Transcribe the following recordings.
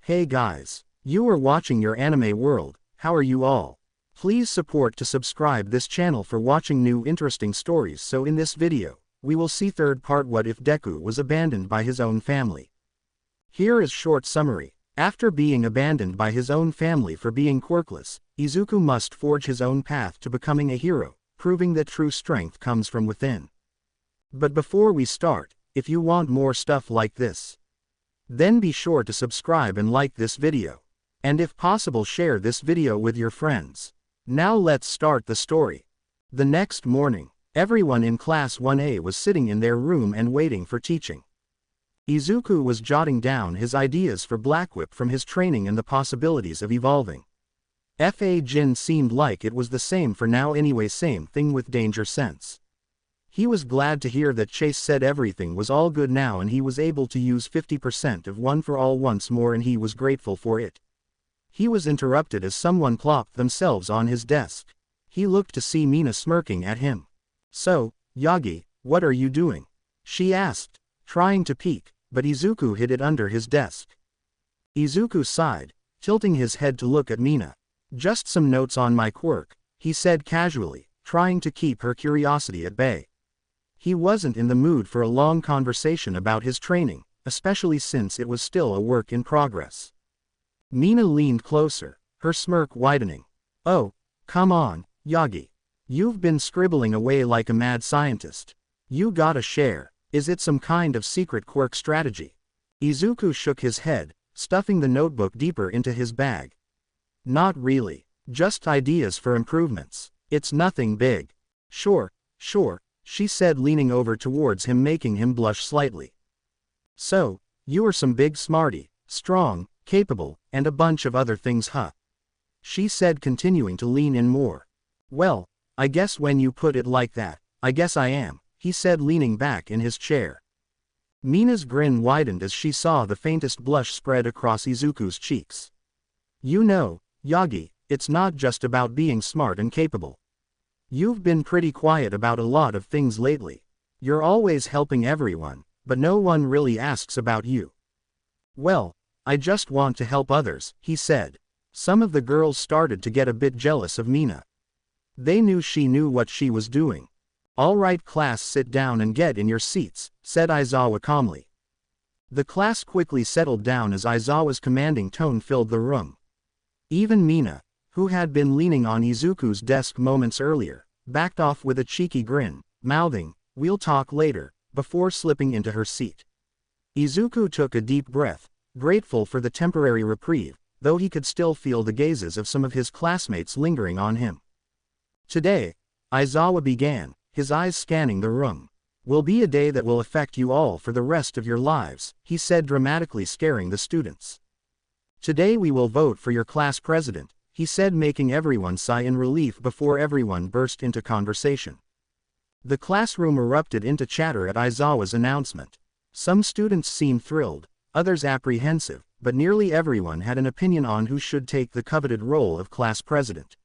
Hey guys, you are watching your anime world. How are you all? Please support to subscribe this channel for watching new interesting stories. So in this video, we will see third part, what if Deku was abandoned by his own family. Here is short summary. After being abandoned by his own family for being quirkless, Izuku must forge his own path to becoming a hero, proving that true strength comes from within. But before we start, if you want more stuff like this, then be sure to subscribe and like this video. And if possible, share this video with your friends. Now let's start the story. The next morning, everyone in Class 1A was sitting in their room and waiting for teaching. Izuku was jotting down his ideas for Black Whip from his training and the possibilities of evolving. Fa Jin seemed like it was the same for now anyway, same thing with Danger Sense. He was glad to hear that Chase said everything was all good now and he was able to use 50% of One for All once more, and he was grateful for it. He was interrupted as someone plopped themselves on his desk. He looked to see Mina smirking at him. "So, Yagi, what are you doing?" she asked, trying to peek, but Izuku hid it under his desk. Izuku sighed, tilting his head to look at Mina. "Just some notes on my quirk," he said casually, trying to keep her curiosity at bay. He wasn't in the mood for a long conversation about his training, especially since it was still a work in progress. Mina leaned closer, her smirk widening. "Oh, come on, Yagi. You've been scribbling away like a mad scientist. You gotta share. Is it some kind of secret quirk strategy?" Izuku shook his head, stuffing the notebook deeper into his bag. "Not really. Just ideas for improvements. It's nothing big." Sure, she said, leaning over towards him, making him blush slightly. "So, you are some big smarty, strong, capable, and a bunch of other things, huh?" she said, continuing to lean in more. "Well, I guess when you put it like that, I guess I am," he said, leaning back in his chair. Mina's grin widened as she saw the faintest blush spread across Izuku's cheeks. "You know, Yagi, it's not just about being smart and capable. You've been pretty quiet about a lot of things lately. You're always helping everyone, but no one really asks about you." "Well, I just want to help others," he said. Some of the girls started to get a bit jealous of Mina. They knew she knew what she was doing. "All right class, sit down and get in your seats," said Aizawa calmly. The class quickly settled down as Aizawa's commanding tone filled the room. Even Mina, who had been leaning on Izuku's desk moments earlier, backed off with a cheeky grin, mouthing, "We'll talk later," before slipping into her seat. Izuku took a deep breath, grateful for the temporary reprieve, though he could still feel the gazes of some of his classmates lingering on him. "Today," Aizawa began, his eyes scanning the room, "will be a day that will affect you all for the rest of your lives," he said, dramatically scaring the students. "Today we will vote for your class president," he said, making everyone sigh in relief before everyone burst into conversation. The classroom erupted into chatter at Aizawa's announcement. Some students seemed thrilled, others apprehensive, but nearly everyone had an opinion on who should take the coveted role of class president.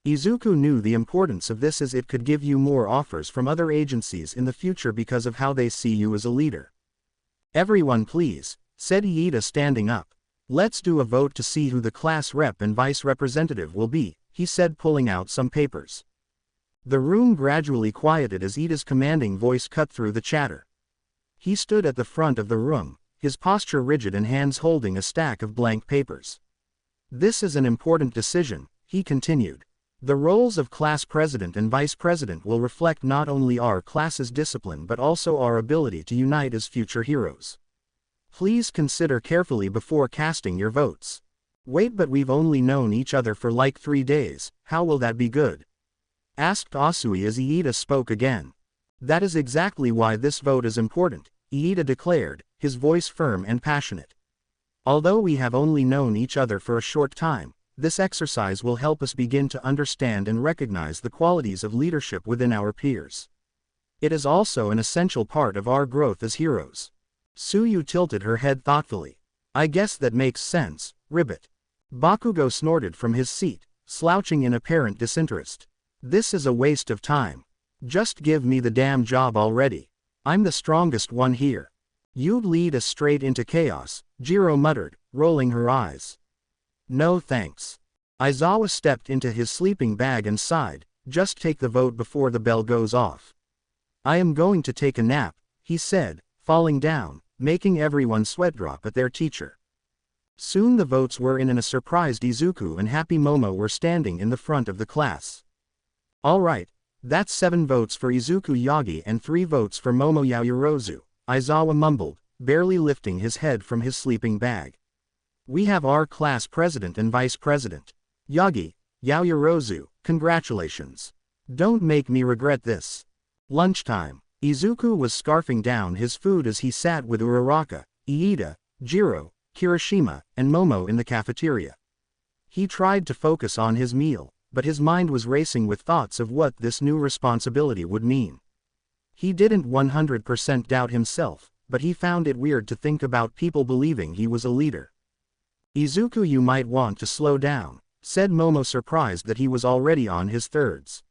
Izuku knew the importance of this, as it could give you more offers from other agencies in the future because of how they see you as a leader. "Everyone please," said Iida, standing up. "Let's do a vote to see who the class rep and vice representative will be," he said, pulling out some papers. The room gradually quieted as Iida's commanding voice cut through the chatter. He stood at the front of the room, his posture rigid and hands holding a stack of blank papers. "This is an important decision," he continued. "The roles of class president and vice president will reflect not only our class's discipline but also our ability to unite as future heroes. Please consider carefully before casting your votes." "Wait, but we've only known each other for like 3 days, how will that be good?" asked Asui as Iida spoke again. "That is exactly why this vote is important," Iida declared, his voice firm and passionate. "Although we have only known each other for a short time, this exercise will help us begin to understand and recognize the qualities of leadership within our peers. It is also an essential part of our growth as heroes." Suyu tilted her head thoughtfully. "I guess that makes sense, Ribbit." Bakugo snorted from his seat, slouching in apparent disinterest. "This is a waste of time. Just give me the damn job already. I'm the strongest one here." You'd lead us straight into chaos, Jiro muttered, rolling her eyes. No thanks. Aizawa stepped into his sleeping bag and sighed, just take the vote before the bell goes off. I am going to take a nap, he said, falling down, making everyone sweatdrop at their teacher. Soon the votes were in and a surprised Izuku and happy Momo were standing in the front of the class. Alright, that's 7 votes for Izuku Yagi and 3 votes for Momo Yaoyorozu, Aizawa mumbled, barely lifting his head from his sleeping bag. We have our class president and vice president. Yagi, Yaoyorozu, congratulations. Don't make me regret this. Lunchtime. Izuku was scarfing down his food as he sat with Uraraka, Iida, Jiro, Kirishima, and Momo in the cafeteria. He tried to focus on his meal, but his mind was racing with thoughts of what this new responsibility would mean. He didn't 100% doubt himself, but he found it weird to think about people believing he was a leader. Izuku, you might want to slow down, said Momo, surprised that he was already on his thirds.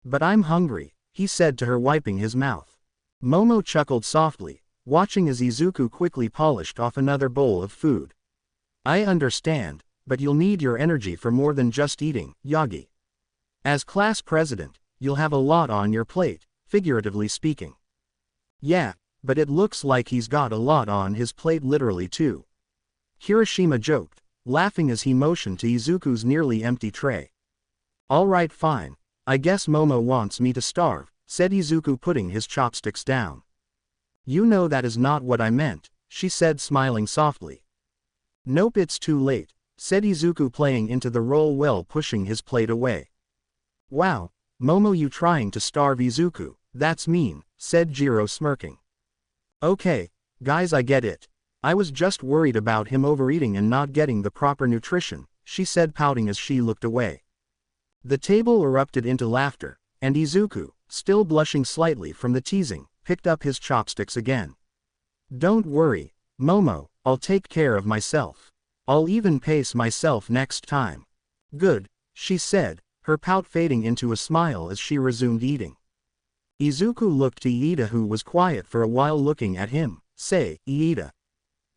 But I'm hungry, he said to her, wiping his mouth. Momo chuckled softly, watching as Izuku quickly polished off another bowl of food. I understand, but you'll need your energy for more than just eating, Yagi. As class president, you'll have a lot on your plate, figuratively speaking. Yeah, but it looks like he's got a lot on his plate literally too. Kirishima joked, laughing as he motioned to Izuku's nearly empty tray. Alright, fine, I guess Momo wants me to starve, said Izuku, putting his chopsticks down. You know that is not what I meant, she said, smiling softly. Nope, it's too late, said Izuku, playing into the role well, pushing his plate away. Wow, Momo, you trying to starve Izuku, that's mean, said Jiro, smirking. Okay, guys, I get it. I was just worried about him overeating and not getting the proper nutrition, she said, pouting as she looked away. The table erupted into laughter, and Izuku, still blushing slightly from the teasing, picked up his chopsticks again. Don't worry, Momo, I'll take care of myself. I'll even pace myself next time. Good, she said, her pout fading into a smile as she resumed eating. Izuku looked to Iida, who was quiet for a while, looking at him. Say, Iida.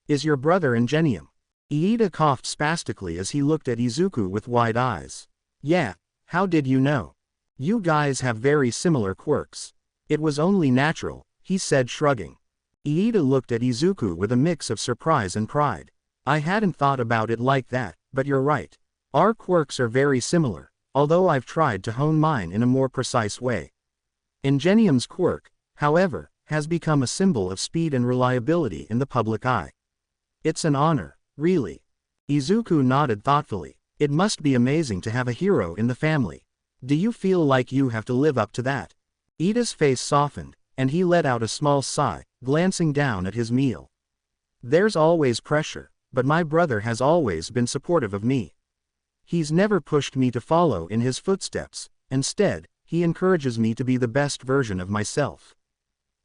Is your brother Ingenium? Iida coughed spastically as he looked at Izuku with wide eyes. Yeah, how did you know? You guys have very similar quirks. It was only natural, he said, shrugging. Iida looked at Izuku with a mix of surprise and pride. I hadn't thought about it like that, but you're right. Our quirks are very similar, although I've tried to hone mine in a more precise way. Ingenium's quirk, however, has become a symbol of speed and reliability in the public eye. It's an honor, really. Izuku nodded thoughtfully. It must be amazing to have a hero in the family. Do you feel like you have to live up to that? Iida's face softened, and he let out a small sigh, glancing down at his meal. There's always pressure, but my brother has always been supportive of me. He's never pushed me to follow in his footsteps. Instead, he encourages me to be the best version of myself.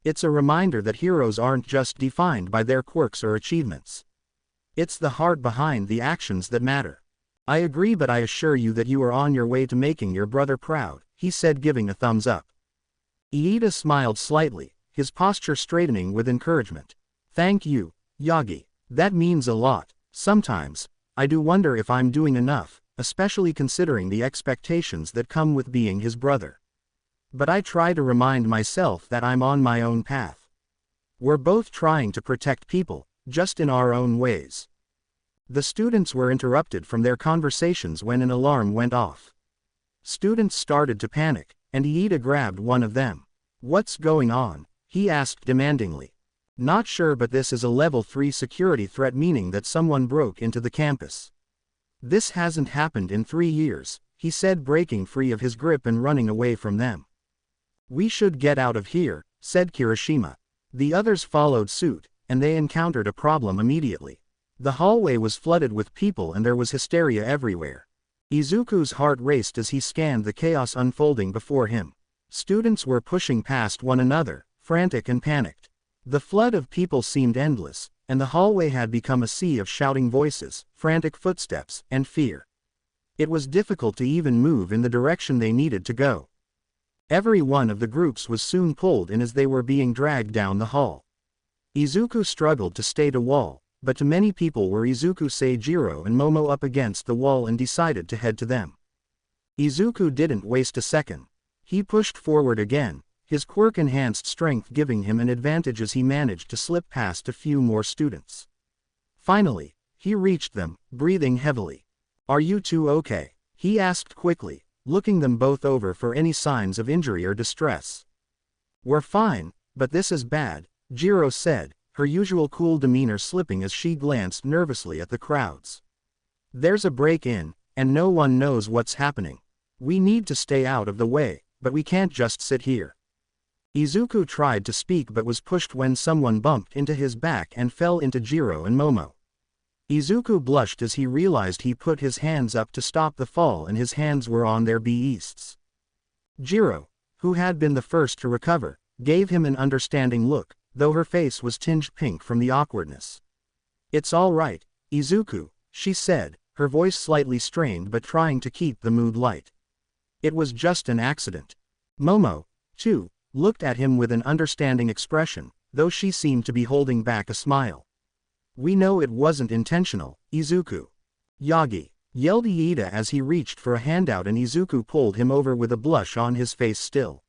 It's a reminder that heroes aren't just defined by their quirks or achievements. It's the heart behind the actions that matter. I agree, but I assure you that you are on your way to making your brother proud, he said, giving a thumbs up. Iida smiled slightly, his posture straightening with encouragement. Thank you, Yagi. That means a lot. Sometimes, I do wonder if I'm doing enough, especially considering the expectations that come with being his brother. But I try to remind myself that I'm on my own path. We're both trying to protect people, just in our own ways. The students were interrupted from their conversations when an alarm went off. Students started to panic, and Iida grabbed one of them. What's going on? He asked demandingly. Not sure, but this is a level 3 security threat, meaning that someone broke into the campus. This hasn't happened in 3 years, he said, breaking free of his grip and running away from them. We should get out of here, said Kirishima. The others followed suit, and they encountered a problem immediately. The hallway was flooded with people and there was hysteria everywhere. Izuku's heart raced as he scanned the chaos unfolding before him. Students were pushing past one another, frantic and panicked. The flood of people seemed endless, and the hallway had become a sea of shouting voices, frantic footsteps, and fear. It was difficult to even move in the direction they needed to go. Every one of the groups was soon pulled in as they were being dragged down the hall. Izuku struggled to stay the wall, but to many people were Izuku, Seijiro and Momo up against the wall and decided to head to them. Izuku didn't waste a second. He pushed forward again, his quirk-enhanced strength giving him an advantage as he managed to slip past a few more students. Finally, he reached them, breathing heavily. "Are you two okay?" he asked quickly, looking them both over for any signs of injury or distress. "We're fine, but this is bad," Jiro said, her usual cool demeanor slipping as she glanced nervously at the crowds. "There's a break-in, and no one knows what's happening. We need to stay out of the way, but we can't just sit here." Izuku tried to speak but was pushed when someone bumped into his back and fell into Jiro and Momo. Izuku blushed as he realized he put his hands up to stop the fall and his hands were on their beasts. Jiro, who had been the first to recover, gave him an understanding look, though her face was tinged pink from the awkwardness. "It's all right, Izuku," she said, her voice slightly strained but trying to keep the mood light. "It was just an accident." Momo, too, looked at him with an understanding expression, though she seemed to be holding back a smile. "We know it wasn't intentional, Izuku." "Yagi!" yelled Iida as he reached for a handout and Izuku pulled him over with a blush on his face still.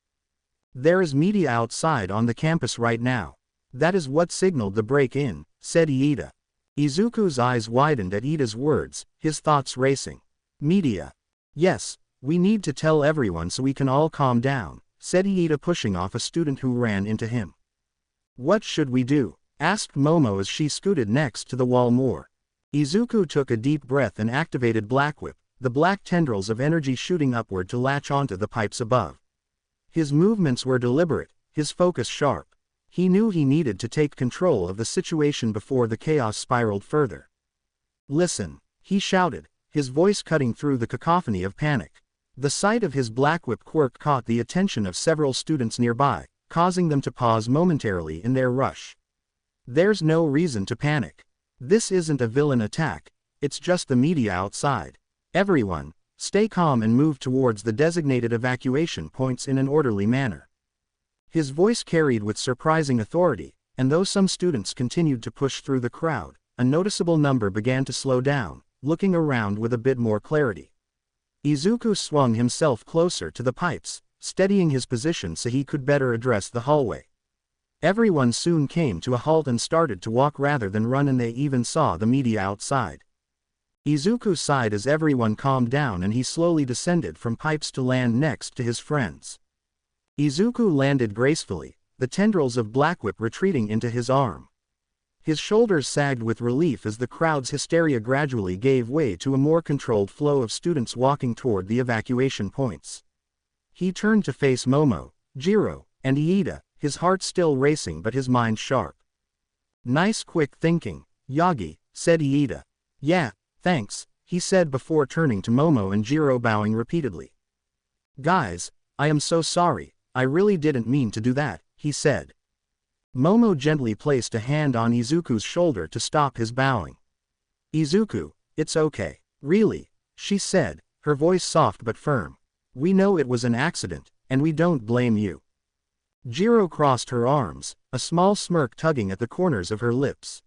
"There is media outside on the campus right now. That is what signaled the break-in," said Iida. Izuku's eyes widened at Iida's words, his thoughts racing. "Media. Yes, we need to tell everyone so we can all calm down," said Iida pushing off a student who ran into him. "What should we do?" asked Momo as she scooted next to the wall more. Izuku took a deep breath and activated Black Whip, the black tendrils of energy shooting upward to latch onto the pipes above. His movements were deliberate, his focus sharp. He knew he needed to take control of the situation before the chaos spiraled further. "Listen," he shouted, his voice cutting through the cacophony of panic. The sight of his Black Whip quirk caught the attention of several students nearby, causing them to pause momentarily in their rush. "There's no reason to panic. This isn't a villain attack, it's just the media outside. Everyone, stay calm and move towards the designated evacuation points in an orderly manner." His voice carried with surprising authority, and though some students continued to push through the crowd, a noticeable number began to slow down, looking around with a bit more clarity. Izuku swung himself closer to the pipes, steadying his position so he could better address the hallway. Everyone soon came to a halt and started to walk rather than run, and they even saw the media outside. Izuku sighed as everyone calmed down and he slowly descended from pipes to land next to his friends. Izuku landed gracefully, the tendrils of Black Whip retreating into his arm. His shoulders sagged with relief as the crowd's hysteria gradually gave way to a more controlled flow of students walking toward the evacuation points. He turned to face Momo, Jiro, and Iida, his heart still racing but his mind sharp. "Nice quick thinking, Yagi," said Iida. "Yeah, thanks," he said before turning to Momo and Jiro bowing repeatedly. "Guys, I am so sorry, I really didn't mean to do that," he said. Momo gently placed a hand on Izuku's shoulder to stop his bowing. "Izuku, it's okay, really," she said, her voice soft but firm. "We know it was an accident, and we don't blame you." Jiro crossed her arms, a small smirk tugging at the corners of her lips.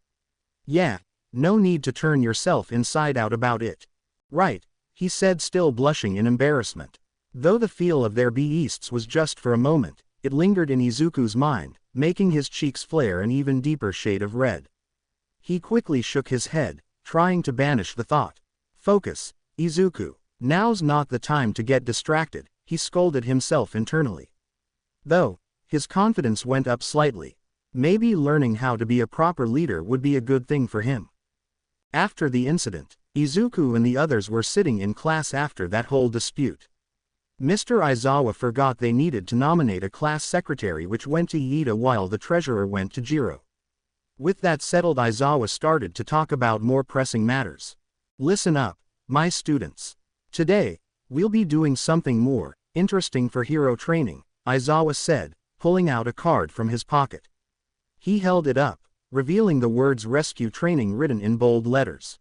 "Yeah, no need to turn yourself inside out about it. Right," he said, still blushing in embarrassment. Though the feel of their beasts was just for a moment, it lingered in Izuku's mind, making his cheeks flare an even deeper shade of red. He quickly shook his head, trying to banish the thought. "Focus, Izuku. Now's not the time to get distracted," he scolded himself internally. Though, his confidence went up slightly. Maybe learning how to be a proper leader would be a good thing for him. After the incident, Izuku and the others were sitting in class after that whole dispute. Mr. Aizawa forgot they needed to nominate a class secretary, which went to Iida while the treasurer went to Jiro. With that settled, Aizawa started to talk about more pressing matters. "Listen up, my students. Today, we'll be doing something more interesting for hero training," Aizawa said, pulling out a card from his pocket. He held it up, revealing the words "Rescue Training" written in bold letters.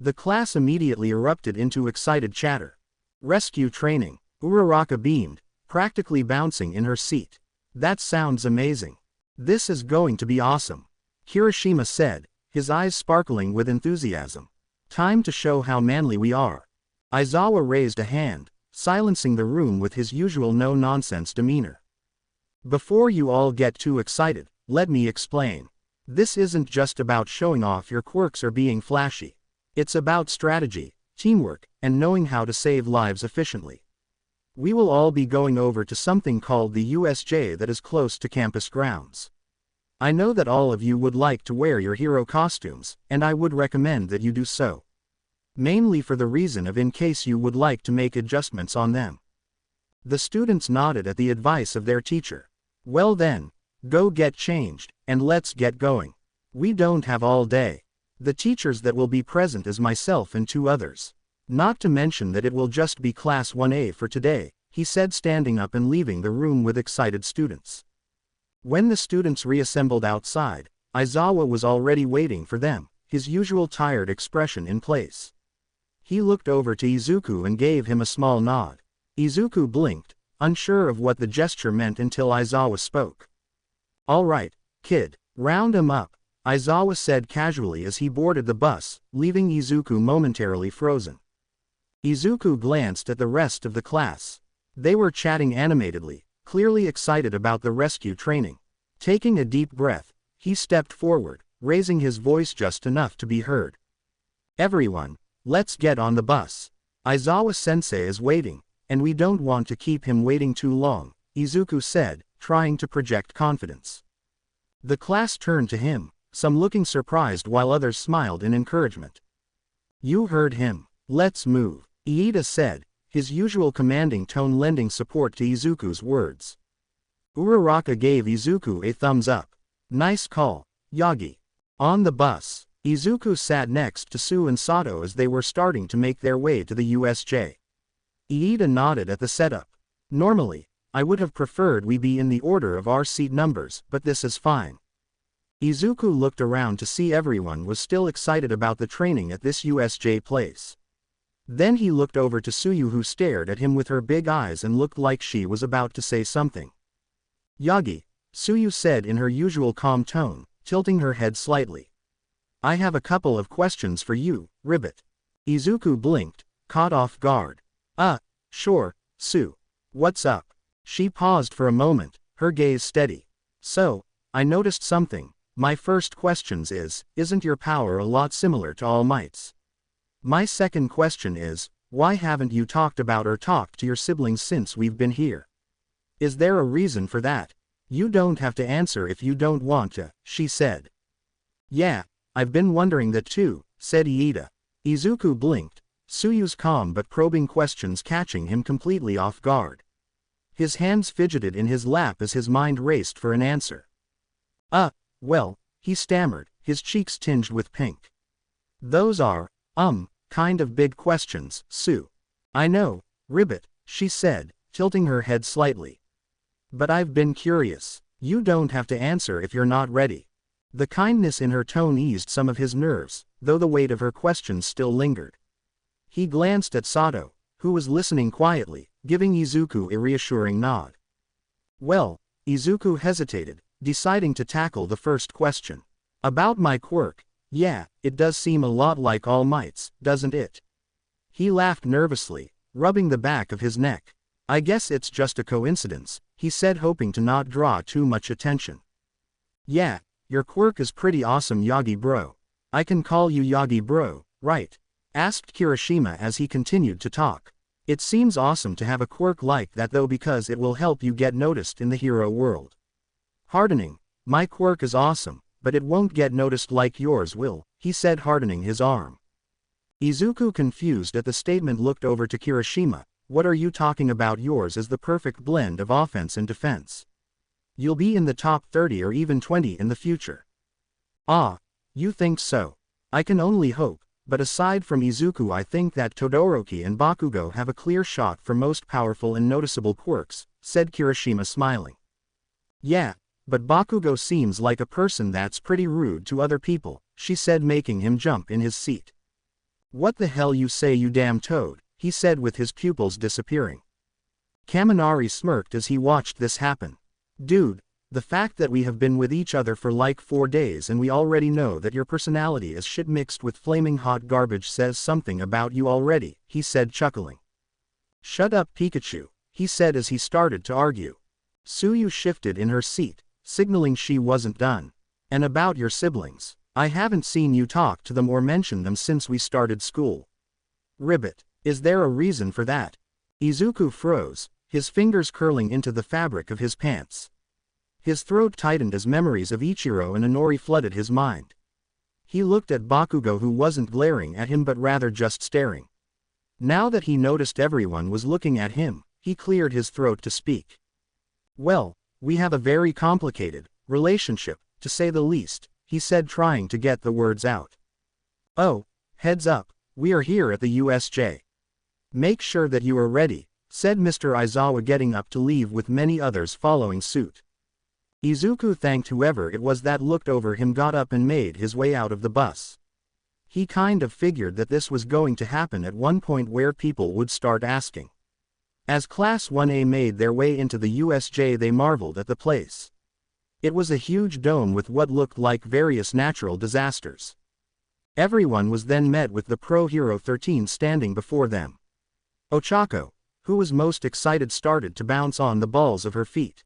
The class immediately erupted into excited chatter. "Rescue Training," Uraraka beamed, practically bouncing in her seat. "That sounds amazing. This is going to be awesome, Kirishima said, his eyes sparkling with enthusiasm. Time to show how manly we are. Aizawa raised a hand, silencing the room with his usual no-nonsense demeanor. Before you all get too excited, let me explain. This isn't just about showing off your quirks or being flashy. It's about strategy, teamwork, and knowing how to save lives efficiently. We will all be going over to something called the USJ that is close to campus grounds. I know that all of you would like to wear your hero costumes, and I would recommend that you do so. Mainly for the reason of in case you would like to make adjustments on them. The students nodded at the advice of their teacher. Well then, go get changed, and let's get going. We don't have all day. The teachers that will be present is myself and 2 others. Not to mention that it will just be Class 1A for today, he said, standing up and leaving the room with excited students. When the students reassembled outside, Aizawa was already waiting for them, his usual tired expression in place. He looked over to Izuku and gave him a small nod. Izuku blinked, unsure of what the gesture meant until Aizawa spoke. All right, kid, round 'em up, Aizawa said casually as he boarded the bus, leaving Izuku momentarily frozen. Izuku glanced at the rest of the class. They were chatting animatedly, clearly excited about the rescue training. Taking a deep breath, he stepped forward, raising his voice just enough to be heard. Everyone, let's get on the bus. Aizawa-sensei is waiting, and we don't want to keep him waiting too long, Izuku said, trying to project confidence. The class turned to him, some looking surprised while others smiled in encouragement. You heard him. Let's move, Iida said, his usual commanding tone lending support to Izuku's words. Uraraka gave Izuku a thumbs up. Nice call, Yagi. On the bus, Izuku sat next to Sue and Sato as they were starting to make their way to the USJ. Iida nodded at the setup. Normally, I would have preferred we be in the order of our seat numbers, but this is fine. Izuku looked around to see everyone was still excited about the training at this USJ place. Then he looked over to Suyu, who stared at him with her big eyes and looked like she was about to say something. Yagi, Suyu said in her usual calm tone, tilting her head slightly. I have a couple of questions for you, Ribbit. Izuku blinked, caught off guard. Sure, Sue. What's up? She paused for a moment, her gaze steady. So, I noticed something. My first question is, isn't your power a lot similar to All Might's? My second question is, why haven't you talked about or talked to your siblings since we've been here? Is there a reason for that? You don't have to answer if you don't want to, she said. Yeah, I've been wondering that too, said Iida. Izuku blinked, Suyu's calm but probing questions catching him completely off guard. His hands fidgeted in his lap as his mind raced for an answer. Well, he stammered, his cheeks tinged with pink. Those are, kind of big questions, Sue. I know, Ribbit, she said, tilting her head slightly. But I've been curious. You don't have to answer if you're not ready. The kindness in her tone eased some of his nerves, though the weight of her questions still lingered. He glanced at Sato, who was listening quietly, giving Izuku a reassuring nod. Well, Izuku hesitated, deciding to tackle the first question. About my quirk, yeah, it does seem a lot like All Might's, doesn't it? He laughed nervously, rubbing the back of his neck. I guess it's just a coincidence, he said, hoping to not draw too much attention. Yeah, your quirk is pretty awesome, Yagi bro. I can call you Yagi bro, right? Asked Kirishima as he continued to talk. It seems awesome to have a quirk like that though, because it will help you get noticed in the hero world. Hardening, my quirk is awesome, but it won't get noticed like yours will, he said, hardening his arm. Izuku, confused at the statement, looked over to Kirishima. What are you talking about? Yours is the perfect blend of offense and defense. You'll be in the top 30 or even 20 in the future. Ah, you think so? I can only hope. But aside from Izuku, I think that Todoroki and Bakugo have a clear shot for most powerful and noticeable quirks, said Kirishima, smiling. Yeah, but Bakugo seems like a person that's pretty rude to other people, she said, making him jump in his seat. What the hell you say, you damn toad, he said with his pupils disappearing. Kaminari smirked as he watched this happen. Dude, The fact that we have been with each other for like 4 days and we already know that your personality is shit mixed with flaming hot garbage says something about you already, he said chuckling. Shut up Pikachu, he said as he started to argue. Suyu shifted in her seat, signaling she wasn't done. And about your siblings, I haven't seen you talk to them or mention them since we started school. Ribbit, is there a reason for that? Izuku froze, his fingers curling into the fabric of his pants. His throat tightened as memories of Ichiro and Inori flooded his mind. He looked at Bakugo who wasn't glaring at him but rather just staring. Now that he noticed everyone was looking at him, he cleared his throat to speak. Well, we have a very complicated relationship, to say the least, he said trying to get the words out. Oh, heads up, we are here at the USJ. Make sure that you are ready, said Mr. Aizawa getting up to leave with many others following suit. Izuku thanked whoever it was that looked over him got up and made his way out of the bus. He kind of figured that this was going to happen at one point where people would start asking. As Class 1A made their way into the USJ they marveled at the place. It was a huge dome with what looked like various natural disasters. Everyone was then met with the Pro Hero 13 standing before them. Ochako, who was most excited, started to bounce on the balls of her feet.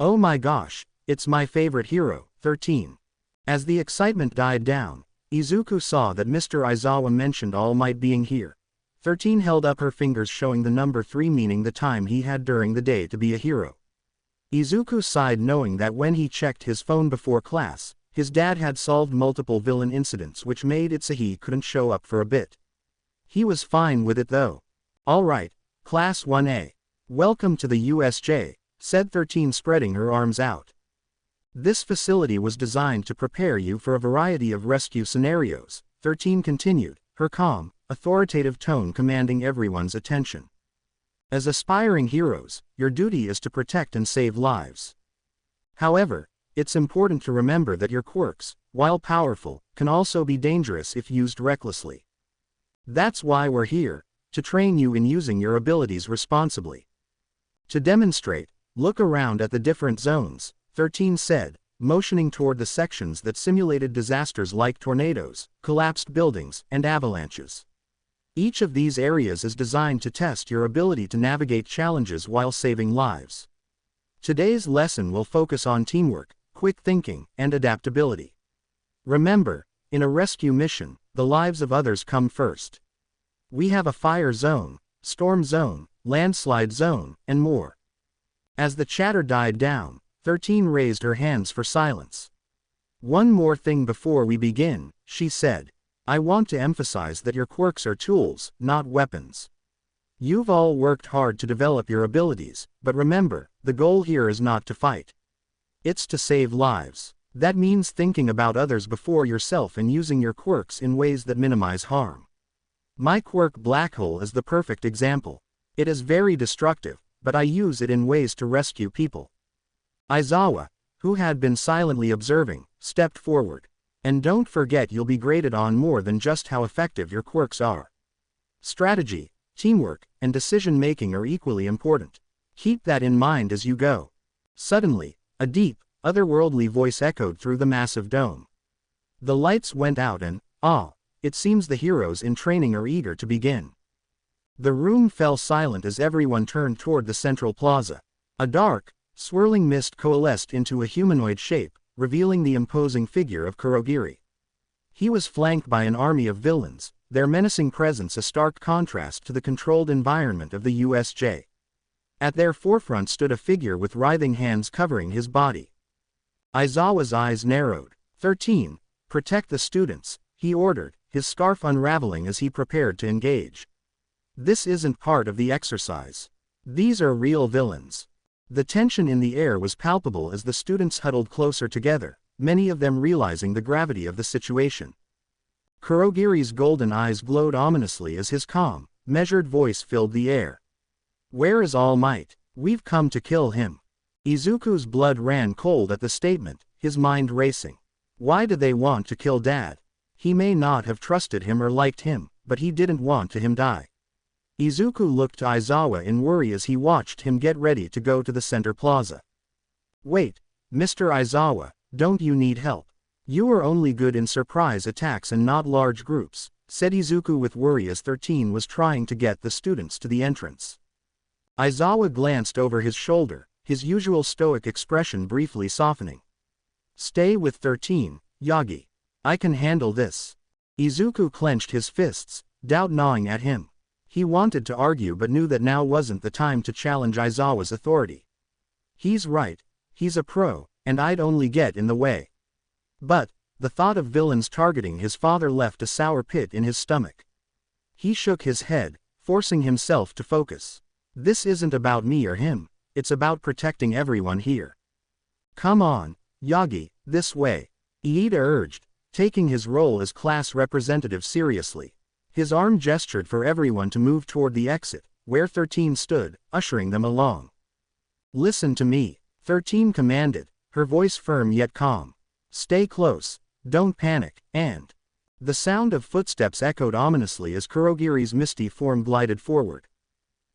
Oh my gosh, it's my favorite hero, 13. As the excitement died down, Izuku saw that Mr. Aizawa mentioned All Might being here. 13 held up her fingers showing the number 3 meaning the time he had during the day to be a hero. Izuku sighed knowing that when he checked his phone before class, his dad had solved multiple villain incidents which made it so he couldn't show up for a bit. He was fine with it though. Alright, Class 1A. Welcome to the USJ, said 13 spreading her arms out. This facility was designed to prepare you for a variety of rescue scenarios, 13 continued, her calm, authoritative tone commanding everyone's attention. As aspiring heroes, your duty is to protect and save lives. However, it's important to remember that your quirks, while powerful, can also be dangerous if used recklessly. That's why we're here, to train you in using your abilities responsibly. To demonstrate, look around at the different zones, 13 said, motioning toward the sections that simulated disasters like tornadoes, collapsed buildings, and avalanches. Each of these areas is designed to test your ability to navigate challenges while saving lives. Today's lesson will focus on teamwork, quick thinking, and adaptability. Remember, in a rescue mission, the lives of others come first. We have a fire zone, storm zone, landslide zone, and more. As the chatter died down, 13 raised her hands for silence. One more thing before we begin, she said. I want to emphasize that your quirks are tools, not weapons. You've all worked hard to develop your abilities, but remember, the goal here is not to fight. It's to save lives. That means thinking about others before yourself and using your quirks in ways that minimize harm. My quirk Black Hole is the perfect example. It is very destructive, but I use it in ways to rescue people. Aizawa, who had been silently observing, stepped forward. And don't forget you'll be graded on more than just how effective your quirks are. Strategy, teamwork, and decision-making are equally important. Keep that in mind as you go. Suddenly, a deep, otherworldly voice echoed through the massive dome. The lights went out and, it seems the heroes in training are eager to begin. The room fell silent as everyone turned toward the central plaza. A dark, swirling mist coalesced into a humanoid shape, revealing the imposing figure of Kurogiri. He was flanked by an army of villains, their menacing presence a stark contrast to the controlled environment of the USJ. At their forefront stood a figure with writhing hands covering his body. Aizawa's eyes narrowed. 13. Protect the students, he ordered, his scarf unraveling as he prepared to engage. This isn't part of the exercise. These are real villains. The tension in the air was palpable as the students huddled closer together, many of them realizing the gravity of the situation. Kurogiri's golden eyes glowed ominously as his calm, measured voice filled the air. Where is All Might? We've come to kill him. Izuku's blood ran cold at the statement, his mind racing. Why did they want to kill Dad? He may not have trusted him or liked him, but he didn't want to him die. Izuku looked to Aizawa in worry as he watched him get ready to go to the center plaza. Wait, Mr. Aizawa, don't you need help? You are only good in surprise attacks and not large groups, said Izuku with worry as 13 was trying to get the students to the entrance. Aizawa glanced over his shoulder, his usual stoic expression briefly softening. Stay with 13, Yagi. I can handle this. Izuku clenched his fists, doubt gnawing at him. He wanted to argue but knew that now wasn't the time to challenge Aizawa's authority. He's right, he's a pro, and I'd only get in the way. But, the thought of villains targeting his father left a sour pit in his stomach. He shook his head, forcing himself to focus. This isn't about me or him, it's about protecting everyone here. Come on, Yagi, this way. Iida urged, taking his role as class representative seriously. His arm gestured for everyone to move toward the exit, where 13 stood, ushering them along. Listen to me, 13 commanded, her voice firm yet calm. Stay close, don't panic, and... The sound of footsteps echoed ominously as Kurogiri's misty form glided forward.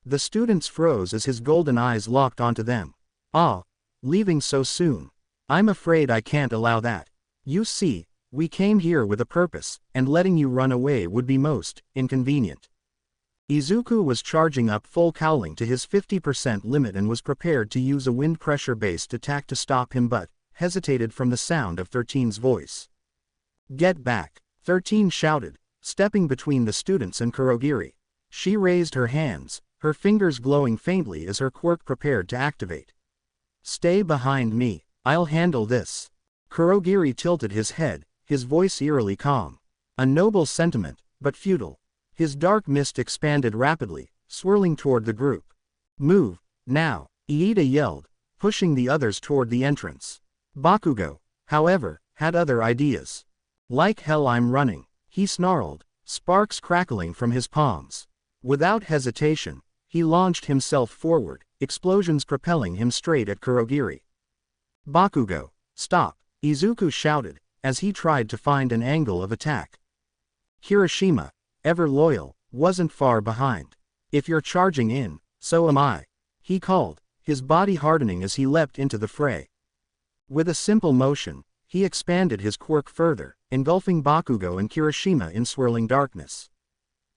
The students froze as his golden eyes locked onto them. Ah, leaving so soon. I'm afraid I can't allow that. You see, we came here with a purpose, and letting you run away would be most inconvenient. Izuku was charging up full cowling to his 50% limit and was prepared to use a wind pressure-based attack to stop him but hesitated from the sound of 13's voice. Get back, 13 shouted, stepping between the students and Kurogiri. She raised her hands, her fingers glowing faintly as her quirk prepared to activate. Stay behind me, I'll handle this. Kurogiri tilted his head, his voice eerily calm. A noble sentiment, but futile. His dark mist expanded rapidly, swirling toward the group. Move, now, Iida yelled, pushing the others toward the entrance. Bakugo, however, had other ideas. Like hell I'm running, he snarled, sparks crackling from his palms. Without hesitation, he launched himself forward, explosions propelling him straight at Kurogiri. Bakugo, stop, Izuku shouted, as he tried to find an angle of attack. Kirishima, ever loyal, wasn't far behind. If you're charging in, so am I, he called, his body hardening as he leapt into the fray. With a simple motion, he expanded his quirk further, engulfing Bakugo and Kirishima in swirling darkness.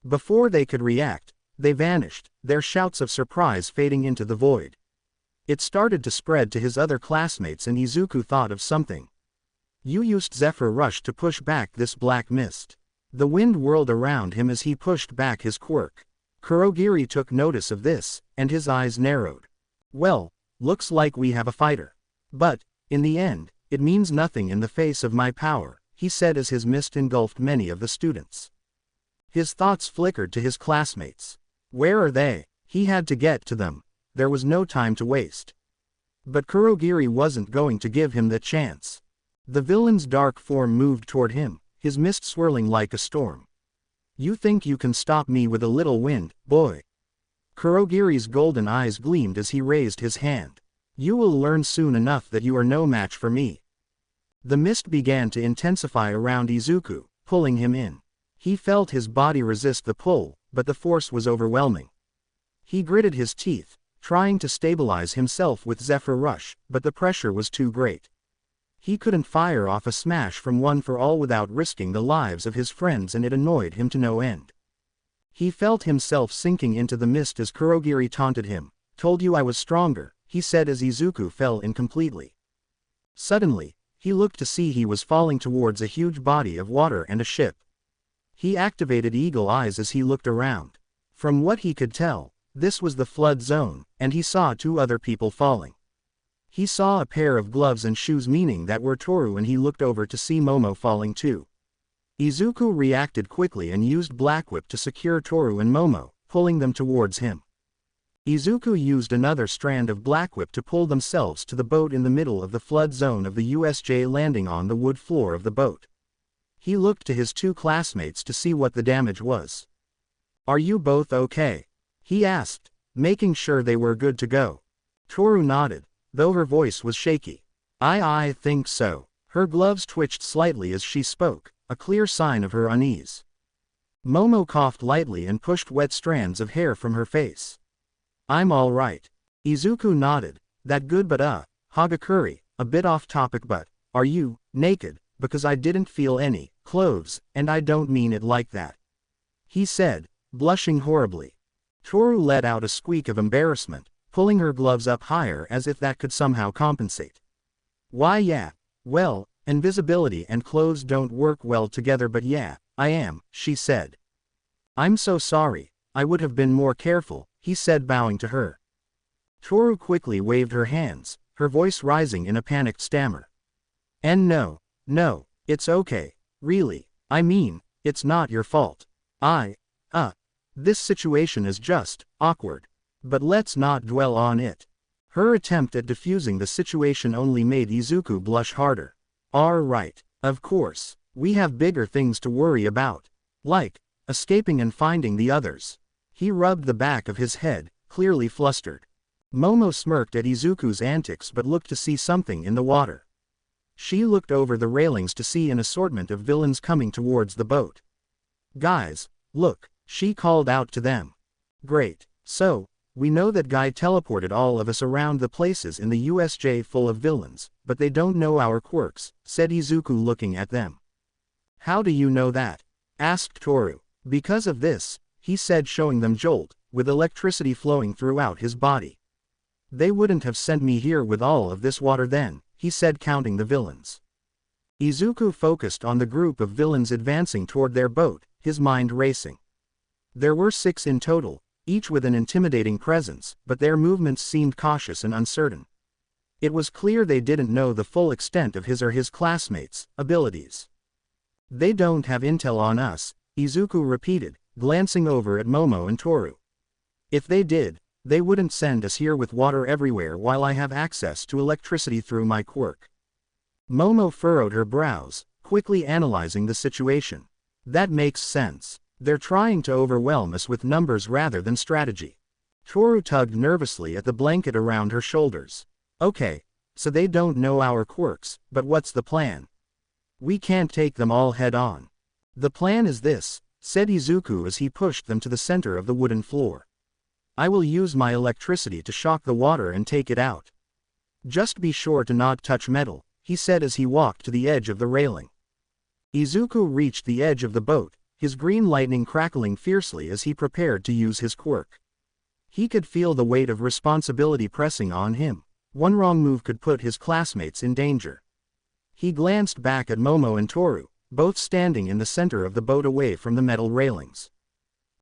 Before they could react, they vanished, their shouts of surprise fading into the void. It started to spread to his other classmates and Izuku thought of something. You used Zephyr Rush to push back this black mist. The wind whirled around him as he pushed back his quirk. Kurogiri took notice of this, and his eyes narrowed. Well, looks like we have a fighter. But, in the end, it means nothing in the face of my power, he said as his mist engulfed many of the students. His thoughts flickered to his classmates. Where are they? He had to get to them. There was no time to waste. But Kurogiri wasn't going to give him the chance. The villain's dark form moved toward him, his mist swirling like a storm. You think you can stop me with a little wind, boy? Kurogiri's golden eyes gleamed as he raised his hand. You will learn soon enough that you are no match for me. The mist began to intensify around Izuku, pulling him in. He felt his body resist the pull, but the force was overwhelming. He gritted his teeth, trying to stabilize himself with Zephyr Rush, but the pressure was too great. He couldn't fire off a smash from one for all without risking the lives of his friends and it annoyed him to no end. He felt himself sinking into the mist as Kurogiri taunted him. Told you I was stronger, he said as Izuku fell in completely. Suddenly, he looked to see he was falling towards a huge body of water and a ship. He activated eagle eyes as he looked around. From what he could tell, this was the flood zone, and he saw two other people falling. He saw a pair of gloves and shoes meaning that were Toru and he looked over to see Momo falling too. Izuku reacted quickly and used Black Whip to secure Toru and Momo, pulling them towards him. Izuku used another strand of Black Whip to pull themselves to the boat in the middle of the flood zone of the USJ landing on the wood floor of the boat. He looked to his two classmates to see what the damage was. Are you both okay? He asked, making sure they were good to go. Toru nodded, though her voice was shaky. I think so. Her gloves twitched slightly as she spoke, a clear sign of her unease. Momo coughed lightly and pushed wet strands of hair from her face. I'm all right. Izuku nodded, that good but Hagakure, a bit off topic but, are you naked? Because I didn't feel any clothes, and I don't mean it like that," he said, blushing horribly. Toru let out a squeak of embarrassment, pulling her gloves up higher as if that could somehow compensate. "Why yeah, well, invisibility and clothes don't work well together but yeah, I am," she said. "I'm so sorry, I would have been more careful," he said, bowing to her. Toru quickly waved her hands, her voice rising in a panicked stammer. "And no, it's okay, really, I mean, it's not your fault. This situation is just awkward. But let's not dwell on it." Her attempt at diffusing the situation only made Izuku blush harder. "Right, of course, we have bigger things to worry about. Like, escaping and finding the others." He rubbed the back of his head, clearly flustered. Momo smirked at Izuku's antics but looked to see something in the water. She looked over the railings to see an assortment of villains coming towards the boat. "Guys, look," she called out to them. "Great, so, we know that guy teleported all of us around the places in the USJ full of villains, but they don't know our quirks," said Izuku looking at them. "How do you know that?" asked Toru. "Because of this," he said, showing them Jolt, with electricity flowing throughout his body. "They wouldn't have sent me here with all of this water then," he said, counting the villains. Izuku focused on the group of villains advancing toward their boat, his mind racing. There were 6 in total, each with an intimidating presence, but their movements seemed cautious and uncertain. It was clear they didn't know the full extent of his or his classmates' abilities. "They don't have intel on us," Izuku repeated, glancing over at Momo and Toru. "If they did, they wouldn't send us here with water everywhere while I have access to electricity through my quirk." Momo furrowed her brows, quickly analyzing the situation. "That makes sense. They're trying to overwhelm us with numbers rather than strategy." Toru tugged nervously at the blanket around her shoulders. "Okay, so they don't know our quirks, but what's the plan? We can't take them all head on." "The plan is this," said Izuku as he pushed them to the center of the wooden floor. "I will use my electricity to shock the water and take it out. Just be sure to not touch metal," he said as he walked to the edge of the railing. Izuku reached the edge of the boat, his green lightning crackling fiercely as he prepared to use his quirk. He could feel the weight of responsibility pressing on him. One wrong move could put his classmates in danger. He glanced back at Momo and Toru, both standing in the center of the boat away from the metal railings.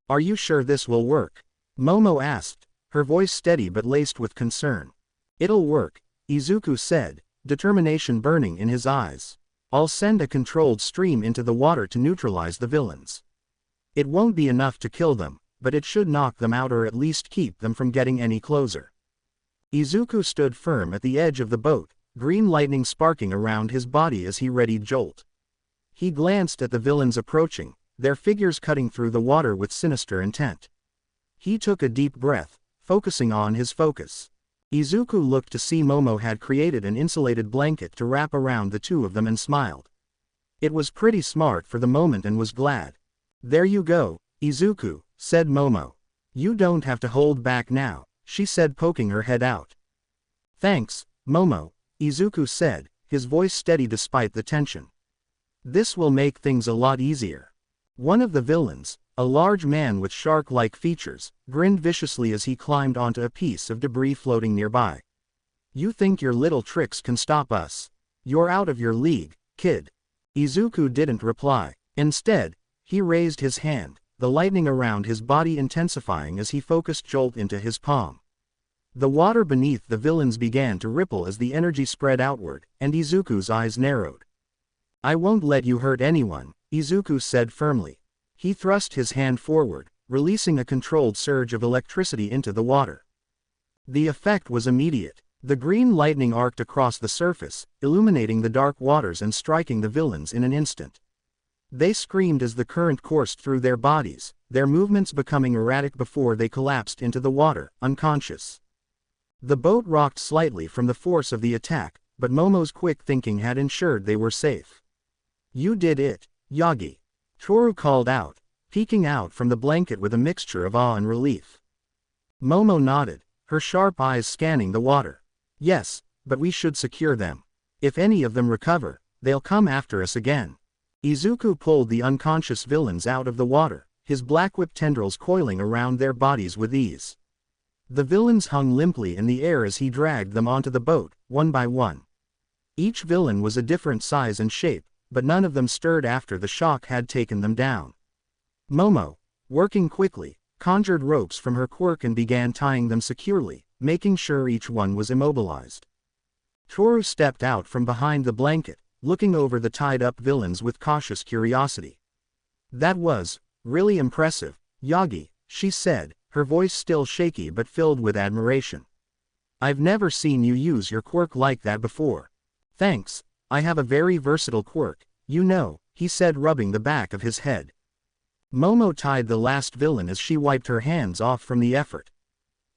"Are you sure this will work?" Momo asked, her voice steady but laced with concern. "It'll work," Izuku said, determination burning in his eyes. "I'll send a controlled stream into the water to neutralize the villains. It won't be enough to kill them, but it should knock them out or at least keep them from getting any closer." Izuku stood firm at the edge of the boat, green lightning sparking around his body as he readied Jolt. He glanced at the villains approaching, their figures cutting through the water with sinister intent. He took a deep breath, focusing on his focus. Izuku looked to see Momo had created an insulated blanket to wrap around the two of them and smiled. It was pretty smart for the moment and was glad. "There you go, Izuku," said Momo. "You don't have to hold back now," she said, poking her head out. "Thanks, Momo," Izuku said, his voice steady despite the tension. "This will make things a lot easier." One of the villains, a large man with shark-like features, grinned viciously as he climbed onto a piece of debris floating nearby. "You think your little tricks can stop us? You're out of your league, kid." Izuku didn't reply. Instead, he raised his hand, the lightning around his body intensifying as he focused Jolt into his palm. The water beneath the villains began to ripple as the energy spread outward, and Izuku's eyes narrowed. "I won't let you hurt anyone," Izuku said firmly. He thrust his hand forward, releasing a controlled surge of electricity into the water. The effect was immediate. The green lightning arced across the surface, illuminating the dark waters and striking the villains in an instant. They screamed as the current coursed through their bodies, their movements becoming erratic before they collapsed into the water, unconscious. The boat rocked slightly from the force of the attack, but Momo's quick thinking had ensured they were safe. "You did it, Yagi," Toru called out, peeking out from the blanket with a mixture of awe and relief. Momo nodded, her sharp eyes scanning the water. "Yes, but we should secure them. If any of them recover, they'll come after us again. Izuku pulled the unconscious villains out of the water, his black whip tendrils coiling around their bodies with ease. The villains hung limply in the air as he dragged them onto the boat, one by one. Each villain was a different size and shape, but none of them stirred after the shock had taken them down. Momo, working quickly, conjured ropes from her quirk and began tying them securely, making sure each one was immobilized. Toru stepped out from behind the blanket, looking over the tied-up villains with cautious curiosity. "That was really impressive, Yagi," she said, her voice still shaky but filled with admiration. "I've never seen you use your quirk like that before." "Thanks, I have a very versatile quirk, you know," he said, rubbing the back of his head. Momo tied the last villain as she wiped her hands off from the effort.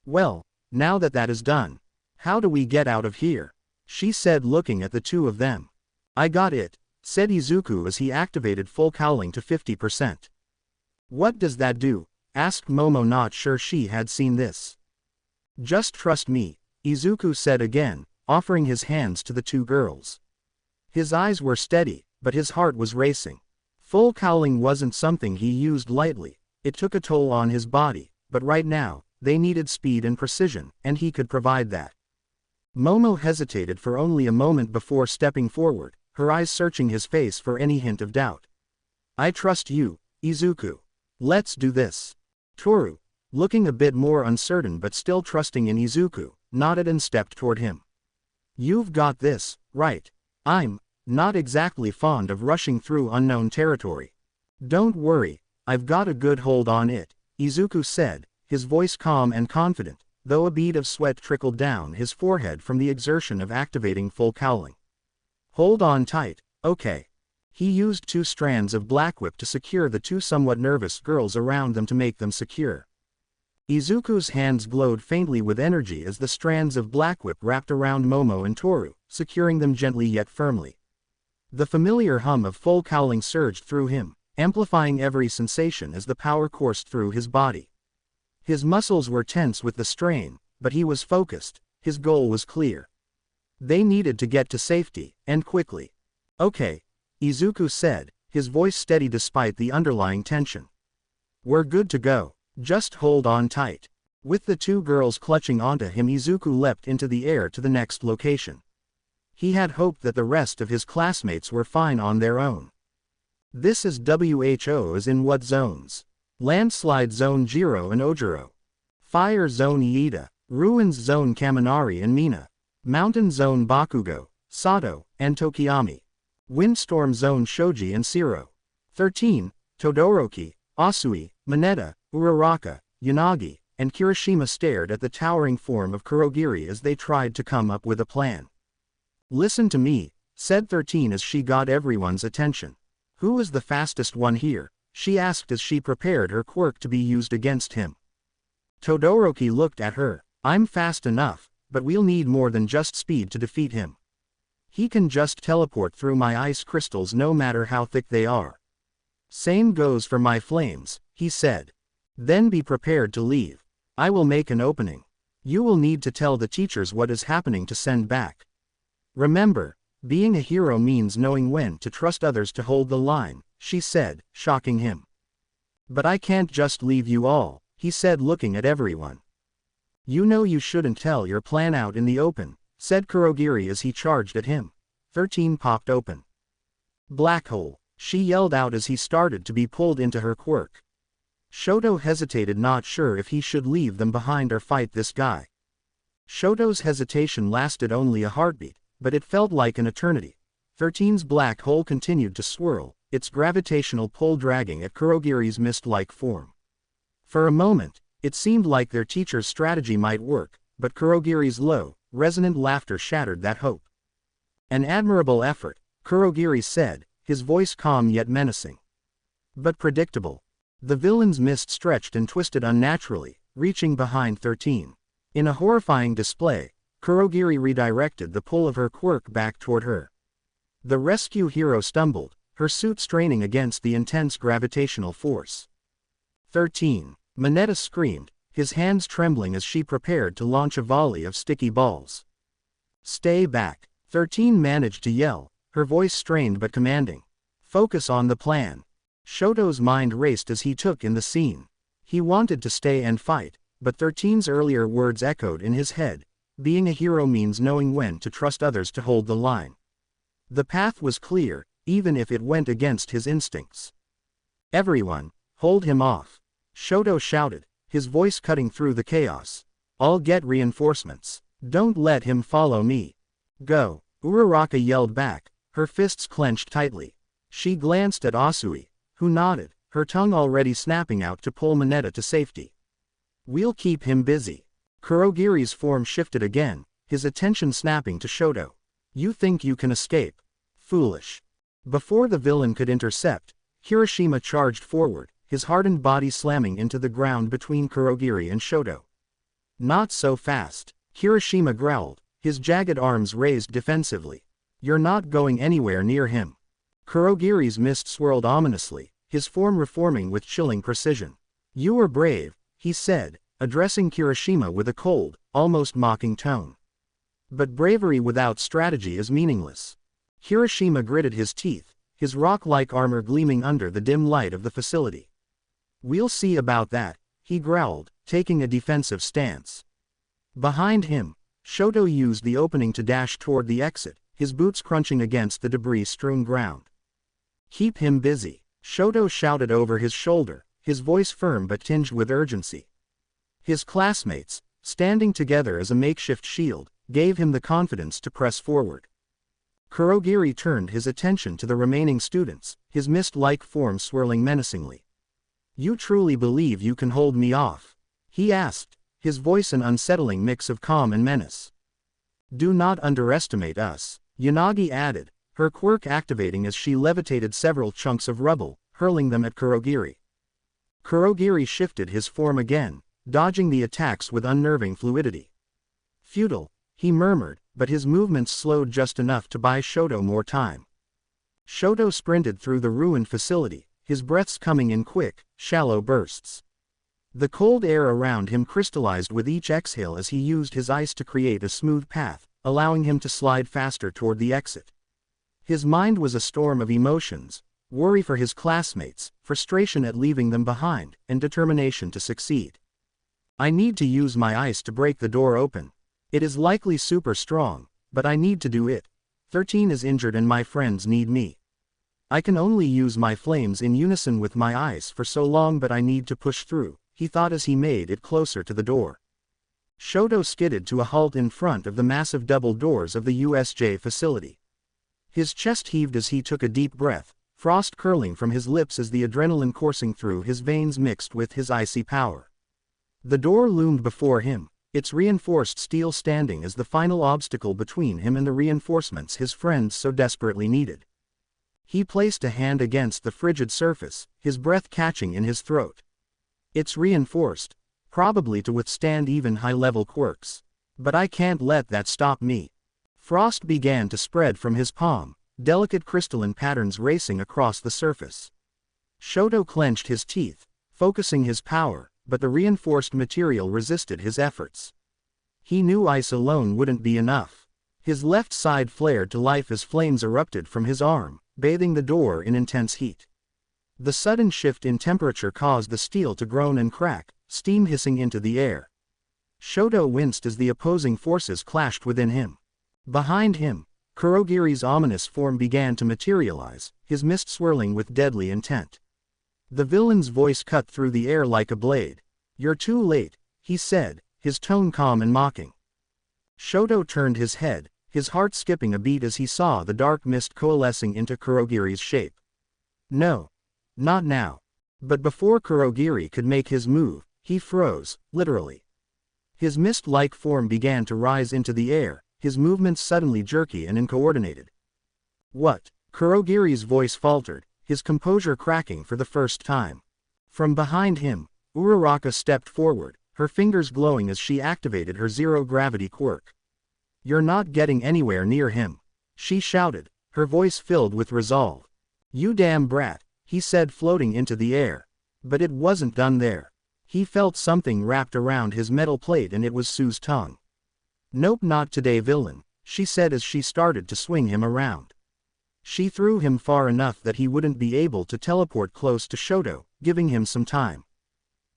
"Well, now that that is done, how do we get out of here?" she said, looking at the two of them. "I got it," said Izuku as he activated full cowling to 50%. "What does that do?" asked Momo, not sure she had seen this. "Just trust me," Izuku said again, offering his hands to the two girls. His eyes were steady, but his heart was racing. Full cowling wasn't something he used lightly, it took a toll on his body, but right now, they needed speed and precision, and he could provide that. Momo hesitated for only a moment before stepping forward, her eyes searching his face for any hint of doubt. "I trust you, Izuku. Let's do this." Toru, looking a bit more uncertain but still trusting in Izuku, nodded and stepped toward him. "You've got this, right? I'm not exactly fond of rushing through unknown territory." "Don't worry, I've got a good hold on it," Izuku said, his voice calm and confident, though a bead of sweat trickled down his forehead from the exertion of activating full cowling. "Hold on tight, okay." He used 2 strands of black whip to secure the 2 somewhat nervous girls around them to make them secure. Izuku's hands glowed faintly with energy as the strands of black whip wrapped around Momo and Toru, securing them gently yet firmly. The familiar hum of full cowling surged through him, amplifying every sensation as the power coursed through his body. His muscles were tense with the strain, but he was focused, his goal was clear. They needed to get to safety, and quickly. "Okay," Izuku said, his voice steady despite the underlying tension. "We're good to go, just hold on tight." With the 2 girls clutching onto him, Izuku leapt into the air to the next location. He had hoped that the rest of his classmates were fine on their own. "This is WHO as in what zones?" "Landslide Zone Jiro and Ojiro. Fire Zone Iida, Ruins Zone Kaminari and Mina. Mountain Zone Bakugo, Sato, and Tokiyami. Windstorm Zone Shoji and Shiro. 13, Todoroki, Asui, Mineta, Uraraka, Yanagi, and Kirishima stared at the towering form of Kurogiri as they tried to come up with a plan. "Listen to me," said 13 as she got everyone's attention. "Who is the fastest one here?" she asked as she prepared her quirk to be used against him. Todoroki looked at her. "I'm fast enough, but we'll need more than just speed to defeat him. He can just teleport through my ice crystals no matter how thick they are." "Same goes for my flames," he said. "Then be prepared to leave. I will make an opening. You will need to tell the teachers what is happening to send back. Remember, being a hero means knowing when to trust others to hold the line," she said, shocking him. "But I can't just leave you all," he said, looking at everyone. "You know you shouldn't tell your plan out in the open," said Kurogiri as he charged at him. 13 popped open. "Black hole," she yelled out as he started to be pulled into her quirk. Shoto hesitated, not sure if he should leave them behind or fight this guy. Shoto's hesitation lasted only a heartbeat, but it felt like an eternity. 13's black hole continued to swirl, its gravitational pull dragging at Kurogiri's mist-like form. For a moment, it seemed like their teacher's strategy might work, but Kurogiri's low, resonant laughter shattered that hope. "An admirable effort," Kurogiri said, his voice calm yet menacing. But predictable. The villain's mist stretched and twisted unnaturally, reaching behind 13. In a horrifying display, Kurogiri redirected the pull of her quirk back toward her. The rescue hero stumbled, her suit straining against the intense gravitational force. 13. Mineta screamed, his hands trembling as she prepared to launch a volley of sticky balls. "Stay back," 13 managed to yell, her voice strained but commanding. Focus on the plan. Shoto's mind raced as he took in the scene. He wanted to stay and fight, but 13's earlier words echoed in his head. Being a hero means knowing when to trust others to hold the line. The path was clear, even if it went against his instincts. Everyone, hold him off. Shoto shouted, his voice cutting through the chaos. I'll get reinforcements. Don't let him follow me. Go. Uraraka yelled back, her fists clenched tightly. She glanced at Asui, who nodded, her tongue already snapping out to pull Mineta to safety. We'll keep him busy. Kurogiri's form shifted again, his attention snapping to Shoto. You think you can escape? Foolish. Before the villain could intercept, Kirishima charged forward, his hardened body slamming into the ground between Kurogiri and Shoto. Not so fast, Kirishima growled, his jagged arms raised defensively. You're not going anywhere near him. Kurogiri's mist swirled ominously, his form reforming with chilling precision. You are brave, he said, addressing Kirishima with a cold, almost mocking tone. But bravery without strategy is meaningless. Kirishima gritted his teeth, his rock-like armor gleaming under the dim light of the facility. We'll see about that, he growled, taking a defensive stance. Behind him, Shoto used the opening to dash toward the exit, his boots crunching against the debris-strewn ground. Keep him busy, Shoto shouted over his shoulder, his voice firm but tinged with urgency. His classmates, standing together as a makeshift shield, gave him the confidence to press forward. Kurogiri turned his attention to the remaining students, his mist-like form swirling menacingly. You truly believe you can hold me off? He asked, his voice an unsettling mix of calm and menace. Do not underestimate us, Yanagi added, her quirk activating as she levitated several chunks of rubble, hurling them at Kurogiri. Kurogiri shifted his form again, dodging the attacks with unnerving fluidity. Futile, he murmured, but his movements slowed just enough to buy Shoto more time. Shoto sprinted through the ruined facility, his breaths coming in quick, shallow bursts. The cold air around him crystallized with each exhale as he used his ice to create a smooth path, allowing him to slide faster toward the exit. His mind was a storm of emotions, worry for his classmates, frustration at leaving them behind, and determination to succeed. I need to use my ice to break the door open. It is likely super strong, but I need to do it. 13 is injured and my friends need me. I can only use my flames in unison with my ice for so long, but I need to push through, he thought as he made it closer to the door. Shoto skidded to a halt in front of the massive double doors of the USJ facility. His chest heaved as he took a deep breath, frost curling from his lips as the adrenaline coursing through his veins mixed with his icy power. The door loomed before him, its reinforced steel standing as the final obstacle between him and the reinforcements his friends so desperately needed. He placed a hand against the frigid surface, his breath catching in his throat. It's reinforced, probably to withstand even high-level quirks. But I can't let that stop me. Frost began to spread from his palm, delicate crystalline patterns racing across the surface. Shoto clenched his teeth, focusing his power, but the reinforced material resisted his efforts. He knew ice alone wouldn't be enough. His left side flared to life as flames erupted from his arm, bathing the door in intense heat. The sudden shift in temperature caused the steel to groan and crack, steam hissing into the air. Shoto winced as the opposing forces clashed within him. Behind him, Kurogiri's ominous form began to materialize, his mist swirling with deadly intent. The villain's voice cut through the air like a blade. You're too late, he said, his tone calm and mocking. Shoto turned his head, his heart skipping a beat as he saw the dark mist coalescing into Kurogiri's shape. No. Not now. But before Kurogiri could make his move, he froze, literally. His mist-like form began to rise into the air, his movements suddenly jerky and uncoordinated. What? Kurogiri's voice faltered, his composure cracking for the first time. From behind him, Uraraka stepped forward, her fingers glowing as she activated her zero-gravity quirk. You're not getting anywhere near him, she shouted, her voice filled with resolve. You damn brat, he said, floating into the air. But it wasn't done there. He felt something wrapped around his metal plate and it was Sue's tongue. Nope, not today, villain, she said as she started to swing him around. She threw him far enough that he wouldn't be able to teleport close to Shoto, giving him some time.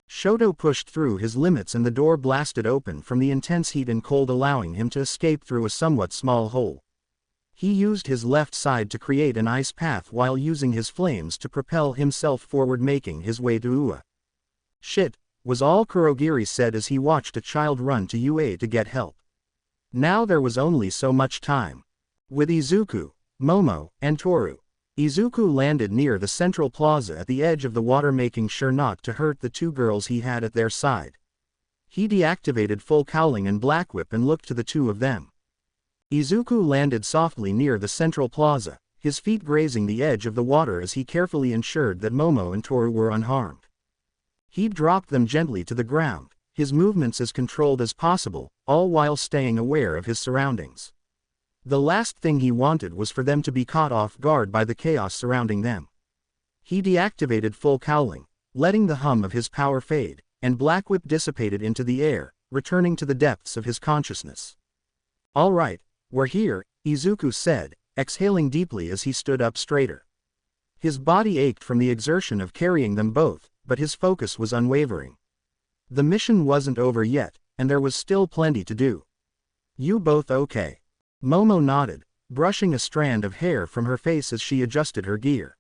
Shoto pushed through his limits and the door blasted open from the intense heat and cold, allowing him to escape through a somewhat small hole. He used his left side to create an ice path while using his flames to propel himself forward, making his way to Ua. "Shit," was all Kurogiri said as he watched a child run to Ua to get help. Now there was only so much time. With Izuku, Momo, and Toru, Izuku landed near the central plaza at the edge of the water, making sure not to hurt the two girls he had at their side. He deactivated full cowling and black whip and looked to the two of them. Izuku landed softly near the central plaza, his feet grazing the edge of the water as he carefully ensured that Momo and Toru were unharmed. He dropped them gently to the ground, his movements as controlled as possible, all while staying aware of his surroundings. The last thing he wanted was for them to be caught off guard by the chaos surrounding them. He deactivated full cowling, letting the hum of his power fade, and black whip dissipated into the air, returning to the depths of his consciousness. "All right, we're here," Izuku said, exhaling deeply as he stood up straighter. His body ached from the exertion of carrying them both, but his focus was unwavering. The mission wasn't over yet, and there was still plenty to do. "You both okay?" Momo nodded, brushing a strand of hair from her face as she adjusted her gear.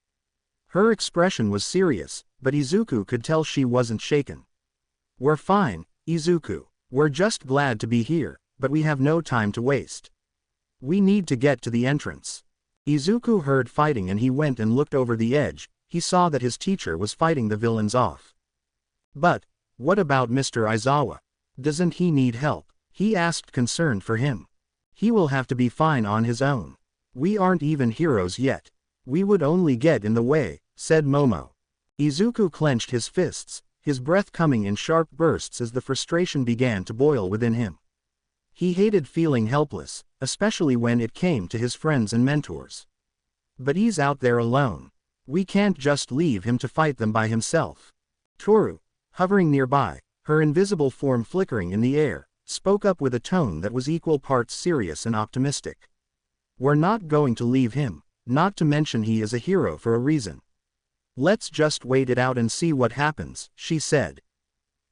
Her expression was serious, but Izuku could tell she wasn't shaken. "We're fine, Izuku. We're just glad to be here, but we have no time to waste. We need to get to the entrance." Izuku heard fighting and he went and looked over the edge. He saw that his teacher was fighting the villains off. "But, what about Mr. Aizawa? Doesn't he need help?" he asked, concerned for him. "He will have to be fine on his own. We aren't even heroes yet. We would only get in the way," said Momo. Izuku clenched his fists, his breath coming in sharp bursts as the frustration began to boil within him. He hated feeling helpless, especially when it came to his friends and mentors. But he's out there alone. We can't just leave him to fight them by himself. Toru, hovering nearby, her invisible form flickering in the air, spoke up with a tone that was equal parts serious and optimistic. "We're not going to leave him, not to mention he is a hero for a reason. Let's just wait it out and see what happens," she said.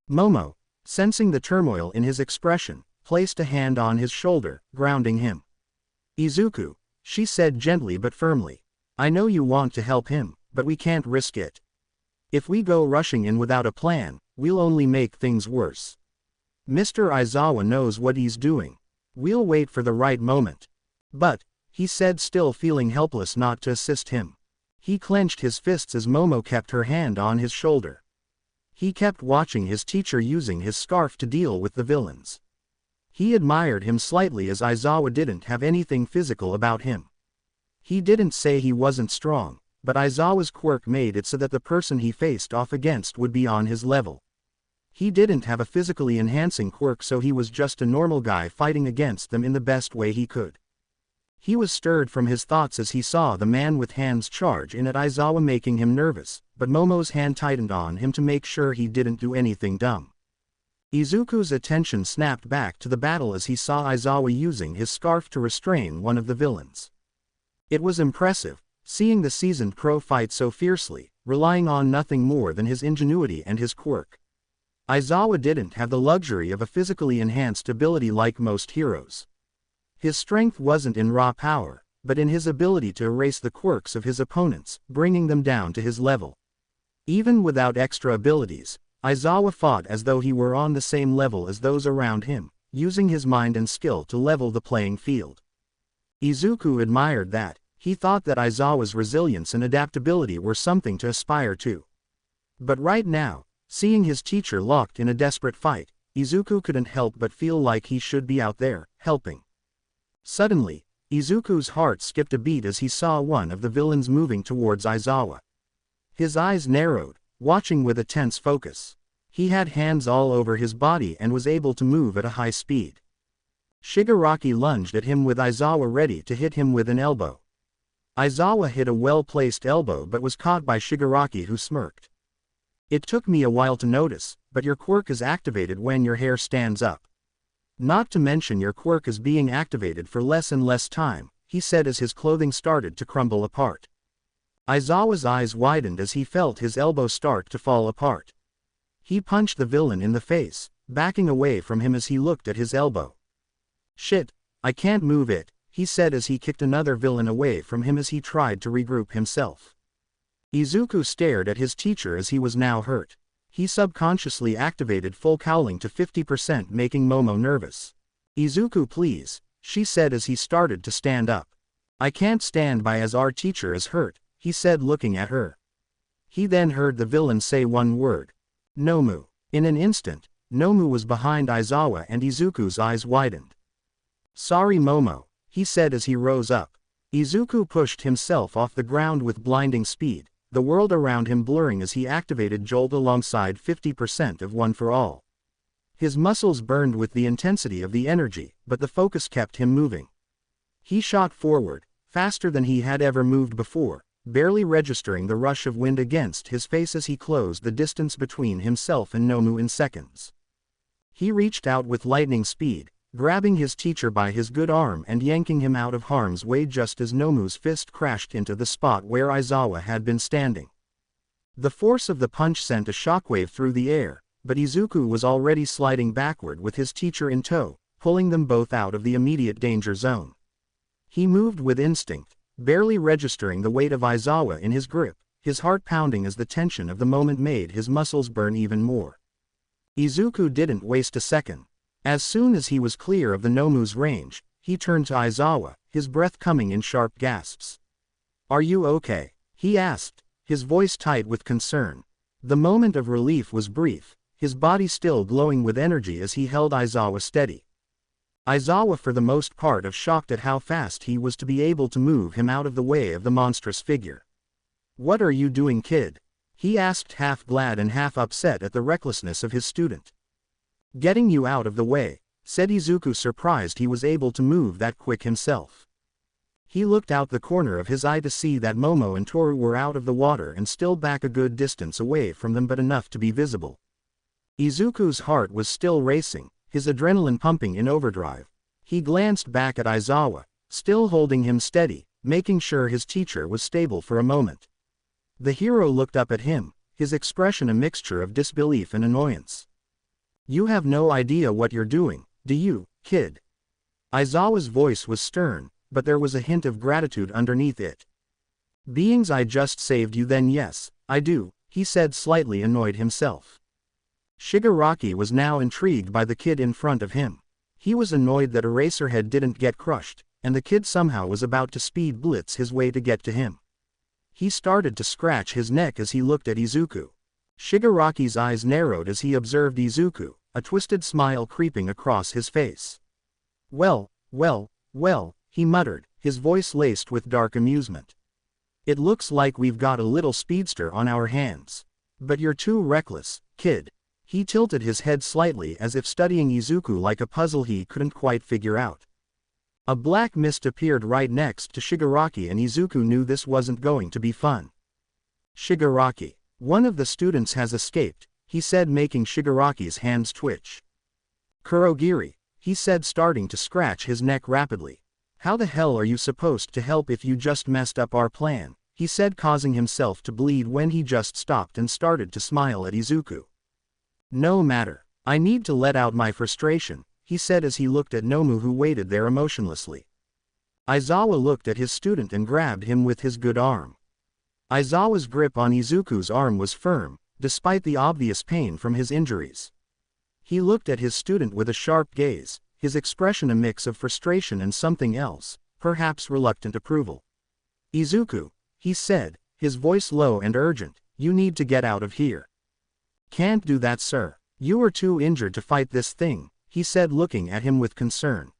Momo, sensing the turmoil in his expression, placed a hand on his shoulder, grounding him. "Izuku," she said gently but firmly, "I know you want to help him, but we can't risk it. If we go rushing in without a plan, we'll only make things worse. Mr. Aizawa knows what he's doing. We'll wait for the right moment." "But," he said, still feeling helpless not to assist him. He clenched his fists as Momo kept her hand on his shoulder. He kept watching his teacher using his scarf to deal with the villains. He admired him slightly as Aizawa didn't have anything physical about him. He didn't say he wasn't strong, but Aizawa's quirk made it so that the person he faced off against would be on his level. He didn't have a physically enhancing quirk, so he was just a normal guy fighting against them in the best way he could. He was stirred from his thoughts as he saw the man with hands charge in at Aizawa, making him nervous, but Momo's hand tightened on him to make sure he didn't do anything dumb. Izuku's attention snapped back to the battle as he saw Aizawa using his scarf to restrain one of the villains. It was impressive, seeing the seasoned pro fight so fiercely, relying on nothing more than his ingenuity and his quirk. Aizawa didn't have the luxury of a physically enhanced ability like most heroes. His strength wasn't in raw power, but in his ability to erase the quirks of his opponents, bringing them down to his level. Even without extra abilities, Aizawa fought as though he were on the same level as those around him, using his mind and skill to level the playing field. Izuku admired that. He thought that Aizawa's resilience and adaptability were something to aspire to. But right now, seeing his teacher locked in a desperate fight, Izuku couldn't help but feel like he should be out there, helping. Suddenly, Izuku's heart skipped a beat as he saw one of the villains moving towards Aizawa. His eyes narrowed, watching with a tense focus. He had hands all over his body and was able to move at a high speed. Shigaraki lunged at him with Aizawa ready to hit him with an elbow. Aizawa hit a well-placed elbow but was caught by Shigaraki, who smirked. "It took me a while to notice, but your quirk is activated when your hair stands up. Not to mention your quirk is being activated for less and less time, he said as his clothing started to crumble apart. Aizawa's eyes widened as he felt his elbow start to fall apart. He punched the villain in the face, backing away from him as he looked at his elbow. Shit, I can't move it, he said as he kicked another villain away from him as he tried to regroup himself. Izuku stared at his teacher as he was now hurt. He subconsciously activated full cowling to 50%, making Momo nervous. Izuku, please, she said as he started to stand up. I can't stand by as our teacher is hurt, he said looking at her. He then heard the villain say one word. Nomu. In an instant, Nomu was behind Aizawa and Izuku's eyes widened. Sorry Momo, he said as he rose up. Izuku pushed himself off the ground with blinding speed, the world around him blurring as he activated Jolt alongside 50% of One for All. His muscles burned with the intensity of the energy, but the focus kept him moving. He shot forward, faster than he had ever moved before, barely registering the rush of wind against his face as he closed the distance between himself and Nomu in seconds. He reached out with lightning speed, grabbing his teacher by his good arm and yanking him out of harm's way just as Nomu's fist crashed into the spot where Aizawa had been standing. The force of the punch sent a shockwave through the air, but Izuku was already sliding backward with his teacher in tow, pulling them both out of the immediate danger zone. He moved with instinct, barely registering the weight of Aizawa in his grip, his heart pounding as the tension of the moment made his muscles burn even more. Izuku didn't waste a second. As soon as he was clear of the Nomu's range, he turned to Aizawa, his breath coming in sharp gasps. Are you okay? He asked, his voice tight with concern. The moment of relief was brief, his body still glowing with energy as he held Aizawa steady. Aizawa for the most part of shocked at how fast he was to be able to move him out of the way of the monstrous figure. What are you doing, kid? He asked, half glad and half upset at the recklessness of his student. Getting you out of the way, said Izuku, surprised he was able to move that quick himself. He looked out the corner of his eye to see that Momo and Toru were out of the water and still back a good distance away from them, but enough to be visible. Izuku's heart was still racing, his adrenaline pumping in overdrive. He glanced back at Aizawa, still holding him steady, making sure his teacher was stable for a moment. The hero looked up at him, his expression a mixture of disbelief and annoyance. You have no idea what you're doing, do you, kid? Aizawa's voice was stern, but there was a hint of gratitude underneath it. Beings, I just saved you, then yes, I do, he said, slightly annoyed himself. Shigaraki was now intrigued by the kid in front of him. He was annoyed that Eraserhead didn't get crushed, and the kid somehow was about to speed blitz his way to get to him. He started to scratch his neck as he looked at Izuku. Shigaraki's eyes narrowed as he observed Izuku, a twisted smile creeping across his face. Well, he muttered, his voice laced with dark amusement. It looks like we've got a little speedster on our hands. But you're too reckless, kid. He tilted his head slightly as if studying Izuku like a puzzle he couldn't quite figure out. A black mist appeared right next to Shigaraki and Izuku knew this wasn't going to be fun. Shigaraki. One of the students has escaped, he said, making Shigaraki's hands twitch. Kurogiri, he said, starting to scratch his neck rapidly. How the hell are you supposed to help if you just messed up our plan, he said, causing himself to bleed when he just stopped and started to smile at Izuku. No matter, I need to let out my frustration, he said as he looked at Nomu who waited there emotionlessly. Aizawa looked at his student and grabbed him with his good arm. Aizawa's grip on Izuku's arm was firm, despite the obvious pain from his injuries. He looked at his student with a sharp gaze, his expression a mix of frustration and something else, perhaps reluctant approval. Izuku, he said, his voice low and urgent, you need to get out of here. Can't do that, sir. You are too injured to fight this thing, he said, looking at him with concern.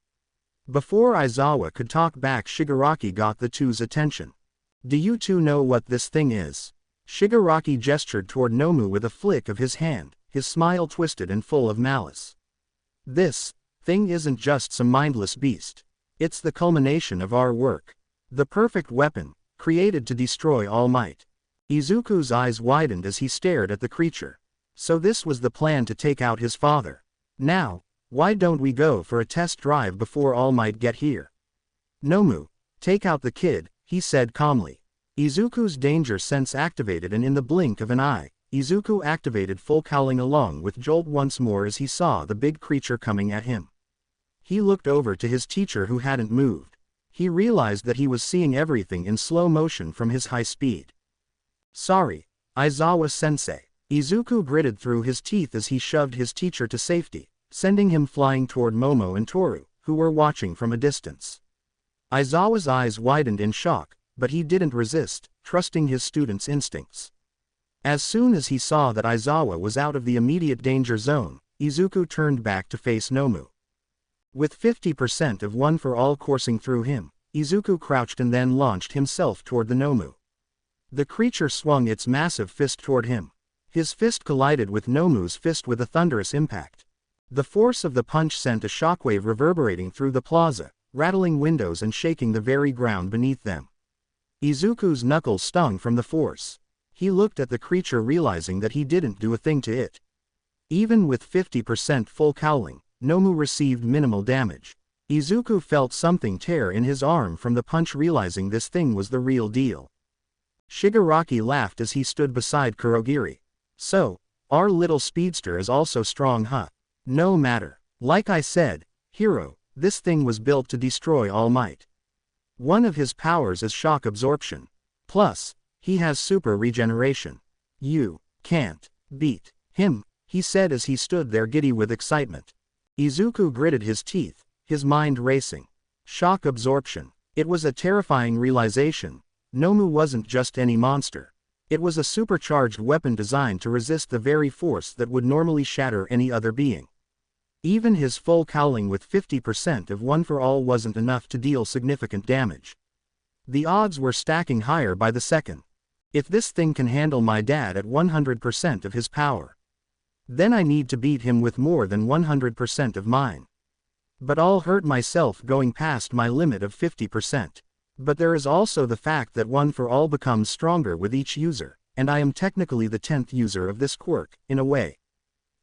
Before Aizawa could talk back, Shigaraki got the two's attention. Do you two know what this thing is? Shigaraki gestured toward Nomu with a flick of his hand, his smile twisted and full of malice. This thing isn't just some mindless beast. It's the culmination of our work. The perfect weapon, created to destroy All Might. Izuku's eyes widened as he stared at the creature. So this was the plan to take out his father. Now, Why don't we go for a test drive before All Might get here? Nomu, take out the kid, he said calmly. Izuku's danger sense activated, and in the blink of an eye, Izuku activated full cowling along with Jolt once more as he saw the big creature coming at him. He looked over to his teacher who hadn't moved. He realized that he was seeing everything in slow motion from his high speed. Sorry, Aizawa-sensei. Izuku gritted through his teeth as he shoved his teacher to safety, sending him flying toward Momo and Toru, who were watching from a distance. Aizawa's eyes widened in shock, but he didn't resist, trusting his student's instincts. As soon as he saw that Aizawa was out of the immediate danger zone, Izuku turned back to face Nomu. With 50% of One for All coursing through him, Izuku crouched and then launched himself toward the Nomu. The creature swung its massive fist toward him. His fist collided with Nomu's fist with a thunderous impact. The force of the punch sent a shockwave reverberating through the plaza, rattling windows and shaking the very ground beneath them. Izuku's knuckles stung from the force. He looked at the creature realizing that he didn't do a thing to it. Even with 50% full cowling, Nomu received minimal damage. Izuku felt something tear in his arm from the punch, realizing this thing was the real deal. Shigaraki laughed as he stood beside Kurogiri. So, our little speedster is also strong, huh? No matter. Like I said, hero, this thing was built to destroy All Might. One of his powers is shock absorption. Plus, he has super regeneration. You can't beat him, he said as he stood there giddy with excitement. Izuku gritted his teeth, his mind racing. Shock absorption. It was a terrifying realization. Nomu wasn't just any monster. It was a supercharged weapon designed to resist the very force that would normally shatter any other being. Even his full cowling with 50% of One for All wasn't enough to deal significant damage. The odds were stacking higher by the second. If this thing can handle my dad at 100% of his power, then I need to beat him with more than 100% of mine. But I'll hurt myself going past my limit of 50%. But there is also the fact that One for All becomes stronger with each user, and I am technically the 10th user of this quirk, in a way.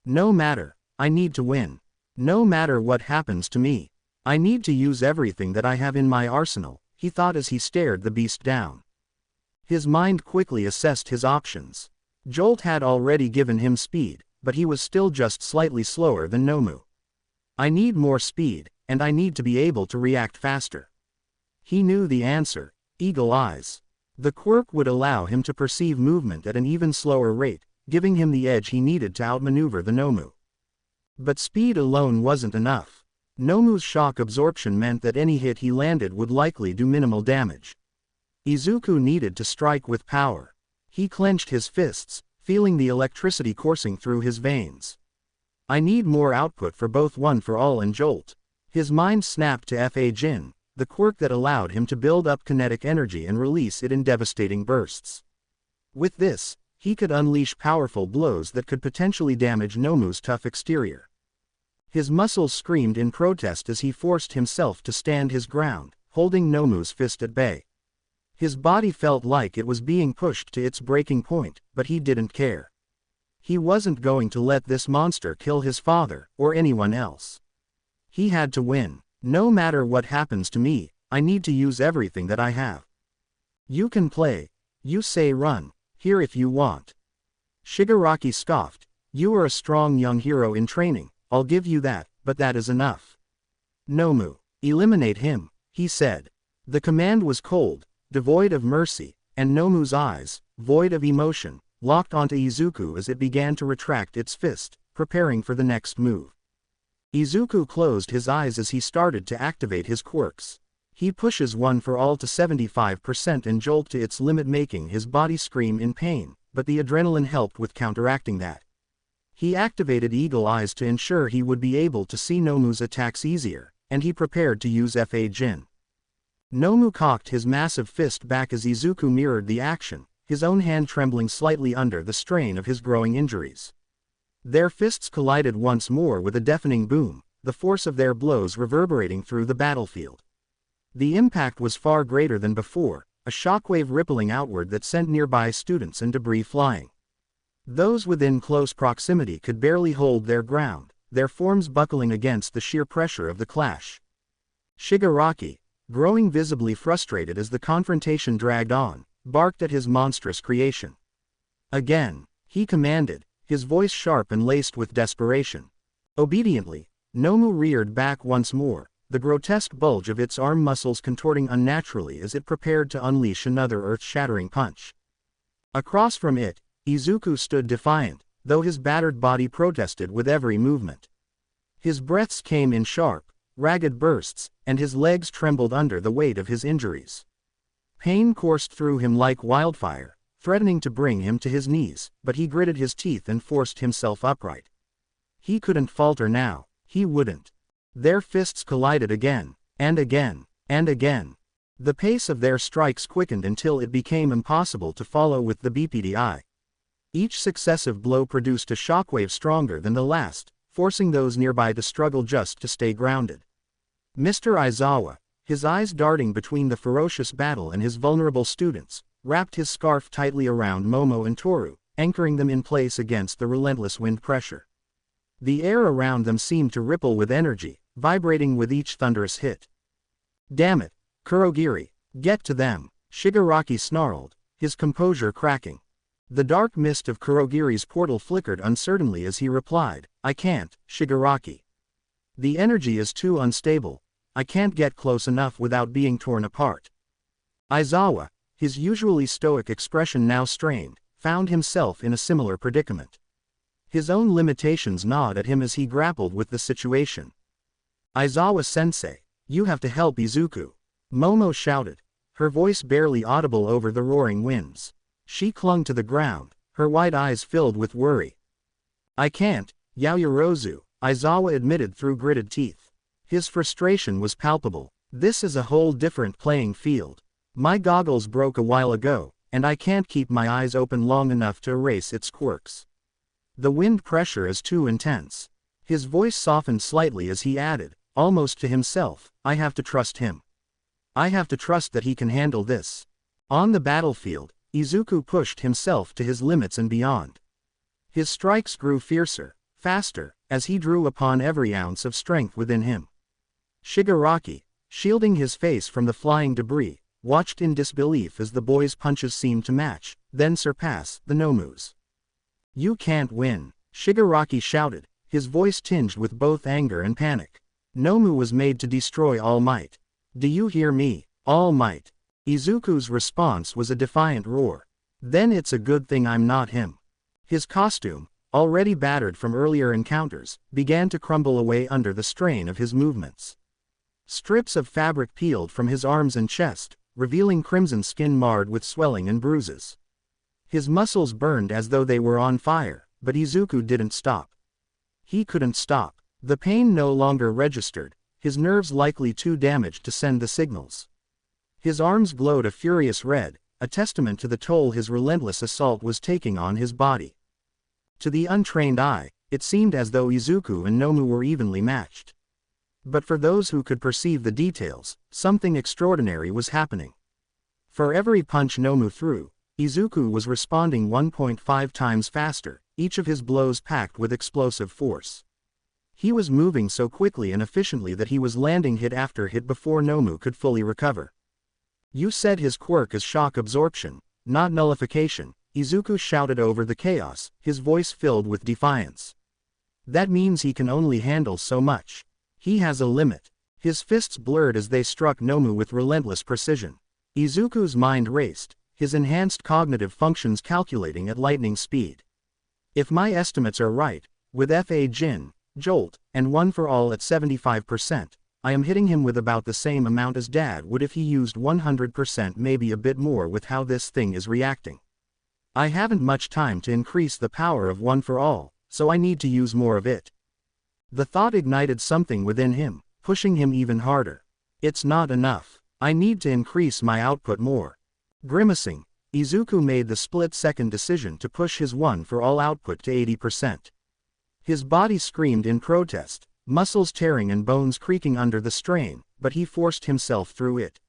No matter, I need to win. No matter what happens to me, I need to use everything that I have in my arsenal, he thought as he stared the beast down. His mind quickly assessed his options. Jolt had already given him speed, but he was still just slightly slower than Nomu. I need more speed, and I need to be able to react faster. He knew the answer: Eagle Eyes. The quirk would allow him to perceive movement at an even slower rate, giving him the edge he needed to outmaneuver the Nomu. But speed alone wasn't enough. Nomu's shock absorption meant that any hit he landed would likely do minimal damage. Izuku needed to strike with power. He clenched his fists, feeling the electricity coursing through his veins. I need more output for both One for All and Jolt. His mind snapped to Fa Jin, the quirk that allowed him to build up kinetic energy and release it in devastating bursts. With this, he could unleash powerful blows that could potentially damage Nomu's tough exterior. His muscles screamed in protest as he forced himself to stand his ground, holding Nomu's fist at bay. His body felt like it was being pushed to its breaking point, but he didn't care. He wasn't going to let this monster kill his father, or anyone else. He had to win. No matter what happens to me, I need to use everything that I have. You can play. You say run, here if you want. Shigaraki scoffed. You are a strong young hero in training, I'll give you that, but that is enough. Nomu, eliminate him, he said. The command was cold, devoid of mercy, and Nomu's eyes, void of emotion, locked onto Izuku as it began to retract its fist, preparing for the next move. Izuku closed his eyes as he started to activate his quirks. He pushes One for All to 75% and Jolt to its limit, making his body scream in pain, but the adrenaline helped with counteracting that. He activated Eagle Eyes to ensure he would be able to see Nomu's attacks easier, and he prepared to use Fa Jin. Nomu cocked his massive fist back as Izuku mirrored the action, his own hand trembling slightly under the strain of his growing injuries. Their fists collided once more with a deafening boom, the force of their blows reverberating through the battlefield. The impact was far greater than before, a shockwave rippling outward that sent nearby students and debris flying. Those within close proximity could barely hold their ground, their forms buckling against the sheer pressure of the clash. Shigaraki, growing visibly frustrated as the confrontation dragged on, barked at his monstrous creation. Again, he commanded, his voice sharp and laced with desperation. Obediently, Nomu reared back once more, the grotesque bulge of its arm muscles contorting unnaturally as it prepared to unleash another earth-shattering punch. Across from it, Izuku stood defiant, though his battered body protested with every movement. His breaths came in sharp, ragged bursts, and his legs trembled under the weight of his injuries. Pain coursed through him like wildfire, threatening to bring him to his knees, but he gritted his teeth and forced himself upright. He couldn't falter now, he wouldn't. Their fists collided again, and again, and again. The pace of their strikes quickened until it became impossible to follow with the BPDI. Each successive blow produced a shockwave stronger than the last, forcing those nearby to struggle just to stay grounded. Mr. Aizawa, his eyes darting between the ferocious battle and his vulnerable students, wrapped his scarf tightly around Momo and Toru, anchoring them in place against the relentless wind pressure. The air around them seemed to ripple with energy, vibrating with each thunderous hit. "Damn it, Kurogiri, get to them," Shigaraki snarled, his composure cracking. The dark mist of Kurogiri's portal flickered uncertainly as he replied, "I can't, Shigaraki. The energy is too unstable, I can't get close enough without being torn apart." Aizawa, his usually stoic expression now strained, found himself in a similar predicament. His own limitations gnawed at him as he grappled with the situation. "Aizawa-sensei, you have to help Izuku," Momo shouted, her voice barely audible over the roaring winds. She clung to the ground, her wide eyes filled with worry. "I can't, Yaoyorozu," Aizawa admitted through gritted teeth. His frustration was palpable. "This is a whole different playing field. My goggles broke a while ago, and I can't keep my eyes open long enough to erase its quirks. The wind pressure is too intense." His voice softened slightly as he added, almost to himself, "I have to trust him. I have to trust that he can handle this." On the battlefield, Izuku pushed himself to his limits and beyond. His strikes grew fiercer, faster, as he drew upon every ounce of strength within him. Shigaraki, shielding his face from the flying debris, watched in disbelief as the boy's punches seemed to match, then surpass, the Nomu's. "You can't win," Shigaraki shouted, his voice tinged with both anger and panic. "Nomu was made to destroy All Might. Do you hear me, All Might?" Izuku's response was a defiant roar. "Then it's a good thing I'm not him." His costume, already battered from earlier encounters, began to crumble away under the strain of his movements. Strips of fabric peeled from his arms and chest, revealing crimson skin marred with swelling and bruises. His muscles burned as though they were on fire, but Izuku didn't stop. He couldn't stop. The pain no longer registered, his nerves likely too damaged to send the signals. His arms glowed a furious red, a testament to the toll his relentless assault was taking on his body. To the untrained eye, it seemed as though Izuku and Nomu were evenly matched. But for those who could perceive the details, something extraordinary was happening. For every punch Nomu threw, Izuku was responding 1.5 times faster, each of his blows packed with explosive force. He was moving so quickly and efficiently that he was landing hit after hit before Nomu could fully recover. "You said his quirk is shock absorption, not nullification," Izuku shouted over the chaos, his voice filled with defiance. "That means he can only handle so much. He has a limit." His fists blurred as they struck Nomu with relentless precision. Izuku's mind raced, his enhanced cognitive functions calculating at lightning speed. "If my estimates are right, with Fa Jin, Jolt, and One for All at 75%, I am hitting him with about the same amount as Dad would if he used 100%, maybe a bit more with how this thing is reacting. I haven't much time to increase the power of One for All, so I need to use more of it." The thought ignited something within him, pushing him even harder. "It's not enough. I need to increase my output more." Grimacing, Izuku made the split-second decision to push his One for All output to 80%. His body screamed in protest, muscles tearing and bones creaking under the strain, but he forced himself through it.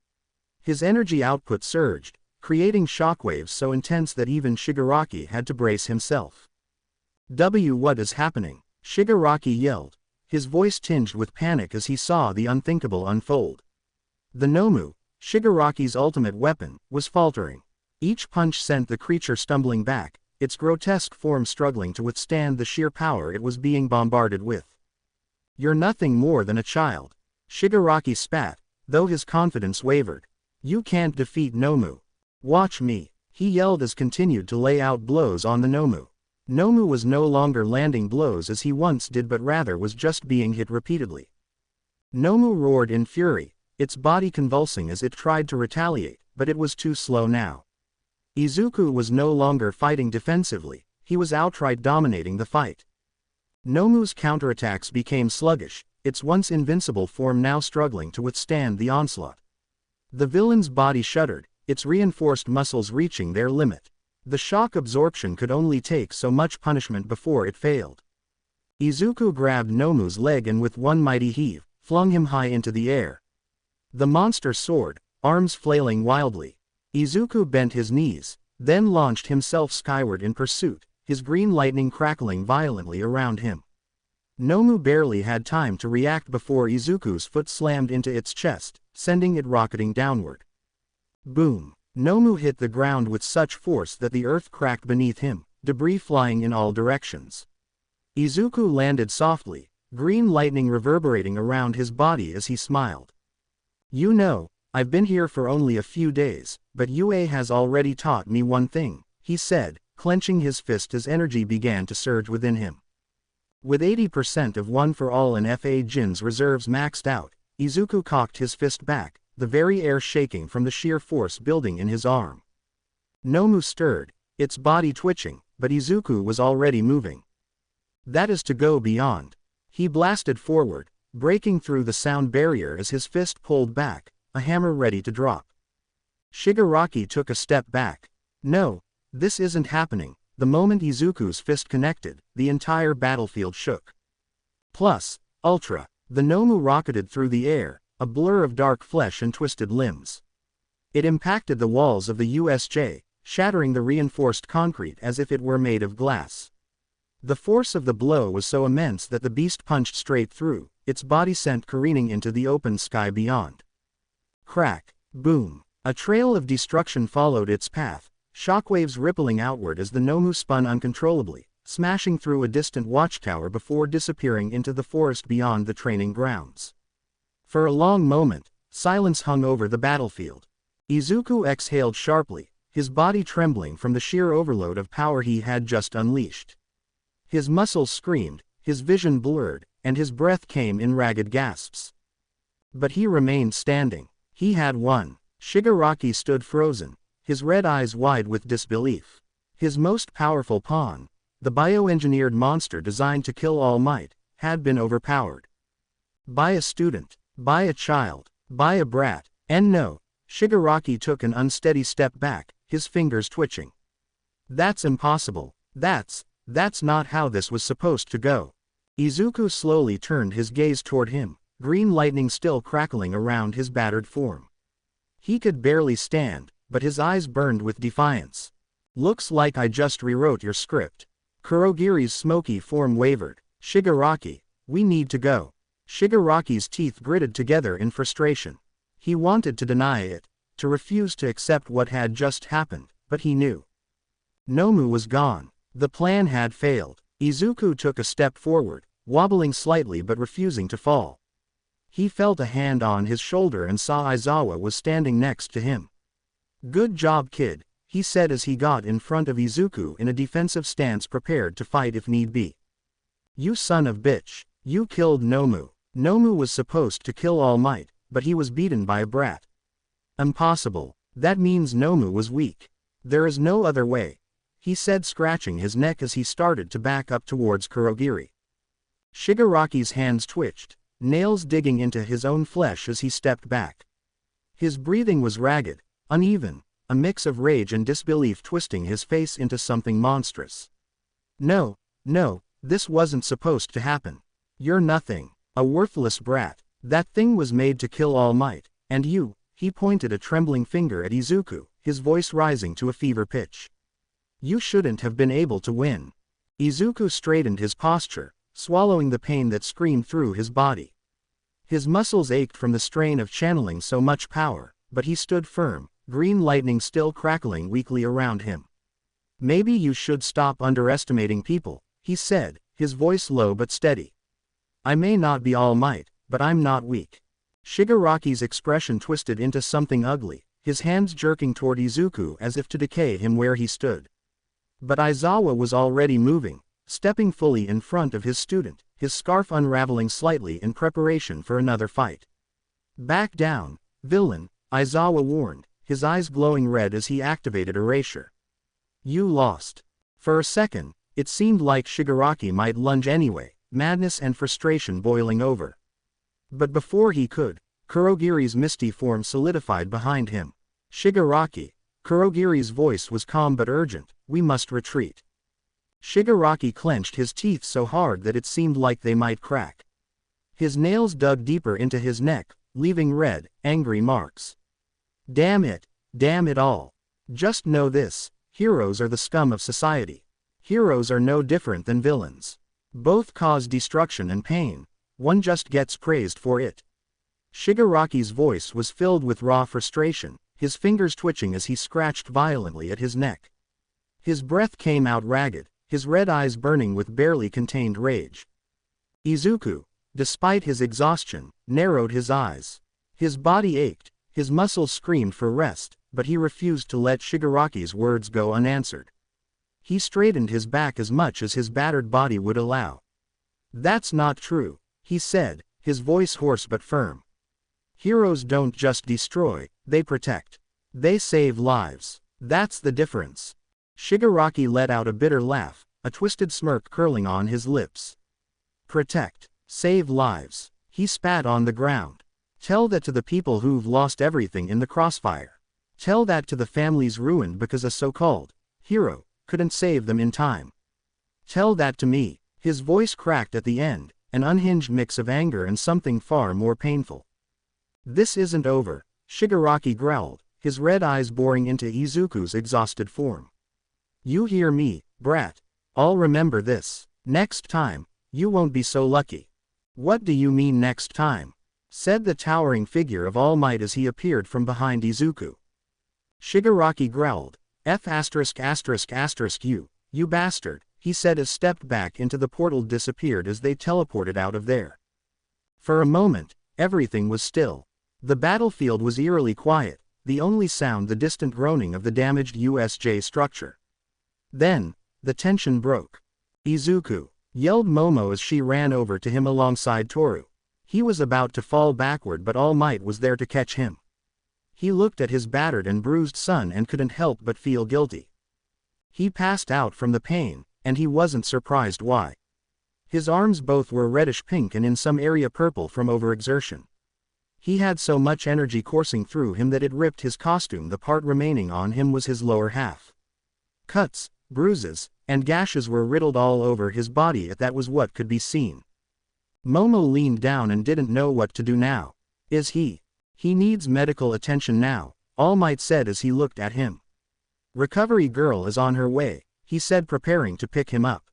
His energy output surged, creating shockwaves so intense that even Shigaraki had to brace himself. "What is happening?" Shigaraki yelled, his voice tinged with panic as he saw the unthinkable unfold. The Nomu, Shigaraki's ultimate weapon, was faltering. Each punch sent the creature stumbling back, its grotesque form struggling to withstand the sheer power it was being bombarded with. "You're nothing more than a child," Shigaraki spat, though his confidence wavered. "You can't defeat Nomu. Watch me," he yelled as continued to lay out blows on the Nomu. Nomu was no longer landing blows as he once did but rather was just being hit repeatedly. Nomu roared in fury, its body convulsing as it tried to retaliate, but it was too slow now. Izuku was no longer fighting defensively, he was outright dominating the fight. Nomu's counterattacks became sluggish, its once invincible form now struggling to withstand the onslaught. The villain's body shuddered, its reinforced muscles reaching their limit. The shock absorption could only take so much punishment before it failed. Izuku grabbed Nomu's leg and with one mighty heave, flung him high into the air. The monster soared, arms flailing wildly. Izuku bent his knees, then launched himself skyward in pursuit, his green lightning crackling violently around him. Nomu barely had time to react before Izuku's foot slammed into its chest, sending it rocketing downward. Boom! Nomu hit the ground with such force that the earth cracked beneath him, debris flying in all directions. Izuku landed softly, green lightning reverberating around his body as he smiled. "You know, I've been here for only a few days, but UA has already taught me one thing," he said, clenching his fist as energy began to surge within him. With 80% of One for All and FA Jin's reserves maxed out, Izuku cocked his fist back, the very air shaking from the sheer force building in his arm. Nomu stirred, its body twitching, but Izuku was already moving. "That is to go beyond." He blasted forward, breaking through the sound barrier as his fist pulled back, a hammer ready to drop. Shigaraki took a step back. "No, this isn't happening." The moment Izuku's fist connected, the entire battlefield shook. Plus, Ultra, the Nomu rocketed through the air, a blur of dark flesh and twisted limbs. It impacted the walls of the USJ, shattering the reinforced concrete as if it were made of glass. The force of the blow was so immense that the beast punched straight through, its body sent careening into the open sky beyond. Crack, boom. A trail of destruction followed its path, shockwaves rippling outward as the Nomu spun uncontrollably, smashing through a distant watchtower before disappearing into the forest beyond the training grounds. For a long moment, silence hung over the battlefield. Izuku exhaled sharply, his body trembling from the sheer overload of power he had just unleashed. His muscles screamed, his vision blurred, and his breath came in ragged gasps. But he remained standing. He had won. Shigaraki stood frozen, his red eyes wide with disbelief. His most powerful pawn, the bioengineered monster designed to kill All Might, had been overpowered. By a student, by a child, by a brat, and no, Shigaraki took an unsteady step back, his fingers twitching. "That's impossible. That's not how this was supposed to go." Izuku slowly turned his gaze toward him, green lightning still crackling around his battered form. He could barely stand, but his eyes burned with defiance. "Looks like I just rewrote your script." Kurogiri's smoky form wavered. "Shigaraki, we need to go." Shigaraki's teeth gritted together in frustration. He wanted to deny it, to refuse to accept what had just happened, but he knew. Nomu was gone. The plan had failed. Izuku took a step forward, wobbling slightly but refusing to fall. He felt a hand on his shoulder and saw Aizawa was standing next to him. "Good job, kid," he said as he got in front of Izuku in a defensive stance prepared to fight if need be. "You son of bitch, you killed Nomu." Nomu was supposed to kill All Might, but he was beaten by a brat. "Impossible. That means Nomu was weak. There is no other way," he said, scratching his neck as he started to back up towards Kurogiri. Shigaraki's hands twitched, nails digging into his own flesh as he stepped back. His breathing was ragged, uneven, a mix of rage and disbelief twisting his face into something monstrous. No, this wasn't supposed to happen. You're nothing. A worthless brat. That thing was made to kill All Might, and you," he pointed a trembling finger at Izuku, his voice rising to a fever pitch. "You shouldn't have been able to win." Izuku straightened his posture, swallowing the pain that screamed through his body. His muscles ached from the strain of channeling so much power, but he stood firm, green lightning still crackling weakly around him. "Maybe you should stop underestimating people," he said, his voice low but steady. "I may not be All Might, but I'm not weak." Shigaraki's expression twisted into something ugly, his hands jerking toward Izuku as if to decay him where he stood. But Aizawa was already moving, stepping fully in front of his student, his scarf unraveling slightly in preparation for another fight. "Back down, villain," Aizawa warned, his eyes glowing red as he activated Erasure. "You lost." For a second, it seemed like Shigaraki might lunge anyway, madness and frustration boiling over. But before he could, Kurogiri's misty form solidified behind him. "Shigaraki," Kurogiri's voice was calm but urgent, "we must retreat." Shigaraki clenched his teeth so hard that it seemed like they might crack. His nails dug deeper into his neck, leaving red, angry marks. Damn it all. Just know this, heroes are the scum of society. Heroes are no different than villains. Both cause destruction and pain, one just gets praised for it." Shigaraki's voice was filled with raw frustration, his fingers twitching as he scratched violently at his neck. His breath came out ragged, his red eyes burning with barely contained rage. Izuku, despite his exhaustion, narrowed his eyes. His body ached, his muscles screamed for rest, but he refused to let Shigaraki's words go unanswered. He straightened his back as much as his battered body would allow. "That's not true," he said, his voice hoarse but firm. "Heroes don't just destroy, they protect. They save lives. That's the difference." Shigaraki let out a bitter laugh, a twisted smirk curling on his lips. "Protect, save lives," he spat on the ground. "Tell that to the people who've lost everything in the crossfire. Tell that to the families ruined because a so-called hero couldn't save them in time. Tell that to me." His voice cracked at the end, an unhinged mix of anger and something far more painful. "This isn't over," Shigaraki growled, his red eyes boring into Izuku's exhausted form. "You hear me, brat? I'll remember this. Next time, you won't be so lucky." "What do you mean next time?" said the towering figure of All Might as he appeared from behind Izuku. Shigaraki growled, "You bastard," he said as stepped back into the portal disappeared as they teleported out of there. For a moment, everything was still. The battlefield was eerily quiet, the only sound the distant groaning of the damaged USJ structure. Then, the tension broke. "Izuku!" yelled Momo as she ran over to him alongside Toru. He was about to fall backward but All Might was there to catch him. He looked at his battered and bruised son and couldn't help but feel guilty. He passed out from the pain, and he wasn't surprised why. His arms both were reddish pink and in some area purple from overexertion. He had so much energy coursing through him that it ripped his costume. The part remaining on him was his lower half. Cuts, bruises, and gashes were riddled all over his body, that was what could be seen. Momo leaned down and didn't know what to do now. He needs medical attention now," All Might said as he looked at him. "Recovery girl is on her way," he said, preparing to pick him up.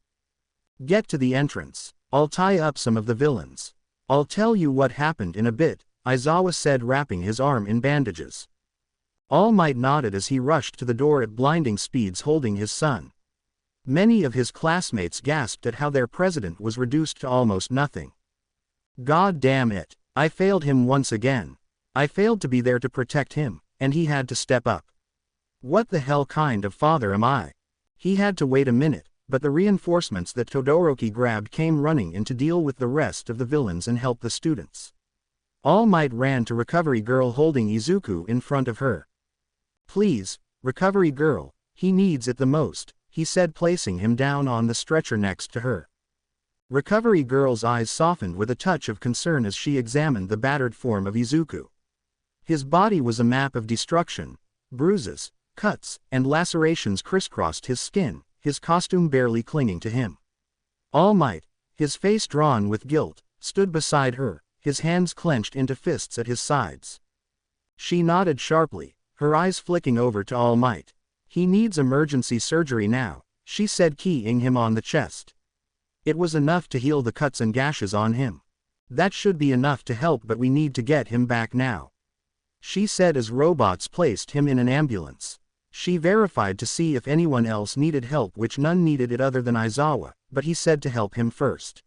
"Get to the entrance. I'll tie up some of the villains. I'll tell you what happened in a bit," Aizawa said, wrapping his arm in bandages. All Might nodded as he rushed to the door at blinding speeds holding his son. Many of his classmates gasped at how their president was reduced to almost nothing. "God damn it, I failed him once again. I failed to be there to protect him, and he had to step up. What the hell kind of father am I?" He had to wait a minute, but the reinforcements that Todoroki grabbed came running in to deal with the rest of the villains and help the students. All Might ran to Recovery Girl holding Izuku in front of her. "Please, Recovery Girl, he needs it the most," he said, placing him down on the stretcher next to her. Recovery Girl's eyes softened with a touch of concern as she examined the battered form of Izuku. His body was a map of destruction. Bruises, cuts, and lacerations crisscrossed his skin, his costume barely clinging to him. All Might, his face drawn with guilt, stood beside her, his hands clenched into fists at his sides. She nodded sharply, her eyes flicking over to All Might. "He needs emergency surgery now," she said, keying him on the chest. It was enough to heal the cuts and gashes on him. That should be enough to help, but we need to get him back now, she said as robots placed him in an ambulance. She verified to see if anyone else needed help, which none needed it other than Aizawa, but he said to help him first.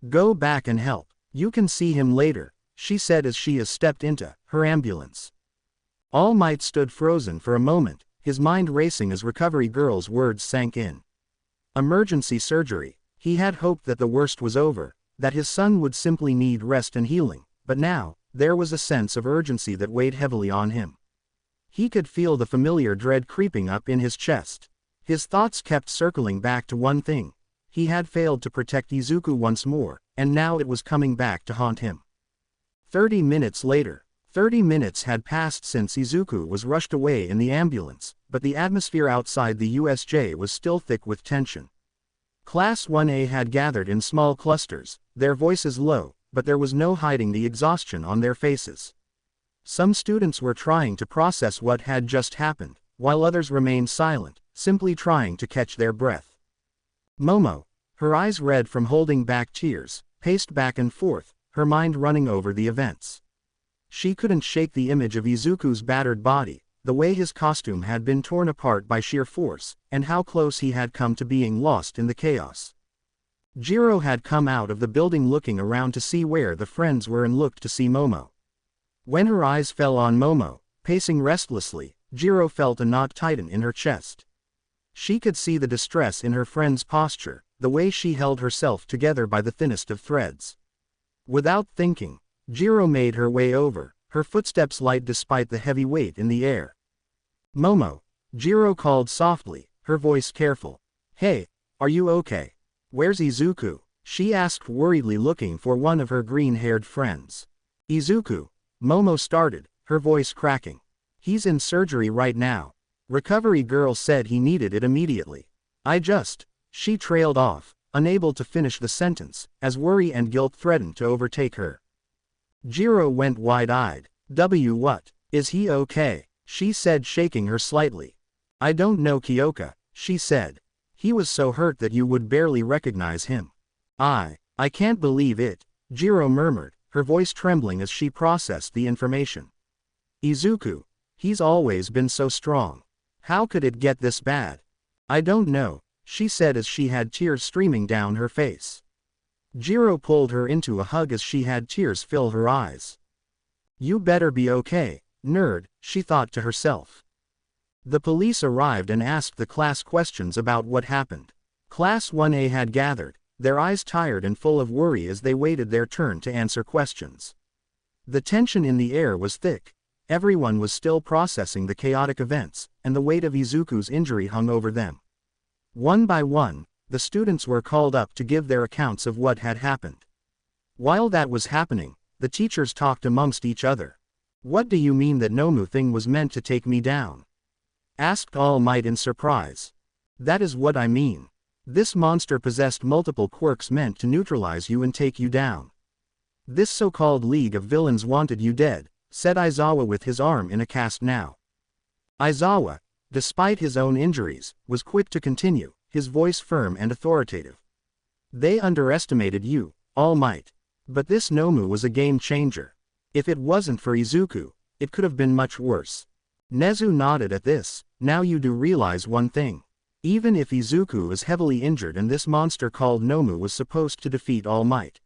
Go back and help. You can see him later, she said as she stepped into her ambulance. All Might stood frozen for a moment, his mind racing as Recovery Girl's words sank in. Emergency surgery. He had hoped that the worst was over, that his son would simply need rest and healing, but now, there was a sense of urgency that weighed heavily on him. He could feel the familiar dread creeping up in his chest. His thoughts kept circling back to one thing. He had failed to protect Izuku once more, and now it was coming back to haunt him. 30 minutes later. 30 minutes had passed since Izuku was rushed away in the ambulance, but the atmosphere outside the USJ was still thick with tension. Class 1A had gathered in small clusters, their voices low, but there was no hiding the exhaustion on their faces. Some students were trying to process what had just happened, while others remained silent, simply trying to catch their breath. Momo, her eyes red from holding back tears, paced back and forth, her mind running over the events. She couldn't shake the image of Izuku's battered body, the way his costume had been torn apart by sheer force, and how close he had come to being lost in the chaos. Jiro had come out of the building looking around to see where the friends were and looked to see Momo. When her eyes fell on Momo, pacing restlessly, Jiro felt a knot tighten in her chest. She could see the distress in her friend's posture, the way she held herself together by the thinnest of threads. Without thinking, Jiro made her way over, her footsteps light despite the heavy weight in the air. Momo, Jiro called softly, her voice careful. Hey, are you okay? Where's Izuku? She asked worriedly, looking for one of her green-haired friends. Izuku, Momo started, her voice cracking. He's in surgery right now. Recovery Girl said he needed it immediately. She trailed off, unable to finish the sentence, as worry and guilt threatened to overtake her. Jiro went wide-eyed. What? Is he okay? She said, shaking her slightly. I don't know, Kyoka, she said. He was so hurt that you would barely recognize him. I can't believe it, Jiro murmured, her voice trembling as she processed the information. Izuku. He's always been so strong. How could it get this bad? I don't know, she said as she had tears streaming down her face. Jiro pulled her into a hug as she had tears fill her eyes. You better be okay, nerd, she thought to herself. The police arrived and asked the class questions about what happened. Class 1A had gathered, their eyes tired and full of worry as they waited their turn to answer questions. The tension in the air was thick. Everyone was still processing the chaotic events, and the weight of Izuku's injury hung over them. One by one, the students were called up to give their accounts of what had happened. While that was happening, the teachers talked amongst each other. What do you mean that Nomu thing was meant to take me down? Asked All Might in surprise. That is what I mean. This monster possessed multiple quirks meant to neutralize you and take you down. This so-called League of Villains wanted you dead, said Aizawa with his arm in a cast now. Aizawa, despite his own injuries, was quick to continue, his voice firm and authoritative. They underestimated you, All Might. But this Nomu was a game changer. If it wasn't for Izuku, it could have been much worse. Nezu nodded at this. Now you do realize one thing. Even if Izuku is heavily injured and this monster called Nomu was supposed to defeat All Might,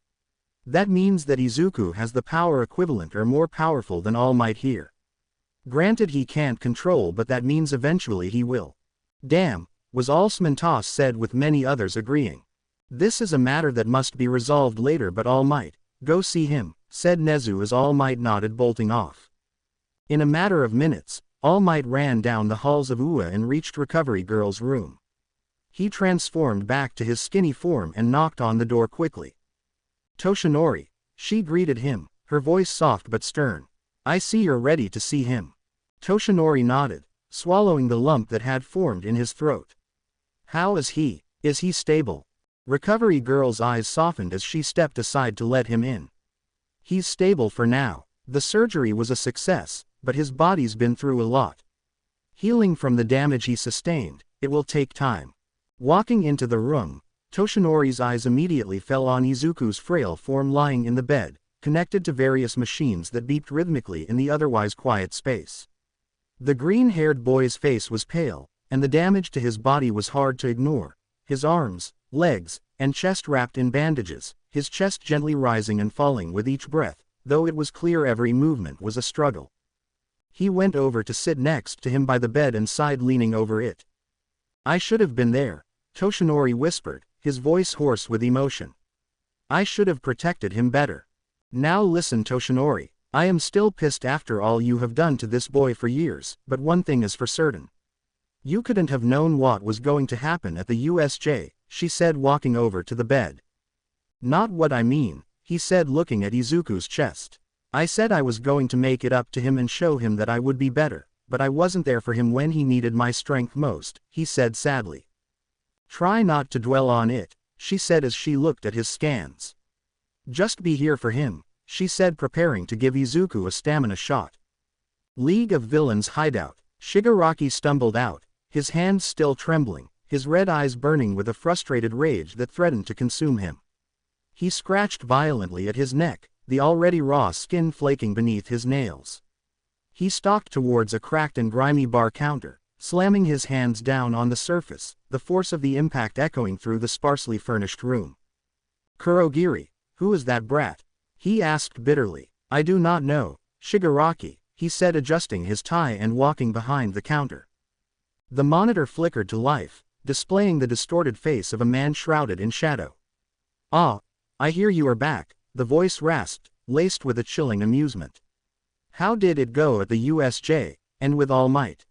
that means that Izuku has the power equivalent or more powerful than All Might here. Granted he can't control, but that means eventually he will. Damn, was all Smentos said, with many others agreeing. This is a matter that must be resolved later, but All Might, go see him, said Nezu as All Might nodded, bolting off. In a matter of minutes, All Might ran down the halls of Ua and reached Recovery Girl's room. He transformed back to his skinny form and knocked on the door quickly. Toshinori, she greeted him, her voice soft but stern. I see you're ready to see him. Toshinori nodded, swallowing the lump that had formed in his throat. How is he? Is he stable? Recovery Girl's eyes softened as she stepped aside to let him in. He's stable for now. The surgery was a success, but his body's been through a lot. Healing from the damage he sustained, it will take time. Walking into the room, Toshinori's eyes immediately fell on Izuku's frail form lying in the bed, connected to various machines that beeped rhythmically in the otherwise quiet space. The green-haired boy's face was pale, and the damage to his body was hard to ignore. His arms, legs, and chest wrapped in bandages, his chest gently rising and falling with each breath, though it was clear every movement was a struggle. He went over to sit next to him by the bed and sighed, leaning over it. "I should have been there," Toshinori whispered, his voice hoarse with emotion. "I should have protected him better. Now listen, Toshinori, I am still pissed after all you have done to this boy for years, but one thing is for certain. You couldn't have known what was going to happen at the USJ, she said, walking over to the bed. Not what I mean, he said, looking at Izuku's chest. I said I was going to make it up to him and show him that I would be better, but I wasn't there for him when he needed my strength most, he said sadly. Try not to dwell on it, she said as she looked at his scans. Just be here for him, she said, preparing to give Izuku a stamina shot. League of Villains hideout. Shigaraki stumbled out, his hands still trembling, his red eyes burning with a frustrated rage that threatened to consume him. He scratched violently at his neck, the already raw skin flaking beneath his nails. He stalked towards a cracked and grimy bar counter, slamming his hands down on the surface, the force of the impact echoing through the sparsely furnished room. Kurogiri, who is that brat? He asked bitterly. I do not know, Shigaraki, he said, adjusting his tie and walking behind the counter. The monitor flickered to life, displaying the distorted face of a man shrouded in shadow. Ah, I hear you are back, the voice rasped, laced with a chilling amusement. How did it go at the USJ, and with All Might?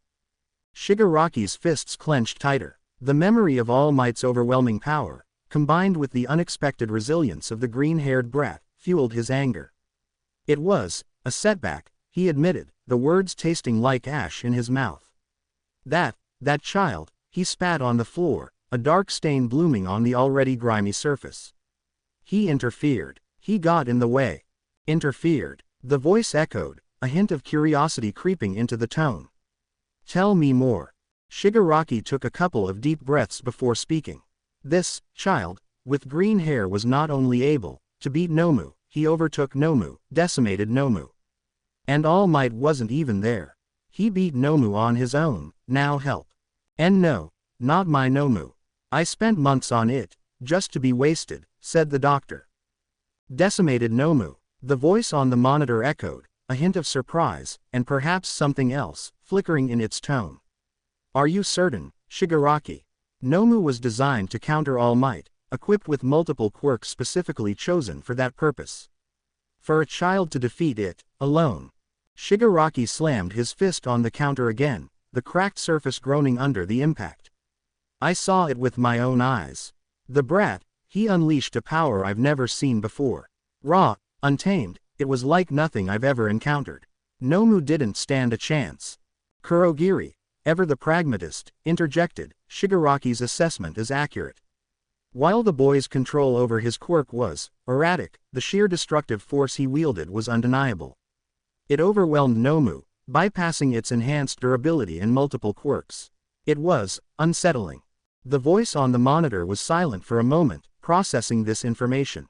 Shigaraki's fists clenched tighter. The memory of All Might's overwhelming power, combined with the unexpected resilience of the green-haired brat, fueled his anger. It was a setback, he admitted, the words tasting like ash in his mouth. That child, he spat on the floor, a dark stain blooming on the already grimy surface. He interfered. He got in the way. Interfered. The voice echoed, a hint of curiosity creeping into the tone. Tell me more. Shigaraki took a couple of deep breaths before speaking. This child, with green hair, was not only able to beat Nomu, he overtook Nomu, decimated Nomu. And All Might wasn't even there. He beat Nomu on his own, now help. And no, not my Nomu. I spent months on it, just to be wasted, said the doctor. Decimated Nomu, the voice on the monitor echoed, a hint of surprise, and perhaps something else, flickering in its tone. Are you certain, Shigaraki? Nomu was designed to counter All Might, equipped with multiple quirks specifically chosen for that purpose. For a child to defeat it, alone. Shigaraki slammed his fist on the counter again, the cracked surface groaning under the impact. I saw it with my own eyes. The brat, he unleashed a power I've never seen before. Raw, untamed, it was like nothing I've ever encountered. Nomu didn't stand a chance. Kurogiri, ever the pragmatist, interjected, Shigaraki's assessment is accurate. While the boy's control over his quirk was erratic, the sheer destructive force he wielded was undeniable. It overwhelmed Nomu, bypassing its enhanced durability and multiple quirks. It was unsettling. The voice on the monitor was silent for a moment, processing this information.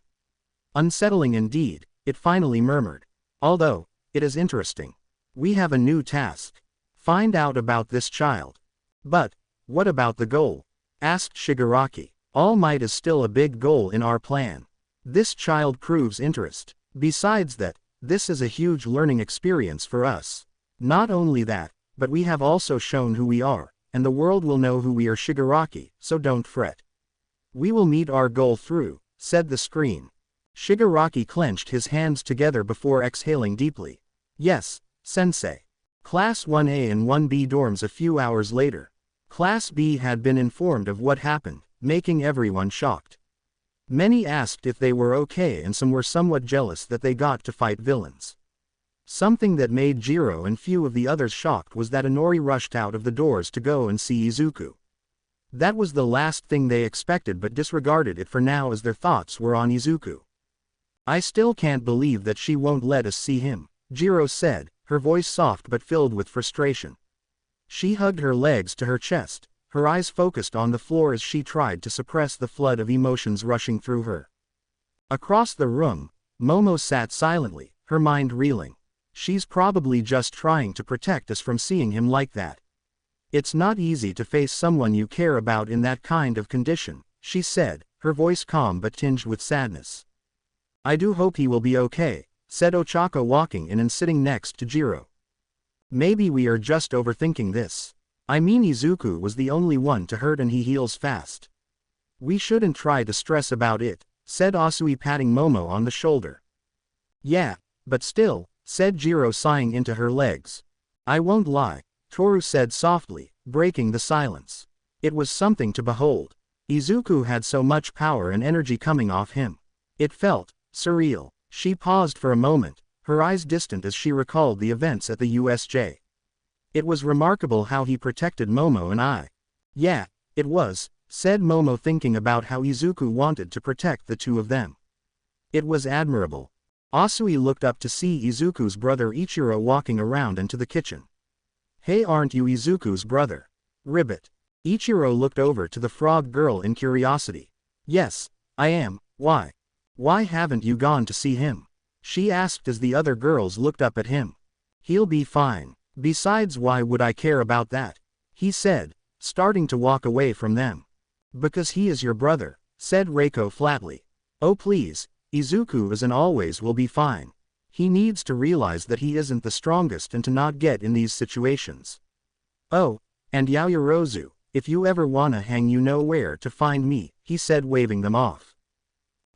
Unsettling indeed, it finally murmured. Although, it is interesting. We have a new task. Find out about this child. But, what about the goal? Asked Shigaraki. All Might is still a big goal in our plan. This child proves interest. Besides that, this is a huge learning experience for us. Not only that, but we have also shown who we are, and the world will know who we are, Shigaraki, so don't fret. We will meet our goal through, said the screen. Shigaraki clenched his hands together before exhaling deeply. Yes, sensei. Class 1A and 1B dorms a few hours later. Class B had been informed of what happened, making everyone shocked. Many asked if they were okay, and some were somewhat jealous that they got to fight villains. Something that made Jiro and few of the others shocked was that Inori rushed out of the doors to go and see Izuku. That was the last thing they expected, but disregarded it for now as their thoughts were on Izuku. I still can't believe that she won't let us see him, Jiro said, her voice soft but filled with frustration. She hugged her legs to her chest, her eyes focused on the floor as she tried to suppress the flood of emotions rushing through her. Across the room, Momo sat silently, her mind reeling. She's probably just trying to protect us from seeing him like that. It's not easy to face someone you care about in that kind of condition, she said, her voice calm but tinged with sadness. I do hope he will be okay, said Ochako, walking in and sitting next to Jiro. Maybe we are just overthinking this. I mean, Izuku was the only one to hurt and he heals fast. We shouldn't try to stress about it, said Asui, patting Momo on the shoulder. Yeah, but still, said Jiro, sighing into her legs. I won't lie, Toru said softly, breaking the silence. It was something to behold. Izuku had so much power and energy coming off him. It felt surreal. She paused for a moment, her eyes distant as she recalled the events at the USJ. It was remarkable how he protected Momo and I. Yeah, it was, said Momo, thinking about how Izuku wanted to protect the two of them. It was admirable. Asui looked up to see Izuku's brother Ichiro walking around into the kitchen. Hey, aren't you Izuku's brother? Ribbit. Ichiro looked over to the frog girl in curiosity. Yes, I am. Why? Why haven't you gone to see him? She asked as the other girls looked up at him. He'll be fine. Besides, why would I care about that? He said, starting to walk away from them. Because he is your brother, said Reiko flatly. Oh please, Izuku is and always will be fine. He needs to realize that he isn't the strongest and to not get in these situations. Oh, and Yaoyorozu, if you ever wanna hang, you know where to find me, he said, waving them off.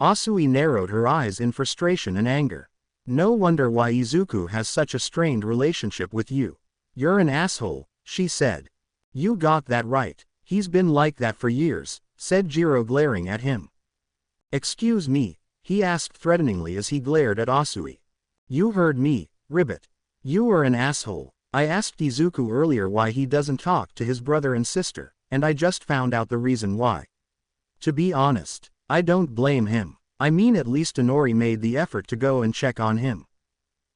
Asui narrowed her eyes in frustration and anger. No wonder why Izuku has such a strained relationship with you. You're an asshole, she said. You got that right. He's been like that for years, said Jiro, glaring at him. Excuse me, he asked threateningly as he glared at Asui. You heard me, Ribbit. You are an asshole. I asked Izuku earlier why he doesn't talk to his brother and sister, and I just found out the reason why. To be honest, I don't blame him. I mean, at least Inori made the effort to go and check on him.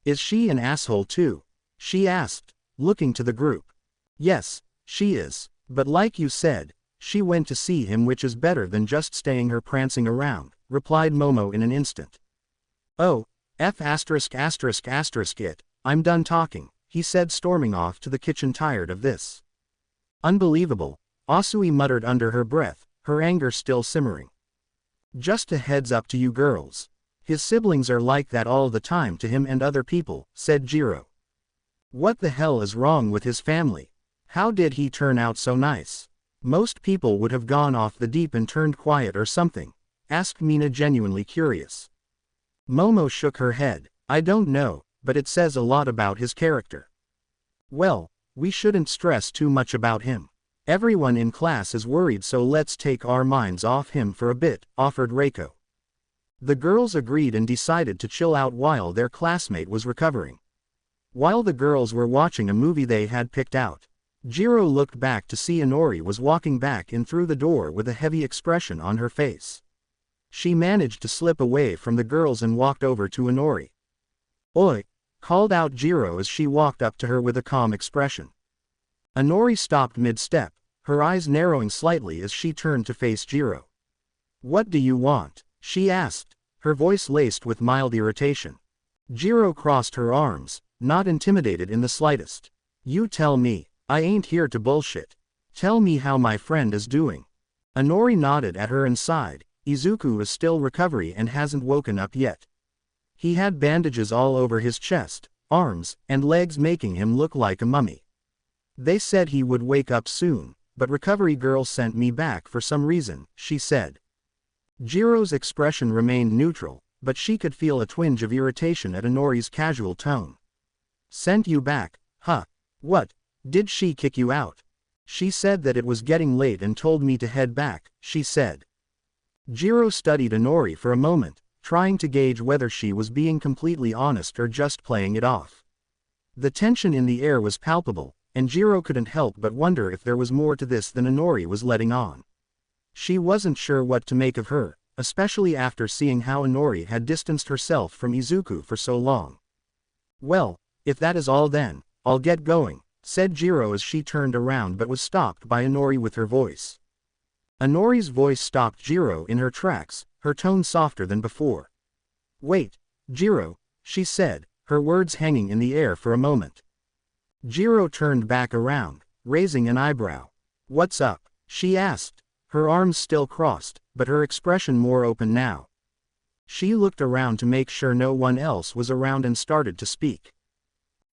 Is she an asshole too? She asked, looking to the group. Yes, she is, but like you said, she went to see him, which is better than just staying here prancing around, replied Momo in an instant. Oh, it, I'm done talking, he said, storming off to the kitchen, tired of this. Unbelievable, Asui muttered under her breath, her anger still simmering. Just a heads up to you girls. His siblings are like that all the time to him and other people, said Jiro. What the hell is wrong with his family? How did he turn out so nice? Most people would have gone off the deep and turned quiet or something, asked Mina, genuinely curious. Momo shook her head. I don't know, but it says a lot about his character. Well, we shouldn't stress too much about him. Everyone in class is worried, so let's take our minds off him for a bit, offered Reiko. The girls agreed and decided to chill out while their classmate was recovering. While the girls were watching a movie they had picked out, Jiro looked back to see Inori was walking back in through the door with a heavy expression on her face. She managed to slip away from the girls and walked over to Inori. Oi! Called out Jiro as she walked up to her with a calm expression. Inori stopped mid-step, her eyes narrowing slightly as she turned to face Jiro. What do you want? She asked, her voice laced with mild irritation. Jiro crossed her arms, not intimidated in the slightest. You tell me. I ain't here to bullshit. Tell me how my friend is doing. Inori nodded at her and sighed. Izuku is still recovering and hasn't woken up yet. He had bandages all over his chest, arms, and legs, making him look like a mummy. They said he would wake up soon, but recovery girl sent me back for some reason, she said. Jiro's expression remained neutral, but she could feel a twinge of irritation at Inori's casual tone. Sent you back, huh? What? Did she kick you out? She said that it was getting late and told me to head back, she said. Jiro studied Inori for a moment, trying to gauge whether she was being completely honest or just playing it off. The tension in the air was palpable, and Jiro couldn't help but wonder if there was more to this than Inori was letting on. She wasn't sure what to make of her, especially after seeing how Inori had distanced herself from Izuku for so long. Well, if that is all, then I'll get going, said Jiro as she turned around but was stopped by Inori with her voice. Inori's voice stopped Jiro in her tracks, her tone softer than before. Wait, Jiro, she said, her words hanging in the air for a moment. Jiro turned back around, raising an eyebrow. What's up? She asked, her arms still crossed, but her expression more open now. She looked around to make sure no one else was around and started to speak.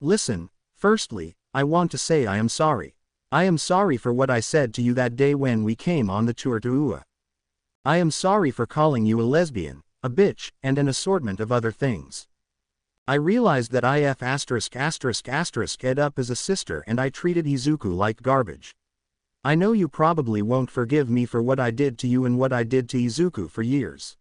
Listen, firstly, I want to say I am sorry. I am sorry for what I said to you that day when we came on the tour to Ua. I am sorry for calling you a lesbian, a bitch, and an assortment of other things. I realized that ed up as a sister and I treated Izuku like garbage. I know you probably won't forgive me for what I did to you and what I did to Izuku for years.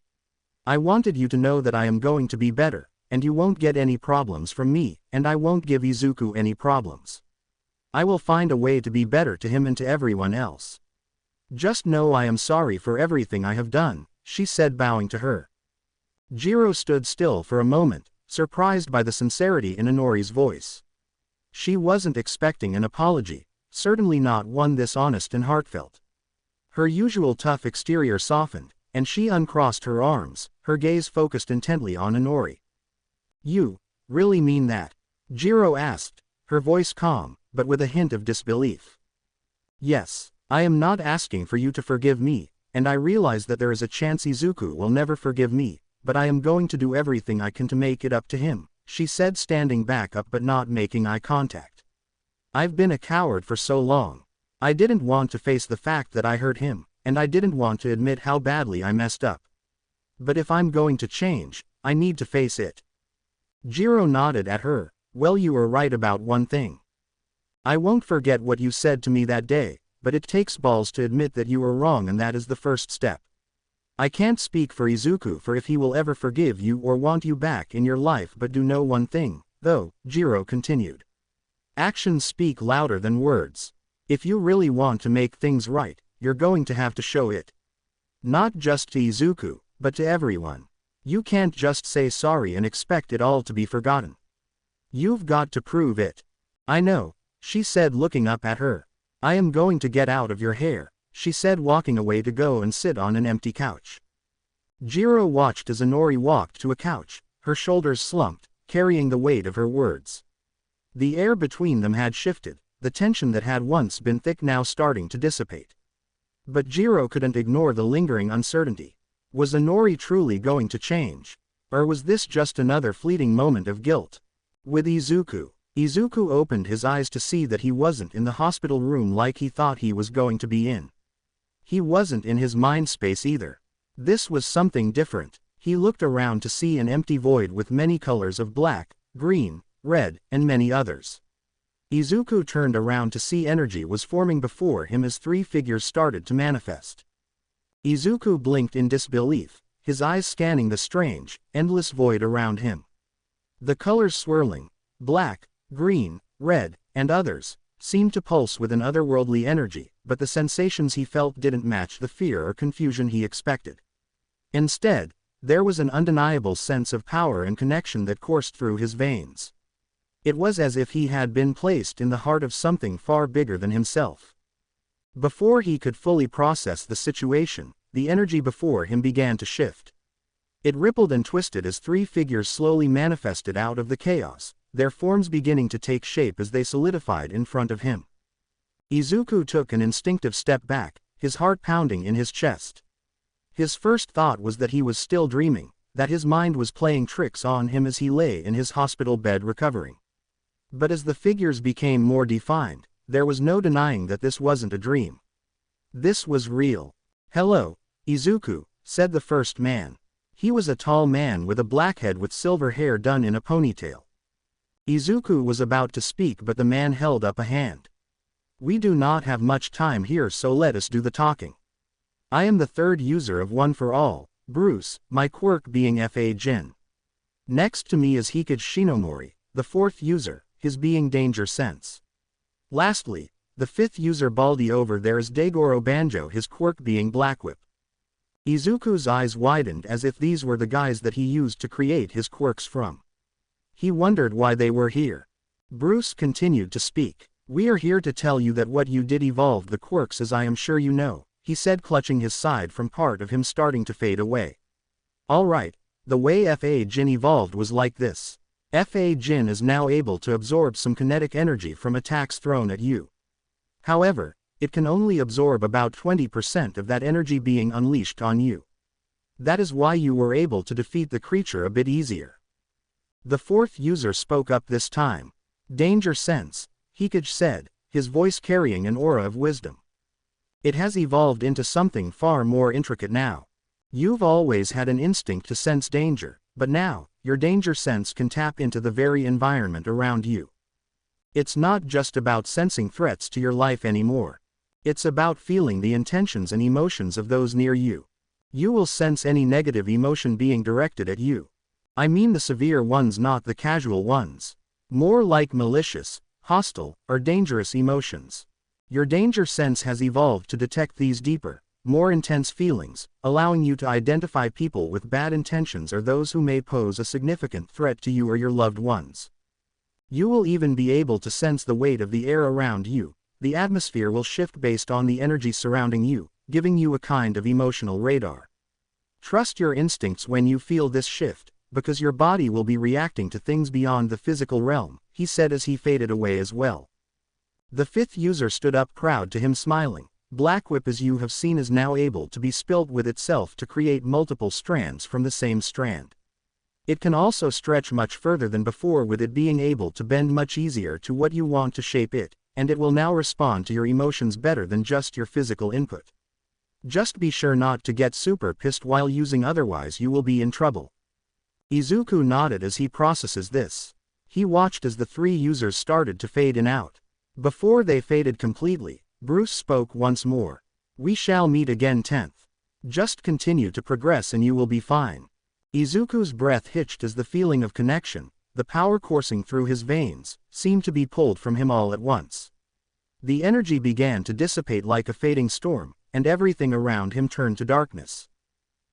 I wanted you to know that I am going to be better, and you won't get any problems from me, and I won't give Izuku any problems. I will find a way to be better to him and to everyone else. Just know I am sorry for everything I have done, she said, bowing to her. Jiro stood still for a moment, surprised by the sincerity in Inori's voice. She wasn't expecting an apology, certainly not one this honest and heartfelt. Her usual tough exterior softened, and she uncrossed her arms, her gaze focused intently on Inori. You really mean that? Jiro asked, her voice calm, but with a hint of disbelief. Yes, I am not asking for you to forgive me, and I realize that there is a chance Izuku will never forgive me, but I am going to do everything I can to make it up to him, she said, standing back up but not making eye contact. I've been a coward for so long. I didn't want to face the fact that I hurt him, and I didn't want to admit how badly I messed up. But if I'm going to change, I need to face it. Jiro nodded at her. Well, you were right about one thing. I won't forget what you said to me that day, but it takes balls to admit that you were wrong, and that is the first step. I can't speak for Izuku for if he will ever forgive you or want you back in your life, but do know one thing, though, Jiro continued. Actions speak louder than words. If you really want to make things right, you're going to have to show it. Not just to Izuku, but to everyone. You can't just say sorry and expect it all to be forgotten. You've got to prove it. I know, she said, looking up at her. I am going to get out of your hair, she said, walking away to go and sit on an empty couch. Jiro watched as Inori walked to a couch, her shoulders slumped, carrying the weight of her words. The air between them had shifted, the tension that had once been thick now starting to dissipate. But Jiro couldn't ignore the lingering uncertainty. Was Inori truly going to change? Or was this just another fleeting moment of guilt? With Izuku opened his eyes to see that he wasn't in the hospital room like he thought he was going to be in. He wasn't in his mind space either. This was something different. He looked around to see an empty void with many colors of black, green, red, and many others. Izuku turned around to see energy was forming before him as three figures started to manifest. Izuku blinked in disbelief, his eyes scanning the strange, endless void around him. The colors swirling, black, green, red, and others, seemed to pulse with an otherworldly energy, but the sensations he felt didn't match the fear or confusion he expected. Instead, there was an undeniable sense of power and connection that coursed through his veins. It was as if he had been placed in the heart of something far bigger than himself. Before he could fully process the situation, the energy before him began to shift. It rippled and twisted as three figures slowly manifested out of the chaos, their forms beginning to take shape as they solidified in front of him. Izuku took an instinctive step back, his heart pounding in his chest. His first thought was that he was still dreaming, that his mind was playing tricks on him as he lay in his hospital bed recovering. But as the figures became more defined, there was no denying that this wasn't a dream. This was real. "Hello, Izuku," said the first man. He was a tall man with a black head with silver hair done in a ponytail. Izuku was about to speak, but the man held up a hand. "We do not have much time here, so let us do the talking. I am the third user of One for All, Bruce, my quirk being Fa Jin. Next to me is Hikage Shinomori, the fourth user, his being Danger Sense. Lastly, the fifth user Baldi over there is Daigoro Banjo, his quirk being Black Whip." Izuku's eyes widened as if these were the guys that he used to create his quirks from. He wondered why they were here. Bruce continued to speak. We are here to tell you that what you did evolved the quirks, as I am sure you know, he said, clutching his side from part of him starting to fade away. Alright, the way Fa Jin evolved was like this. Fa Jin is now able to absorb some kinetic energy from attacks thrown at you. However, it can only absorb about 20% of that energy being unleashed on you. That is why you were able to defeat the creature a bit easier. The fourth user spoke up this time. Danger sense, Hikage said, his voice carrying an aura of wisdom. It has evolved into something far more intricate now. You've always had an instinct to sense danger, but now, your danger sense can tap into the very environment around you. It's not just about sensing threats to your life anymore. It's about feeling the intentions and emotions of those near you. You will sense any negative emotion being directed at you. I mean the severe ones, not the casual ones. More like malicious, hostile, or dangerous emotions. Your danger sense has evolved to detect these deeper, more intense feelings, allowing you to identify people with bad intentions or those who may pose a significant threat to you or your loved ones. You will even be able to sense the weight of the air around you. The atmosphere will shift based on the energy surrounding you, giving you a kind of emotional radar. Trust your instincts when you feel this shift, because your body will be reacting to things beyond the physical realm, he said as he faded away as well. The fifth user stood up, proud to him, smiling. Black Whip, as you have seen, is now able to be spilt with itself to create multiple strands from the same strand. It can also stretch much further than before, with it being able to bend much easier to what you want to shape it, and it will now respond to your emotions better than just your physical input. Just be sure not to get super pissed while using, otherwise you will be in trouble. Izuku nodded as he processes this. He watched as the three users started to fade in out. Before they faded completely, Bruce spoke once more. We shall meet again 10th. Just continue to progress and you will be fine. Izuku's breath hitched as the feeling of connection, the power coursing through his veins, seemed to be pulled from him all at once. The energy began to dissipate like a fading storm, and everything around him turned to darkness.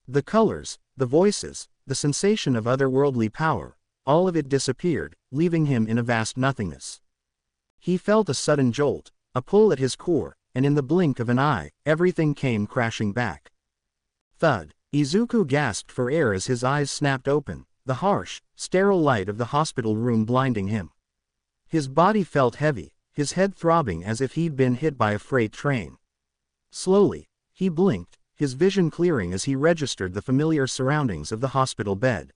The colors, the voices, the sensation of otherworldly power, all of it disappeared, leaving him in a vast nothingness. He felt a sudden jolt, a pull at his core, and in the blink of an eye, everything came crashing back. Thud! Izuku gasped for air as his eyes snapped open, the harsh, sterile light of the hospital room blinding him. His body felt heavy, his head throbbing as if he'd been hit by a freight train. Slowly, he blinked, his vision clearing as he registered the familiar surroundings of the hospital bed.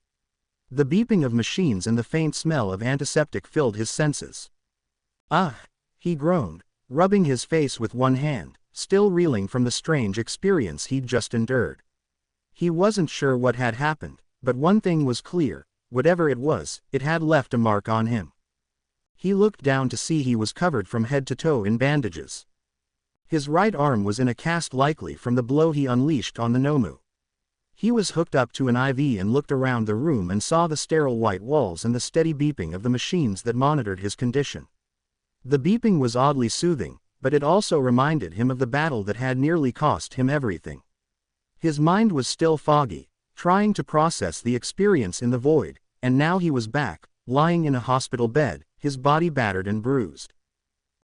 The beeping of machines and the faint smell of antiseptic filled his senses. Ah! He groaned, rubbing his face with one hand, still reeling from the strange experience he'd just endured. He wasn't sure what had happened, but one thing was clear: whatever it was, it had left a mark on him. He looked down to see he was covered from head to toe in bandages. His right arm was in a cast, likely from the blow he unleashed on the Nomu. He was hooked up to an IV and looked around the room and saw the sterile white walls and the steady beeping of the machines that monitored his condition. The beeping was oddly soothing, but it also reminded him of the battle that had nearly cost him everything. His mind was still foggy, trying to process the experience in the void, and now he was back, lying in a hospital bed, his body battered and bruised.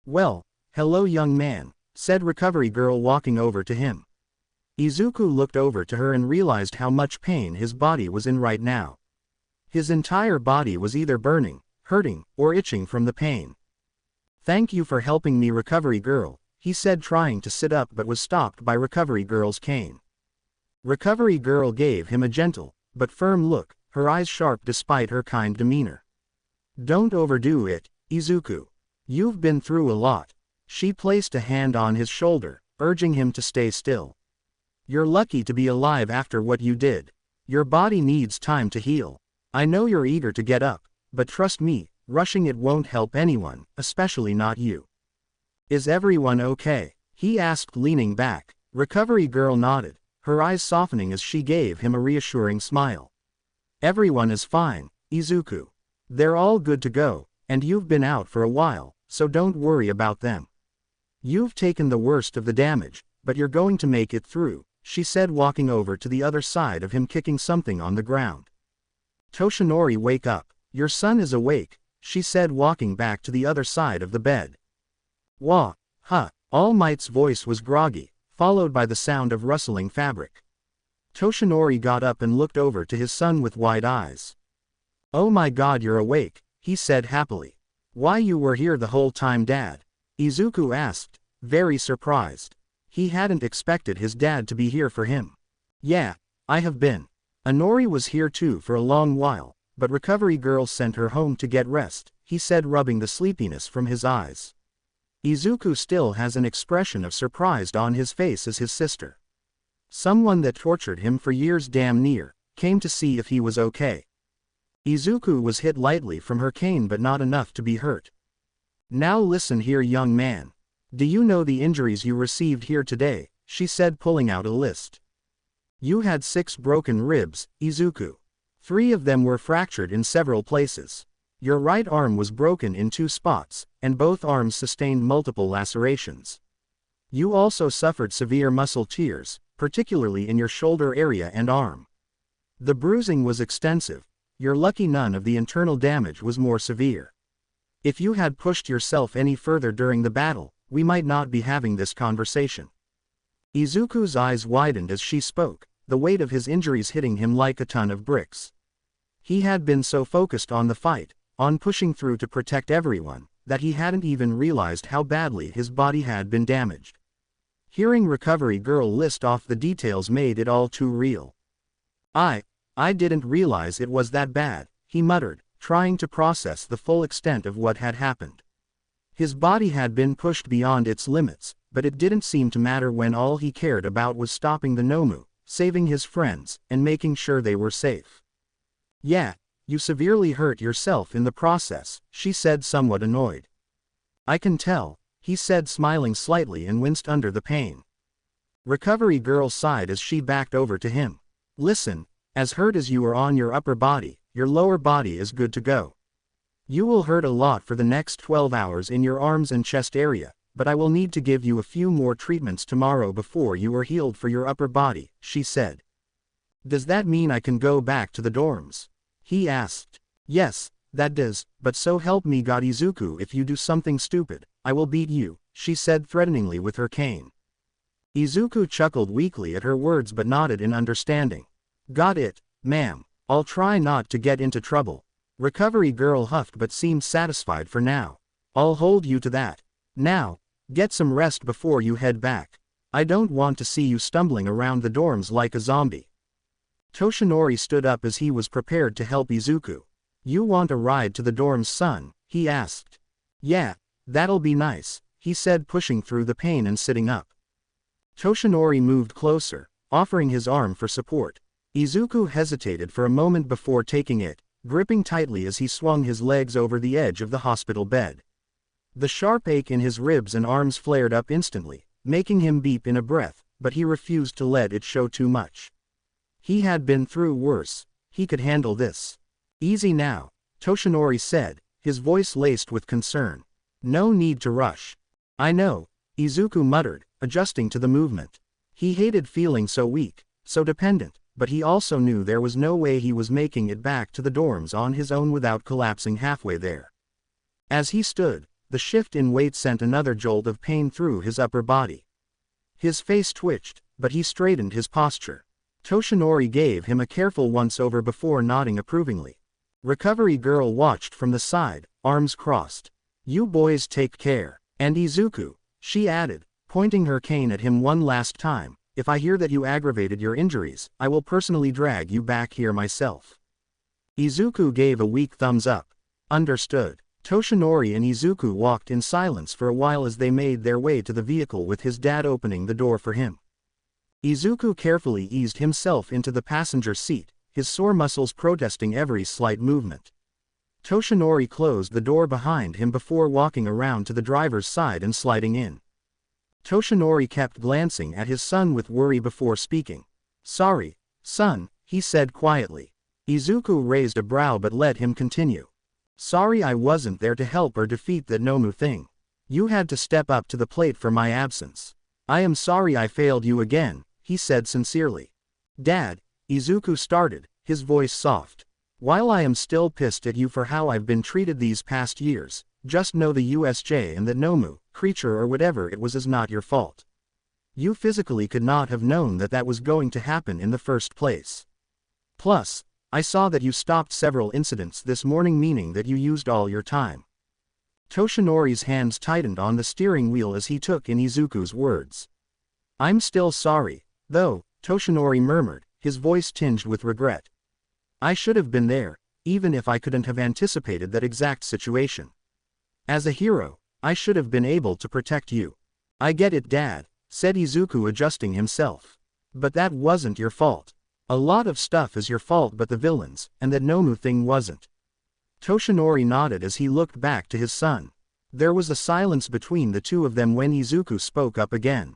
Well, hello young man, said Recovery Girl, walking over to him. Izuku looked over to her and realized how much pain his body was in right now. His entire body was either burning, hurting, or itching from the pain. Thank you for helping me, Recovery Girl, he said, trying to sit up but was stopped by Recovery Girl's cane. Recovery Girl gave him a gentle, but firm look, her eyes sharp despite her kind demeanor. Don't overdo it, Izuku. You've been through a lot. She placed a hand on his shoulder, urging him to stay still. You're lucky to be alive after what you did. Your body needs time to heal. I know you're eager to get up, but trust me, rushing it won't help anyone, especially not you. Is everyone okay? He asked, leaning back. Recovery Girl nodded, her eyes softening as she gave him a reassuring smile. Everyone is fine, Izuku. They're all good to go, and you've been out for a while, so don't worry about them. You've taken the worst of the damage, but you're going to make it through, she said, walking over to the other side of him, kicking something on the ground. Toshinori, wake up. Your son is awake, she said, walking back to the other side of the bed. Wah, huh. All Might's voice was groggy, followed by the sound of rustling fabric. Toshinori got up and looked over to his son with wide eyes. Oh my god, you're awake, he said happily. Why, you were here the whole time, Dad? Izuku asked, very surprised. He hadn't expected his dad to be here for him. Yeah, I have been. Inori was here too for a long while, but Recovery Girl sent her home to get rest, he said, rubbing the sleepiness from his eyes. Izuku still has an expression of surprise on his face as his sister. Someone that tortured him for years damn near, came to see if he was okay. Izuku was hit lightly from her cane but not enough to be hurt. Now listen here, young man. Do you know the injuries you received here today? She said, pulling out a list. You had 6 broken ribs, Izuku. 3 of them were fractured in several places. Your right arm was broken in 2 spots, and both arms sustained multiple lacerations. You also suffered severe muscle tears, particularly in your shoulder area and arm. The bruising was extensive. You're lucky none of the internal damage was more severe. If you had pushed yourself any further during the battle, we might not be having this conversation. Izuku's eyes widened as she spoke, the weight of his injuries hitting him like a ton of bricks. He had been so focused on the fight, on pushing through to protect everyone, that he hadn't even realized how badly his body had been damaged. Hearing Recovery Girl list off the details made it all too real. I didn't realize it was that bad, he muttered, trying to process the full extent of what had happened. His body had been pushed beyond its limits, but it didn't seem to matter when all he cared about was stopping the Nomu, saving his friends, and making sure they were safe. Yeah, you severely hurt yourself in the process, she said, somewhat annoyed. I can tell, he said, smiling slightly, and winced under the pain. Recovery Girl sighed as she backed over to him. Listen, as hurt as you are on your upper body, your lower body is good to go. You will hurt a lot for the next 12 hours in your arms and chest area, but I will need to give you a few more treatments tomorrow before you are healed for your upper body, she said. Does that mean I can go back to the dorms? He asked. Yes, that does, but so help me God Izuku, if you do something stupid, I will beat you, she said threateningly with her cane. Izuku chuckled weakly at her words but nodded in understanding. Got it, ma'am. I'll try not to get into trouble. Recovery Girl huffed but seemed satisfied for now. I'll hold you to that. Now, get some rest before you head back. I don't want to see you stumbling around the dorms like a zombie. Toshinori stood up as he was prepared to help Izuku. You want a ride to the dorms, son? He asked. Yeah, that'll be nice, he said, pushing through the pain and sitting up. Toshinori moved closer, offering his arm for support. Izuku hesitated for a moment before taking it, gripping tightly as he swung his legs over the edge of the hospital bed. The sharp ache in his ribs and arms flared up instantly, making him beep in a breath, but he refused to let it show too much. He had been through worse. He could handle this. Easy now, Toshinori said, his voice laced with concern. No need to rush. I know, Izuku muttered, adjusting to the movement. He hated feeling so weak, so dependent, but he also knew there was no way he was making it back to the dorms on his own without collapsing halfway there. As he stood, the shift in weight sent another jolt of pain through his upper body. His face twitched, but he straightened his posture. Toshinori gave him a careful once-over before nodding approvingly. Recovery Girl watched from the side, arms crossed. You boys take care. And Izuku, she added, pointing her cane at him one last time, if I hear that you aggravated your injuries, I will personally drag you back here myself. Izuku gave a weak thumbs up. Understood. Toshinori and Izuku walked in silence for a while as they made their way to the vehicle with his dad opening the door for him. Izuku carefully eased himself into the passenger seat, his sore muscles protesting every slight movement. Toshinori closed the door behind him before walking around to the driver's side and sliding in. Toshinori kept glancing at his son with worry before speaking. Sorry, son, he said quietly. Izuku raised a brow but let him continue. Sorry I wasn't there to help or defeat that Nomu thing. You had to step up to the plate for my absence. I am sorry I failed you again, he said sincerely. Dad, Izuku started, his voice soft. While I am still pissed at you for how I've been treated these past years, Just know the USJ and that Nomu, creature or whatever it was, is not your fault. You physically could not have known that that was going to happen in the first place. Plus, I saw that you stopped several incidents this morning, meaning that you used all your time. Toshinori's hands tightened on the steering wheel as he took in Izuku's words. I'm still sorry, though, Toshinori murmured, his voice tinged with regret. I should have been there, even if I couldn't have anticipated that exact situation. As a hero, I should have been able to protect you. I get it, Dad, said Izuku, adjusting himself. But that wasn't your fault. A lot of stuff is your fault but the villains, and that Nomu thing wasn't. Toshinori nodded as he looked back to his son. There was a silence between the two of them when Izuku spoke up again.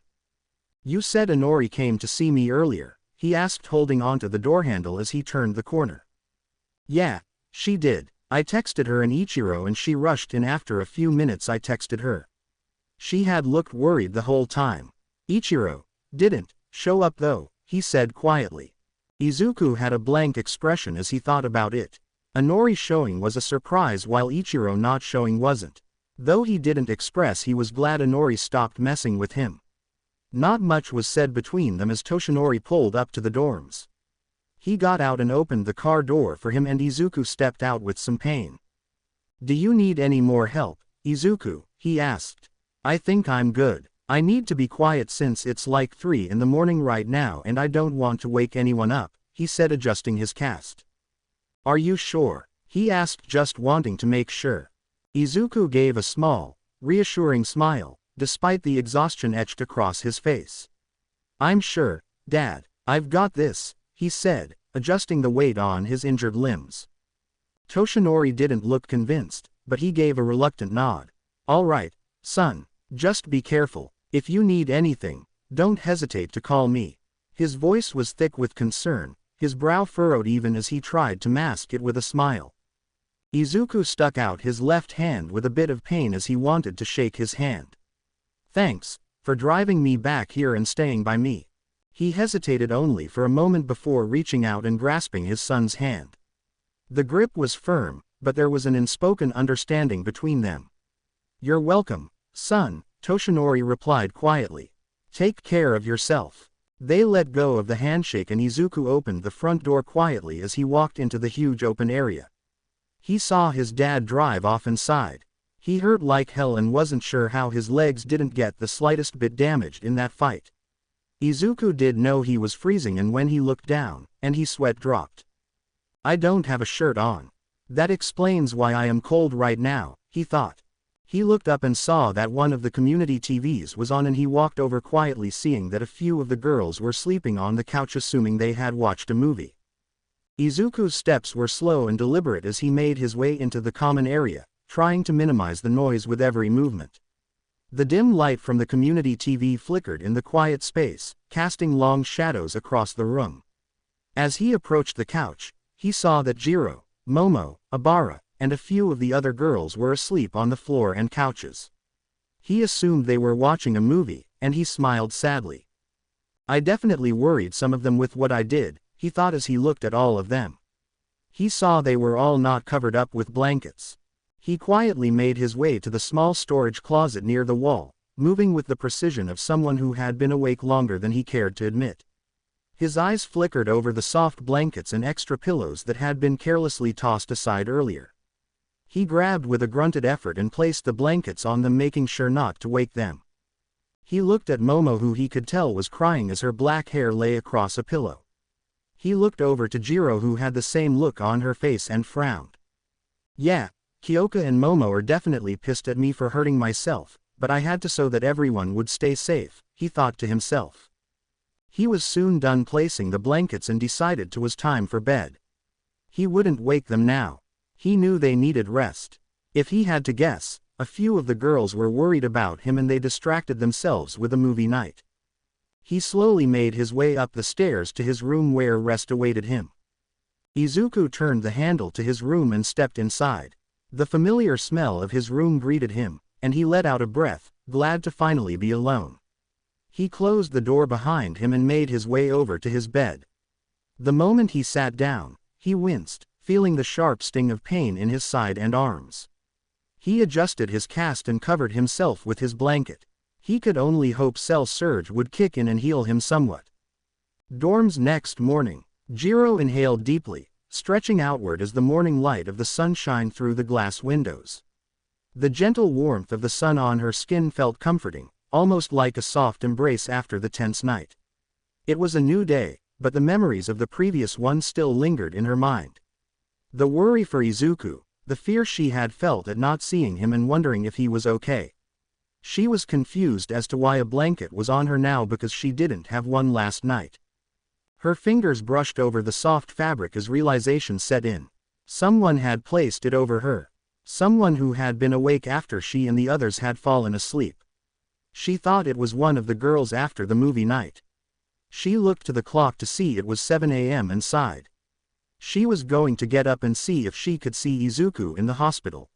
You said Inori came to see me earlier, he asked, holding onto the door handle as he turned the corner. Yeah, she did. I texted her and Ichiro and she rushed in after a few minutes. I texted her. She had looked worried the whole time. Ichiro didn't show up though, he said quietly. Izuku had a blank expression as he thought about it. Inori showing was a surprise while Ichiro not showing wasn't. Though he didn't express he was glad Inori stopped messing with him. Not much was said between them as Toshinori pulled up to the dorms. He got out and opened the car door for him and Izuku stepped out with some pain. Do you need any more help, Izuku? He asked. I think I'm good. I need to be quiet since it's like 3 in the morning right now and I don't want to wake anyone up, he said, adjusting his cast. Are you sure? He asked, just wanting to make sure. Izuku gave a small, reassuring smile, despite the exhaustion etched across his face. I'm sure, Dad. I've got this, he said, adjusting the weight on his injured limbs. Toshinori didn't look convinced, but he gave a reluctant nod. All right, son, just be careful. If you need anything, don't hesitate to call me. His voice was thick with concern, his brow furrowed even as he tried to mask it with a smile. Izuku stuck out his left hand with a bit of pain as he wanted to shake his hand. Thanks for driving me back here and staying by me. He hesitated only for a moment before reaching out and grasping his son's hand. The grip was firm, but there was an unspoken understanding between them. You're welcome, son, Toshinori replied quietly. Take care of yourself. They let go of the handshake and Izuku opened the front door quietly as he walked into the huge open area. He saw his dad drive off inside. He hurt like hell and wasn't sure how his legs didn't get the slightest bit damaged in that fight. Izuku did know he was freezing and when he looked down, and his sweat dropped. I don't have a shirt on. That explains why I am cold right now, he thought. He looked up and saw that one of the community TVs was on and he walked over quietly, seeing that a few of the girls were sleeping on the couch, assuming they had watched a movie. Izuku's steps were slow and deliberate as he made his way into the common area, trying to minimize the noise with every movement. The dim light from the community TV flickered in the quiet space, casting long shadows across the room. As he approached the couch, he saw that Jiro, Momo, Abara, and a few of the other girls were asleep on the floor and couches. He assumed they were watching a movie, and he smiled sadly. I definitely worried some of them with what I did, he thought as he looked at all of them. He saw they were all not covered up with blankets. He quietly made his way to the small storage closet near the wall, moving with the precision of someone who had been awake longer than he cared to admit. His eyes flickered over the soft blankets and extra pillows that had been carelessly tossed aside earlier. He grabbed with a grunted effort and placed the blankets on them, making sure not to wake them. He looked at Momo, who he could tell was crying as her black hair lay across a pillow. He looked over to Jiro, who had the same look on her face, and frowned. Yeah, Kyoka and Momo are definitely pissed at me for hurting myself, but I had to so that everyone would stay safe, he thought to himself. He was soon done placing the blankets and decided it was time for bed. He wouldn't wake them now. He knew they needed rest. If he had to guess, a few of the girls were worried about him and they distracted themselves with a movie night. He slowly made his way up the stairs to his room where rest awaited him. Izuku turned the handle to his room and stepped inside. The familiar smell of his room greeted him, and he let out a breath, glad to finally be alone. He closed the door behind him and made his way over to his bed. The moment he sat down, he winced, feeling the sharp sting of pain in his side and arms. He adjusted his cast and covered himself with his blanket. He could only hope Cell Surge would kick in and heal him somewhat. Dorm's next morning. Jiro inhaled deeply, stretching outward as the morning light of the sun shined through the glass windows. The gentle warmth of the sun on her skin felt comforting, almost like a soft embrace after the tense night. It was a new day, but the memories of the previous one still lingered in her mind. The worry for Izuku, the fear she had felt at not seeing him and wondering if he was okay. She was confused as to why a blanket was on her now because she didn't have one last night. Her fingers brushed over the soft fabric as realization set in. Someone had placed it over her. Someone who had been awake after she and the others had fallen asleep. She thought it was one of the girls after the movie night. She looked to the clock to see it was 7 a.m. and sighed. She was going to get up and see if she could see Izuku in the hospital.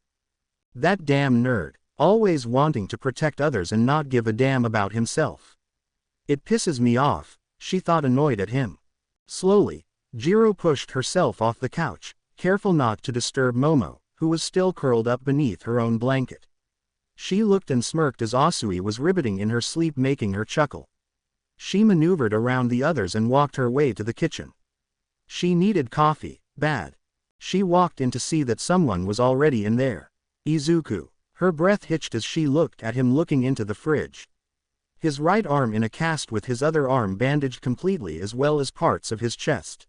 That damn nerd, always wanting to protect others and not give a damn about himself. It pisses me off, she thought, annoyed at him. Slowly, Jiro pushed herself off the couch, careful not to disturb Momo, who was still curled up beneath her own blanket. She looked and smirked as Asui was ribbiting in her sleep, making her chuckle. She maneuvered around the others and walked her way to the kitchen. She needed coffee, bad. She walked in to see that someone was already in there. Izuku. Her breath hitched as she looked at him looking into the fridge. His right arm in a cast with his other arm bandaged completely as well as parts of his chest.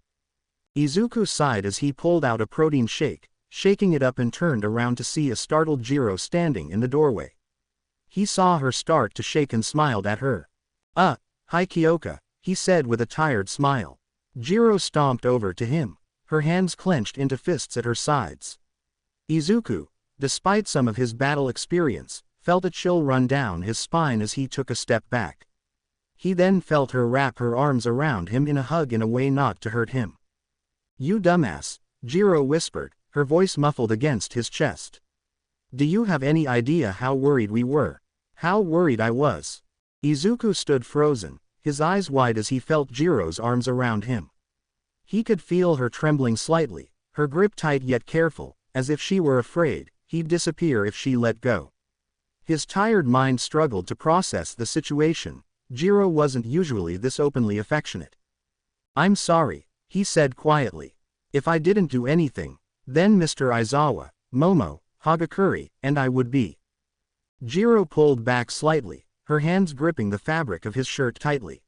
Izuku sighed as he pulled out a protein shake, shaking it up and turned around to see a startled Jiro standing in the doorway. He saw her start to shake and smiled at her. Hi Kyoka, he said with a tired smile. Jiro stomped over to him, her hands clenched into fists at her sides. Izuku, despite some of his battle experience, felt a chill run down his spine as he took a step back. He then felt her wrap her arms around him in a hug in a way not to hurt him. You dumbass, Jiro whispered, her voice muffled against his chest. Do you have any idea how worried we were? How worried I was? Izuku stood frozen, his eyes wide as he felt Jiro's arms around him. He could feel her trembling slightly, her grip tight yet careful, as if she were afraid he'd disappear if she let go. His tired mind struggled to process the situation. Jiro wasn't usually this openly affectionate. I'm sorry, he said quietly. If I didn't do anything, then Mr. Aizawa, Momo, Hagakure, and I would be. Jiro pulled back slightly, her hands gripping the fabric of his shirt tightly.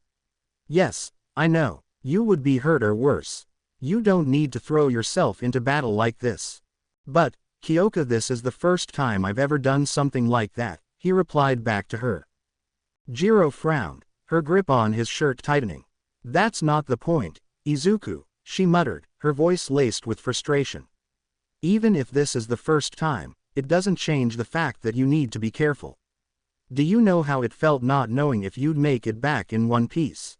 Yes, I know, you would be hurt or worse. You don't need to throw yourself into battle like this. But, Kyoka, this is the first time I've ever done something like that, he replied back to her. Jiro frowned, her grip on his shirt tightening. That's not the point, Izuku, she muttered, her voice laced with frustration. Even if this is the first time, it doesn't change the fact that you need to be careful. Do you know how it felt not knowing if you'd make it back in one piece?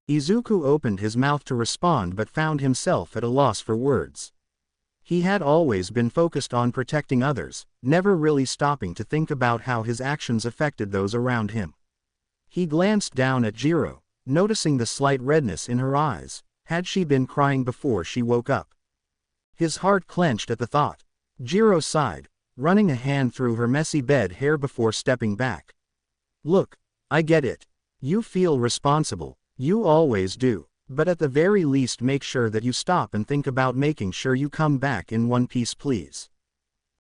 Izuku opened his mouth to respond but found himself at a loss for words. He had always been focused on protecting others, never really stopping to think about how his actions affected those around him. He glanced down at Jiro, noticing the slight redness in her eyes. Had she been crying before she woke up? His heart clenched at the thought. Jiro sighed, running a hand through her messy bed hair before stepping back. Look, I get it. You feel responsible, you always do. But at the very least make sure that you stop and think about making sure you come back in one piece, please.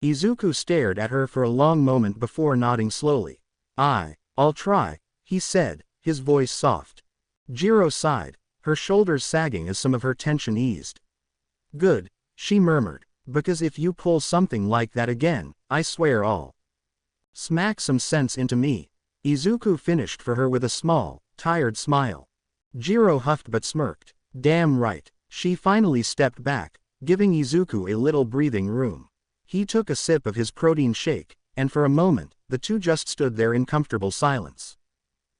Izuku stared at her for a long moment before nodding slowly. I'll try, he said, his voice soft. Jiro sighed, her shoulders sagging as some of her tension eased. Good, she murmured, because if you pull something like that again, I swear I'll smack some sense into me. Izuku finished for her with a small, tired smile. Jiro huffed but smirked. Damn right. She finally stepped back, giving Izuku a little breathing room. He took a sip of his protein shake, and for a moment, the two just stood there in comfortable silence.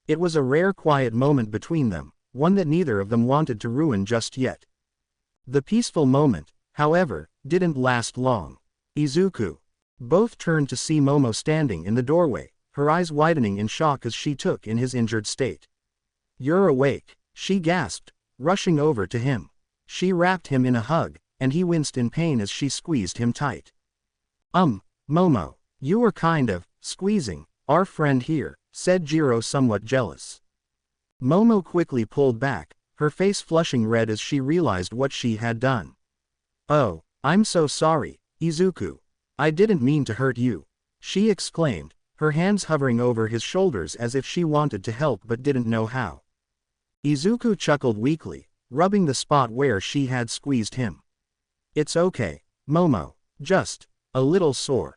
It was a rare quiet moment between them, one that neither of them wanted to ruin just yet. The peaceful moment, however, didn't last long. Izuku. Both turned to see Momo standing in the doorway, her eyes widening in shock as she took in his injured state. You're awake, she gasped, rushing over to him. She wrapped him in a hug, and he winced in pain as she squeezed him tight. Momo, You were kind of squeezing our friend here, said Jiro, somewhat jealous. Momo quickly pulled back, her face flushing red as she realized what she had done. Oh, I'm so sorry, Izuku. I didn't mean to hurt you, she exclaimed, her hands hovering over his shoulders as if she wanted to help but didn't know how. Izuku chuckled weakly, rubbing the spot where she had squeezed him. It's okay, Momo, just a little sore.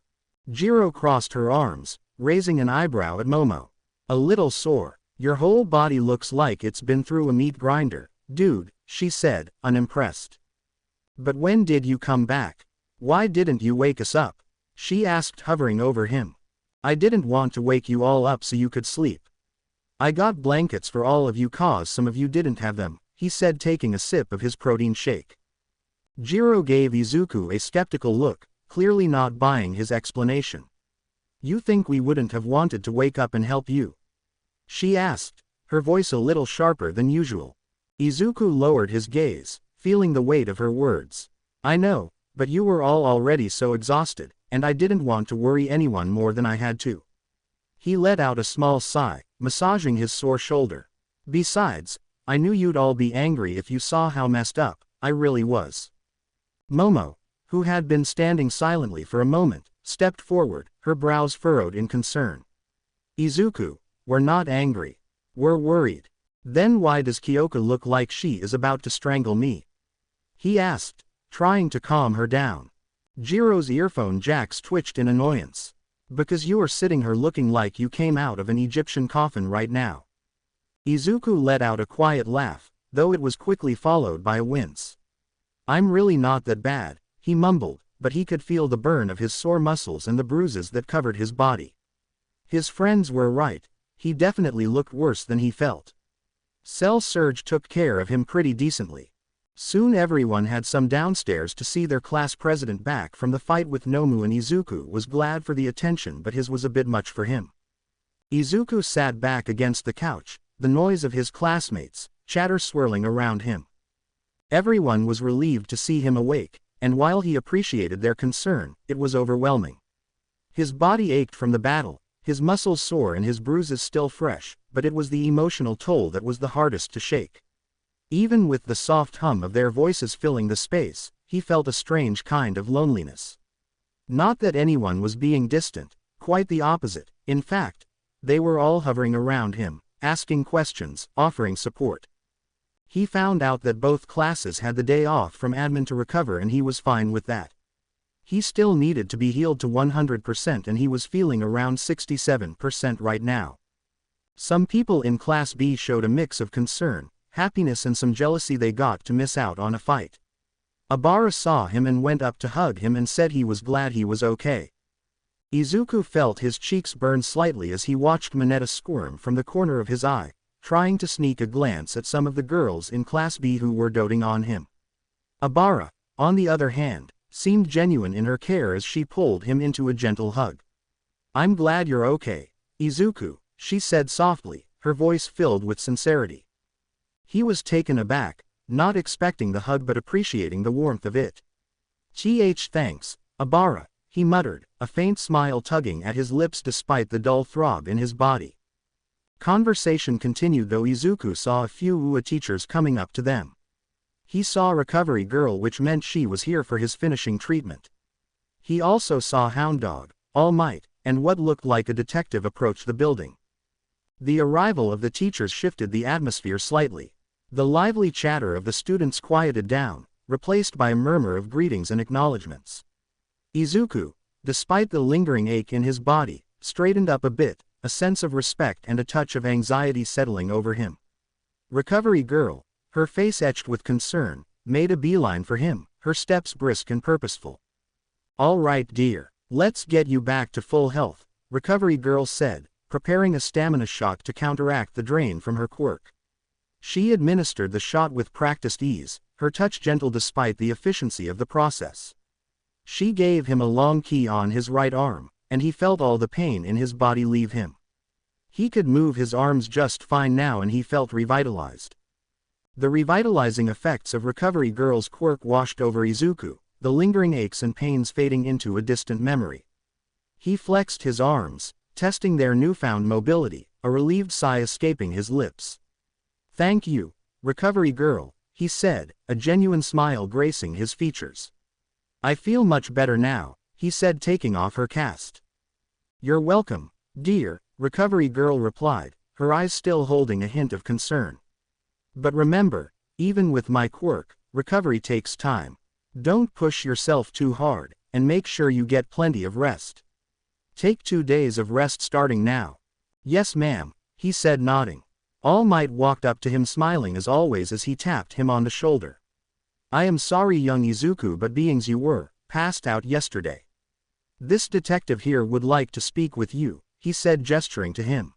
Jiro crossed her arms, raising an eyebrow at Momo. A little sore? Your whole body looks like it's been through a meat grinder, dude, she said, unimpressed. But when did you come back? Why didn't you wake us up? She asked, hovering over him. I didn't want to wake you all up so you could sleep. I got blankets for all of you cause some of you didn't have them, he said, taking a sip of his protein shake. Jiro gave Izuku a skeptical look, clearly not buying his explanation. You think we wouldn't have wanted to wake up and help you? She asked, her voice a little sharper than usual. Izuku lowered his gaze, feeling the weight of her words. I know, but you were all already so exhausted, and I didn't want to worry anyone more than I had to. He let out a small sigh, massaging his sore shoulder. Besides, I knew you'd all be angry if you saw how messed up I really was. Momo, who had been standing silently for a moment, stepped forward, her brows furrowed in concern. Izuku, we're not angry. We're worried. Then why does Kyoka look like she is about to strangle me? He asked, trying to calm her down. Jiro's earphone jacks twitched in annoyance. Because you are sitting here looking like you came out of an Egyptian coffin right now. Izuku let out a quiet laugh, though it was quickly followed by a wince. I'm really not that bad, he mumbled, but he could feel the burn of his sore muscles and the bruises that covered his body. His friends were right, he definitely looked worse than he felt. Cell Surge took care of him pretty decently. Soon everyone had some downstairs to see their class president back from the fight with Nomu, and Izuku was glad for the attention, but his was a bit much for him. Izuku sat back against the couch, the noise of his classmates' chatter swirling around him. Everyone was relieved to see him awake, and while he appreciated their concern, it was overwhelming. His body ached from the battle, his muscles sore and his bruises still fresh, but it was the emotional toll that was the hardest to shake. Even with the soft hum of their voices filling the space, he felt a strange kind of loneliness. Not that anyone was being distant, quite the opposite. In fact, they were all hovering around him, asking questions, offering support. He found out that both classes had the day off from admin to recover, and he was fine with that. He still needed to be healed to 100%, and he was feeling around 67% right now. Some people in Class B showed a mix of concern, happiness and some jealousy they got to miss out on a fight. Abara saw him and went up to hug him and said he was glad he was okay. Izuku felt his cheeks burn slightly as he watched Mineta squirm from the corner of his eye, trying to sneak a glance at some of the girls in Class B who were doting on him. Abara, on the other hand, seemed genuine in her care as she pulled him into a gentle hug. I'm glad you're okay, Izuku, she said softly, her voice filled with sincerity. He was taken aback, not expecting the hug but appreciating the warmth of it. Thanks, Abara, he muttered, a faint smile tugging at his lips despite the dull throb in his body. Conversation continued, though Izuku saw a few UA teachers coming up to them. He saw Recovery Girl, which meant she was here for his finishing treatment. He also saw Hound Dog, All Might, and what looked like a detective approach the building. The arrival of the teachers shifted the atmosphere slightly. The lively chatter of the students quieted down, replaced by a murmur of greetings and acknowledgments. Izuku, despite the lingering ache in his body, straightened up a bit, a sense of respect and a touch of anxiety settling over him. Recovery Girl, her face etched with concern, made a beeline for him, her steps brisk and purposeful. All right, dear, let's get you back to full health, Recovery Girl said, preparing a stamina shot to counteract the drain from her quirk. She administered the shot with practiced ease, her touch gentle despite the efficiency of the process. She gave him a long key on his right arm, and he felt all the pain in his body leave him. He could move his arms just fine now, and he felt revitalized. The revitalizing effects of Recovery Girl's quirk washed over Izuku, the lingering aches and pains fading into a distant memory. He flexed his arms, testing their newfound mobility, a relieved sigh escaping his lips. "Thank you, recovery girl," he said, a genuine smile gracing his features. "I feel much better now," he said, taking off her cast. "You're welcome, dear," recovery girl replied, her eyes still holding a hint of concern. "But remember, even with my quirk, recovery takes time. Don't push yourself too hard, and make sure you get plenty of rest. Take 2 days of rest starting now." "Yes ma'am," he said, nodding. All Might walked up to him smiling as always as he tapped him on the shoulder. "I am sorry young Izuku, but beings you were, passed out yesterday. This detective here would like to speak with you," he said, gesturing to him.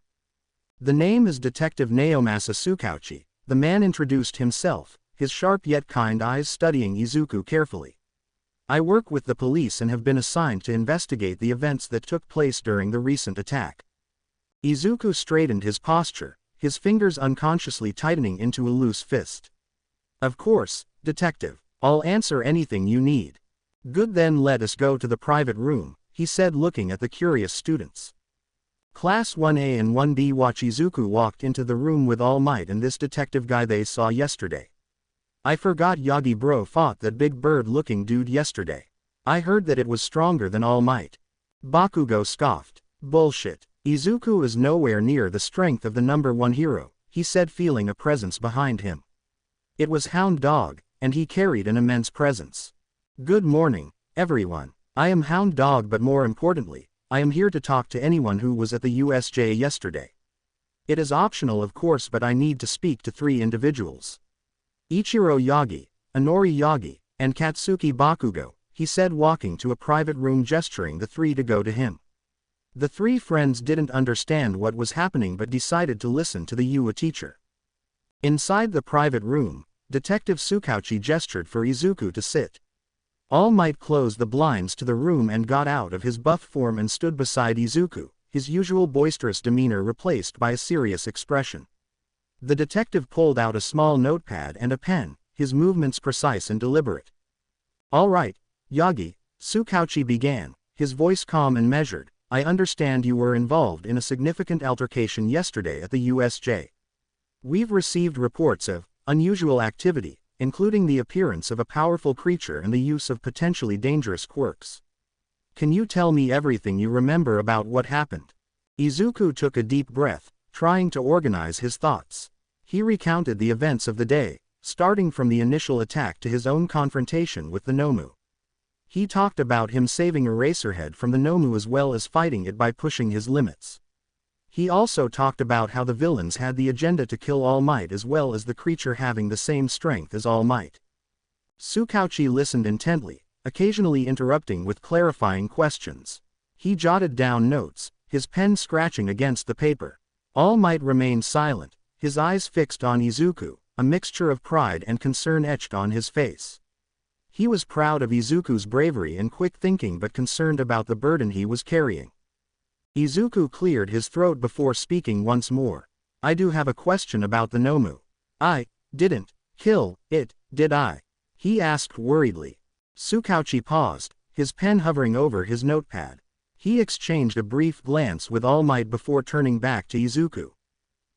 "The name is Detective Naomasa Tsukauchi," the man introduced himself, his sharp yet kind eyes studying Izuku carefully. "I work with the police and have been assigned to investigate the events that took place during the recent attack." Izuku straightened his posture, his fingers unconsciously tightening into a loose fist. "Of course, detective. I'll answer anything you need." "Good, then let us go to the private room," he said, looking at the curious students. Class 1A and 1B watch. Izuku walked into the room with All Might and this detective guy they saw yesterday. "I forgot Yagi bro fought that big bird looking dude yesterday. I heard that it was stronger than All Might." Bakugo scoffed. "Bullshit. Izuku is nowhere near the strength of the #1 hero," he said, feeling a presence behind him. It was Hound Dog, and he carried an immense presence. "Good morning, everyone. I am Hound Dog, but more importantly, I am here to talk to anyone who was at the USJ yesterday. It is optional of course, but I need to speak to 3 individuals. Ichiro Yagi, Inori Yagi, and Katsuki Bakugo," he said, walking to a private room, gesturing the 3 to go to him. The 3 friends didn't understand what was happening but decided to listen to the UA teacher. Inside the private room, Detective Tsukauchi gestured for Izuku to sit. All Might closed the blinds to the room and got out of his buff form and stood beside Izuku, his usual boisterous demeanor replaced by a serious expression. The detective pulled out a small notepad and a pen, his movements precise and deliberate. "All right, Yagi," Tsukauchi began, his voice calm and measured. "I understand you were involved in a significant altercation yesterday at the USJ. We've received reports of unusual activity, including the appearance of a powerful creature and the use of potentially dangerous quirks. Can you tell me everything you remember about what happened?" Izuku took a deep breath, trying to organize his thoughts. He recounted the events of the day, starting from the initial attack to his own confrontation with the Nomu. He talked about him saving Eraserhead from the Nomu as well as fighting it by pushing his limits. He also talked about how the villains had the agenda to kill All Might as well as the creature having the same strength as All Might. Tsukauchi listened intently, occasionally interrupting with clarifying questions. He jotted down notes, his pen scratching against the paper. All Might remained silent, his eyes fixed on Izuku, a mixture of pride and concern etched on his face. He was proud of Izuku's bravery and quick thinking but concerned about the burden he was carrying. Izuku cleared his throat before speaking once more. "I do have a question about the Nomu. I didn't kill it, did I?" he asked worriedly. Tsukauchi paused, his pen hovering over his notepad. He exchanged a brief glance with All Might before turning back to Izuku.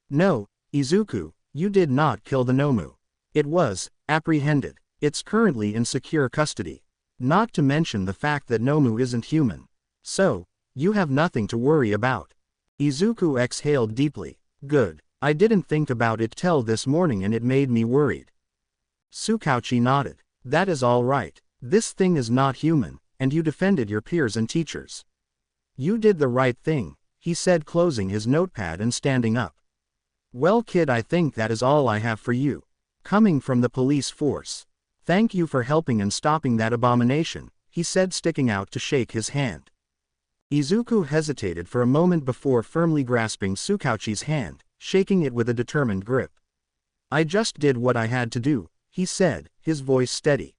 "No, Izuku, you did not kill the Nomu. It was apprehended. It's currently in secure custody. Not to mention the fact that Nomu isn't human. So, you have nothing to worry about." Izuku exhaled deeply. "Good. I didn't think about it till this morning and it made me worried." Tsukauchi nodded. "That is all right. This thing is not human, and you defended your peers and teachers. You did the right thing," he said, closing his notepad and standing up. "Well kid, I think that is all I have for you. Coming from the police force. Thank you for helping and stopping that abomination," he said, sticking out to shake his hand. Izuku hesitated for a moment before firmly grasping Tsukauchi's hand, shaking it with a determined grip. "I just did what I had to do," he said, his voice steady.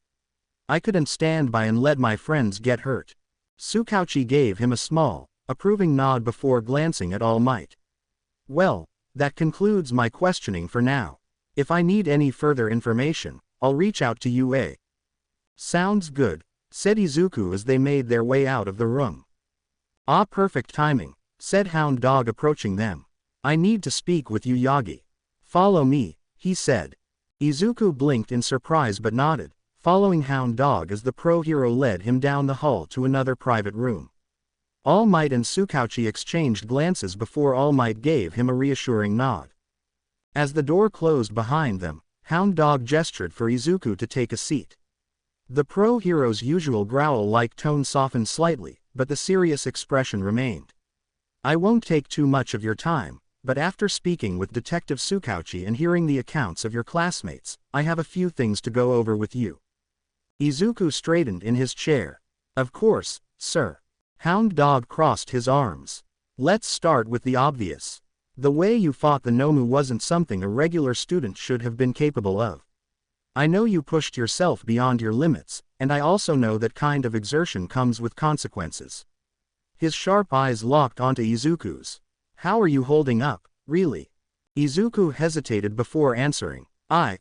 "I couldn't stand by and let my friends get hurt." Tsukauchi gave him a small, approving nod before glancing at All Might. "Well, that concludes my questioning for now. If I need any further information, I'll reach out to UA." "Sounds good," said Izuku as they made their way out of the room. Ah, perfect timing, said Hound Dog approaching them. I need to speak with you, Yagi. Follow me, he said. Izuku blinked in surprise but nodded, following Hound Dog as the pro-hero led him down the hall to another private room. All Might and Tsukauchi exchanged glances before All Might gave him a reassuring nod. As the door closed behind them, Hound Dog gestured for Izuku to take a seat. The pro-hero's usual growl-like tone softened slightly, but the serious expression remained. I won't take too much of your time, but after speaking with Detective Tsukauchi and hearing the accounts of your classmates, I have a few things to go over with you. Izuku straightened in his chair. Of course, sir. Hound Dog crossed his arms. Let's start with the obvious. The way you fought the Nomu wasn't something a regular student should have been capable of. I know you pushed yourself beyond your limits, and I also know that kind of exertion comes with consequences. His sharp eyes locked onto Izuku's. How are you holding up, really? Izuku hesitated before answering. I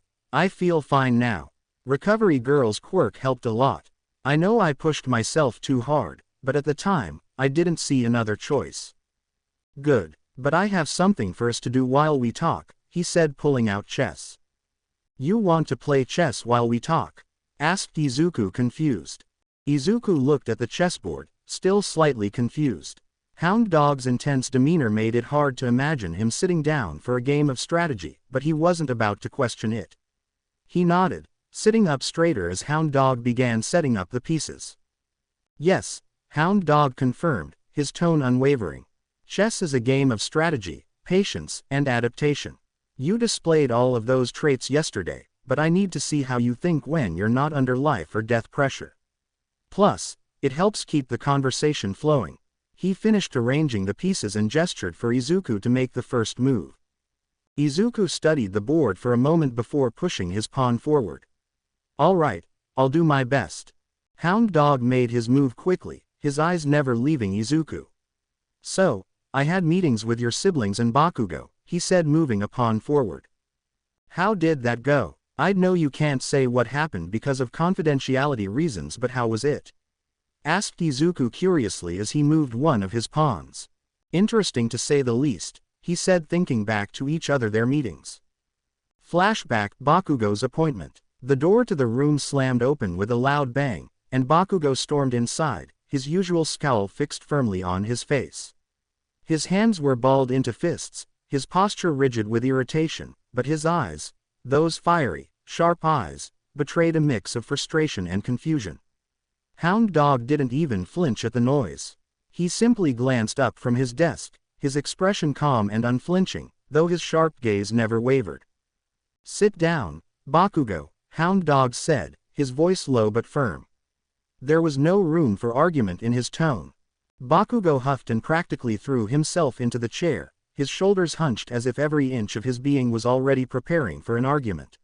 feel fine now. Recovery Girl's quirk helped a lot. I know I pushed myself too hard, but at the time, I didn't see another choice. Good, but I have something for us to do while we talk, he said, pulling out chess. You want to play chess while we talk? Asked Izuku, confused. Izuku looked at the chessboard, still slightly confused. Hound Dog's intense demeanor made it hard to imagine him sitting down for a game of strategy, but he wasn't about to question it. He nodded, sitting up straighter as Hound Dog began setting up the pieces. Yes, Hound Dog confirmed, his tone unwavering. Chess is a game of strategy, patience, and adaptation. You displayed all of those traits yesterday, but I need to see how you think when you're not under life or death pressure. Plus, it helps keep the conversation flowing. He finished arranging the pieces and gestured for Izuku to make the first move. Izuku studied the board for a moment before pushing his pawn forward. All right, I'll do my best. Hound Dog made his move quickly, his eyes never leaving Izuku. So, I had meetings with your siblings and Bakugo, he said, moving a pawn forward. How did that go? I'd know you can't say what happened because of confidentiality reasons, but how was it? Asked Izuku curiously as he moved one of his pawns. Interesting to say the least, he said, thinking back to each other their meetings. Flashback: Bakugo's appointment. The door to the room slammed open with a loud bang, and Bakugo stormed inside, his usual scowl fixed firmly on his face. His hands were balled into fists, his posture rigid with irritation, but his eyes, those fiery, sharp eyes, betrayed a mix of frustration and confusion. Hound Dog didn't even flinch at the noise. He simply glanced up from his desk, his expression calm and unflinching, though his sharp gaze never wavered. Sit down, Bakugo, Hound Dog said, his voice low but firm. There was no room for argument in his tone. Bakugo huffed and practically threw himself into the chair, his shoulders hunched as if every inch of his being was already preparing for an argument.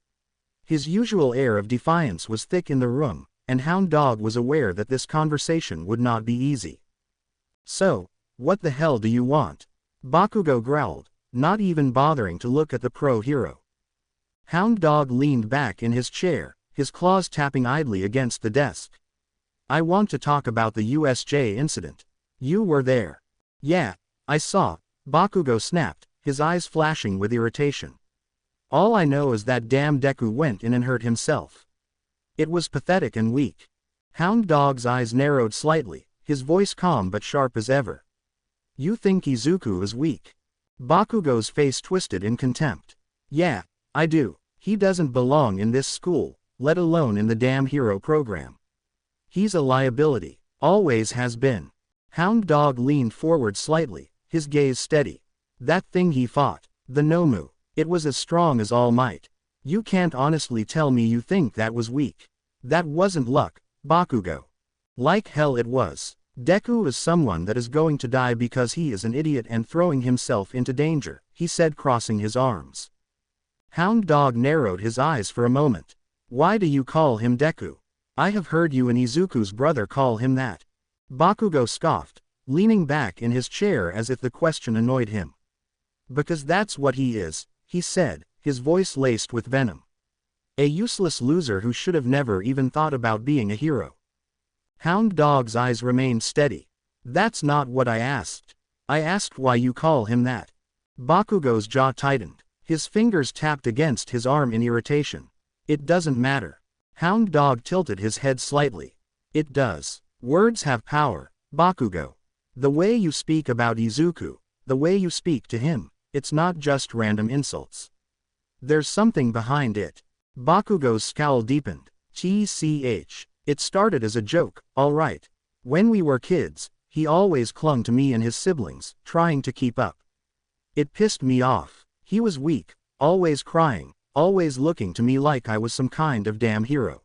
His usual air of defiance was thick in the room, and Hound Dog was aware that this conversation would not be easy. So, what the hell do you want? Bakugo growled, not even bothering to look at the pro-hero. Hound Dog leaned back in his chair, his claws tapping idly against the desk. I want to talk about the USJ incident. You were there. Yeah, I saw, Bakugo snapped, his eyes flashing with irritation. All I know is that damn Deku went in and hurt himself. It was pathetic and weak. Hound Dog's eyes narrowed slightly, his voice calm but sharp as ever. You think Izuku is weak? Bakugo's face twisted in contempt. Yeah, I do. He doesn't belong in this school, let alone in the damn hero program. He's a liability, always has been. Hound Dog leaned forward slightly, his gaze steady. That thing he fought, the Nomu, it was as strong as All Might. You can't honestly tell me you think that was weak. That wasn't luck, Bakugo. Like hell it was. Deku is someone that is going to die because he is an idiot and throwing himself into danger, he said, crossing his arms. Hound Dog narrowed his eyes for a moment. Why do you call him Deku? I have heard you and Izuku's brother call him that. Bakugo scoffed, leaning back in his chair as if the question annoyed him. Because that's what he is, he said, his voice laced with venom. A useless loser who should have never even thought about being a hero. Hound Dog's eyes remained steady. That's not what I asked. I asked why you call him that. Bakugo's jaw tightened. His fingers tapped against his arm in irritation. It doesn't matter. Hound Dog tilted his head slightly. It does. Words have power, Bakugo. The way you speak about Izuku, the way you speak to him, it's not just random insults. There's something behind it. Bakugo's scowl deepened. TCH. It started as a joke, alright. When we were kids, he always clung to me and his siblings, trying to keep up. It pissed me off. He was weak, always crying, always looking to me like I was some kind of damn hero.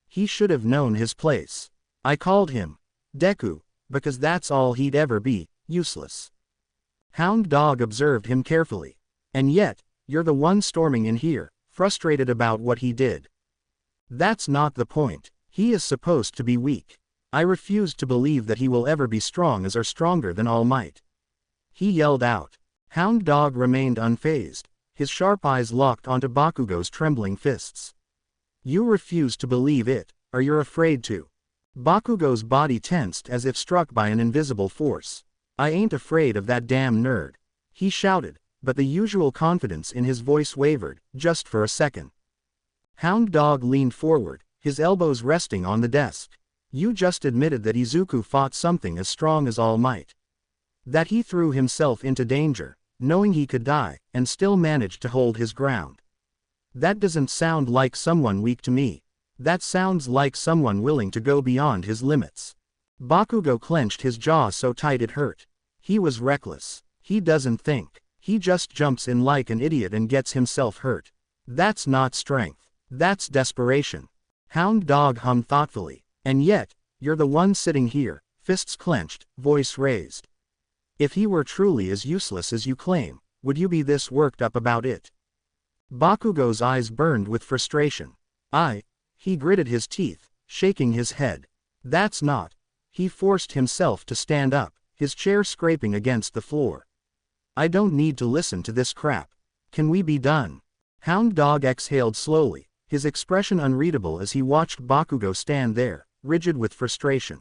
He should have known his place. I called him Deku, because that's all he'd ever be, useless. Hound Dog observed him carefully. And yet, you're the one storming in here, frustrated about what he did. That's not the point. He is supposed to be weak. I refuse to believe that he will ever be strong as or stronger than All Might. He yelled out. Hound Dog remained unfazed, his sharp eyes locked onto Bakugo's trembling fists. You refuse to believe it, or you're afraid to. Bakugo's body tensed as if struck by an invisible force. I ain't afraid of that damn nerd. He shouted, but the usual confidence in his voice wavered, just for a second. Hound Dog leaned forward, his elbows resting on the desk. You just admitted that Izuku fought something as strong as All Might. That he threw himself into danger, knowing he could die, and still managed to hold his ground. That doesn't sound like someone weak to me. That sounds like someone willing to go beyond his limits. Bakugo clenched his jaw so tight it hurt. He was reckless. He doesn't think. He just jumps in like an idiot and gets himself hurt. That's not strength. That's desperation. Hound Dog hummed thoughtfully. And yet, you're the one sitting here, fists clenched, voice raised. If he were truly as useless as you claim, would you be this worked up about it? Bakugo's eyes burned with frustration. He gritted his teeth, shaking his head. That's not. He forced himself to stand up, his chair scraping against the floor. I don't need to listen to this crap. Can we be done? Hound Dog exhaled slowly, his expression unreadable as he watched Bakugo stand there, rigid with frustration.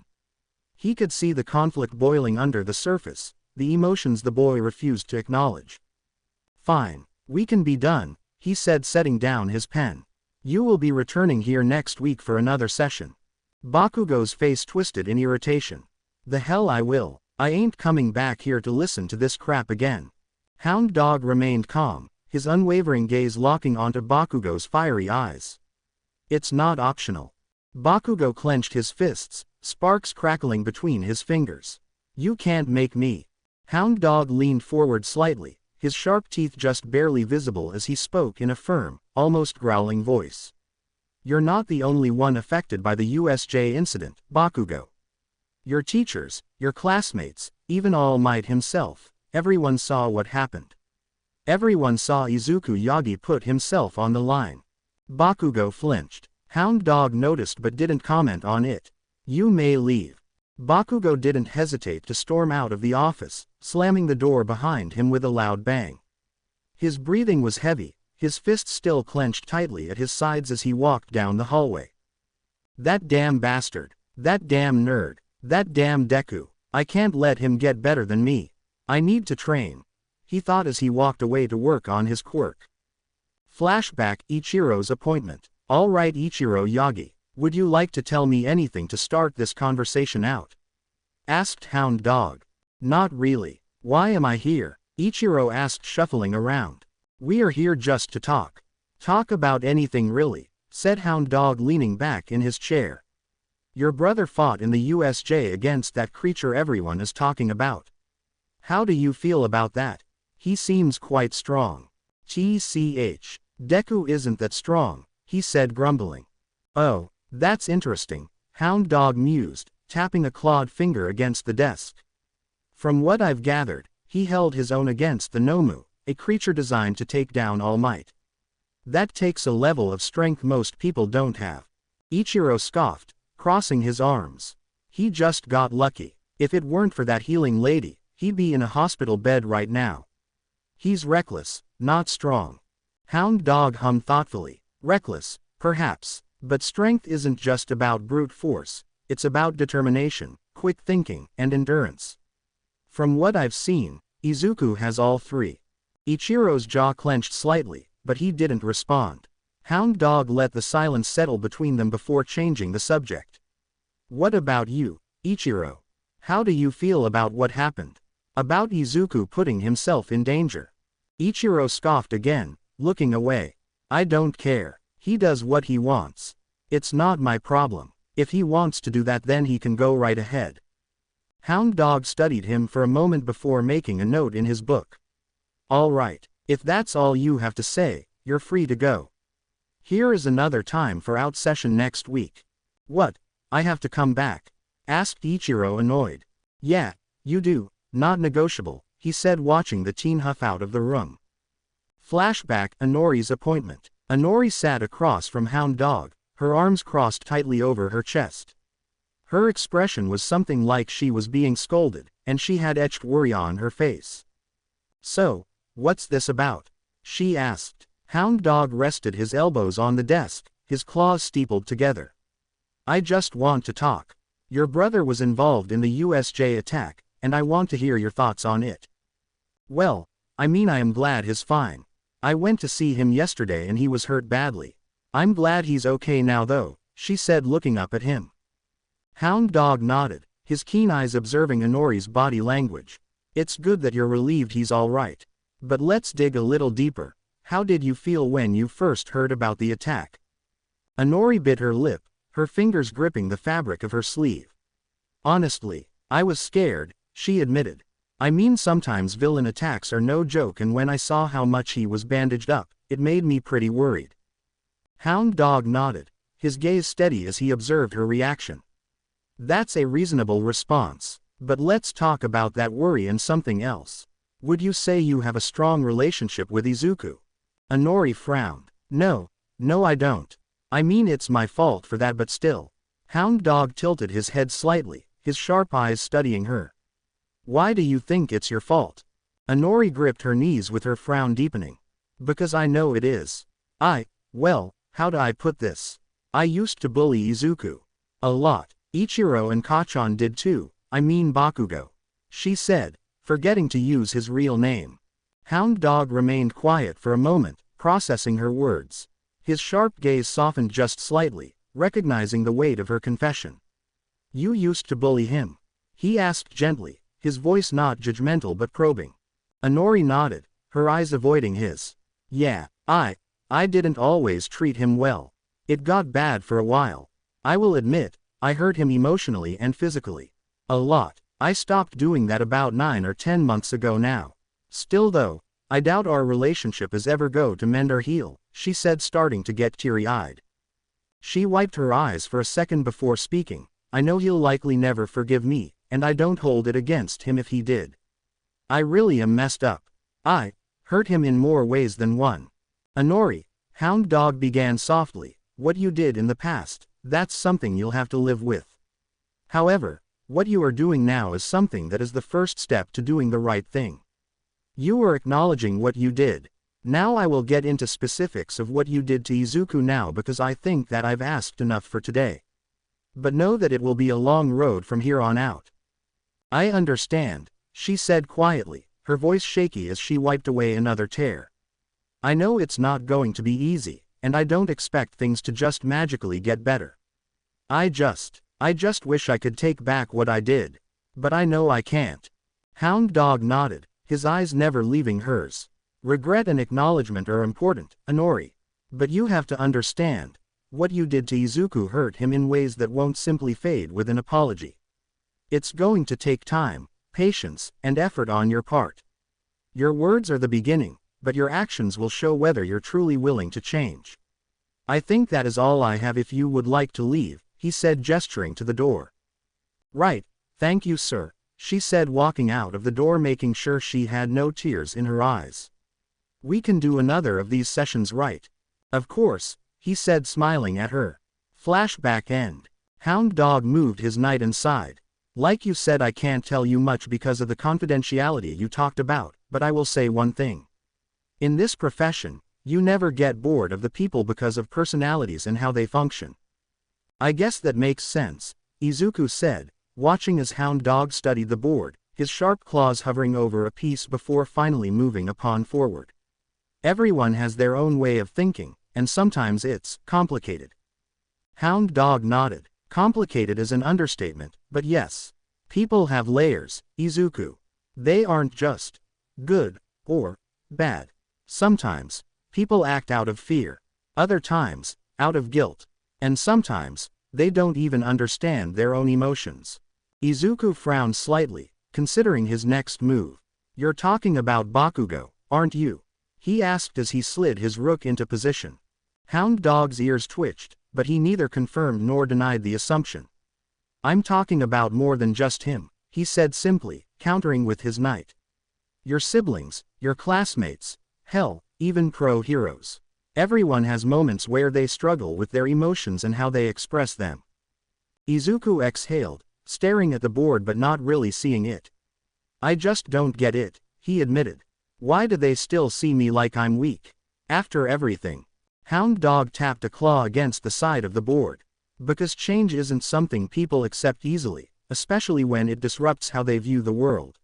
He could see the conflict boiling under the surface, the emotions the boy refused to acknowledge. Fine, we can be done, he said, setting down his pen. You will be returning here next week for another session. Bakugo's face twisted in irritation. The hell I will. I ain't coming back here to listen to this crap again. Hound Dog remained calm, his unwavering gaze locking onto Bakugo's fiery eyes. It's not optional. Bakugo clenched his fists, sparks crackling between his fingers. You can't make me. Hound Dog leaned forward slightly, his sharp teeth just barely visible as he spoke in a firm, almost growling voice. You're not the only one affected by the USJ incident, Bakugo. Your teachers, your classmates, even All Might himself, everyone saw what happened. Everyone saw Izuku Yagi put himself on the line. Bakugo flinched. Hound Dog noticed but didn't comment on it. You may leave. Bakugo didn't hesitate to storm out of the office, slamming the door behind him with a loud bang. His breathing was heavy, his fists still clenched tightly at his sides as he walked down the hallway. That damn bastard. That damn nerd. That damn Deku. I can't let him get better than me. I need to train, he thought as he walked away to work on his quirk. Flashback: Ichiro's appointment. All right, Ichiro Yagi, would you like to tell me anything to start this conversation out? Asked Hound Dog. Not really. Why am I here? Ichiro asked, shuffling around. We are here just to talk. Talk about anything really, said Hound Dog, leaning back in his chair. Your brother fought in the USJ against that creature everyone is talking about. How do you feel about that? He seems quite strong. TCH. Deku isn't that strong, he said, grumbling. Oh, that's interesting, Hound Dog mused, tapping a clawed finger against the desk. From what I've gathered, he held his own against the Nomu, a creature designed to take down All Might. That takes a level of strength most people don't have. Ichiro scoffed, crossing his arms. He just got lucky. If it weren't for that healing lady, he'd be in a hospital bed right now. He's reckless, not strong. Hound Dog hummed thoughtfully. Reckless, perhaps, but strength isn't just about brute force, it's about determination, quick thinking, and endurance. From what I've seen, Izuku has all three. Ichiro's jaw clenched slightly, but he didn't respond. Hound Dog let the silence settle between them before changing the subject. What about you, Ichiro? How do you feel about what happened? About Izuku putting himself in danger? Ichiro scoffed again, looking away. I don't care. He does what he wants. It's not my problem. If he wants to do that, then he can go right ahead. Hound Dog studied him for a moment before making a note in his book. All right, if that's all you have to say, you're free to go. Here is another time for out session next week. What? I have to come back? Asked Ichiro, annoyed. Yeah, you do, not negotiable, he said, watching the teen huff out of the room. Flashback: Inori's appointment. Inori sat across from Hound Dog, her arms crossed tightly over her chest. Her expression was something like she was being scolded, and she had etched worry on her face. So, what's this about? She asked. Hound Dog rested his elbows on the desk, his claws steepled together. I just want to talk. Your brother was involved in the USJ attack, and I want to hear your thoughts on it. Well, I mean, I am glad he's fine. I went to see him yesterday and he was hurt badly. I'm glad he's okay now though, she said, looking up at him. Hound Dog nodded, his keen eyes observing Inori's body language. It's good that you're relieved he's all right. But let's dig a little deeper. How did you feel when you first heard about the attack? Inori bit her lip, her fingers gripping the fabric of her sleeve. Honestly, I was scared, she admitted. I mean, sometimes villain attacks are no joke, and when I saw how much he was bandaged up, it made me pretty worried. Hound Dog nodded, his gaze steady as he observed her reaction. That's a reasonable response, but let's talk about that worry and something else. Would you say you have a strong relationship with Izuku? Inori frowned. No, I don't. I mean, it's my fault for that, but still. Hound Dog tilted his head slightly, his sharp eyes studying her. Why do you think it's your fault? Inori gripped her knees with her frown deepening. Because I know it is. Well, how do I put this? I used to bully Izuku. A lot. Ichiro and Kachan did too, I mean Bakugo. She said, forgetting to use his real name. Hound Dog remained quiet for a moment, processing her words. His sharp gaze softened just slightly, recognizing the weight of her confession. You used to bully him? He asked gently, his voice not judgmental but probing. Inori nodded, her eyes avoiding his. Yeah, I didn't always treat him well. It got bad for a while. I will admit, I hurt him emotionally and physically. A lot. I stopped doing that about 9 or 10 months ago now. Still though, I doubt our relationship is ever go to mend or heal, she said, starting to get teary-eyed. She wiped her eyes for a second before speaking. I know he'll likely never forgive me, and I don't hold it against him if he did. I really am messed up. I hurt him in more ways than one. Inori, Hound Dog began softly, what you did in the past, that's something you'll have to live with. However, what you are doing now is something that is the first step to doing the right thing. You are acknowledging what you did. Now I will get into specifics of what you did to Izuku now, because I think that I've asked enough for today. But know that it will be a long road from here on out. I understand, she said quietly, her voice shaky as she wiped away another tear. I know it's not going to be easy, and I don't expect things to just magically get better. I just wish I could take back what I did. But I know I can't. Hound Dog nodded, his eyes never leaving hers. Regret and acknowledgement are important, Inori. But you have to understand, what you did to Izuku hurt him in ways that won't simply fade with an apology. It's going to take time, patience, and effort on your part. Your words are the beginning, but your actions will show whether you're truly willing to change. I think that is all I have. If you would like to leave, he said, gesturing to the door. Right, thank you sir, she said, walking out of the door, making sure she had no tears in her eyes. We can do another of these sessions, right? Of course, he said, smiling at her. Flashback end. Hound Dog moved his knight and sighed. Like you said, I can't tell you much because of the confidentiality you talked about, but I will say one thing. In this profession, you never get bored of the people because of personalities and how they function. I guess that makes sense, Izuku said, watching as Hound Dog studied the board, his sharp claws hovering over a piece before finally moving a pawn forward. Everyone has their own way of thinking, and sometimes it's complicated. Hound Dog nodded. Complicated is an understatement, but yes. People have layers, Izuku. They aren't just good or bad. Sometimes, people act out of fear. Other times, out of guilt. And sometimes, they don't even understand their own emotions. Izuku frowned slightly, considering his next move. You're talking about Bakugo, aren't you? He asked as he slid his rook into position. Hound Dog's ears twitched, but he neither confirmed nor denied the assumption. I'm talking about more than just him, he said simply, countering with his knight. Your siblings, your classmates, hell, even pro-heroes. Everyone has moments where they struggle with their emotions and how they express them. Izuku exhaled, staring at the board but not really seeing it. I just don't get it, he admitted. Why do they still see me like I'm weak? After everything. Hound Dog tapped a claw against the side of the board. Because change isn't something people accept easily, especially when it disrupts how they view the world.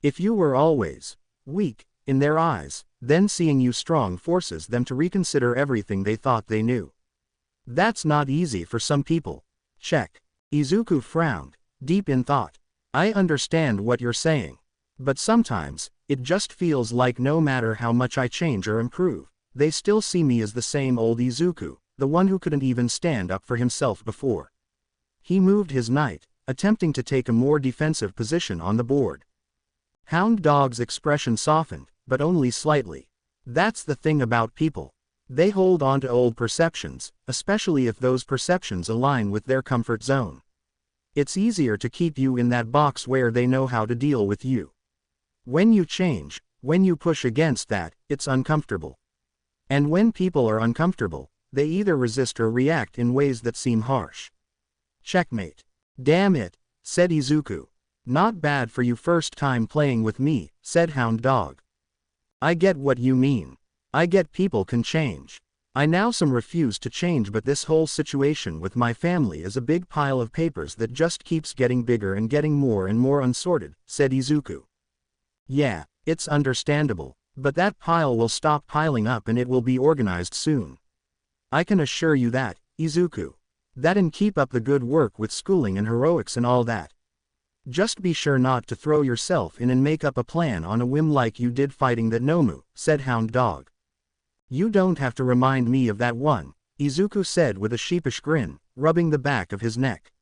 If you were always weak in their eyes, then seeing you strong forces them to reconsider everything they thought they knew. That's not easy for some people. Check. Izuku frowned, deep in thought. I understand what you're saying. But sometimes, it just feels like no matter how much I change or improve, they still see me as the same old Izuku, the one who couldn't even stand up for himself before. He moved his knight, attempting to take a more defensive position on the board. Hound Dog's expression softened, but only slightly. That's the thing about people. They hold on to old perceptions, especially if those perceptions align with their comfort zone. It's easier to keep you in that box where they know how to deal with you. When you change, when you push against that, it's uncomfortable. And when people are uncomfortable, they either resist or react in ways that seem harsh. Checkmate. Damn it, said Izuku. Not bad for you first time playing with me, said Hound Dog. I get what you mean. I get people can change. I now some refuse to change, but this whole situation with my family is a big pile of papers that just keeps getting bigger and getting more and more unsorted, said Izuku. Yeah, it's understandable, but that pile will stop piling up and it will be organized soon. I can assure you that, Izuku. That and keep up the good work with schooling and heroics and all that. Just be sure not to throw yourself in and make up a plan on a whim like you did fighting that Nomu, said Hound Dog. You don't have to remind me of that one, Izuku said with a sheepish grin, rubbing the back of his neck.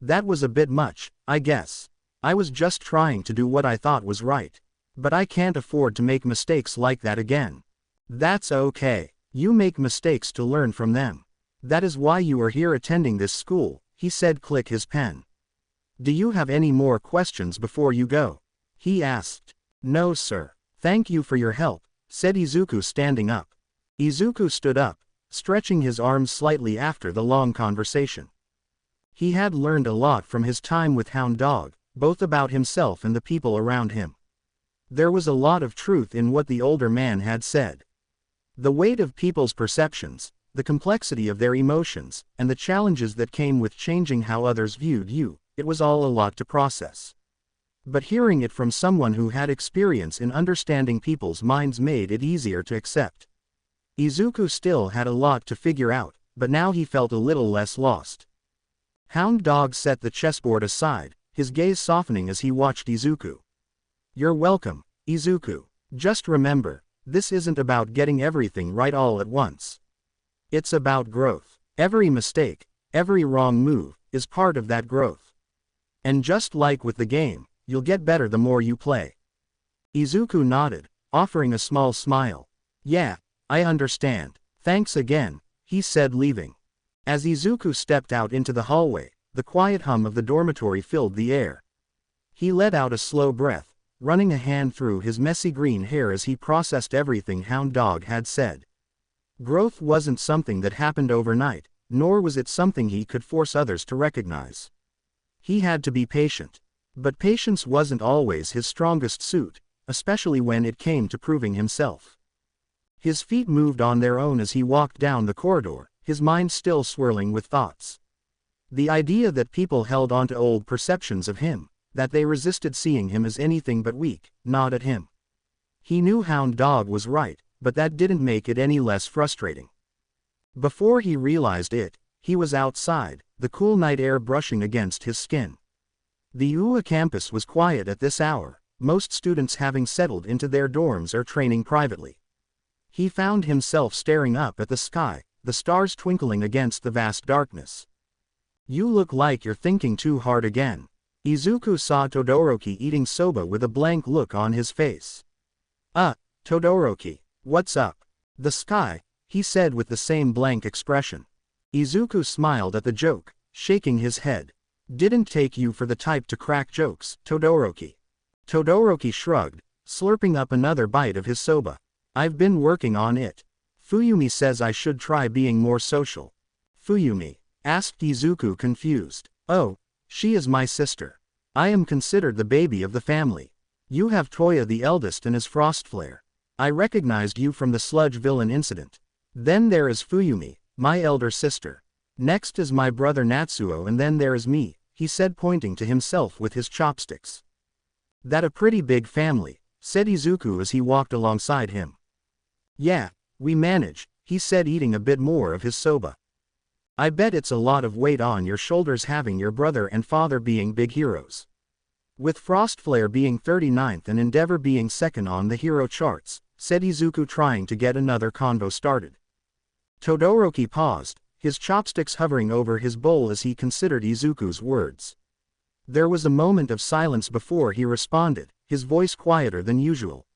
That was a bit much, I guess. I was just trying to do what I thought was right. But I can't afford to make mistakes like that again. That's okay. You make mistakes to learn from them. That is why you are here attending this school, he said, click his pen. Do you have any more questions before you go? He asked. No, sir. Thank you for your help, said Izuku, standing up. Izuku stood up, stretching his arms slightly after the long conversation. He had learned a lot from his time with Hound Dog, both about himself and the people around him. There was a lot of truth in what the older man had said. The weight of people's perceptions, the complexity of their emotions, and the challenges that came with changing how others viewed you, it was all a lot to process. But hearing it from someone who had experience in understanding people's minds made it easier to accept. Izuku still had a lot to figure out, but now he felt a little less lost. Hound Dog set the chessboard aside, his gaze softening as he watched Izuku. You're welcome, Izuku. Just remember, this isn't about getting everything right all at once. It's about growth. Every mistake, every wrong move, is part of that growth. And just like with the game, you'll get better the more you play. Izuku nodded, offering a small smile. Yeah, I understand. Thanks again, he said, leaving. As Izuku stepped out into the hallway, the quiet hum of the dormitory filled the air. He let out a slow breath, running a hand through his messy green hair as he processed everything Hound Dog had said. Growth wasn't something that happened overnight, nor was it something he could force others to recognize. He had to be patient. But patience wasn't always his strongest suit, especially when it came to proving himself. His feet moved on their own as he walked down the corridor, his mind still swirling with thoughts. The idea that people held on to old perceptions of him, that they resisted seeing him as anything but weak, gnawed at him. He knew Hound Dog was right, but that didn't make it any less frustrating. Before he realized it, he was outside, the cool night air brushing against his skin. The UA campus was quiet at this hour, most students having settled into their dorms or training privately. He found himself staring up at the sky, the stars twinkling against the vast darkness. "You look like you're thinking too hard again." Izuku saw Todoroki eating soba with a blank look on his face. Todoroki, what's up?" "The sky," he said with the same blank expression. Izuku smiled at the joke, shaking his head. "Didn't take you for the type to crack jokes, Todoroki." Todoroki shrugged, slurping up another bite of his soba. "I've been working on it. Fuyumi says I should try being more social." "Fuyumi?" asked Izuku confused. "Oh, she is my sister. I am considered the baby of the family. You have Toya the eldest and is Frostflare. I recognized you from the sludge villain incident. Then there is Fuyumi, my elder sister. Next is my brother Natsuo and then there is me," he said pointing to himself with his chopsticks. "That a pretty big family," said Izuku as he walked alongside him. "Yeah, we manage," he said eating a bit more of his soba. "I bet it's a lot of weight on your shoulders having your brother and father being big heroes. With Frostflare being 39th and Endeavor being second on the hero charts," said Izuku trying to get another convo started. Todoroki paused, his chopsticks hovering over his bowl as he considered Izuku's words. There was a moment of silence before he responded, his voice quieter than usual.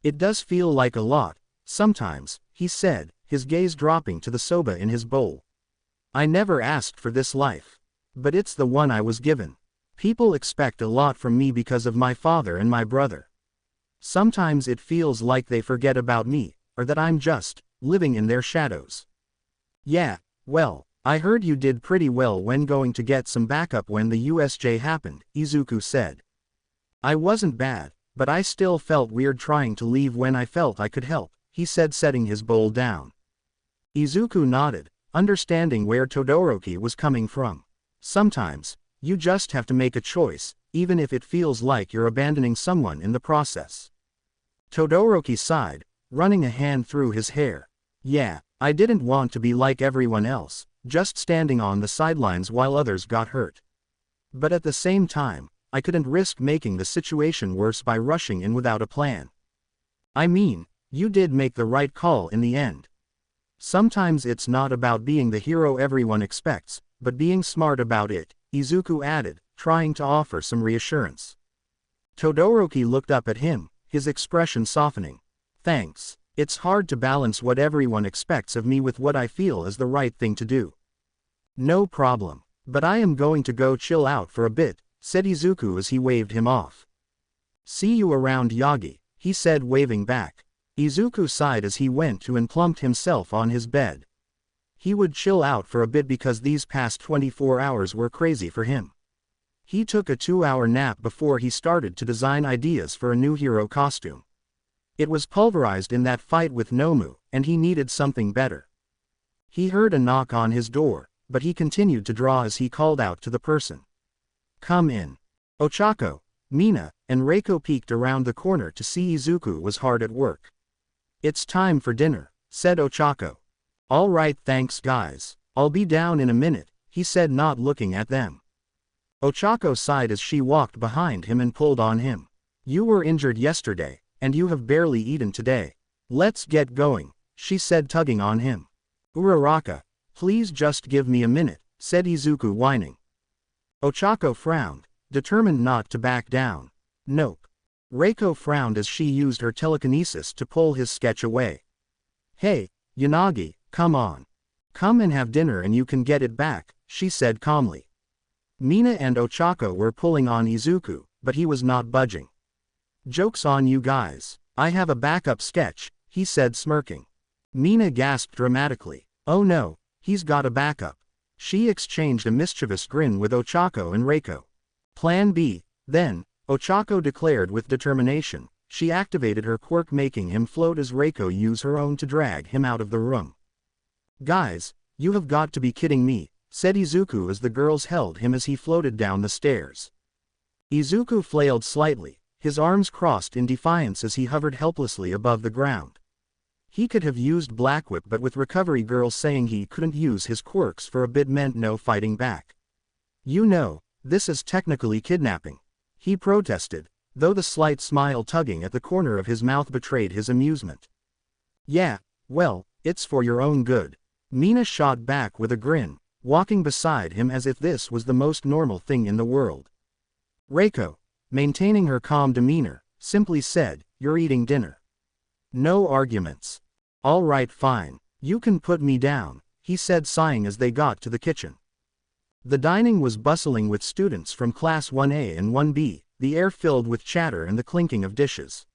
"It does feel like a lot, sometimes," he said, his gaze dropping to the soba in his bowl. "I never asked for this life. But it's the one I was given. People expect a lot from me because of my father and my brother. Sometimes it feels like they forget about me, or that I'm just living in their shadows." "Yeah, well, I heard you did pretty well when going to get some backup when the USJ happened," Izuku said. "I wasn't bad, but I still felt weird trying to leave when I felt I could help," he said setting his bowl down. Izuku nodded, understanding where Todoroki was coming from. Sometimes, you just have to make a choice, even if it feels like you're abandoning someone in the process. Todoroki sighed, running a hand through his hair. "Yeah, I didn't want to be like everyone else, just standing on the sidelines while others got hurt. But at the same time, I couldn't risk making the situation worse by rushing in without a plan. I mean, you did make the right call in the end. Sometimes it's not about being the hero everyone expects, but being smart about it," Izuku added, trying to offer some reassurance. Todoroki looked up at him, his expression softening. "Thanks. It's hard to balance what everyone expects of me with what I feel is the right thing to do." "No problem. But I am going to go chill out for a bit," said Izuku as he waved him off. "See you around Yagi," he said waving back. Izuku sighed as he went to and plumped himself on his bed. He would chill out for a bit because these past 24 hours were crazy for him. He took a 2-hour nap before he started to design ideas for a new hero costume. It was pulverized in that fight with Nomu, and he needed something better. He heard a knock on his door, but he continued to draw as he called out to the person. "Come in." Ochako, Mina, and Reiko peeked around the corner to see Izuku was hard at work. "It's time for dinner," said Ochako. "All right, thanks guys. I'll be down in a minute," he said not looking at them. Ochako sighed as she walked behind him and pulled on him. "You were injured yesterday, and you have barely eaten today. Let's get going," she said tugging on him. "Uraraka, please just give me a minute," said Izuku whining. Ochako frowned, determined not to back down. "Nope." Reiko frowned as she used her telekinesis to pull his sketch away. "Hey, Yanagi, come on. Come and have dinner and you can get it back," she said calmly. Mina and Ochako were pulling on Izuku, but he was not budging. "Joke's on you guys. I have a backup sketch," he said smirking. Mina gasped dramatically. "Oh no, he's got a backup." She exchanged a mischievous grin with Ochako and Reiko. "Plan B, then," Ochako declared with determination. She activated her quirk making him float as Reiko used her own to drag him out of the room. "Guys, you have got to be kidding me," said Izuku as the girls held him as he floated down the stairs. Izuku flailed slightly, his arms crossed in defiance as he hovered helplessly above the ground. He could have used Black Whip, but with Recovery Girl saying he couldn't use his quirks for a bit meant no fighting back. You know, this is technically kidnapping, he protested, though the slight smile tugging at the corner of his mouth betrayed his amusement. Yeah, well, it's for your own good, Mina shot back with a grin, walking beside him as if this was the most normal thing in the world. Reiko, maintaining her calm demeanor, simply said, "You're eating dinner. No arguments." "All right, fine, you can put me down," he said, sighing as they got to the kitchen. The dining was bustling with students from Class 1A and 1B, the air filled with chatter and the clinking of dishes.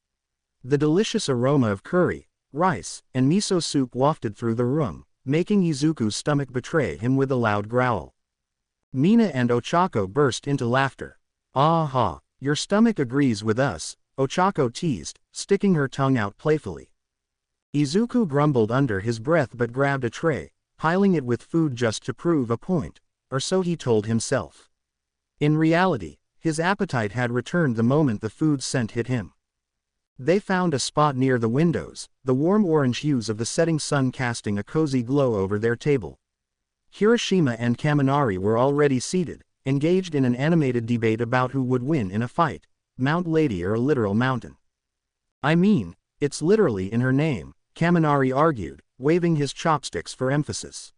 The delicious aroma of curry, rice, and miso soup wafted through the room, making Izuku's stomach betray him with a loud growl. Mina and Ochako burst into laughter. "Aha, your stomach agrees with us," Ochako teased, sticking her tongue out playfully. Izuku grumbled under his breath but grabbed a tray, piling it with food just to prove a point, or so he told himself. In reality, his appetite had returned the moment the food scent hit him. They found a spot near the windows, the warm orange hues of the setting sun casting a cozy glow over their table. Hiroshima and Kaminari were already seated, engaged in an animated debate about who would win in a fight, Mount Lady or a literal mountain. "I mean, it's literally in her name," Kaminari argued, waving his chopsticks for emphasis.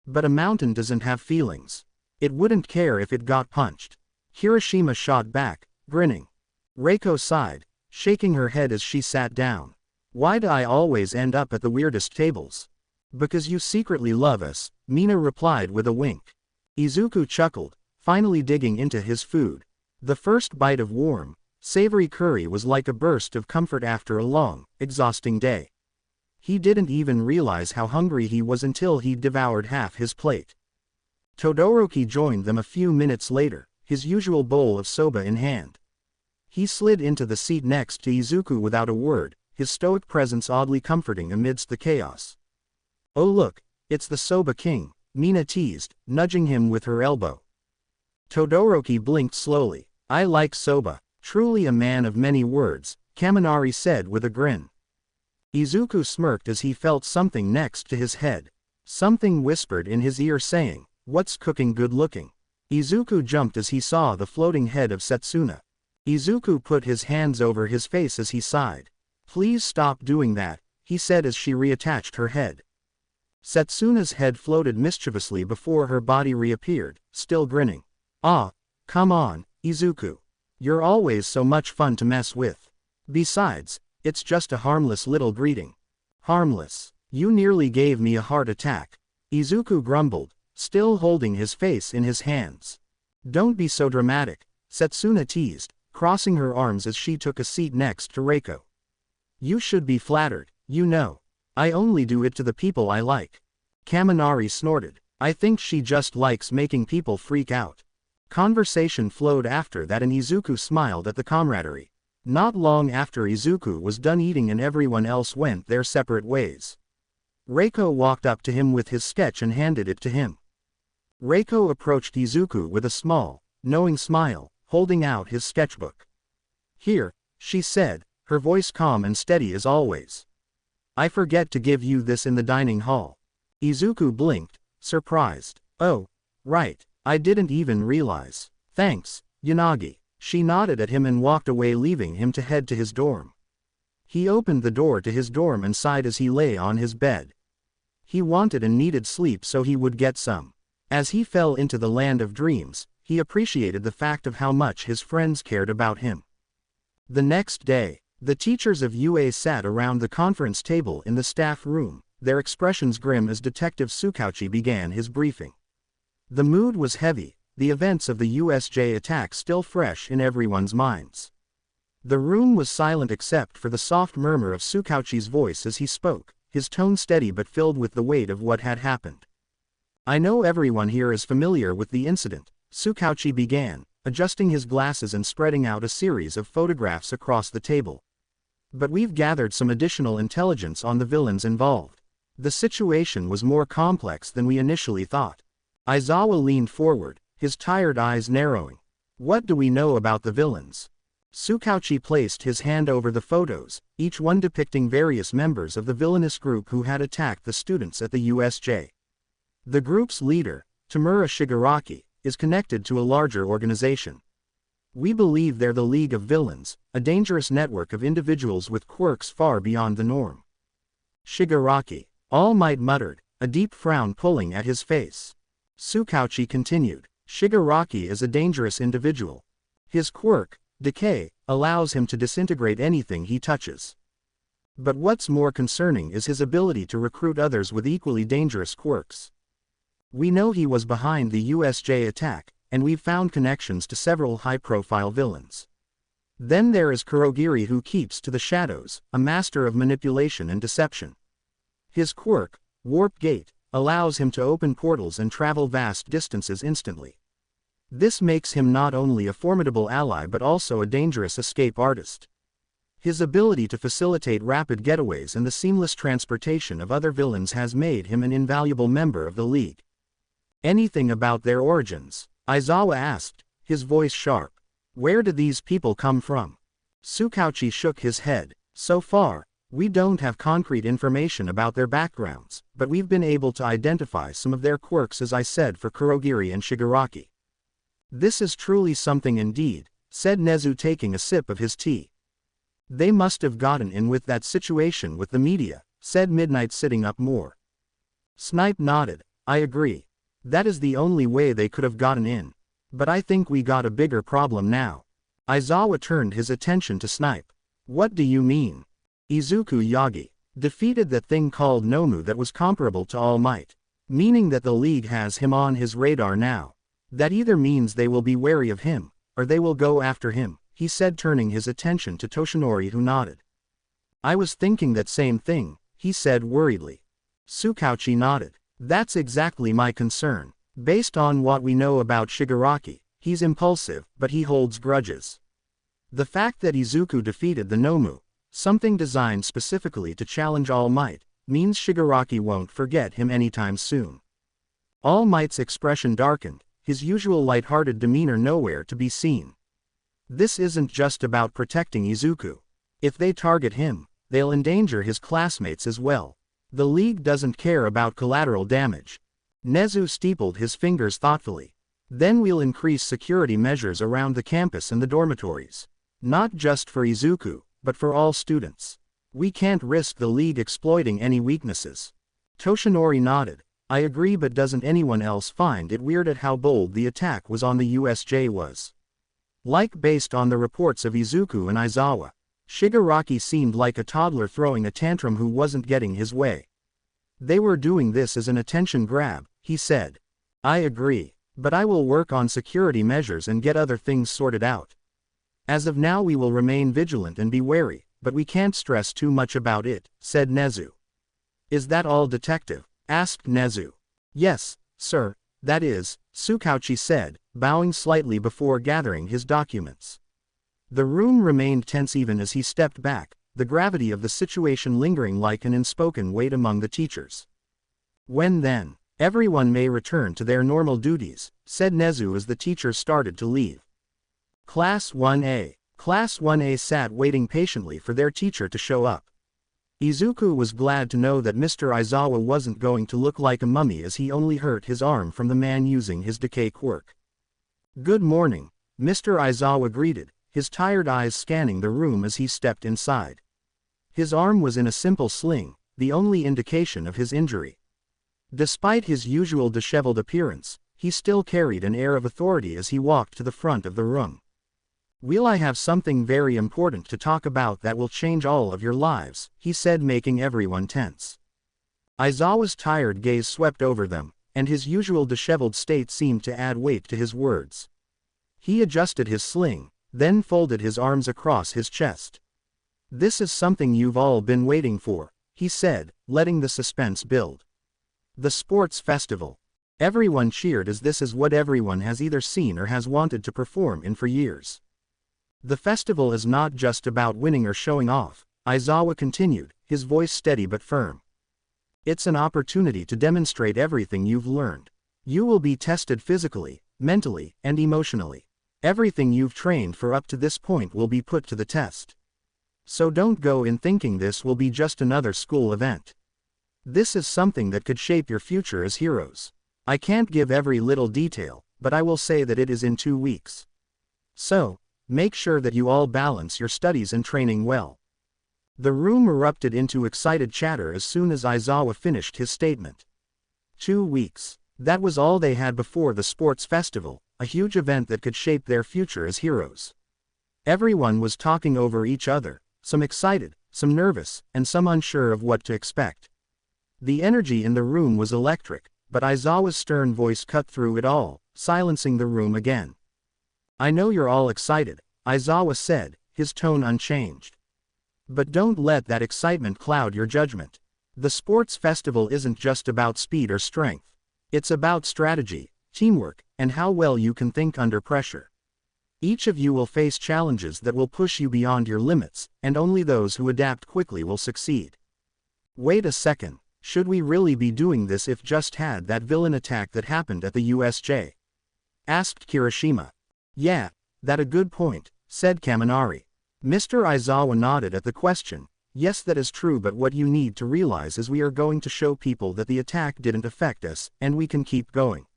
"But a mountain doesn't have feelings. It wouldn't care if it got punched," Hiroshima shot back, grinning. Reiko sighed, shaking her head as she sat down. "Why do I always end up at the weirdest tables?" "Because you secretly love us," Mina replied with a wink. Izuku chuckled, finally digging into his food. The first bite of warm, savory curry was like a burst of comfort after a long, exhausting day. He didn't even realize how hungry he was until he'd devoured half his plate. Todoroki joined them a few minutes later, his usual bowl of soba in hand. He slid into the seat next to Izuku without a word, his stoic presence oddly comforting amidst the chaos. "Oh look, it's the Soba King," Mina teased, nudging him with her elbow. Todoroki blinked slowly. "I like soba, truly a man of many words," Kaminari said with a grin. Izuku smirked as he felt something next to his head. Something whispered in his ear saying, "What's cooking good looking?" Izuku jumped as he saw the floating head of Setsuna. Izuku put his hands over his face as he sighed. "Please stop doing that," he said as she reattached her head. Setsuna's head floated mischievously before her body reappeared, still grinning. "Ah, come on, Izuku. You're always so much fun to mess with. Besides, it's just a harmless little greeting." "Harmless? You nearly gave me a heart attack," Izuku grumbled, still holding his face in his hands. "Don't be so dramatic," Setsuna teased, crossing her arms as she took a seat next to Reiko. "You should be flattered, you know. I only do it to the people I like." Kaminari snorted. "I think she just likes making people freak out." Conversation flowed after that and Izuku smiled at the camaraderie. Not long after Izuku was done eating and everyone else went their separate ways. Reiko walked up to him with his sketch and handed it to him. Reiko approached Izuku with a small, knowing smile, holding out his sketchbook. "Here," she said, her voice calm and steady as always. "I forget to give you this in the dining hall." Izuku blinked, surprised. "Oh, right, I didn't even realize. Thanks, Yanagi." She nodded at him and walked away, leaving him to head to his dorm. He opened the door to his dorm and sighed as he lay on his bed. He wanted and needed sleep, so he would get some. As he fell into the land of dreams, he appreciated the fact of how much his friends cared about him. The next day, the teachers of UA sat around the conference table in the staff room, their expressions grim as Detective Tsukauchi began his briefing. The mood was heavy, the events of the USJ attack still fresh in everyone's minds. The room was silent except for the soft murmur of Tsukauchi's voice as he spoke, his tone steady but filled with the weight of what had happened. "I know everyone here is familiar with the incident," Tsukauchi began, adjusting his glasses and spreading out a series of photographs across the table. "But we've gathered some additional intelligence on the villains involved. The situation was more complex than we initially thought. Aizawa leaned forward, his tired eyes narrowing. What do we know about the villains? Tsukauchi placed his hand over the photos, each one depicting various members of the villainous group who had attacked the students at the USJ. The group's leader, Tamura Shigaraki, is connected to a larger organization. We believe they're the League of Villains, a dangerous network of individuals with quirks far beyond the norm. Shigaraki, All Might muttered, a deep frown pulling at his face. Tsukauchi continued, Shigaraki is a dangerous individual. His quirk, Decay, allows him to disintegrate anything he touches. But what's more concerning is his ability to recruit others with equally dangerous quirks. We know he was behind the USJ attack, and we've found connections to several high-profile villains. Then there is Kurogiri, who keeps to the shadows, a master of manipulation and deception. His quirk, Warp Gate, allows him to open portals and travel vast distances instantly. This makes him not only a formidable ally but also a dangerous escape artist. His ability to facilitate rapid getaways and the seamless transportation of other villains has made him an invaluable member of the League. Anything about their origins? Aizawa asked, his voice sharp. Where do these people come from? Tsukauchi shook his head. So far, we don't have concrete information about their backgrounds, but we've been able to identify some of their quirks, as I said, for Kurogiri and Shigaraki. This is truly something indeed, said Nezu, taking a sip of his tea. They must have gotten in with that situation with the media, said Midnight, sitting up more. Snipe nodded. I agree. That is the only way they could have gotten in. But I think we got a bigger problem now. Aizawa turned his attention to Snipe. What do you mean? Izuku Yagi defeated that thing called Nomu that was comparable to All Might, meaning that the League has him on his radar now. That either means they will be wary of him, or they will go after him, he said, turning his attention to Toshinori, who nodded. I was thinking that same thing, he said worriedly. Tsukauchi nodded. That's exactly my concern. Based on what we know about Shigaraki, he's impulsive, but he holds grudges. The fact that Izuku defeated the Nomu, something designed specifically to challenge All Might, means Shigaraki won't forget him anytime soon. All Might's expression darkened, his usual light-hearted demeanor nowhere to be seen. This isn't just about protecting Izuku. If they target him, they'll endanger his classmates as well. The League doesn't care about collateral damage. Nezu steepled his fingers thoughtfully. Then we'll increase security measures around the campus and the dormitories. Not just for Izuku, but for all students. We can't risk the League exploiting any weaknesses. Toshinori nodded. I agree, but doesn't anyone else find it weird at how bold the attack was on the USJ was? Like, based on the reports of Izuku and Aizawa, Shigaraki seemed like a toddler throwing a tantrum who wasn't getting his way. They were doing this as an attention grab, he said. I agree, but I will work on security measures and get other things sorted out. As of now we will remain vigilant and be wary, but we can't stress too much about it, said Nezu. Is that all, Detective? Asked Nezu. Yes, sir, that is, Tsukauchi said, bowing slightly before gathering his documents. The room remained tense even as he stepped back, the gravity of the situation lingering like an unspoken weight among the teachers. When then? Everyone may return to their normal duties, said Nezu as the teachers started to leave. Class 1A. Class 1A sat waiting patiently for their teacher to show up. Izuku was glad to know that Mr. Aizawa wasn't going to look like a mummy, as he only hurt his arm from the man using his decay quirk. Good morning, Mr. Aizawa greeted, his tired eyes scanning the room as he stepped inside. His arm was in a simple sling, the only indication of his injury. Despite his usual disheveled appearance, he still carried an air of authority as he walked to the front of the room. Will I have something very important to talk about that will change all of your lives, he said, making everyone tense. Aizawa's tired gaze swept over them, and his usual disheveled state seemed to add weight to his words. He adjusted his sling, then folded his arms across his chest. This is something you've all been waiting for, he said, letting the suspense build. The sports festival. Everyone cheered, as this is what everyone has either seen or has wanted to perform in for years. The festival is not just about winning or showing off, Aizawa continued, his voice steady but firm. It's an opportunity to demonstrate everything you've learned. You will be tested physically, mentally, and emotionally. Everything you've trained for up to this point will be put to the test. So don't go in thinking this will be just another school event. This is something that could shape your future as heroes. I can't give every little detail, but I will say that it is in 2 weeks. So, make sure that you all balance your studies and training well. The room erupted into excited chatter as soon as Aizawa finished his statement. 2 weeks. That was all they had before the sports festival, a huge event that could shape their future as heroes. Everyone was talking over each other, some excited, some nervous, and some unsure of what to expect. The energy in the room was electric, but Aizawa's stern voice cut through it all, silencing the room again. I know you're all excited, Aizawa said, his tone unchanged. But don't let that excitement cloud your judgment. The sports festival isn't just about speed or strength. It's about strategy, teamwork, and how well you can think under pressure. Each of you will face challenges that will push you beyond your limits, and only those who adapt quickly will succeed. Wait a second, should we really be doing this if just had that villain attack that happened at the USJ? Asked Kirishima. Yeah, that a good point, said Kaminari. Mr. Aizawa nodded at the question. Yes, that is true, but what you need to realize is we are going to show people that the attack didn't affect us, and we can keep going.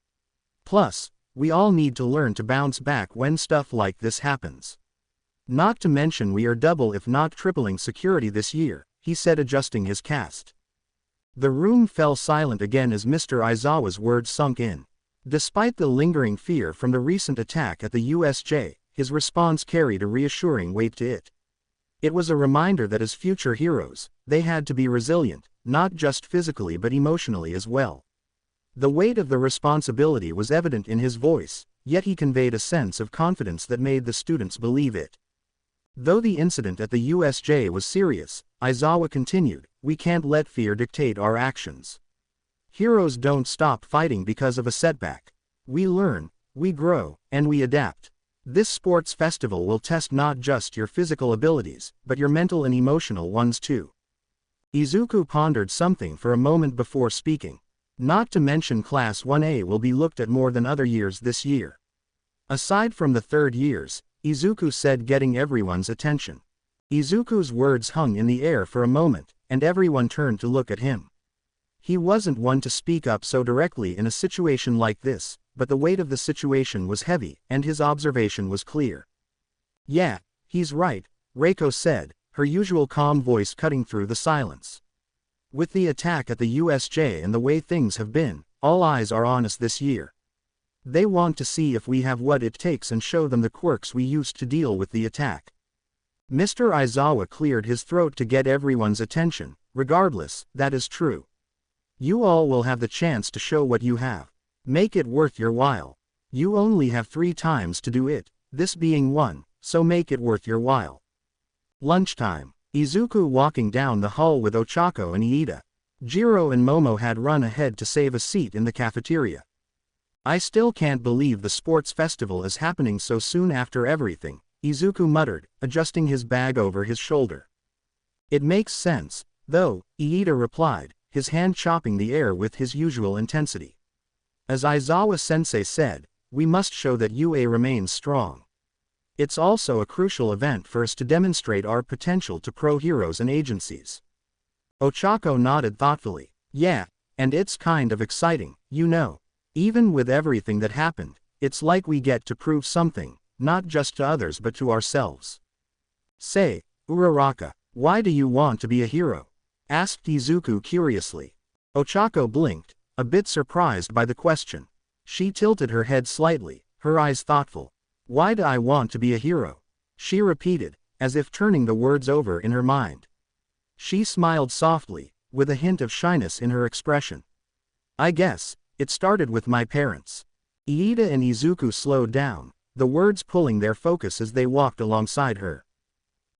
Plus, we all need to learn to bounce back when stuff like this happens. Not to mention we are double if not tripling security this year, he said, adjusting his cast. The room fell silent again as Mr. Aizawa's words sunk in. Despite the lingering fear from the recent attack at the USJ, his response carried a reassuring weight to it. It was a reminder that as future heroes, they had to be resilient, not just physically but emotionally as well. The weight of the responsibility was evident in his voice, yet he conveyed a sense of confidence that made the students believe it. Though the incident at the USJ was serious, Aizawa continued, we can't let fear dictate our actions. Heroes don't stop fighting because of a setback. We learn, we grow, and we adapt. This sports festival will test not just your physical abilities, but your mental and emotional ones too. Izuku pondered something for a moment before speaking. Not to mention Class 1A will be looked at more than other years this year. Aside from the third years, Izuku said, getting everyone's attention. Izuku's words hung in the air for a moment, and everyone turned to look at him. He wasn't one to speak up so directly in a situation like this, but the weight of the situation was heavy, and his observation was clear. Yeah, he's right, Reiko said, her usual calm voice cutting through the silence. With the attack at the USJ and the way things have been, all eyes are on us this year. They want to see if we have what it takes and show them the quirks we used to deal with the attack. Mr. Aizawa cleared his throat to get everyone's attention. Regardless, that is true. You all will have the chance to show what you have. Make it worth your while. You only have 3 times to do it, this being one, so make it worth your while. Lunchtime. Izuku walking down the hall with Ochako and Iida. Jiro and Momo had run ahead to save a seat in the cafeteria. I still can't believe the sports festival is happening so soon after everything, Izuku muttered, adjusting his bag over his shoulder. It makes sense, though, Iida replied, his hand chopping the air with his usual intensity. As Aizawa-sensei said, we must show that UA remains strong. It's also a crucial event for us to demonstrate our potential to pro-heroes and agencies. Ochako nodded thoughtfully. Yeah, and it's kind of exciting, you know. Even with everything that happened, it's like we get to prove something, not just to others but to ourselves. Say, Uraraka, why do you want to be a hero? Asked Izuku curiously. Ochako blinked, a bit surprised by the question. She tilted her head slightly, her eyes thoughtful. Why do I want to be a hero? She repeated, as if turning the words over in her mind. She smiled softly, with a hint of shyness in her expression. I guess, it started with my parents. Iida and Izuku slowed down, the words pulling their focus as they walked alongside her.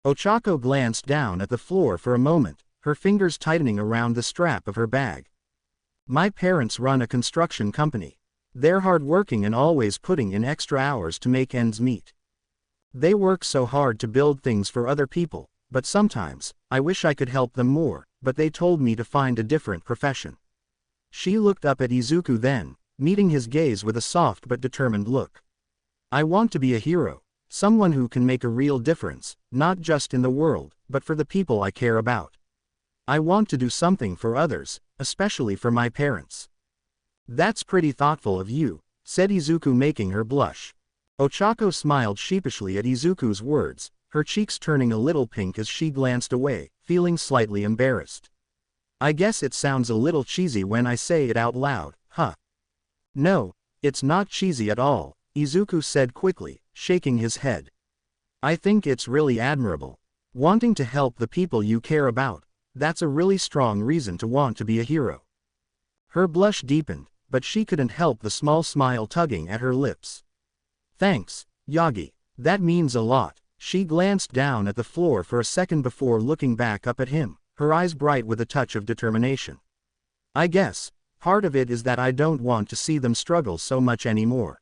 Ochako glanced down at the floor for a moment, her fingers tightening around the strap of her bag. My parents run a construction company. They're hardworking and always putting in extra hours to make ends meet. They work so hard to build things for other people, but sometimes, I wish I could help them more, but they told me to find a different profession. She looked up at Izuku then, meeting his gaze with a soft but determined look. I want to be a hero, someone who can make a real difference, not just in the world, but for the people I care about. I want to do something for others, especially for my parents. That's pretty thoughtful of you, said Izuku, making her blush. Ochako smiled sheepishly at Izuku's words, her cheeks turning a little pink as she glanced away, feeling slightly embarrassed. I guess it sounds a little cheesy when I say it out loud, huh? No, it's not cheesy at all, Izuku said quickly, shaking his head. I think it's really admirable. Wanting to help the people you care about, that's a really strong reason to want to be a hero. Her blush deepened, but she couldn't help the small smile tugging at her lips. Thanks, Yagi. That means a lot. She glanced down at the floor for a second before looking back up at him, her eyes bright with a touch of determination. I guess, part of it is that I don't want to see them struggle so much anymore.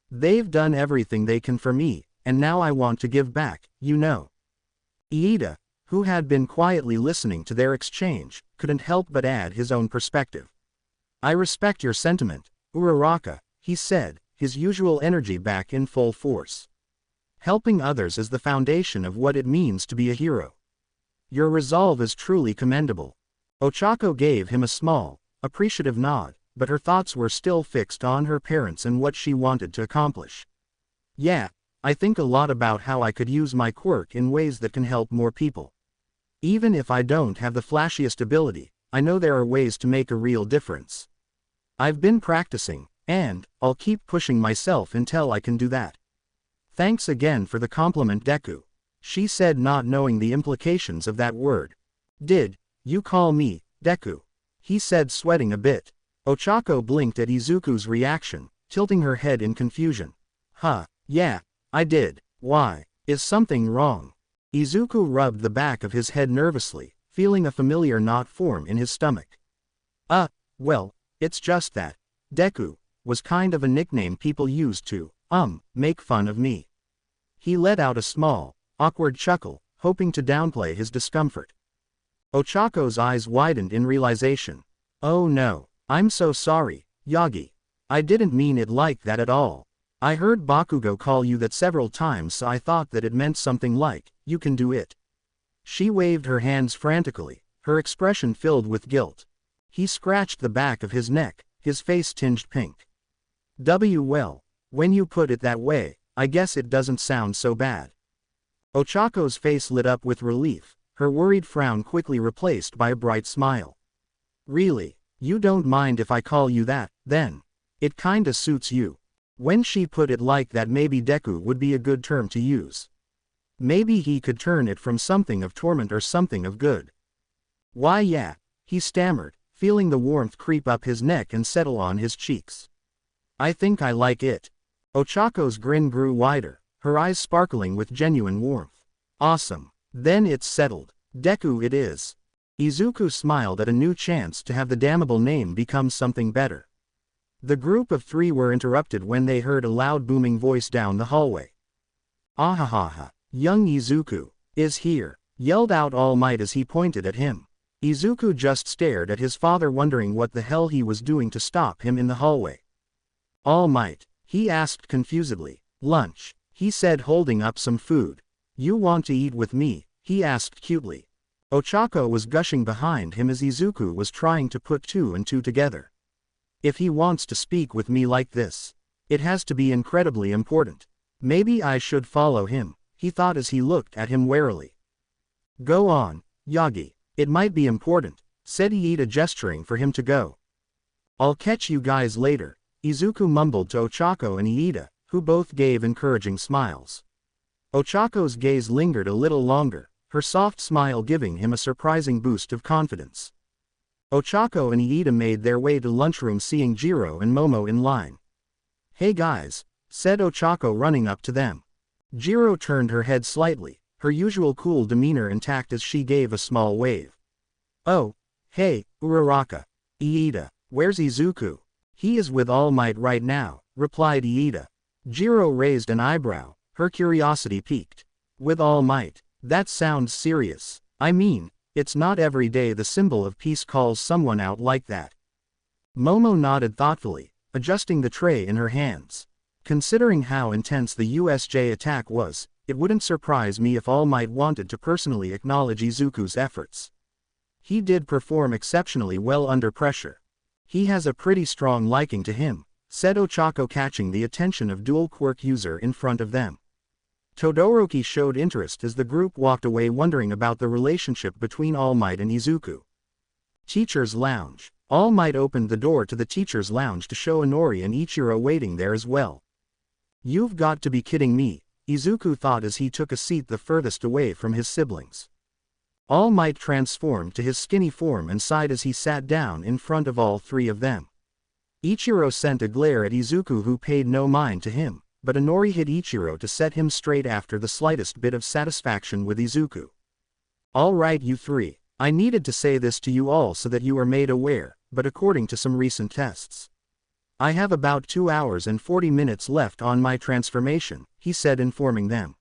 They've done everything they can for me, and now I want to give back, you know. Iida, who had been quietly listening to their exchange, couldn't help but add his own perspective. I respect your sentiment, Uraraka, he said, his usual energy back in full force. Helping others is the foundation of what it means to be a hero. Your resolve is truly commendable. Ochako gave him a small, appreciative nod, but her thoughts were still fixed on her parents and what she wanted to accomplish. Yeah, I think a lot about how I could use my quirk in ways that can help more people. Even if I don't have the flashiest ability, I know there are ways to make a real difference. I've been practicing, and I'll keep pushing myself until I can do that. Thanks again for the compliment, Deku, she said, not knowing the implications of that word. Did you call me Deku? He said, sweating a bit. Ochako blinked at Izuku's reaction, tilting her head in confusion. Huh, yeah, I did. Why? Is something wrong? Izuku rubbed the back of his head nervously, feeling a familiar knot form in his stomach. Well, it's just that Deku was kind of a nickname people used to, make fun of me. He let out a small, awkward chuckle, hoping to downplay his discomfort. Ochako's eyes widened in realization. Oh no, I'm so sorry, Yagi. I didn't mean it like that at all. I heard Bakugo call you that several times, so I thought that it meant something like, you can do it. She waved her hands frantically, her expression filled with guilt. He scratched the back of his neck, his face tinged pink. Well, when you put it that way, I guess it doesn't sound so bad. Ochako's face lit up with relief, her worried frown quickly replaced by a bright smile. Really, you don't mind if I call you that, then? It kinda suits you. When she put it like that, maybe Deku would be a good term to use. Maybe he could turn it from something of torment or something of good. Why yeah, he stammered, feeling the warmth creep up his neck and settle on his cheeks. I think I like it. Ochako's grin grew wider, her eyes sparkling with genuine warmth. Awesome. Then it's settled. Deku it is. Izuku smiled at a new chance to have the damnable name become something better. The group of three were interrupted when they heard a loud booming voice down the hallway. Ahahaha, young Izuku is here, yelled out All Might as he pointed at him. Izuku just stared at his father, wondering what the hell he was doing to stop him in the hallway. All Might, he asked confusedly. Lunch, he said, holding up some food. You want to eat with me? He asked cutely. Ochako was gushing behind him as Izuku was trying to put two and two together. If he wants to speak with me like this, it has to be incredibly important. Maybe I should follow him, he thought as he looked at him warily. Go on, Yagi, it might be important, said Iida, gesturing for him to go. I'll catch you guys later, Izuku mumbled to Ochako and Iida, who both gave encouraging smiles. Ochako's gaze lingered a little longer, her soft smile giving him a surprising boost of confidence. Ochako and Iida made their way to lunchroom, seeing Jiro and Momo in line. Hey guys, said Ochako, running up to them. Jiro turned her head slightly, her usual cool demeanor intact as she gave a small wave. Oh, hey, Uraraka. Iida, where's Izuku? He is with All Might right now, replied Iida. Jiro raised an eyebrow, her curiosity piqued. With All Might? That sounds serious. I mean, it's not every day the symbol of peace calls someone out like that. Momo nodded thoughtfully, adjusting the tray in her hands. Considering how intense the USJ attack was, it wouldn't surprise me if All Might wanted to personally acknowledge Izuku's efforts. He did perform exceptionally well under pressure. He has a pretty strong liking to him, said Ochako, catching the attention of dual quirk user in front of them. Todoroki showed interest as the group walked away, wondering about the relationship between All Might and Izuku. Teacher's Lounge. All Might opened the door to the Teacher's Lounge to show Inori and Ichiro waiting there as well. You've got to be kidding me, Izuku thought as he took a seat the furthest away from his siblings. All Might transformed to his skinny form and sighed as he sat down in front of all three of them. Ichiro sent a glare at Izuku, who paid no mind to him, but Inori hit Ichiro to set him straight after the slightest bit of satisfaction with Izuku. All right, you three, I needed to say this to you all so that you are made aware, but according to some recent tests, I have about 2 hours and 40 minutes left on my transformation, he said, informing them.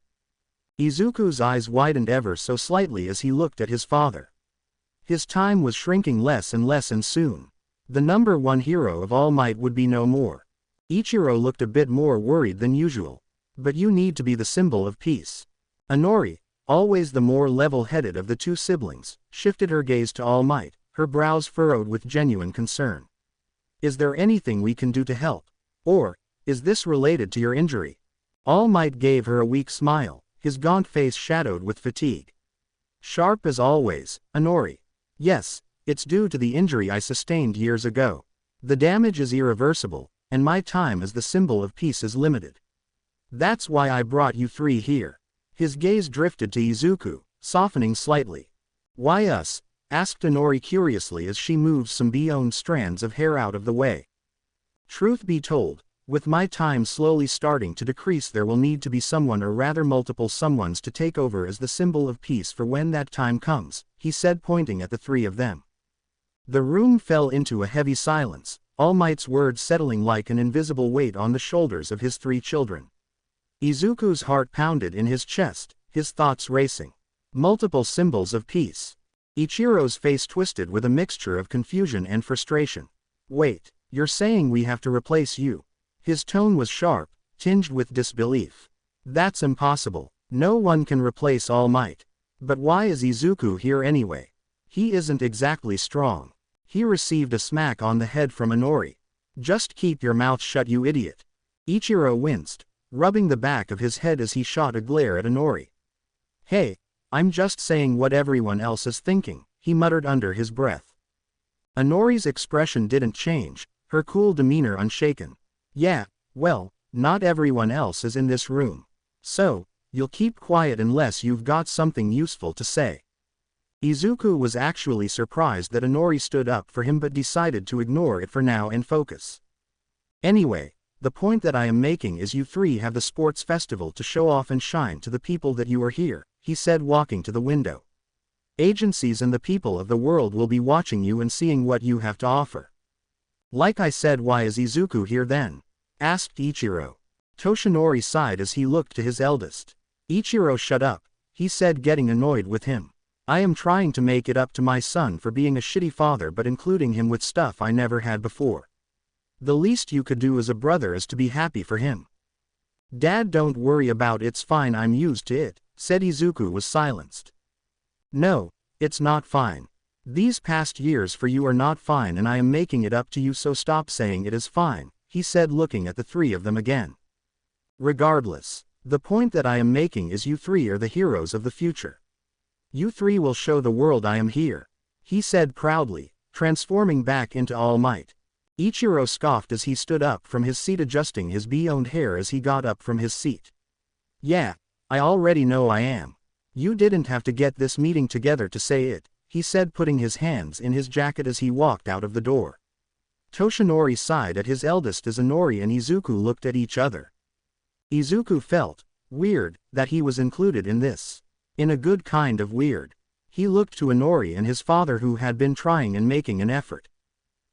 Izuku's eyes widened ever so slightly as he looked at his father. His time was shrinking less and less, and soon the number one hero of All Might would be no more. Ichiro looked a bit more worried than usual. But you need to be the symbol of peace. Inori, always the more level-headed of the two siblings, shifted her gaze to All Might, her brows furrowed with genuine concern. Is there anything we can do to help? Or, is this related to your injury? All Might gave her a weak smile, his gaunt face shadowed with fatigue. Sharp as always, Inori. Yes, it's due to the injury I sustained years ago. The damage is irreversible, and my time as the symbol of peace is limited. That's why I brought you three here. His gaze drifted to Izuku, softening slightly. Why us? Asked Inori curiously as she moved some beyond strands of hair out of the way. Truth be told, with my time slowly starting to decrease, there will need to be someone, or rather multiple someones, to take over as the symbol of peace for when that time comes, he said, pointing at the three of them. The room fell into a heavy silence, All Might's words settling like an invisible weight on the shoulders of his three children. Izuku's heart pounded in his chest, his thoughts racing. Multiple symbols of peace. Ichiro's face twisted with a mixture of confusion and frustration. Wait, you're saying we have to replace you? His tone was sharp, tinged with disbelief. That's impossible. No one can replace All Might. But why is Izuku here anyway? He isn't exactly strong. He received a smack on the head from Inori. Just keep your mouth shut, you idiot. Ichiro winced, rubbing the back of his head as he shot a glare at Inori. Hey, I'm just saying what everyone else is thinking, he muttered under his breath. Inori's expression didn't change, her cool demeanor unshaken. Yeah, well, not everyone else is in this room. So, you'll keep quiet unless you've got something useful to say. Izuku was actually surprised that Inori stood up for him, but decided to ignore it for now and focus. Anyway, the point that I am making is you three have the sports festival to show off and shine to the people that you are here, he said, walking to the window. Agencies and the people of the world will be watching you and seeing what you have to offer. Like I said, why is Izuku here then? Asked Ichiro. Toshinori sighed as he looked to his eldest. Ichiro, shut up, he said, getting annoyed with him. I am trying to make it up to my son for being a shitty father, but including him with stuff I never had before. The least you could do as a brother is to be happy for him. Dad, don't worry about it's fine, I'm used to it, said Izuku was silenced. No, it's not fine. These past years for you are not fine, and I am making it up to you, so stop saying it is fine, he said, looking at the three of them again. Regardless, the point that I am making is you three are the heroes of the future. You three will show the world I am here, he said proudly, transforming back into All Might. Ichiro scoffed as he stood up from his seat, adjusting his beyond hair as he got up from his seat. Yeah, I already know I am. You didn't have to get this meeting together to say it, he said, putting his hands in his jacket as he walked out of the door. Toshinori sighed at his eldest as Inori and Izuku looked at each other. Izuku felt weird that he was included in this. In a good kind of weird. He looked to Inori and his father, who had been trying and making an effort.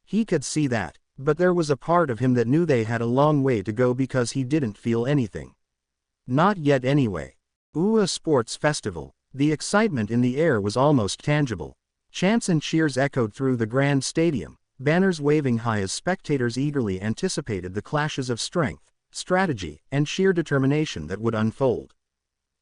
He could see that, but there was a part of him that knew they had a long way to go because he didn't feel anything. Not yet anyway. Ooh, a sports festival. The excitement in the air was almost tangible. Chants and cheers echoed through the grand stadium, banners waving high as spectators eagerly anticipated the clashes of strength, strategy, and sheer determination that would unfold.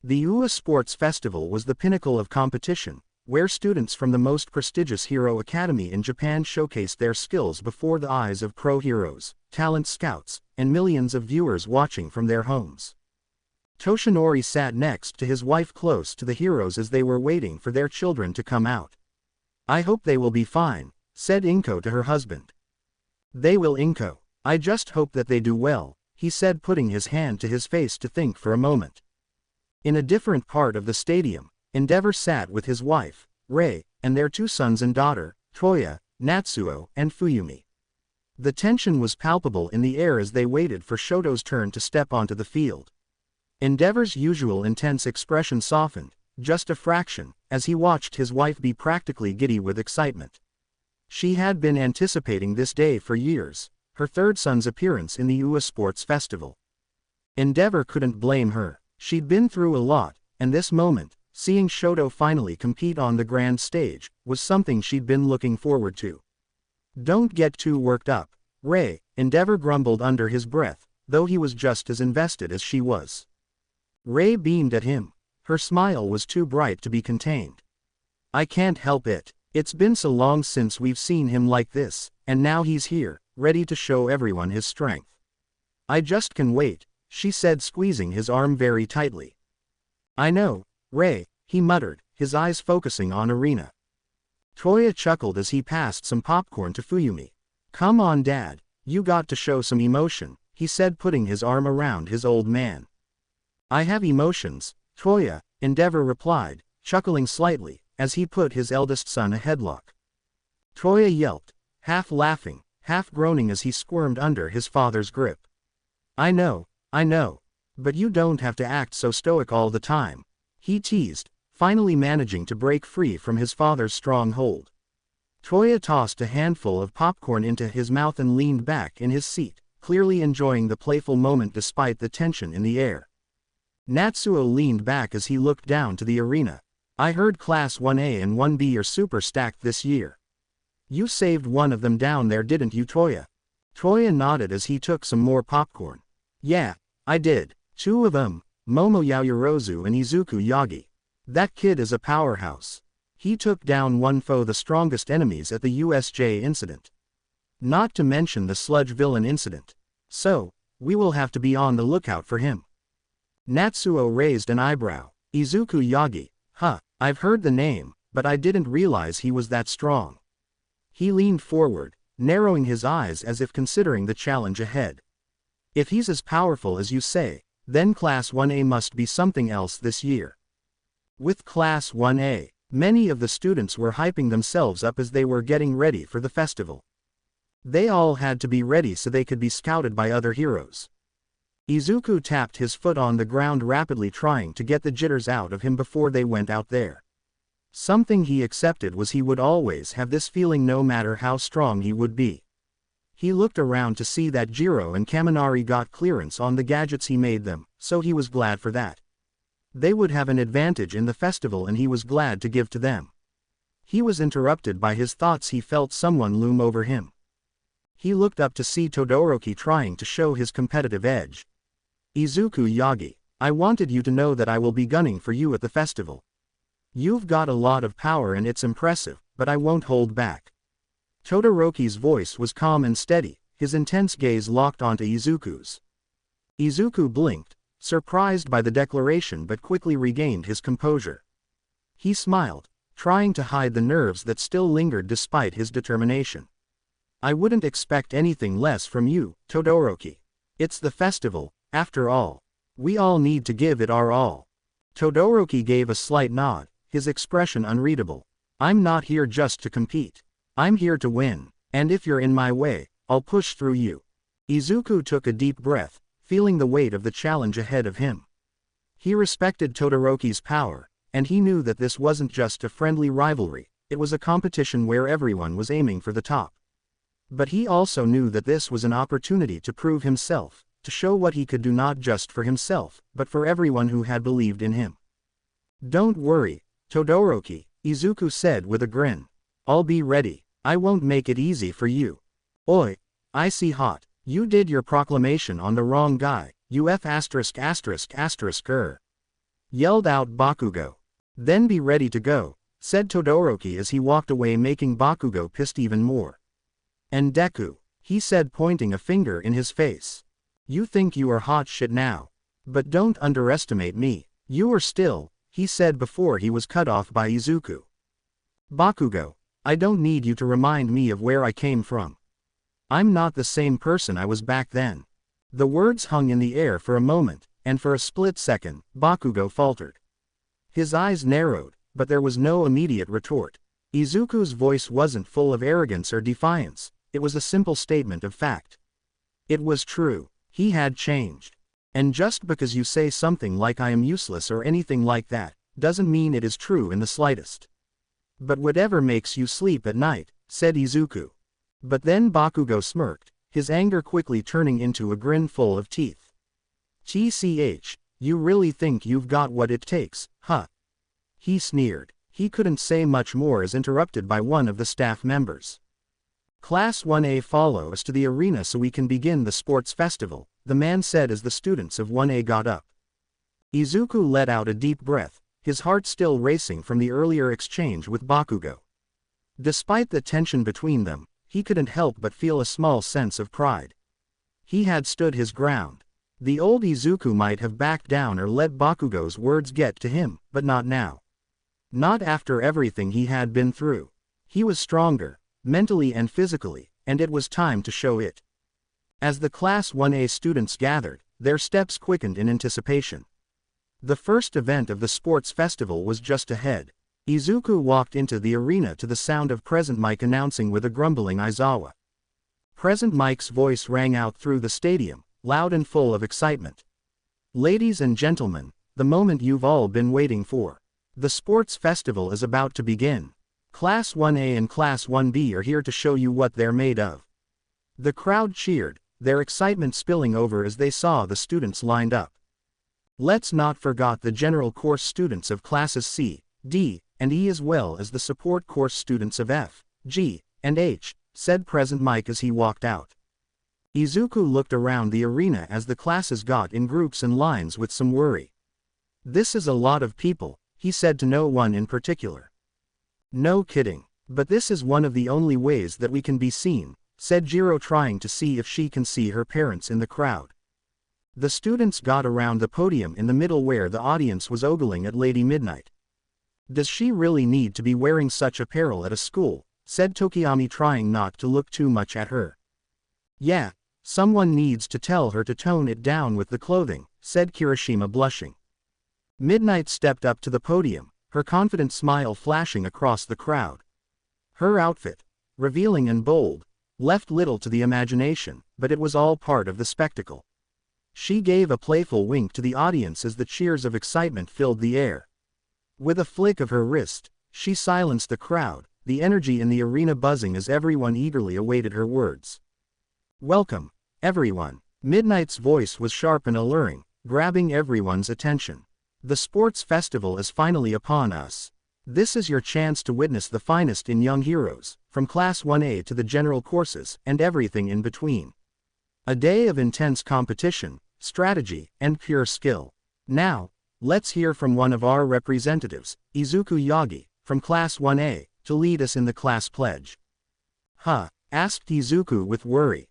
The UA Sports Festival was the pinnacle of competition, where students from the most prestigious hero academy in Japan showcased their skills before the eyes of pro heroes, talent scouts, and millions of viewers watching from their homes. Toshinori sat next to his wife close to the heroes as they were waiting for their children to come out. "I hope they will be fine," said Inko to her husband. "They will, Inko. I just hope that they do well," he said, putting his hand to his face to think for a moment. In a different part of the stadium, Endeavor sat with his wife, Rei, and their 2 sons and daughter, Toya, Natsuo, and Fuyumi. The tension was palpable in the air as they waited for Shoto's turn to step onto the field. Endeavor's usual intense expression softened, just a fraction, as he watched his wife be practically giddy with excitement. She had been anticipating this day for years, her 3rd son's appearance in the UA Sports Festival. Endeavor couldn't blame her. She'd been through a lot, and this moment, seeing Shoto finally compete on the grand stage, was something she'd been looking forward to. "Don't get too worked up, Rei," Endeavor grumbled under his breath, though he was just as invested as she was. Rei beamed at him. Her smile was too bright to be contained. "I can't help it. It's been so long since we've seen him like this, and now he's here, ready to show everyone his strength. I just can wait," she said, squeezing his arm very tightly. "I know, Rei," he muttered, his eyes focusing on Arena. Toya chuckled as he passed some popcorn to Fuyumi. "Come on, Dad, you got to show some emotion," he said, putting his arm around his old man. "I have emotions, Toya," Endeavor replied, chuckling slightly, as he put his eldest son a headlock. Toya yelped, half laughing, half groaning as he squirmed under his father's grip. I know, but you don't have to act so stoic all the time," he teased, finally managing to break free from his father's strong hold. Toya tossed a handful of popcorn into his mouth and leaned back in his seat, clearly enjoying the playful moment despite the tension in the air. Natsuo leaned back as he looked down to the arena. "I heard Class 1A and 1B are super stacked this year. You saved one of them down there, didn't you, Toya?" Toya nodded as he took some more popcorn. "Yeah, I did. 2 of them, Momo Yaoyorozu and Izuku Yagi. That kid is a powerhouse. He took down one foe, the strongest enemies at the USJ incident. Not to mention the sludge villain incident. So, we will have to be on the lookout for him." Natsuo raised an eyebrow. "Izuku Yagi, huh, I've heard the name, but I didn't realize he was that strong." He leaned forward, narrowing his eyes as if considering the challenge ahead. "If he's as powerful as you say, then Class 1A must be something else this year." With Class 1A, many of the students were hyping themselves up as they were getting ready for the festival. They all had to be ready so they could be scouted by other heroes. Izuku tapped his foot on the ground rapidly, trying to get the jitters out of him before they went out there. Something he accepted was he would always have this feeling no matter how strong he would be. He looked around to see that Jiro and Kaminari got clearance on the gadgets he made them, so he was glad for that. They would have an advantage in the festival and he was glad to give to them. He was interrupted by his thoughts. He felt someone loom over him. He looked up to see Todoroki trying to show his competitive edge. "Izuku Yagi, I wanted you to know that I will be gunning for you at the festival. You've got a lot of power and it's impressive, but I won't hold back." Todoroki's voice was calm and steady, his intense gaze locked onto Izuku's. Izuku blinked, surprised by the declaration, but quickly regained his composure. He smiled, trying to hide the nerves that still lingered despite his determination. "I wouldn't expect anything less from you, Todoroki. It's the festival, after all. We all need to give it our all." Todoroki gave a slight nod, his expression unreadable. "I'm not here just to compete. I'm here to win, and if you're in my way, I'll push through you." Izuku took a deep breath, feeling the weight of the challenge ahead of him. He respected Todoroki's power, and he knew that this wasn't just a friendly rivalry, it was a competition where everyone was aiming for the top. But he also knew that this was an opportunity to prove himself, to show what he could do not just for himself, but for everyone who had believed in him. "Don't worry, Todoroki," Izuku said with a grin. "I'll be ready." I won't make it easy for you. Oi! I see hot. You did your proclamation on the wrong guy, you F********, yelled out Bakugo. Then be ready to go, said Todoroki as he walked away, making Bakugo pissed even more. And Deku, he said, pointing a finger in his face. You think you are hot shit now. But don't underestimate me. You are still, he said before he was cut off by Izuku. Bakugo, I don't need you to remind me of where I came from. I'm not the same person I was back then. The words hung in the air for a moment, and for a split second, Bakugo faltered. His eyes narrowed, but there was no immediate retort. Izuku's voice wasn't full of arrogance or defiance, it was a simple statement of fact. It was true, he had changed. And just because you say something like I am useless or anything like that, doesn't mean it is true in the slightest. But whatever makes you sleep at night, said Izuku. But then Bakugo smirked, his anger quickly turning into a grin full of teeth. TCH, you really think you've got what it takes, huh? He sneered. He couldn't say much more as interrupted by one of the staff members. Class 1A, follow us to the arena so we can begin the sports festival, the man said as the students of 1A got up. Izuku let out a deep breath, his heart still racing from the earlier exchange with Bakugo. Despite the tension between them, he couldn't help but feel a small sense of pride. He had stood his ground. The old Izuku might have backed down or let Bakugo's words get to him, but not now. Not after everything he had been through. He was stronger, mentally and physically, and it was time to show it. As the Class 1A students gathered, their steps quickened in anticipation. The first event of the sports festival was just ahead. Izuku walked into the arena to the sound of Present Mike announcing with a grumbling Aizawa. Present Mike's voice rang out through the stadium, loud and full of excitement. Ladies and gentlemen, the moment you've all been waiting for. The sports festival is about to begin. Class 1A and Class 1B are here to show you what they're made of. The crowd cheered, their excitement spilling over as they saw the students lined up. Let's not forget the general course students of classes C, D, and E, as well as the support course students of F, G, and H, said Present Mike as he walked out. Izuku looked around the arena as the classes got in groups and lines with some worry. This is a lot of people, he said to no one in particular. No kidding. But this is one of the only ways that we can be seen, said Jiro, trying to see if she can see her parents in the crowd. The students got around the podium in the middle where the audience was ogling at Lady Midnight. Does she really need to be wearing such apparel at a school, said Tokiyami, trying not to look too much at her. Yeah, someone needs to tell her to tone it down with the clothing, said Kirishima, blushing. Midnight stepped up to the podium, her confident smile flashing across the crowd. Her outfit, revealing and bold, left little to the imagination, but it was all part of the spectacle. She gave a playful wink to the audience as the cheers of excitement filled the air. With a flick of her wrist, she silenced the crowd, the energy in the arena buzzing as everyone eagerly awaited her words. Welcome, everyone. Midnight's voice was sharp and alluring, grabbing everyone's attention. The sports festival is finally upon us. This is your chance to witness the finest in young heroes, from Class 1A to the general courses, and everything in between. A day of intense competition, strategy, and pure skill. Now, let's hear from one of our representatives, Izuku Yagi, from Class 1A, to lead us in the class pledge. Huh? Asked Izuku with worry.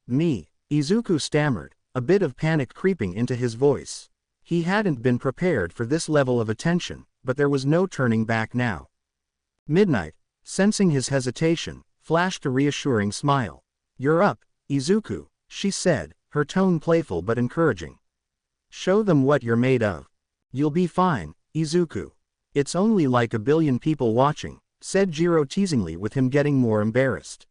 Me. Izuku stammered, a bit of panic creeping into his voice. He hadn't been prepared for this level of attention, but there was no turning back now. Midnight, sensing his hesitation, flashed a reassuring smile. You're up, Izuku, she said, her tone playful but encouraging. Show them what you're made of. You'll be fine, Izuku. It's only like a billion people watching, said Jiro teasingly, with him getting more embarrassed.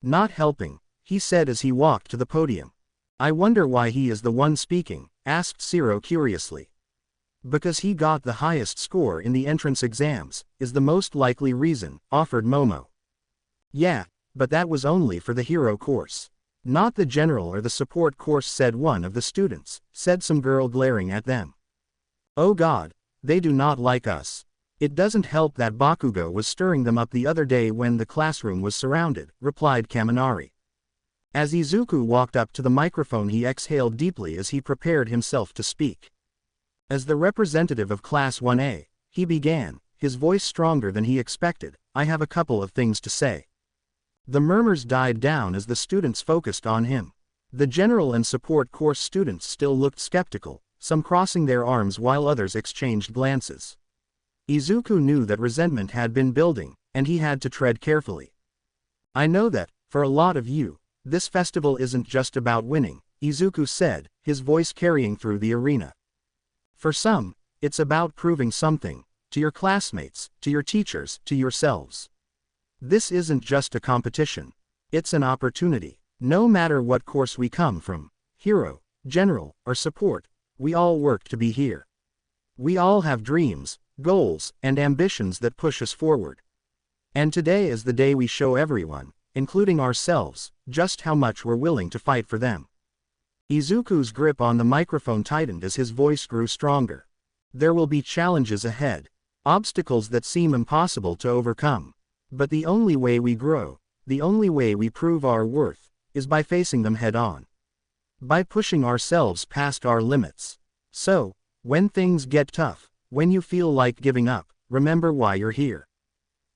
Not helping, he said as he walked to the podium. I wonder why he is the one speaking, asked Zero curiously. Because he got the highest score in the entrance exams, is the most likely reason, offered Momo. Yeah, but that was only for the hero course. Not the general or the support course, said one of the students, said some girl glaring at them. Oh God, they do not like us. It doesn't help that Bakugo was stirring them up the other day when the classroom was surrounded, replied Kaminari. As Izuku walked up to the microphone, he exhaled deeply as he prepared himself to speak. As the representative of Class 1A, he began, his voice stronger than he expected. I have a couple of things to say. The murmurs died down as the students focused on him. The general and support course students still looked skeptical, some crossing their arms while others exchanged glances. Izuku knew that resentment had been building, and he had to tread carefully. I know that, for a lot of you, this festival isn't just about winning, Izuku said, his voice carrying through the arena. For some, it's about proving something, to your classmates, to your teachers, to yourselves. This isn't just a competition. It's an opportunity. No matter what course we come from, hero, general, or support, we all work to be here. We all have dreams, goals, and ambitions that push us forward. And today is the day we show everyone, including ourselves, just how much we're willing to fight for them. Izuku's grip on the microphone tightened as his voice grew stronger. There will be challenges ahead, obstacles that seem impossible to overcome. But the only way we grow, the only way we prove our worth, is by facing them head-on. By pushing ourselves past our limits. So, when things get tough, when you feel like giving up, remember why you're here.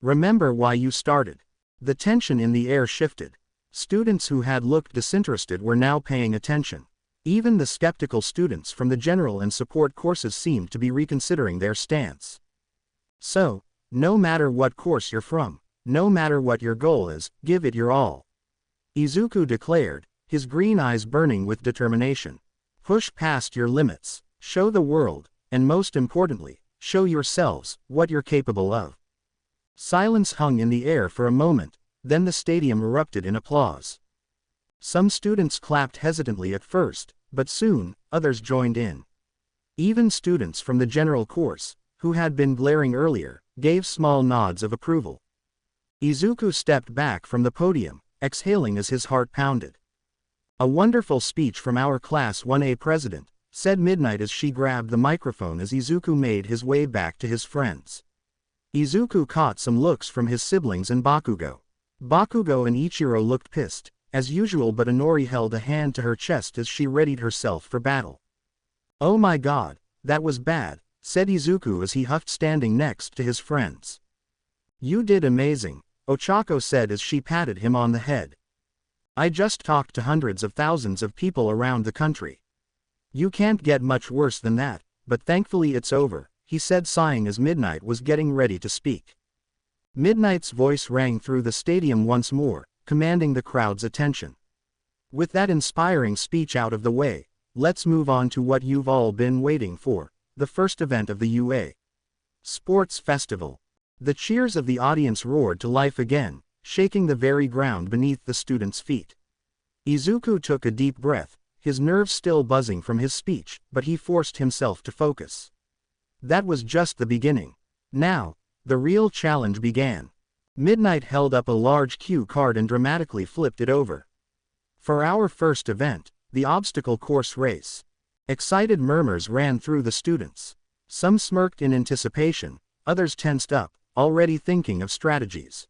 Remember why you started. The tension in the air shifted. Students who had looked disinterested were now paying attention. Even the skeptical students from the general and support courses seemed to be reconsidering their stance. So, no matter what course you're from, no matter what your goal is, give it your all. Izuku declared, his green eyes burning with determination. Push past your limits, show the world, and most importantly, show yourselves, what you're capable of. Silence hung in the air for a moment, then the stadium erupted in applause. Some students clapped hesitantly at first, but soon, others joined in. Even students from the general course, who had been glaring earlier, gave small nods of approval. Izuku stepped back from the podium, exhaling as his heart pounded. A wonderful speech from our Class 1A president, said Midnight as she grabbed the microphone as Izuku made his way back to his friends. Izuku caught some looks from his siblings and Bakugo. Bakugo and Ichiro looked pissed, as usual, but Inori held a hand to her chest as she readied herself for battle. Oh my god, that was bad, said Izuku as he huffed standing next to his friends. You did amazing, Ochako said as she patted him on the head. I just talked to hundreds of thousands of people around the country. You can't get much worse than that, but thankfully it's over, he said sighing as Midnight was getting ready to speak. Midnight's voice rang through the stadium once more, commanding the crowd's attention. With that inspiring speech out of the way, let's move on to what you've all been waiting for, the first event of the UA Sports Festival. The cheers of the audience roared to life again, shaking the very ground beneath the students' feet. Izuku took a deep breath, his nerves still buzzing from his speech, but he forced himself to focus. That was just the beginning. Now, the real challenge began. Midnight held up a large cue card and dramatically flipped it over. For our first event, the obstacle course race. Excited murmurs ran through the students. Some smirked in anticipation, others tensed up, already thinking of strategies.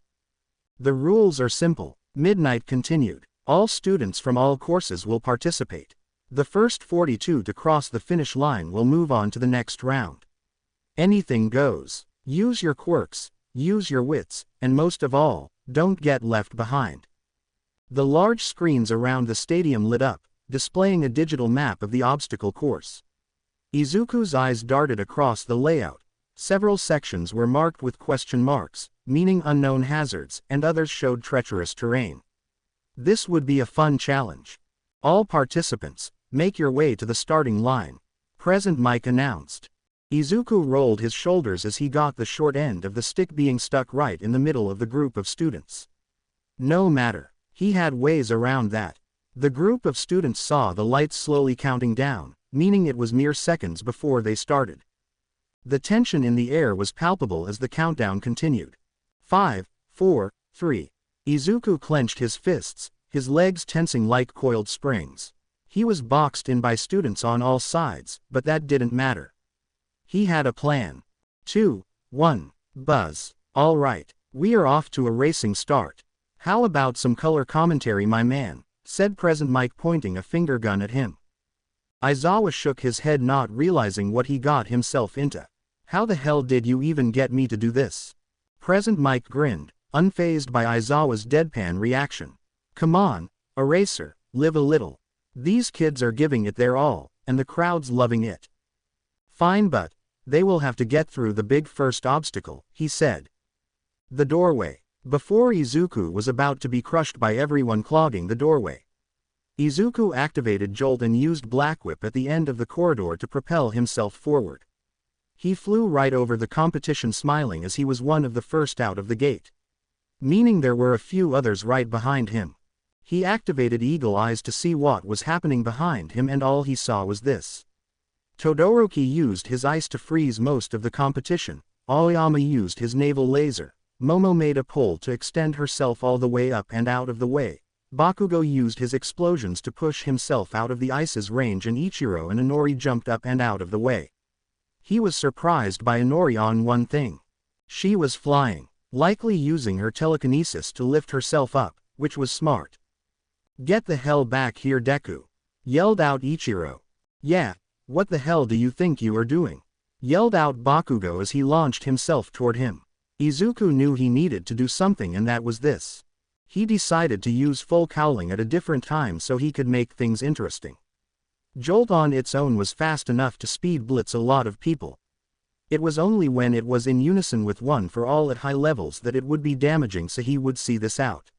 The rules are simple, Midnight continued. All students from all courses will participate. The first 42 to cross the finish line will move on to the next round. Anything goes. Use your quirks, use your wits, and most of all, don't get left behind. The large screens around the stadium lit up, displaying a digital map of the obstacle course. Izuku's eyes darted across the layout. Several sections were marked with question marks, meaning unknown hazards, and others showed treacherous terrain. This would be a fun challenge. All participants, make your way to the starting line. Present Mike announced. Izuku rolled his shoulders as he got the short end of the stick being stuck right in the middle of the group of students. No matter, he had ways around that. The group of students saw the lights slowly counting down, meaning it was mere seconds before they started. The tension in the air was palpable as the countdown continued. 5, 4, 3. Izuku clenched his fists, his legs tensing like coiled springs. He was boxed in by students on all sides, but that didn't matter. He had a plan. 2, 1. Buzz. Alright, we are off to a racing start. How about some color commentary, my man, said Present Mike, pointing a finger gun at him. Aizawa shook his head, not realizing what he got himself into. How the hell did you even get me to do this? Present Mike grinned, unfazed by Aizawa's deadpan reaction. Come on, Eraser, live a little. These kids are giving it their all, and the crowd's loving it. Fine, but they will have to get through the big first obstacle, he said. The doorway. Before Izuku was about to be crushed by everyone clogging the doorway, Izuku activated Jolt and used Black Whip at the end of the corridor to propel himself forward. He flew right over the competition, smiling as he was one of the first out of the gate. Meaning there were a few others right behind him. He activated Eagle Eyes to see what was happening behind him, and all he saw was this. Todoroki used his ice to freeze most of the competition, Aoyama used his naval laser, Momo made a pole to extend herself all the way up and out of the way, Bakugo used his explosions to push himself out of the ice's range, and Ichiro and Inori jumped up and out of the way. He was surprised by Inori on one thing. She was flying, likely using her telekinesis to lift herself up, which was smart. Get the hell back here, Deku, yelled out Ichiro. Yeah, what the hell do you think you are doing? Yelled out Bakugo as he launched himself toward him. Izuku knew he needed to do something, and that was this. He decided to use full cowling at a different time so he could make things interesting. Jolt on its own was fast enough to speed blitz a lot of people. It was only when it was in unison with One for All at high levels that it would be damaging, so he would see this out.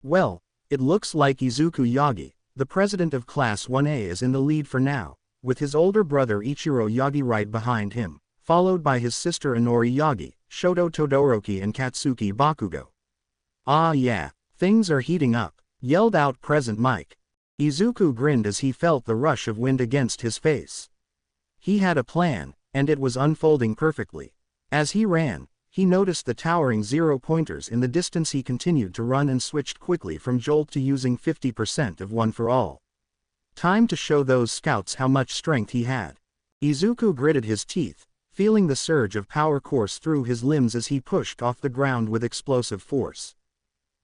Well, it looks like Izuku Yagi, the president of Class 1A, is in the lead for now, with his older brother Ichiro Yagi right behind him, followed by his sister Inori Yagi, Shoto Todoroki and Katsuki Bakugo. Ah yeah, things are heating up, yelled out Present Mike. Izuku grinned as he felt the rush of wind against his face. He had a plan, and it was unfolding perfectly. As he ran, he noticed the towering 0-pointers in the distance. He continued to run and switched quickly from Jolt to using 50% of One for All. Time to show those scouts how much strength he had. Izuku gritted his teeth, feeling the surge of power course through his limbs as he pushed off the ground with explosive force.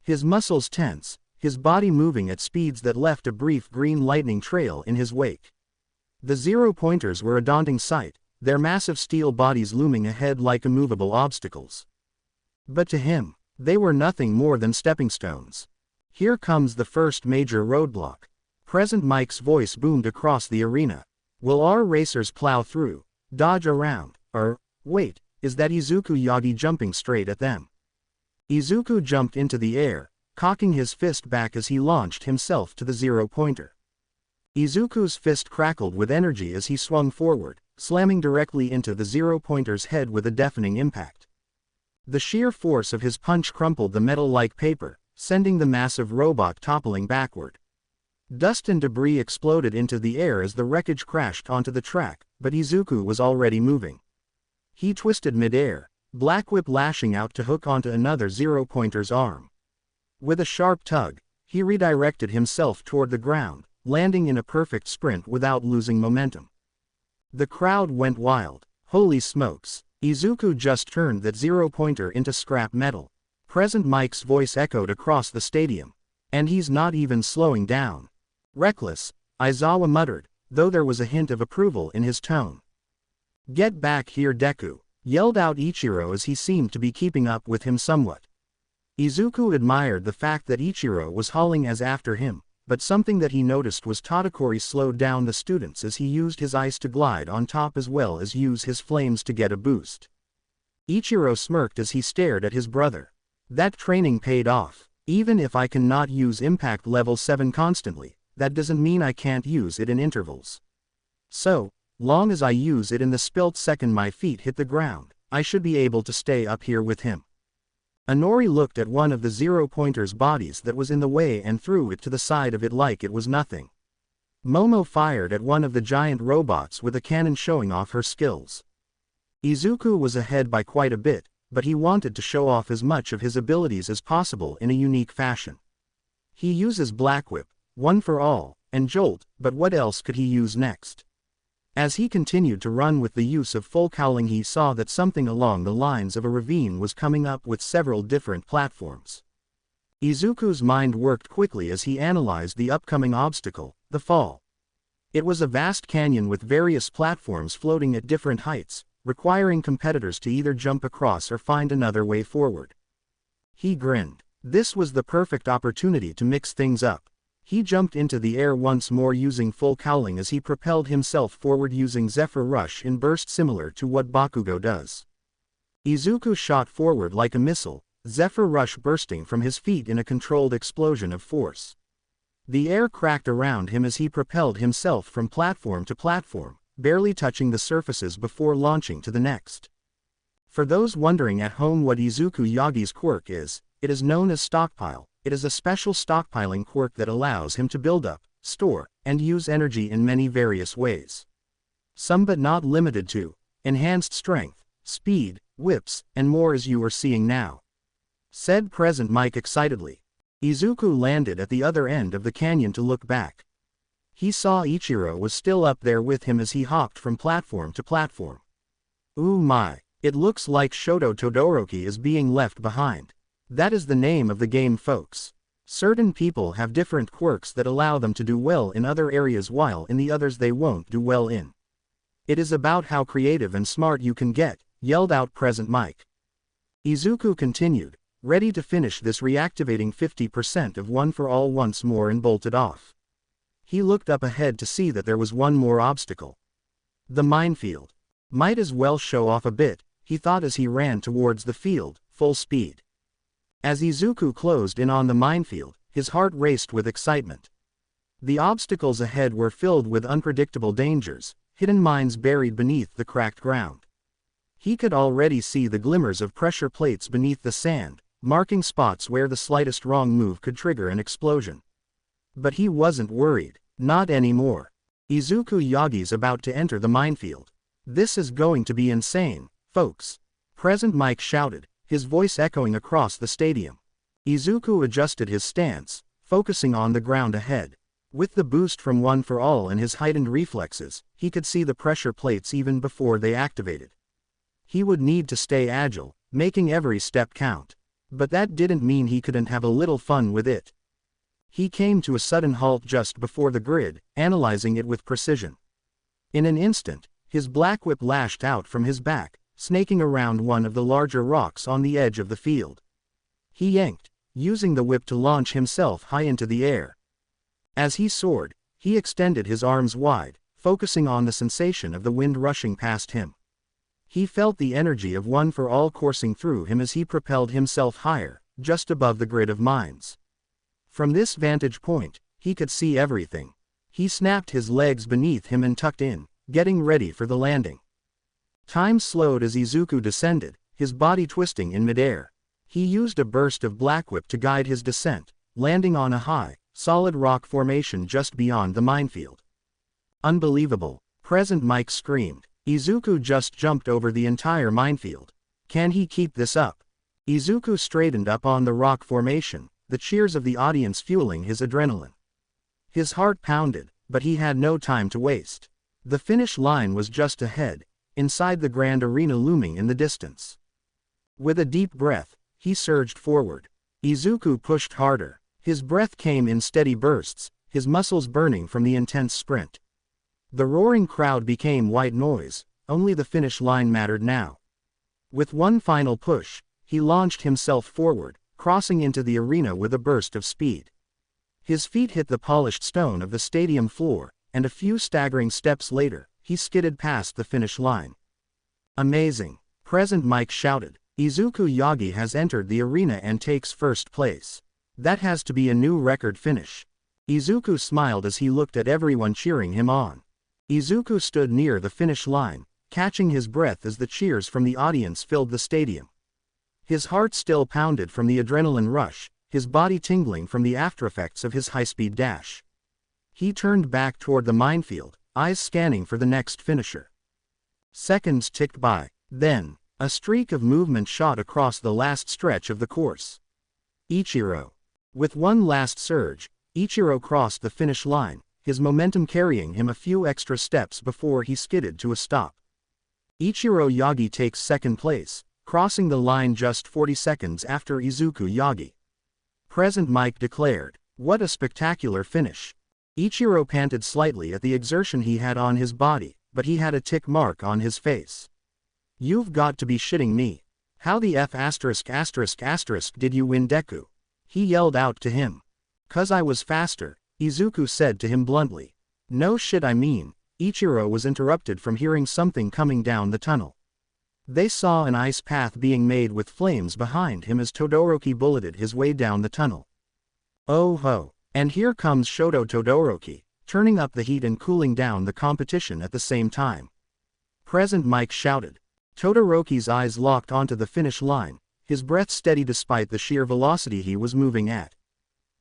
His muscles tense, his body moving at speeds that left a brief green lightning trail in his wake. The 0-pointers were a daunting sight, their massive steel bodies looming ahead like immovable obstacles. But to him, they were nothing more than stepping stones. Here comes the first major roadblock. Present Mike's voice boomed across the arena. Will our racers plow through, dodge around, or, wait, is that Izuku Yagi jumping straight at them? Izuku jumped into the air, cocking his fist back as he launched himself to the 0-pointer. Izuku's fist crackled with energy as he swung forward, slamming directly into the 0-pointer's head with a deafening impact. The sheer force of his punch crumpled the metal like paper, sending the massive robot toppling backward. Dust and debris exploded into the air as the wreckage crashed onto the track, but Izuku was already moving. He twisted mid-air, Black Whip lashing out to hook onto another 0-pointer's arm. With a sharp tug, he redirected himself toward the ground, landing in a perfect sprint without losing momentum. The crowd went wild. Holy smokes, Izuku just turned that 0-pointer into scrap metal. Present Mike's voice echoed across the stadium. And he's not even slowing down. Reckless, Aizawa muttered, though there was a hint of approval in his tone. Get back here, Deku, yelled out Ichiro as he seemed to be keeping up with him somewhat. Izuku admired the fact that Ichiro was hauling ass after him, but something that he noticed was Tadakori slowed down the students as he used his ice to glide on top as well as use his flames to get a boost. Ichiro smirked as he stared at his brother. That training paid off. Even if I cannot use impact level 7 constantly, that doesn't mean I can't use it in intervals. So, long as I use it in the spelt second my feet hit the ground, I should be able to stay up here with him. Inori looked at one of the 0-pointer's bodies that was in the way and threw it to the side of it like it was nothing. Momo fired at one of the giant robots with a cannon, showing off her skills. Izuku was ahead by quite a bit, but he wanted to show off as much of his abilities as possible in a unique fashion. He uses Black Whip, One for All, and Jolt, but what else could he use next? As he continued to run with the use of full cowling, he saw that something along the lines of a ravine was coming up with several different platforms. Izuku's mind worked quickly as he analyzed the upcoming obstacle, the fall. It was a vast canyon with various platforms floating at different heights, requiring competitors to either jump across or find another way forward. He grinned. This was the perfect opportunity to mix things up. He jumped into the air once more using full cowling as he propelled himself forward using Zephyr Rush in burst similar to what Bakugo does. Izuku shot forward like a missile, Zephyr Rush bursting from his feet in a controlled explosion of force. The air cracked around him as he propelled himself from platform to platform, barely touching the surfaces before launching to the next. For those wondering at home what Izuku Yagi's quirk is, it is known as Stockpile. It is a special stockpiling quirk that allows him to build up, store, and use energy in many various ways. Some but not limited to enhanced strength, speed, whips, and more, as you are seeing now," said Present Mike excitedly. Izuku landed at the other end of the canyon to look back. He saw Ichiro was still up there with him as he hopped from platform to platform. Ooh my, it looks like Shoto Todoroki is being left behind. That is the name of the game, folks. Certain people have different quirks that allow them to do well in other areas while in the others they won't do well in. It is about how creative and smart you can get, yelled out Present Mike. Izuku continued, ready to finish this, reactivating 50% of One for All once more, and bolted off. He looked up ahead to see that there was one more obstacle. The minefield. Might as well show off a bit, he thought as he ran towards the field, full speed. As Izuku closed in on the minefield, his heart raced with excitement. The obstacles ahead were filled with unpredictable dangers, hidden mines buried beneath the cracked ground. He could already see the glimmers of pressure plates beneath the sand, marking spots where the slightest wrong move could trigger an explosion. But he wasn't worried, not anymore. Izuku Yagi's about to enter the minefield. This is going to be insane, folks. Present Mike shouted, his voice echoing across the stadium. Izuku adjusted his stance, focusing on the ground ahead. With the boost from One for All and his heightened reflexes, he could see the pressure plates even before they activated. He would need to stay agile, making every step count. But that didn't mean he couldn't have a little fun with it. He came to a sudden halt just before the grid, analyzing it with precision. In an instant, his black whip lashed out from his back, snaking around one of the larger rocks on the edge of the field. He yanked, using the whip to launch himself high into the air. As he soared, he extended his arms wide, focusing on the sensation of the wind rushing past him. He felt the energy of One for All coursing through him as he propelled himself higher, just above the grid of mines. From this vantage point, he could see everything. He snapped his legs beneath him and tucked in, getting ready for the landing. Time slowed as Izuku descended, his body twisting in midair. He used a burst of black whip to guide his descent, landing on a high, solid rock formation just beyond the minefield. Unbelievable, Present Mike screamed. Izuku just jumped over the entire minefield. Can he keep this up? Izuku straightened up on the rock formation, the cheers of the audience fueling his adrenaline. His heart pounded, but he had no time to waste. The finish line was just ahead, inside the grand arena looming in the distance. With a deep breath, he surged forward. Izuku pushed harder. His breath came in steady bursts, his muscles burning from the intense sprint. The roaring crowd became white noise, only the finish line mattered now. With one final push, he launched himself forward, crossing into the arena with a burst of speed. His feet hit the polished stone of the stadium floor, and a few staggering steps later, he skidded past the finish line. Amazing, Present Mike shouted. Izuku Yagi has entered the arena and takes first place. That has to be a new record finish. Izuku smiled as he looked at everyone cheering him on. Izuku stood near the finish line, catching his breath as the cheers from the audience filled the stadium. His heart still pounded from the adrenaline rush, his body tingling from the aftereffects of his high-speed dash. He turned back toward the minefield, eyes scanning for the next finisher. Seconds ticked by. Then, a streak of movement shot across the last stretch of the course. Ichiro. With one last surge, Ichiro crossed the finish line, his momentum carrying him a few extra steps before he skidded to a stop. Ichiro Yagi takes second place, crossing the line just 40 seconds after Izuku Yagi. Present Mike declared, "What a spectacular finish." Ichiro panted slightly at the exertion he had on his body, but he had a tick mark on his face. "You've got to be shitting me. How the F*** did you win, Deku?" he yelled out to him. "'Cause I was faster," Izuku said to him bluntly. "No shit, I mean." Ichiro was interrupted from hearing something coming down the tunnel. They saw an ice path being made with flames behind him as Todoroki bulleted his way down the tunnel. Oh ho, and here comes Shoto Todoroki, turning up the heat and cooling down the competition at the same time. Present Mike shouted. Todoroki's eyes locked onto the finish line, his breath steady despite the sheer velocity he was moving at.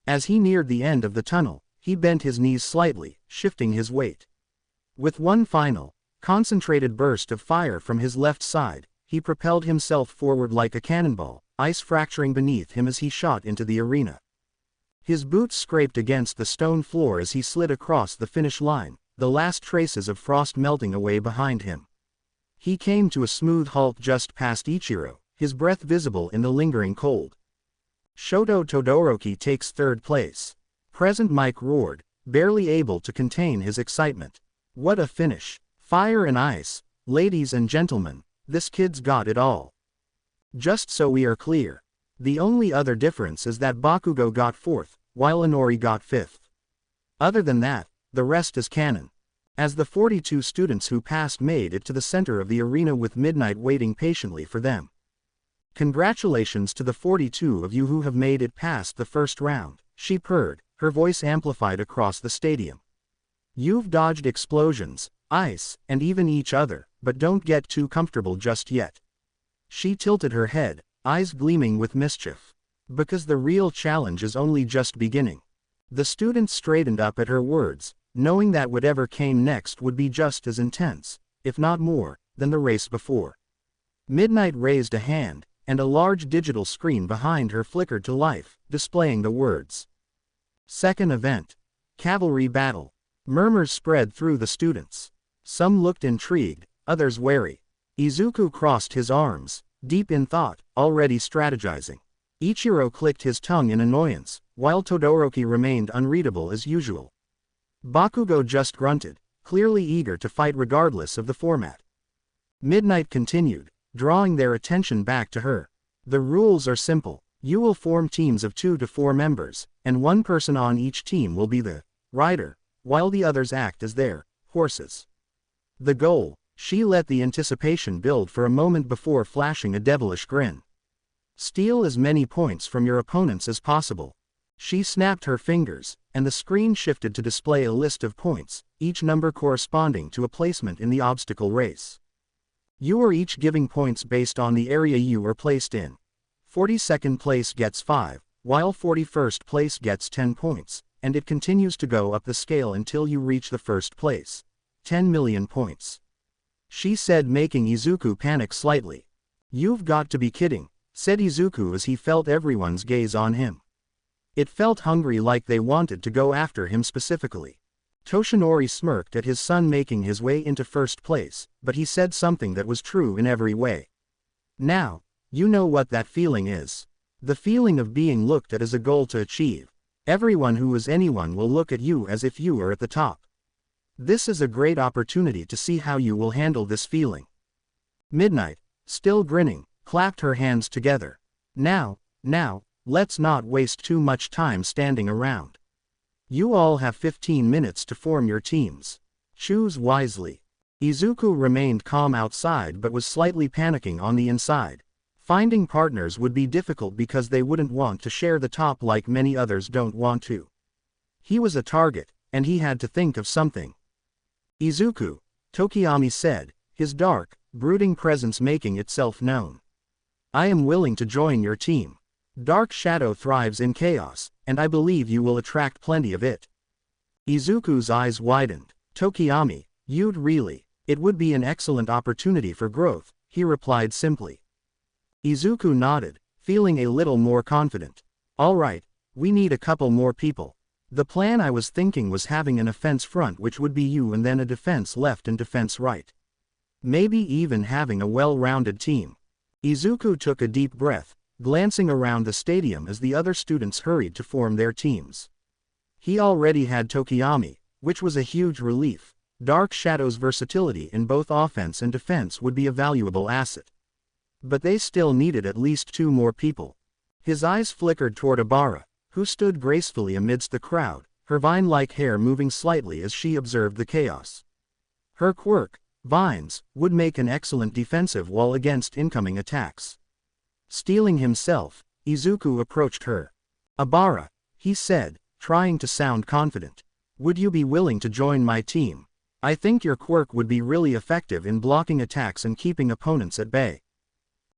As he neared the end of the tunnel, he bent his knees slightly, shifting his weight. With one final, concentrated burst of fire from his left side, he propelled himself forward like a cannonball, ice fracturing beneath him as he shot into the arena. His boots scraped against the stone floor as he slid across the finish line, the last traces of frost melting away behind him. He came to a smooth halt just past Ichiro, his breath visible in the lingering cold. Shoto Todoroki takes third place. Present Mike roared, barely able to contain his excitement. What a finish! Fire and ice, ladies and gentlemen, this kid's got it all. Just so we are clear, the only other difference is that Bakugo got fourth, while Inori got fifth. Other than that, the rest is canon. As the 42 students who passed made it to the center of the arena with Midnight waiting patiently for them. Congratulations to the 42 of you who have made it past the first round, she purred, her voice amplified across the stadium. You've dodged explosions, ice, and even each other, but don't get too comfortable just yet. She tilted her head, eyes gleaming with mischief. Because the real challenge is only just beginning. The students straightened up at her words, knowing that whatever came next would be just as intense, if not more, than the race before. Midnight raised a hand, and a large digital screen behind her flickered to life, displaying the words. Second event. Cavalry battle. Murmurs spread through the students. Some looked intrigued, others wary. Izuku crossed his arms, deep in thought, already strategizing. Ichiro clicked his tongue in annoyance, while Todoroki remained unreadable as usual. Bakugo just grunted, clearly eager to fight regardless of the format. Midnight continued, drawing their attention back to her. The rules are simple. You will form teams of 2 to 4 members, and one person on each team will be the rider, while the others act as their horses. The goal, she let the anticipation build for a moment before flashing a devilish grin. Steal as many points from your opponents as possible. She snapped her fingers, and the screen shifted to display a list of points, each number corresponding to a placement in the obstacle race. You are each giving points based on the area you are placed in. 42nd place gets 5, while 41st place gets 10 points, and it continues to go up the scale until you reach the first place. 10 million points. She said, making Izuku panic slightly. You've got to be kidding, said Izuku as he felt everyone's gaze on him. It felt hungry, like they wanted to go after him specifically. Toshinori smirked at his son making his way into first place, but he said something that was true in every way. Now, you know what that feeling is. The feeling of being looked at as a goal to achieve. Everyone who is anyone will look at you as if you are at the top. This is a great opportunity to see how you will handle this feeling. Midnight, still grinning, clapped her hands together. Now, let's not waste too much time standing around. You all have 15 minutes to form your teams. Choose wisely. Izuku remained calm outside but was slightly panicking on the inside. Finding partners would be difficult because they wouldn't want to share the top like many others don't want to. He was a target, and he had to think of something. Izuku, Tokiyami said, his dark, brooding presence making itself known. I am willing to join your team. Dark shadow thrives in chaos, and I believe you will attract plenty of it. Izuku's eyes widened. Tokiyami, you'd really, it would be an excellent opportunity for growth, he replied simply. Izuku nodded, feeling a little more confident. All right, we need a couple more people. The plan I was thinking was having an offense front, which would be you, and then a defense left and defense right. Maybe even having a well-rounded team. Izuku took a deep breath, glancing around the stadium as the other students hurried to form their teams. He already had Tokiyami, which was a huge relief. Dark Shadow's versatility in both offense and defense would be a valuable asset. But they still needed at least 2 more people. His eyes flickered toward Abara, who stood gracefully amidst the crowd, her vine-like hair moving slightly as she observed the chaos. Her quirk, vines, would make an excellent defensive wall against incoming attacks. Steeling himself, Izuku approached her. "Abara," he said, trying to sound confident. "Would you be willing to join my team? I think your quirk would be really effective in blocking attacks and keeping opponents at bay."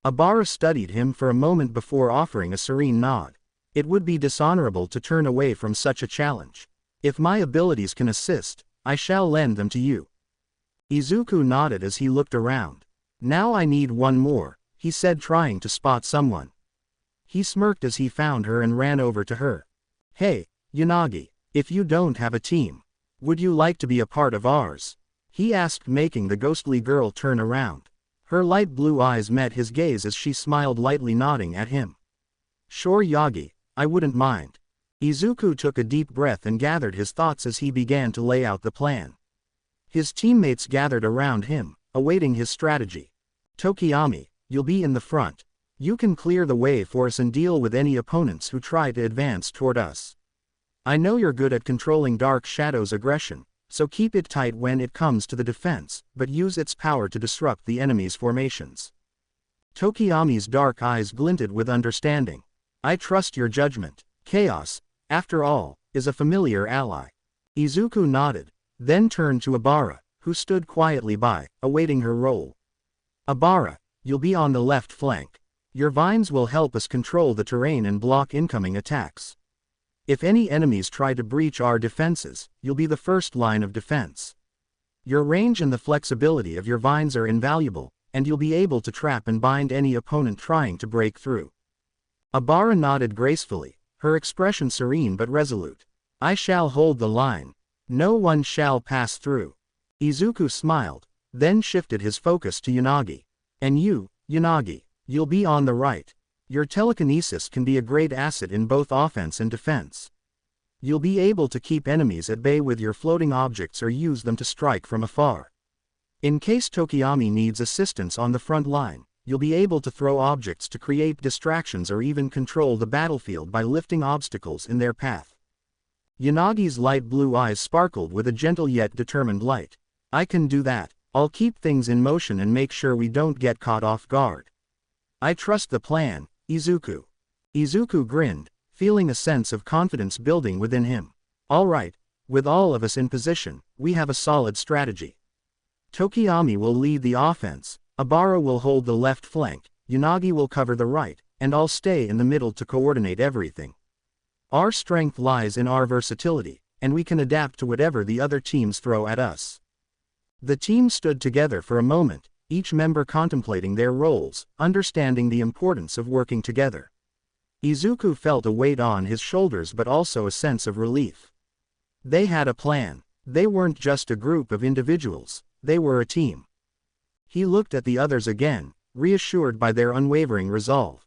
Abara studied him for a moment before offering a serene nod. It would be dishonorable to turn away from such a challenge. "If my abilities can assist, I shall lend them to you." Izuku nodded as he looked around. "Now I need one more," he said, trying to spot someone. He smirked as he found her and ran over to her. "Hey, Yanagi, if you don't have a team, would you like to be a part of ours?" he asked, making the ghostly girl turn around. Her light blue eyes met his gaze as she smiled lightly, nodding at him. "Sure Yagi, I wouldn't mind." Izuku took a deep breath and gathered his thoughts as he began to lay out the plan. His teammates gathered around him, awaiting his strategy. "Tokiyami, you'll be in the front. You can clear the way for us and deal with any opponents who try to advance toward us. I know you're good at controlling Dark Shadow's aggression, so keep it tight when it comes to the defense, but use its power to disrupt the enemy's formations." Tokiyami's dark eyes glinted with understanding. "I trust your judgment. Chaos, after all, is a familiar ally." Izuku nodded, then turned to Abara, who stood quietly by, awaiting her role. "Abara, you'll be on the left flank. Your vines will help us control the terrain and block incoming attacks. If any enemies try to breach our defenses, you'll be the first line of defense. Your range and the flexibility of your vines are invaluable, and you'll be able to trap and bind any opponent trying to break through." Abara nodded gracefully, her expression serene but resolute. "I shall hold the line. No one shall pass through." Izuku smiled, then shifted his focus to Yanagi. "And you, Yanagi, you'll be on the right. Your telekinesis can be a great asset in both offense and defense. You'll be able to keep enemies at bay with your floating objects or use them to strike from afar. In case Tokiyami needs assistance on the front line, you'll be able to throw objects to create distractions or even control the battlefield by lifting obstacles in their path." Yanagi's light blue eyes sparkled with a gentle yet determined light. "I can do that. I'll keep things in motion and make sure we don't get caught off guard. I trust the plan, Izuku." Izuku grinned, feeling a sense of confidence building within him. "All right, with all of us in position, we have a solid strategy. Tokiyami will lead the offense, Abara will hold the left flank, Yanagi will cover the right, and I'll stay in the middle to coordinate everything. Our strength lies in our versatility, and we can adapt to whatever the other teams throw at us." The team stood together for a moment, each member contemplating their roles, understanding the importance of working together. Izuku felt a weight on his shoulders but also a sense of relief. They had a plan. They weren't just a group of individuals, they were a team. He looked at the others again, reassured by their unwavering resolve.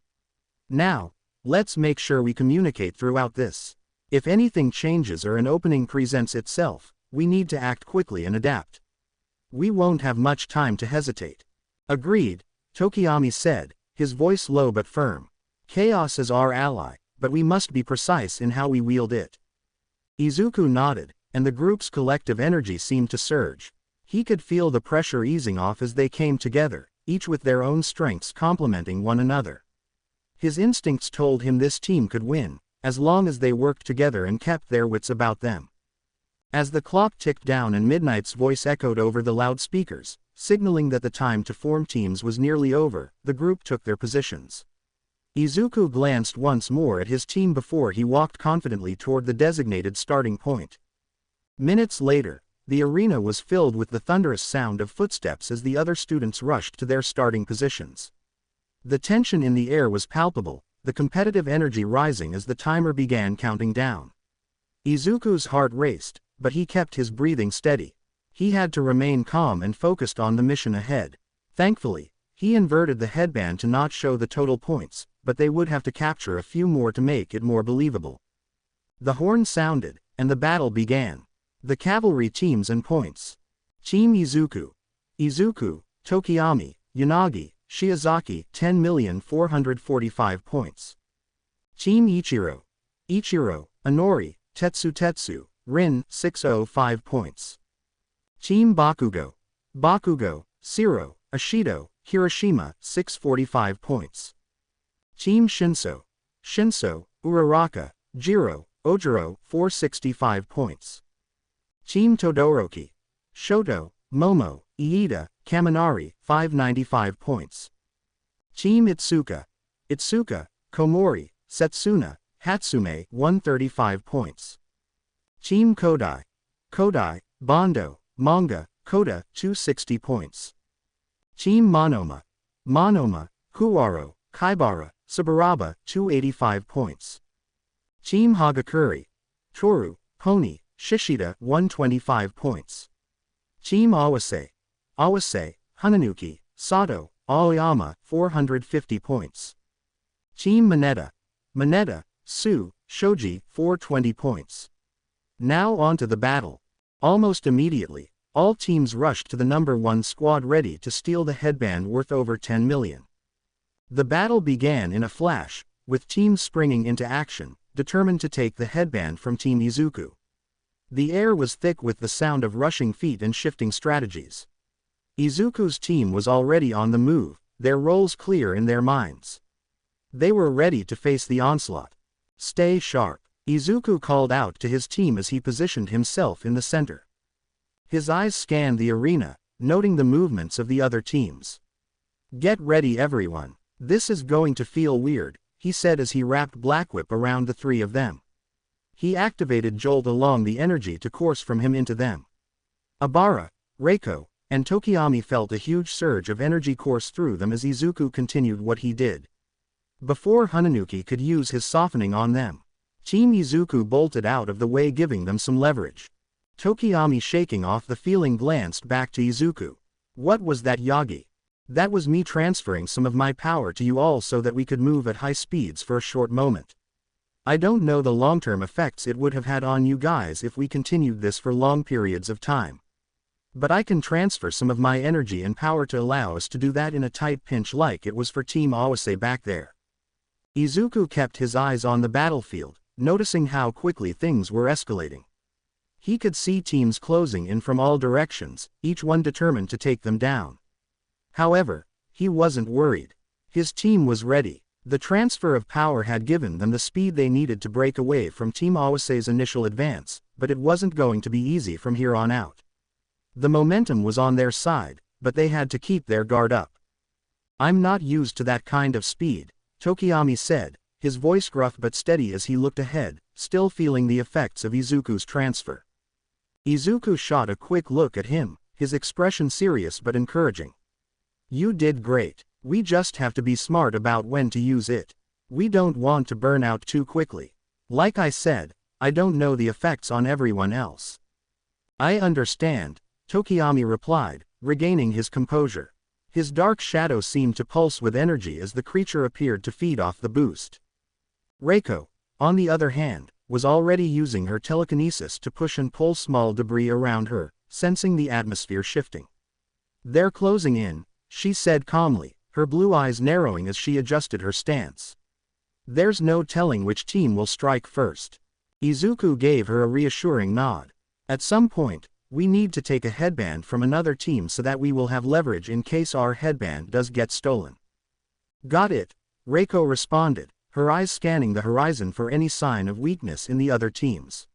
"Now, let's make sure we communicate throughout this. If anything changes or an opening presents itself, we need to act quickly and adapt. We won't have much time to hesitate." "Agreed," Tokiyami said, his voice low but firm. "Chaos is our ally, but we must be precise in how we wield it." Izuku nodded, and the group's collective energy seemed to surge. He could feel the pressure easing off as they came together, each with their own strengths complementing one another. His instincts told him this team could win, as long as they worked together and kept their wits about them. As the clock ticked down and Midnight's voice echoed over the loudspeakers, signaling that the time to form teams was nearly over, the group took their positions. Izuku glanced once more at his team before he walked confidently toward the designated starting point. Minutes later, the arena was filled with the thunderous sound of footsteps as the other students rushed to their starting positions. The tension in the air was palpable, the competitive energy rising as the timer began counting down. Izuku's heart raced, but he kept his breathing steady. He had to remain calm and focused on the mission ahead. Thankfully, he inverted the headband to not show the total points, but they would have to capture a few more to make it more believable. The horn sounded, and the battle began. The cavalry teams and points. Team Izuku. Izuku, Tokiyami, Yanagi, Shiozaki, 10,445 points. Team Ichiro. Ichiro, Inori, Tetsu, Rin, 605 points. Team Bakugo. Bakugo, Shiro, Ashido, Hiroshima, 645 points. Team Shinso. Shinso, Uraraka, Jiro, Ojiro, 465 points. Team Todoroki. Shoto, Momo, Iida, Kaminari, 595 points. Team Itsuka. Itsuka, Komori, Setsuna, Hatsume, 135 points. Team Kodai. Kodai, Bondo, Manga, Koda, 260 points. Team Monoma. Monoma, Kuwaro, Kaibara, Saburaba, 285 points. Team Hagakure. Toru, Pony, Shishida, 125 points. Team Awase. Awase, Hananuki, Sato, Aoyama, 450 points. Team Mineta. Mineta, Su, Shoji, 420 points. Now on to the battle. Almost immediately, all teams rushed to the number 1 squad ready to steal the headband worth over 10 million. The battle began in a flash, with teams springing into action, determined to take the headband from Team Izuku. The air was thick with the sound of rushing feet and shifting strategies. Izuku's team was already on the move, their roles clear in their minds. They were ready to face the onslaught. Stay sharp, Izuku called out to his team as he positioned himself in the center. His eyes scanned the arena, noting the movements of the other teams. Get ready everyone, this is going to feel weird, he said as he wrapped Black Whip around the 3 of them. He activated Jolt along the energy to course from him into them. Abara, Reiko, and Tokiyami felt a huge surge of energy course through them as Izuku continued what he did. Before Hananuki could use his softening on them, Team Izuku bolted out of the way, giving them some leverage. Tokiyami, shaking off the feeling, glanced back to Izuku. What was that, Yagi? That was me transferring some of my power to you all so that we could move at high speeds for a short moment. I don't know the long-term effects it would have had on you guys if we continued this for long periods of time. But I can transfer some of my energy and power to allow us to do that in a tight pinch like it was for Team Awase back there. Izuku kept his eyes on the battlefield, noticing how quickly things were escalating. He could see teams closing in from all directions, each one determined to take them down. However, he wasn't worried. His team was ready. The transfer of power had given them the speed they needed to break away from Team Awase's initial advance, but it wasn't going to be easy from here on out. The momentum was on their side, but they had to keep their guard up. I'm not used to that kind of speed, Tokiyami said, his voice gruff but steady as he looked ahead, still feeling the effects of Izuku's transfer. Izuku shot a quick look at him, his expression serious but encouraging. You did great. We just have to be smart about when to use it. We don't want to burn out too quickly. Like I said, I don't know the effects on everyone else. I understand, Tokiyami replied, regaining his composure. His dark shadow seemed to pulse with energy as the creature appeared to feed off the boost. Reiko, on the other hand, was already using her telekinesis to push and pull small debris around her, sensing the atmosphere shifting. They're closing in, she said calmly, her blue eyes narrowing as she adjusted her stance. There's no telling which team will strike first. Izuku gave her a reassuring nod. At some point, we need to take a headband from another team so that we will have leverage in case our headband does get stolen. Got it, Reiko responded, her eyes scanning the horizon for any sign of weakness in the other teams.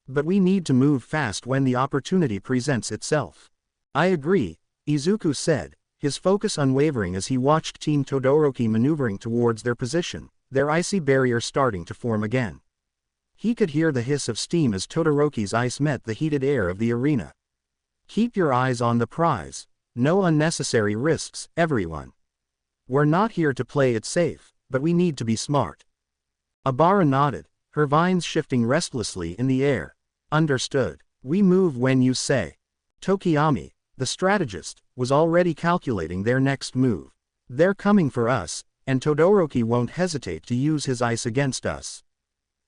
But we need to move fast when the opportunity presents itself. I agree, Izuku said, his focus unwavering as he watched Team Todoroki maneuvering towards their position, their icy barrier starting to form again. He could hear the hiss of steam as Todoroki's ice met the heated air of the arena. Keep your eyes on the prize, no unnecessary risks, everyone. We're not here to play it safe, but we need to be smart. Abara nodded, her vines shifting restlessly in the air. Understood. We move when you say. Tokiyami, the strategist, was already calculating their next move. They're coming for us, and Todoroki won't hesitate to use his ice against us.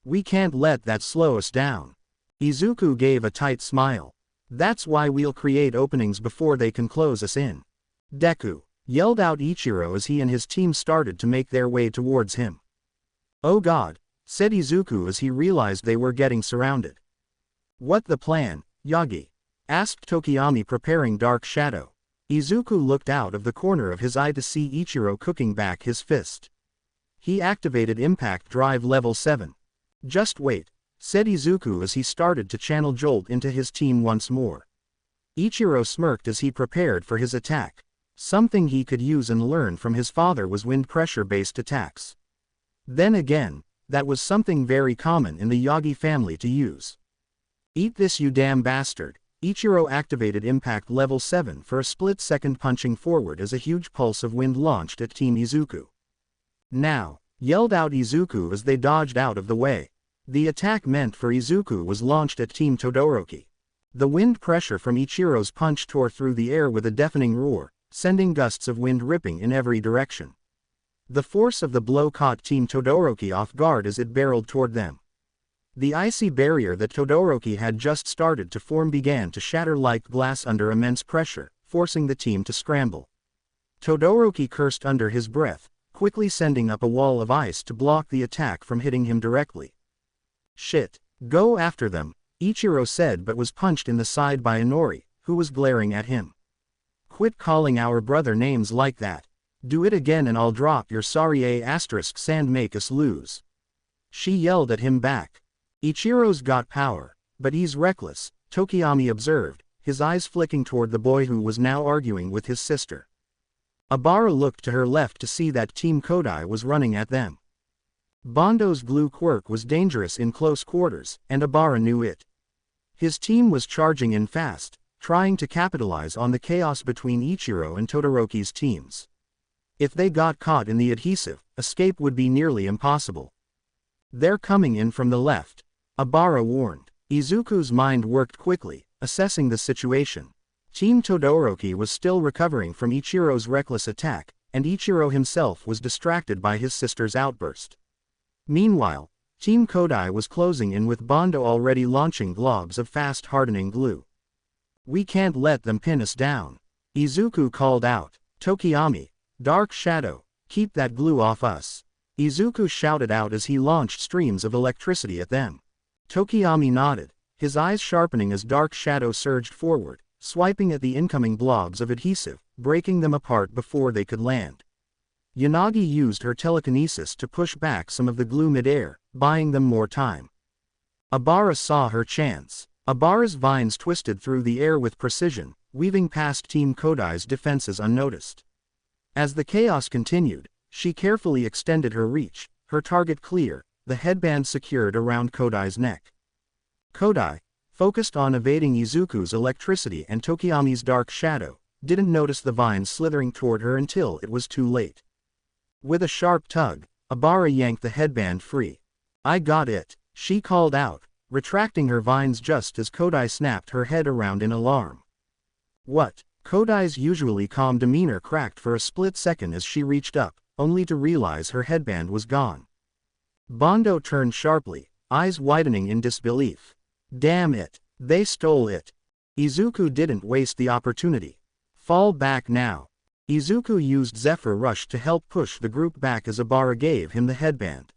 We can't let that slow us down. Izuku gave a tight smile. That's why we'll create openings before they can close us in. Deku, yelled out Ichiro as he and his team started to make their way towards him. Oh God, said Izuku as he realized they were getting surrounded. What the plan, Yagi? Asked Tokiyami, preparing Dark Shadow. Izuku looked out of the corner of his eye to see Ichiro cooking back his fist. He activated Impact Drive Level 7. Just wait, said Izuku as he started to channel Jolt into his team once more. Ichiro smirked as he prepared for his attack. Something he could use and learn from his father was wind pressure-based attacks. Then again, that was something very common in the Yagi family to use. Eat this, you damn bastard. Ichiro activated Impact Level 7 for a split second, punching forward as a huge pulse of wind launched at Team Izuku. Now, yelled out Izuku as they dodged out of the way. The attack meant for Izuku was launched at Team Todoroki. The wind pressure from Ichiro's punch tore through the air with a deafening roar, sending gusts of wind ripping in every direction. The force of the blow caught Team Todoroki off guard as it barreled toward them. The icy barrier that Todoroki had just started to form began to shatter like glass under immense pressure, forcing the team to scramble. Todoroki cursed under his breath, quickly sending up a wall of ice to block the attack from hitting him directly. Shit, go after them, Ichiro said, but was punched in the side by Inori, who was glaring at him. Quit calling our brother names like that. Do it again and I'll drop your sorry sand make us lose. She yelled at him back. Ichiro's got power, but he's reckless, Tokiyami observed, his eyes flicking toward the boy who was now arguing with his sister. Abara looked to her left to see that Team Kodai was running at them. Bondo's glue quirk was dangerous in close quarters, and Abara knew it. His team was charging in fast, trying to capitalize on the chaos between Ichiro and Todoroki's teams. If they got caught in the adhesive, escape would be nearly impossible. They're coming in from the left, Abara warned. Izuku's mind worked quickly, assessing the situation. Team Todoroki was still recovering from Ichiro's reckless attack, and Ichiro himself was distracted by his sister's outburst. Meanwhile, Team Kodai was closing in with Bondo already launching globs of fast-hardening glue. We can't let them pin us down, Izuku called out. Tokiyami, Dark Shadow, keep that glue off us, Izuku shouted out as he launched streams of electricity at them. Tokiyami nodded, his eyes sharpening as Dark Shadow surged forward, swiping at the incoming blobs of adhesive, breaking them apart before they could land. Yanagi used her telekinesis to push back some of the glue mid-air, buying them more time. Abara saw her chance. Abara's vines twisted through the air with precision, weaving past Team Kodai's defenses unnoticed. As the chaos continued, she carefully extended her reach, her target clear, the headband secured around Kodai's neck. Kodai, focused on evading Izuku's electricity and Tokiyami's Dark Shadow, didn't notice the vines slithering toward her until it was too late. With a sharp tug, Abara yanked the headband free. I got it, she called out, retracting her vines just as Kodai snapped her head around in alarm. What? Kodai's usually calm demeanor cracked for a split second as she reached up, only to realize her headband was gone. Bondo turned sharply, eyes widening in disbelief. Damn it, they stole it. Izuku didn't waste the opportunity. Fall back now. Izuku used Zephyr Rush to help push the group back as Abara gave him the headband.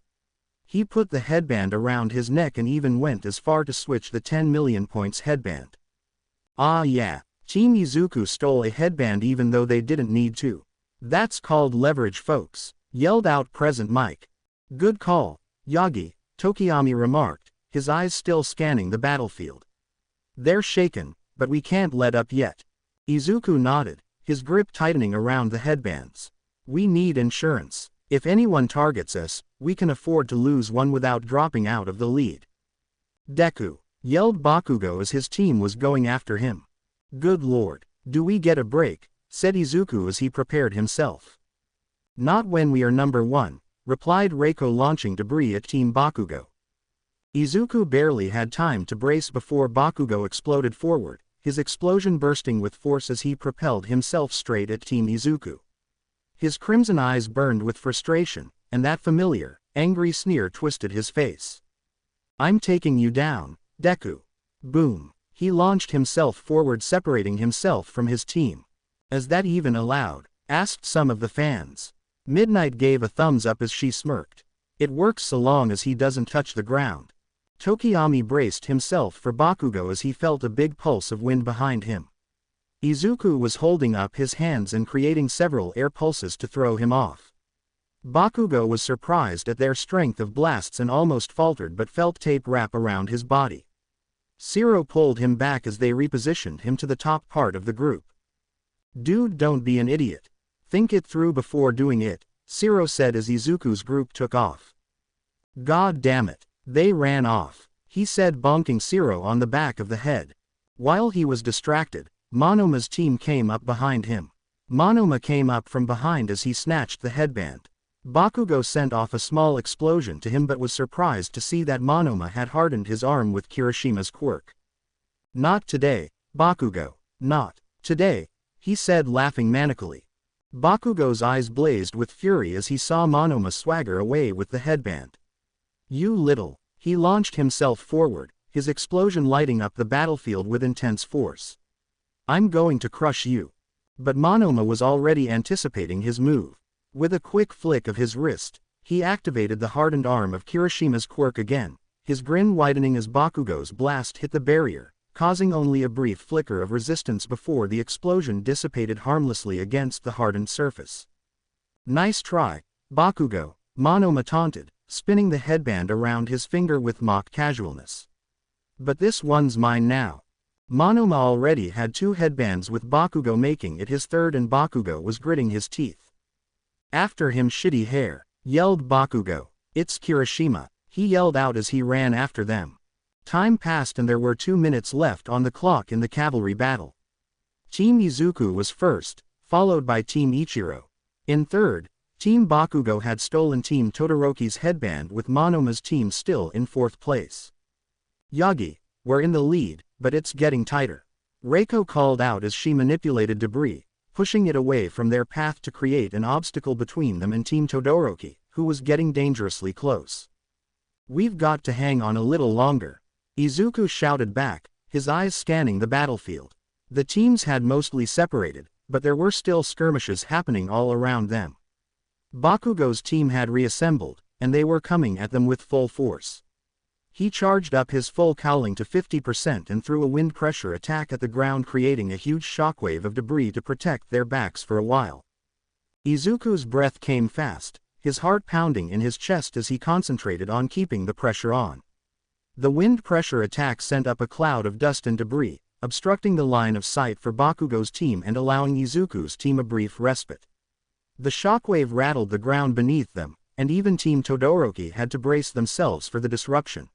He put the headband around his neck and even went as far to switch the 10 million points headband. Ah yeah, Team Izuku stole a headband even though they didn't need to. That's called leverage, folks, yelled out Present Mike. Good call, Yagi, Tokiyami remarked, his eyes still scanning the battlefield. They're shaken, but we can't let up yet. Izuku nodded, his grip tightening around the headbands. We need insurance. If anyone targets us, we can afford to lose one without dropping out of the lead. Deku, yelled Bakugo as his team was going after him. Good lord, do we get a break, said Izuku as he prepared himself. Not when we are number one, replied Reiko launching debris at Team Bakugo. Izuku barely had time to brace before Bakugo exploded forward, his explosion bursting with force as he propelled himself straight at Team Izuku. His crimson eyes burned with frustration, and that familiar, angry sneer twisted his face. "I'm taking you down, Deku." Boom. He launched himself forward, separating himself from his team. "Is that even allowed?" asked some of the fans. Midnight gave a thumbs up as she smirked. "It works so long as he doesn't touch the ground." Tokiyami braced himself for Bakugo as he felt a big pulse of wind behind him. Izuku was holding up his hands and creating several air pulses to throw him off. Bakugo was surprised at their strength of blasts and almost faltered but felt tape wrap around his body. Zero pulled him back as they repositioned him to the top part of the group. "Dude, don't be an idiot. Think it through before doing it," Zero said as Izuku's group took off. "God damn it. They ran off," he said, bonking Zero on the back of the head. While he was distracted, Monoma's team came up behind him. Monoma came up from behind as he snatched the headband. Bakugo sent off a small explosion to him but was surprised to see that Monoma had hardened his arm with Kirishima's quirk. "Not today, Bakugo. Not today," he said, laughing manically. Bakugo's eyes blazed with fury as he saw Monoma swagger away with the headband. "You little..." He launched himself forward, his explosion lighting up the battlefield with intense force. "I'm going to crush you." But Monoma was already anticipating his move. With a quick flick of his wrist, he activated the hardened arm of Kirishima's quirk again, his grin widening as Bakugo's blast hit the barrier, causing only a brief flicker of resistance before the explosion dissipated harmlessly against the hardened surface. "Nice try, Bakugo," Monoma taunted, spinning the headband around his finger with mock casualness. "But this one's mine now." Monoma already had 2 headbands with Bakugo making it his third and Bakugo was gritting his teeth. "After him, shitty hair," yelled Bakugo. "It's Kirishima," he yelled out as he ran after them. Time passed and there were 2 minutes left on the clock in the cavalry battle. Team Izuku was first, followed by Team Ichiro. In third, Team Bakugo had stolen Team Todoroki's headband with Monoma's team still in 4th place. "Yagi, we're in the lead, but it's getting tighter," Reiko called out as she manipulated debris, pushing it away from their path to create an obstacle between them and Team Todoroki, who was getting dangerously close. "We've got to hang on a little longer," Izuku shouted back, his eyes scanning the battlefield. The teams had mostly separated, but there were still skirmishes happening all around them. Bakugo's team had reassembled, and they were coming at them with full force. He charged up his full cowling to 50% and threw a wind pressure attack at the ground, creating a huge shockwave of debris to protect their backs for a while. Izuku's breath came fast, his heart pounding in his chest as he concentrated on keeping the pressure on. The wind pressure attack sent up a cloud of dust and debris, obstructing the line of sight for Bakugo's team and allowing Izuku's team a brief respite. The shockwave rattled the ground beneath them, and even Team Todoroki had to brace themselves for the disruption.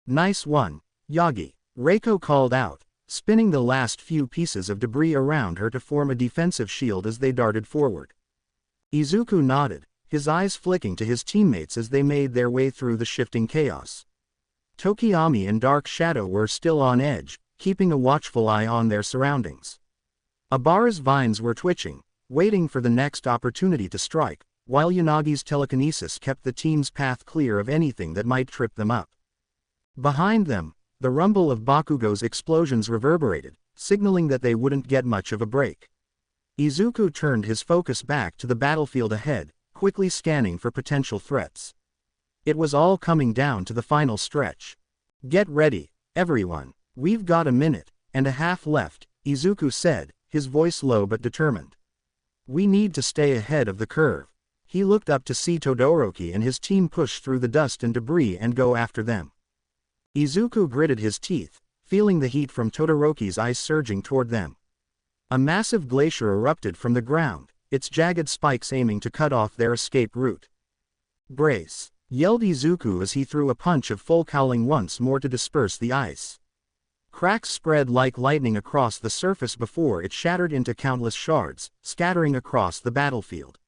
"Nice one, Yagi," Reiko called out, spinning the last few pieces of debris around her to form a defensive shield as they darted forward. Izuku nodded, his eyes flicking to his teammates as they made their way through the shifting chaos. Tokiyami and Dark Shadow were still on edge, keeping a watchful eye on their surroundings. Abara's vines were twitching, waiting for the next opportunity to strike, while Yanagi's telekinesis kept the team's path clear of anything that might trip them up. Behind them, the rumble of Bakugo's explosions reverberated, signaling that they wouldn't get much of a break. Izuku turned his focus back to the battlefield ahead, quickly scanning for potential threats. It was all coming down to the final stretch. "Get ready, everyone. We've got a minute and a half left," Izuku said, his voice low but determined. "We need to stay ahead of the curve." He looked up to see Todoroki and his team push through the dust and debris and go after them. Izuku gritted his teeth, feeling the heat from Todoroki's ice surging toward them. A massive glacier erupted from the ground, its jagged spikes aiming to cut off their escape route. "Brace!" yelled Izuku as he threw a punch of full cowling once more to disperse the ice. Cracks spread like lightning across the surface before it shattered into countless shards, scattering across the battlefield.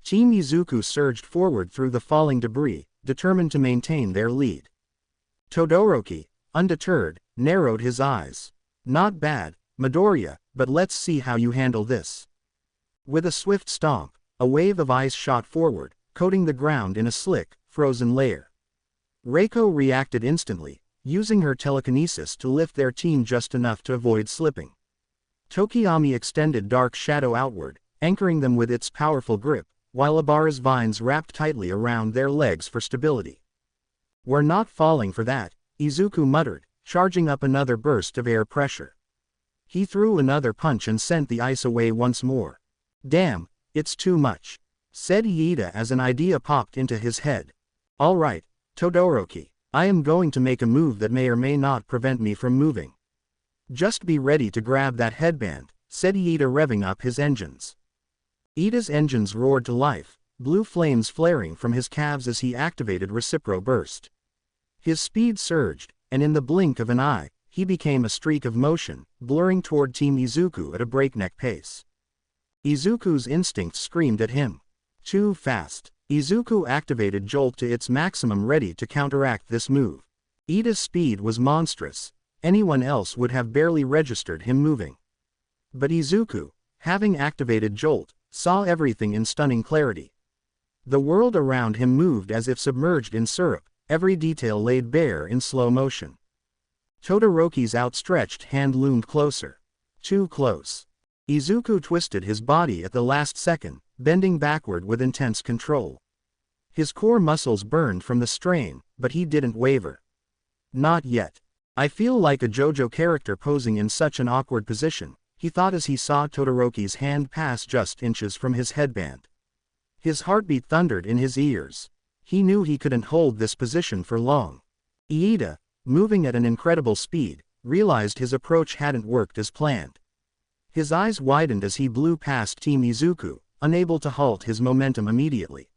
Team Izuku surged forward through the falling debris, determined to maintain their lead. Todoroki, undeterred, narrowed his eyes. Not bad, Midoriya, but let's see how you handle this. With a swift stomp, a wave of ice shot forward, coating the ground in a slick, frozen layer. Reiko reacted instantly, using her telekinesis to lift their team just enough to avoid slipping. Tokiyami extended Dark Shadow outward, anchoring them with its powerful grip, while Abara's vines wrapped tightly around their legs for stability. "We're not falling for that," Izuku muttered, charging up another burst of air pressure. He threw another punch and sent the ice away once more. "Damn, it's too much," said Iida as an idea popped into his head. "All right, Todoroki, I am going to make a move that may or may not prevent me from moving. Just be ready to grab that headband," said Iida, revving up his engines. Iida's engines roared to life, blue flames flaring from his calves as he activated Recipro Burst. His speed surged, and in the blink of an eye, he became a streak of motion, blurring toward Team Izuku at a breakneck pace. Izuku's instincts screamed at him. Too fast. Izuku activated Jolt to its maximum, ready to counteract this move. Iida's speed was monstrous. Anyone else would have barely registered him moving. But Izuku, having activated Jolt, saw everything in stunning clarity. The world around him moved as if submerged in syrup, every detail laid bare in slow motion. Todoroki's outstretched hand loomed closer. Too close. Izuku twisted his body at the last second, bending backward with intense control. His core muscles burned from the strain, but he didn't waver. "Not yet. I feel like a JoJo character posing in such an awkward position," he thought as he saw Todoroki's hand pass just inches from his headband. His heartbeat thundered in his ears. He knew he couldn't hold this position for long. Iida, moving at an incredible speed, realized his approach hadn't worked as planned. His eyes widened as he blew past Team Izuku, unable to halt his momentum immediately.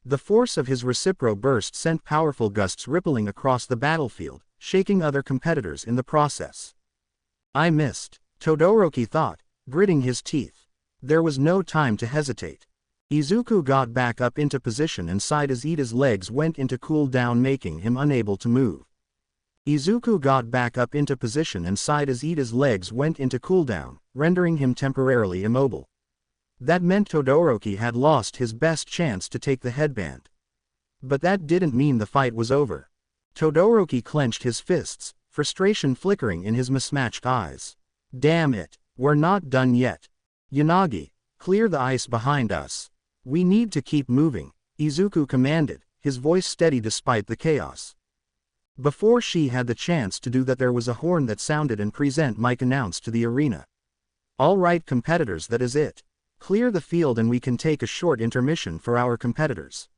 The force of his Recipro Burst sent powerful gusts rippling across the battlefield, shaking other competitors in the process. "I missed," Todoroki thought, gritting his teeth. There was no time to hesitate. Izuku got back up into position and sighed as Iida's legs went into cooldown, making him unable to move. Izuku got back up into position and sighed as Iida's legs went into cooldown, rendering him temporarily immobile. That meant Todoroki had lost his best chance to take the headband. But that didn't mean the fight was over. Todoroki clenched his fists, frustration flickering in his mismatched eyes. "Damn it, we're not done yet. Yanagi, clear the ice behind us. We need to keep moving," Izuku commanded, his voice steady despite the chaos. Before she had the chance to do that, there was a horn that sounded and Present Mic announced to the arena. "All right competitors, that is it. Clear the field and we can take a short intermission for our competitors.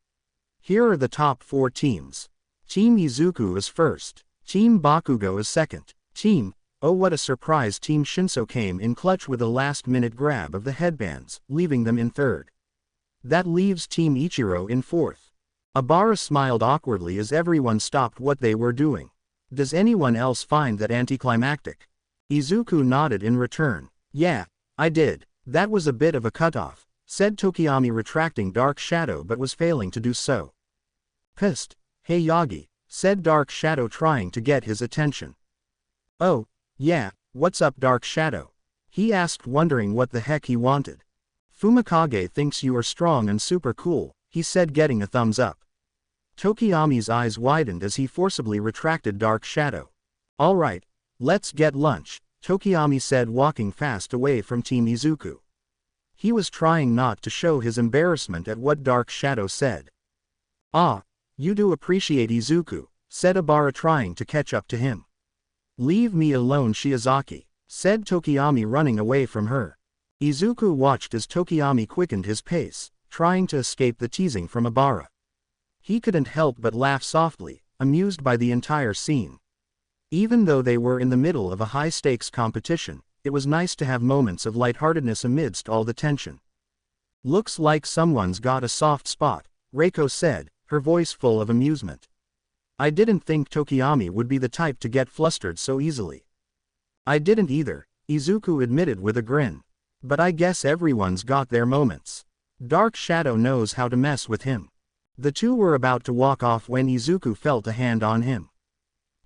Here are the top 4 teams. Team Izuku is first. Team Bakugo is second. Oh what a surprise, Team Shinso came in clutch with a last-minute grab of the headbands, leaving them in third. That leaves Team Ichiro in fourth." Abara smiled awkwardly as everyone stopped what they were doing. "Does anyone else find that anticlimactic?" Izuku nodded in return. "Yeah, I did. That was a bit of a cutoff," said Tokiyami, retracting Dark Shadow but was failing to do so. "Pissed. Hey Yagi," said Dark Shadow, trying to get his attention. "Oh, yeah, what's up Dark Shadow?" he asked, wondering what the heck he wanted. "Fumikage thinks you are strong and super cool," he said, getting a thumbs up. Tokiyami's eyes widened as he forcibly retracted Dark Shadow. "All right, let's get lunch," Tokiyami said, walking fast away from Team Izuku. He was trying not to show his embarrassment at what Dark Shadow said. "Ah, you do appreciate Izuku," said Abara, trying to catch up to him. "Leave me alone Shiozaki," said Tokiyami, running away from her. Izuku watched as Tokiyami quickened his pace, trying to escape the teasing from Abara. He couldn't help but laugh softly, amused by the entire scene. Even though they were in the middle of a high-stakes competition, it was nice to have moments of lightheartedness amidst all the tension. "Looks like someone's got a soft spot," Reiko said, her voice full of amusement. "I didn't think Tokiyami would be the type to get flustered so easily." "I didn't either," Izuku admitted with a grin. "But I guess everyone's got their moments. Dark Shadow knows how to mess with him." The two were about to walk off when Izuku felt a hand on him.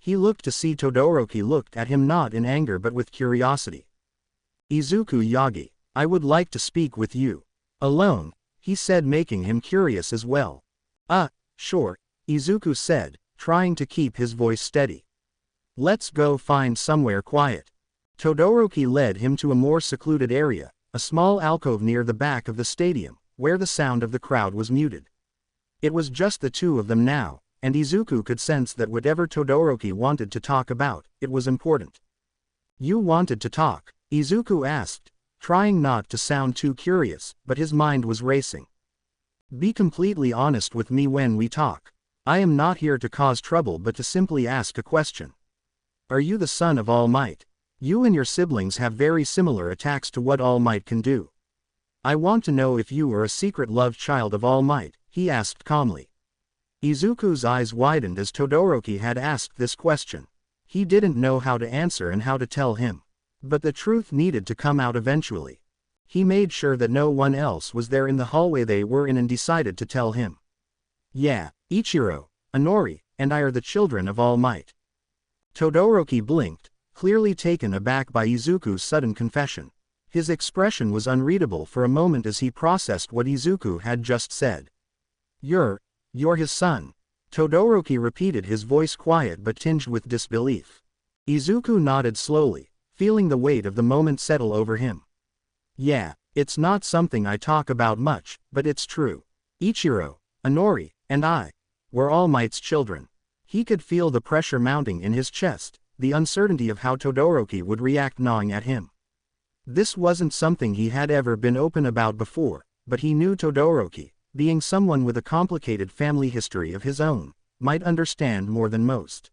He looked to see Todoroki looked at him not in anger but with curiosity. Izuku Yagi, I would like to speak with you. Alone, he said, making him curious as well. Sure, Izuku said, trying to keep his voice steady. Let's go find somewhere quiet. Todoroki led him to a more secluded area, a small alcove near the back of the stadium, where the sound of the crowd was muted. It was just the two of them now, and Izuku could sense that whatever Todoroki wanted to talk about, it was important. You wanted to talk? Izuku asked, trying not to sound too curious, but his mind was racing. Be completely honest with me when we talk. I am not here to cause trouble but to simply ask a question. Are you the son of All Might? You and your siblings have very similar attacks to what All Might can do. I want to know if you are a secret love child of All Might, he asked calmly. Izuku's eyes widened as Todoroki had asked this question. He didn't know how to answer and how to tell him. But the truth needed to come out eventually. He made sure that no one else was there in the hallway they were in and decided to tell him. Yeah, Ichiro, Inori, and I are the children of All Might. Todoroki blinked, clearly taken aback by Izuku's sudden confession. His expression was unreadable for a moment as he processed what Izuku had just said. You're his son. Todoroki repeated, his voice quiet but tinged with disbelief. Izuku nodded slowly, feeling the weight of the moment settle over him. Yeah, it's not something I talk about much, but it's true. Ichiro, Inori, and I, we're All Might's children. He could feel the pressure mounting in his chest, the uncertainty of how Todoroki would react gnawing at him. This wasn't something he had ever been open about before, but he knew Todoroki, being someone with a complicated family history of his own, might understand more than most.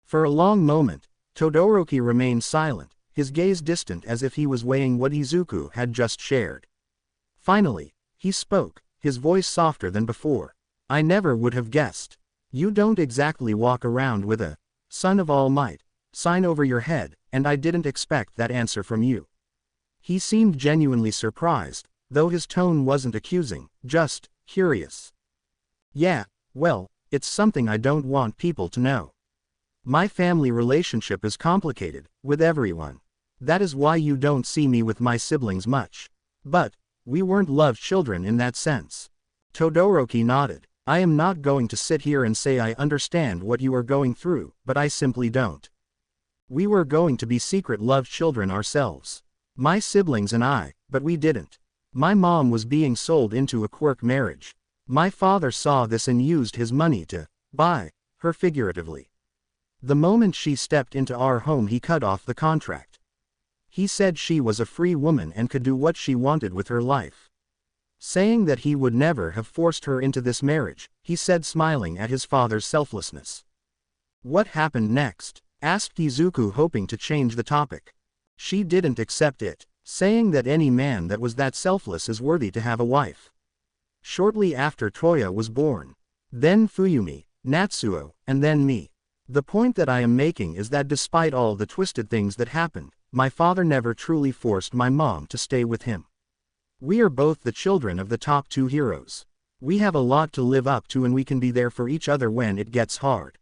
For a long moment, Todoroki remained silent, his gaze distant as if he was weighing what Izuku had just shared. Finally, he spoke, his voice softer than before. I never would have guessed. You don't exactly walk around with a son of All Might sign over your head, and I didn't expect that answer from you. He seemed genuinely surprised, though his tone wasn't accusing, just curious. Yeah, well, it's something I don't want people to know. My family relationship is complicated, with everyone. That is why you don't see me with my siblings much. But, we weren't love children in that sense. Todoroki nodded. I am not going to sit here and say I understand what you are going through, but I simply don't. We were going to be secret love children ourselves. My siblings and I, but we didn't. My mom was being sold into a quirk marriage. My father saw this and used his money to buy her figuratively. The moment she stepped into our home he cut off the contract. He said she was a free woman and could do what she wanted with her life. Saying that he would never have forced her into this marriage, he said, smiling at his father's selflessness. What happened next? Asked Izuku, hoping to change the topic. She didn't accept it, saying that any man that was that selfless is worthy to have a wife. Shortly after, Toya was born. Then Fuyumi, Natsuo, and then me. The point that I am making is that despite all the twisted things that happened, my father never truly forced my mom to stay with him. We are both the children of the top two heroes. We have a lot to live up to and we can be there for each other when it gets hard.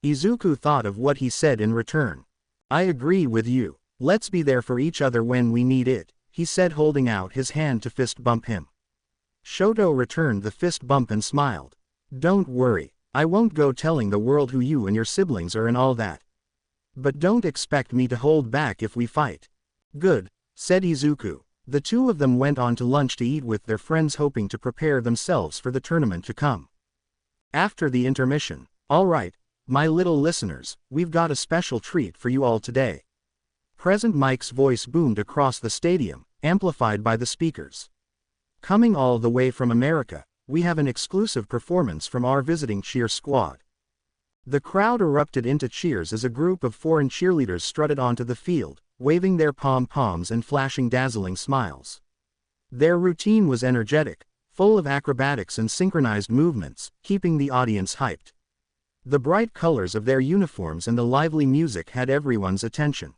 Izuku thought of what he said in return. I agree with you. Let's be there for each other when we need it, he said, holding out his hand to fist bump him. Shoto returned the fist bump and smiled. Don't worry, I won't go telling the world who you and your siblings are and all that. But don't expect me to hold back if we fight. Good, said Izuku. The two of them went on to lunch to eat with their friends, hoping to prepare themselves for the tournament to come. After the intermission, all right, my little listeners, we've got a special treat for you all today. Present Mike's voice boomed across the stadium, amplified by the speakers. Coming all the way from America, we have an exclusive performance from our visiting cheer squad. The crowd erupted into cheers as a group of foreign cheerleaders strutted onto the field, waving their pom-poms and flashing dazzling smiles. Their routine was energetic, full of acrobatics and synchronized movements, keeping the audience hyped. The bright colors of their uniforms and the lively music had everyone's attention.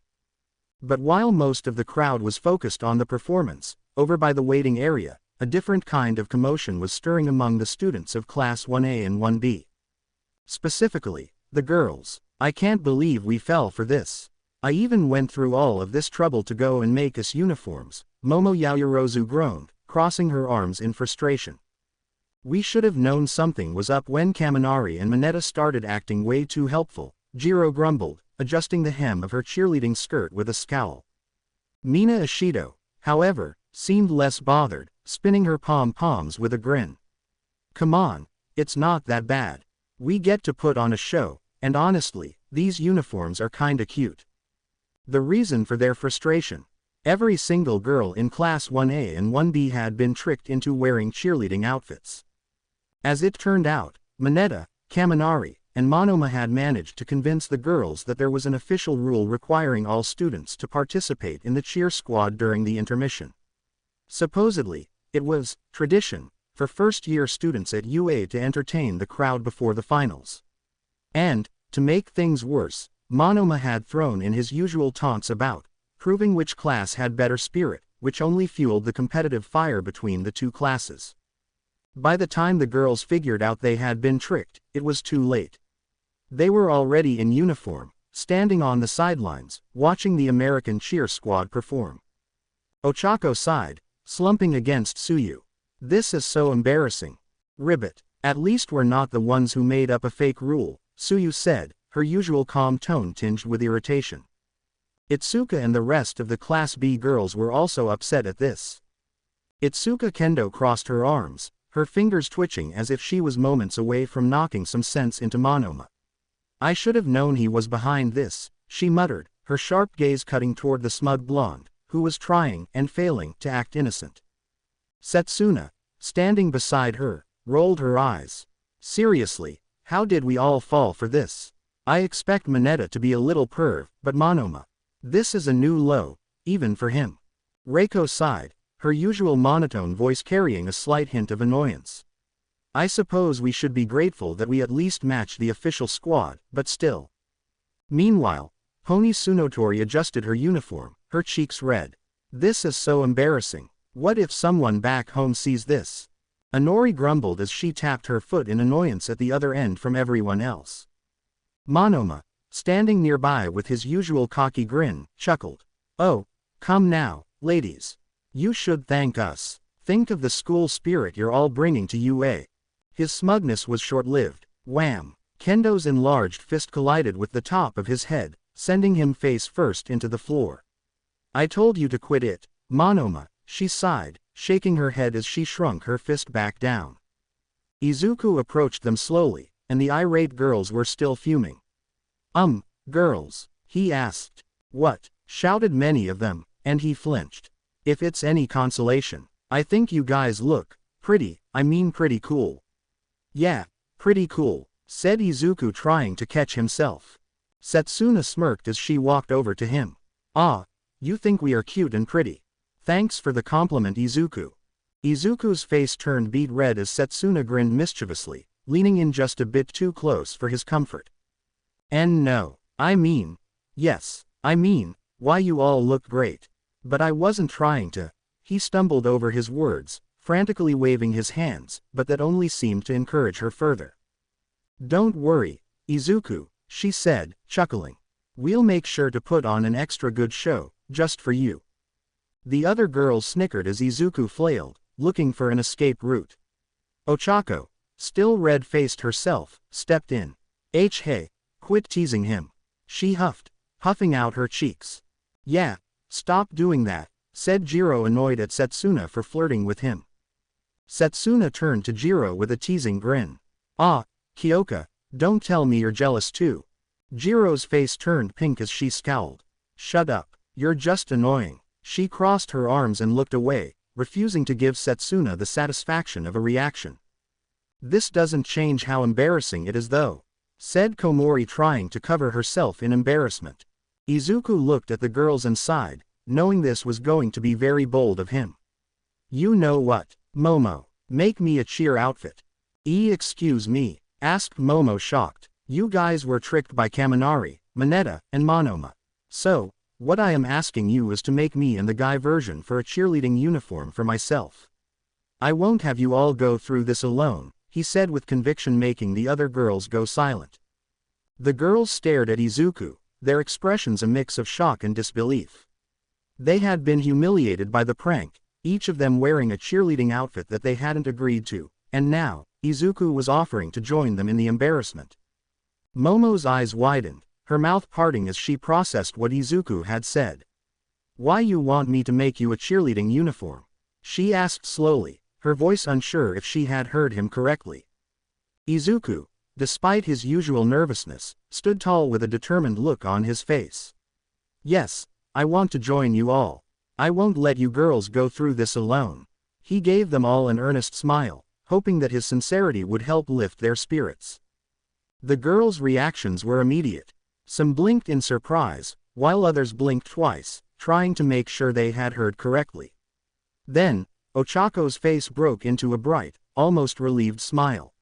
But while most of the crowd was focused on the performance, over by the waiting area, a different kind of commotion was stirring among the students of Class 1A and 1B. Specifically, the girls. I can't believe we fell for this. I even went through all of this trouble to go and make us uniforms, Momo Yaoyorozu groaned, crossing her arms in frustration. We should have known something was up when Kaminari and Mineta started acting way too helpful, Jiro grumbled, adjusting the hem of her cheerleading skirt with a scowl. Mina Ishido, however, seemed less bothered, spinning her pom-poms with a grin. Come on, it's not that bad. We get to put on a show, and honestly, these uniforms are kinda cute. The reason for their frustration. Every single girl in Class 1A and 1B had been tricked into wearing cheerleading outfits. As it turned out, Mineta, Kaminari, and Monoma had managed to convince the girls that there was an official rule requiring all students to participate in the cheer squad during the intermission. Supposedly, it was tradition for first-year students at UA to entertain the crowd before the finals. And, to make things worse, Monoma had thrown in his usual taunts about proving which class had better spirit, which only fueled the competitive fire between the two classes. By the time the girls figured out they had been tricked, it was too late. They were already in uniform, standing on the sidelines, watching the American cheer squad perform. Ochako sighed, slumping against Tsuyu. This is so embarrassing. Ribbit. At least we're not the ones who made up a fake rule, Tsuyu said, her usual calm tone tinged with irritation. Itsuka and the rest of the Class B girls were also upset at this. Itsuka Kendo crossed her arms, her fingers twitching as if she was moments away from knocking some sense into Monoma. I should have known he was behind this, she muttered, her sharp gaze cutting toward the smug blonde, who was trying and failing to act innocent. Setsuna, standing beside her, rolled her eyes. Seriously, how did we all fall for this? I expect Mineta to be a little perv, but Monoma. This is a new low, even for him. Reiko sighed, her usual monotone voice carrying a slight hint of annoyance. I suppose we should be grateful that we at least matched the official squad, but still. Meanwhile, Pony Tsunotori adjusted her uniform, her cheeks red. This is so embarrassing. What if someone back home sees this? Inori grumbled as she tapped her foot in annoyance at the other end from everyone else. Monoma, standing nearby with his usual cocky grin, chuckled. Oh, come now, ladies. You should thank us. Think of the school spirit you're all bringing to UA. His smugness was short-lived. Wham! Kendo's enlarged fist collided with the top of his head, sending him face first into the floor. I told you to quit it, Monoma, she sighed, shaking her head as she shrunk her fist back down. Izuku approached them slowly, and the irate girls were still fuming. Girls, he asked. What? Shouted many of them, and he flinched. If it's any consolation, I think you guys look pretty cool. Yeah, pretty cool, said Izuku trying to catch himself. Setsuna smirked as she walked over to him. Ah, you think we are cute and pretty. Thanks for the compliment, Izuku. Izuku's face turned beet red as Setsuna grinned mischievously, leaning in just a bit too close for his comfort. And no, yes, why you all look great. But I wasn't trying to. He stumbled over his words, frantically waving his hands, but that only seemed to encourage her further. Don't worry, Izuku, she said, chuckling. We'll make sure to put on an extra good show, just for you. The other girls snickered as Izuku flailed, looking for an escape route. Ochako, still red-faced herself, stepped in. Hey, quit teasing him. She huffed, puffing out her cheeks. Yeah, stop doing that, said Jiro, annoyed at Setsuna for flirting with him. Setsuna turned to Jiro with a teasing grin. Ah, Kyoka, don't tell me you're jealous too. Jiro's face turned pink as she scowled. Shut up, you're just annoying. She crossed her arms and looked away, refusing to give Setsuna the satisfaction of a reaction. This doesn't change how embarrassing it is though, said Komori, trying to cover herself in embarrassment. Izuku looked at the girls and sighed, knowing this was going to be very bold of him. You know what, Momo, make me a cheer outfit. Excuse me, asked Momo, shocked. You guys were tricked by Kaminari, Mineta, and Monoma. So, what I am asking you is to make me and the guy version for a cheerleading uniform for myself. I won't have you all go through this alone, he said with conviction, making the other girls go silent. The girls stared at Izuku, their expressions a mix of shock and disbelief. They had been humiliated by the prank, each of them wearing a cheerleading outfit that they hadn't agreed to, and now, Izuku was offering to join them in the embarrassment. Momo's eyes widened, her mouth parting as she processed what Izuku had said. "Why you want me to make you a cheerleading uniform?" she asked slowly, her voice unsure if she had heard him correctly. Izuku, despite his usual nervousness, stood tall with a determined look on his face. "Yes, I want to join you all. I won't let you girls go through this alone." He gave them all an earnest smile, hoping that his sincerity would help lift their spirits. The girls' reactions were immediate. Some blinked in surprise, while others blinked twice, trying to make sure they had heard correctly. Then, Ochako's face broke into a bright, almost relieved smile.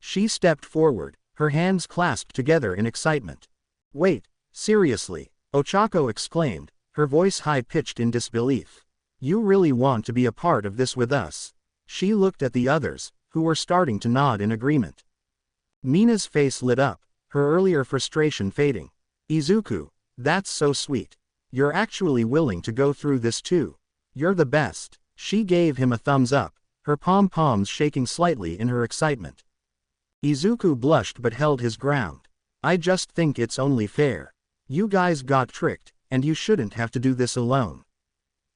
She stepped forward, her hands clasped together in excitement. "Wait, seriously," Ochako exclaimed, her voice high-pitched in disbelief. "You really want to be a part of this with us?" She looked at the others, who were starting to nod in agreement. Mina's face lit up, her earlier frustration fading. "Izuku, that's so sweet. You're actually willing to go through this too. You're the best." She gave him a thumbs up, her pom-poms shaking slightly in her excitement. Izuku blushed but held his ground. "I just think it's only fair. You guys got tricked, and you shouldn't have to do this alone.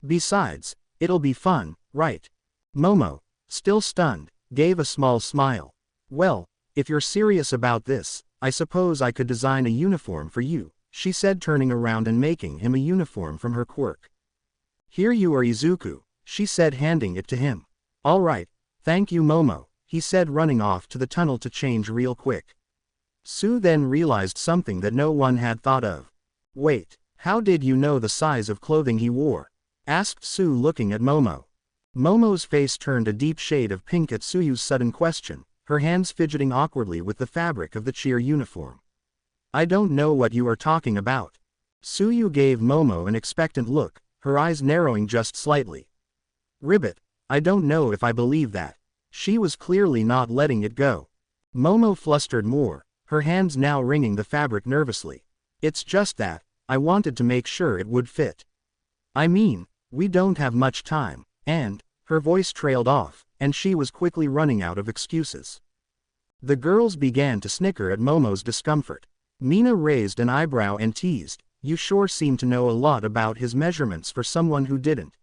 Besides, it'll be fun, right?" Momo, still stunned, gave a small smile. "Well, if you're serious about this, I suppose I could design a uniform for you," she said, turning around and making him a uniform from her quirk. "Here you are, Izuku," she said, handing it to him. "All right, thank you, Momo," he said, running off to the tunnel to change real quick. Sue then realized something that no one had thought of. "Wait, how did you know the size of clothing he wore?" asked Sue, looking at Momo. Momo's face turned a deep shade of pink at Suyu's sudden question, her hands fidgeting awkwardly with the fabric of the cheer uniform. "I don't know what you are talking about." Suyu gave Momo an expectant look, her eyes narrowing just slightly. "Ribbit, I don't know if I believe that." She was clearly not letting it go. Momo flustered more, her hands now wringing the fabric nervously. "It's just that, I wanted to make sure it would fit. I mean, we don't have much time," and, her voice trailed off, and she was quickly running out of excuses. The girls began to snicker at Momo's discomfort. Mina raised an eyebrow and teased, "You sure seem to know a lot about his measurements for someone who didn't,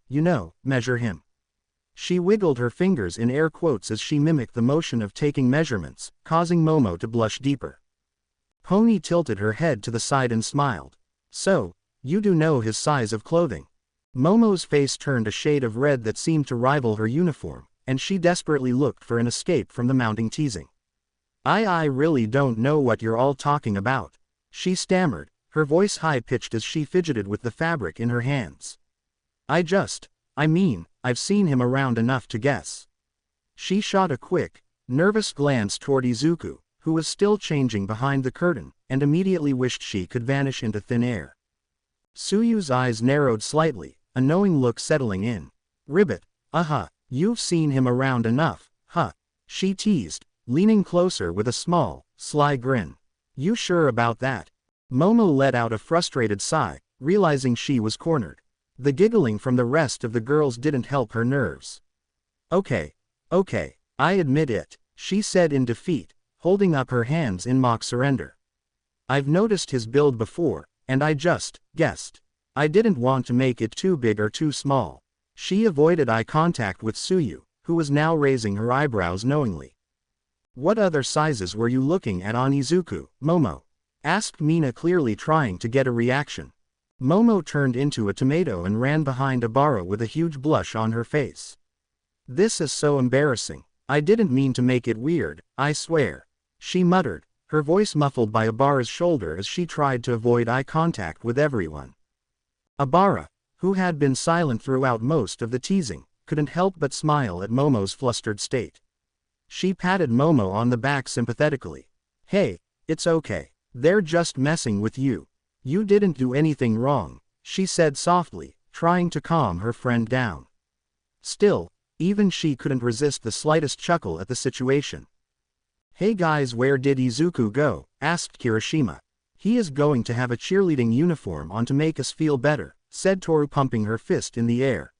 measure him." She wiggled her fingers in air quotes as she mimicked the motion of taking measurements, causing Momo to blush deeper. Pony tilted her head to the side and smiled. "So, you do know his size of clothing?" Momo's face turned a shade of red that seemed to rival her uniform, and she desperately looked for an escape from the mounting teasing. I really don't know what you're all talking about," she stammered, her voice high-pitched as she fidgeted with the fabric in her hands. I mean, I've seen him around enough to guess." She shot a quick, nervous glance toward Izuku, who was still changing behind the curtain, and immediately wished she could vanish into thin air. Suyu's eyes narrowed slightly, a knowing look settling in. "Ribbit, you've seen him around enough, huh?" she teased, leaning closer with a small, sly grin. "You sure about that?" Momo let out a frustrated sigh, realizing she was cornered. The giggling from the rest of the girls didn't help her nerves. Okay, I admit it," she said in defeat, holding up her hands in mock surrender. "I've noticed his build before, and I just guessed. I didn't want to make it too big or too small." She avoided eye contact with Suyu, who was now raising her eyebrows knowingly. "What other sizes were you looking at on Izuku, Momo?" asked Mina, clearly trying to get a reaction. Momo turned into a tomato and ran behind Abara with a huge blush on her face. "This is so embarrassing. I didn't mean to make it weird, I swear," she muttered, her voice muffled by Abara's shoulder as she tried to avoid eye contact with everyone. Abara, who had been silent throughout most of the teasing, couldn't help but smile at Momo's flustered state. She patted Momo on the back sympathetically. "Hey, it's okay. They're just messing with you. You didn't do anything wrong," she said softly, trying to calm her friend down. Still, even she couldn't resist the slightest chuckle at the situation. "Hey guys, where did Izuku go?" asked Kirishima. He is going to have a cheerleading uniform on to make us feel better, said Toru, pumping her fist in the air.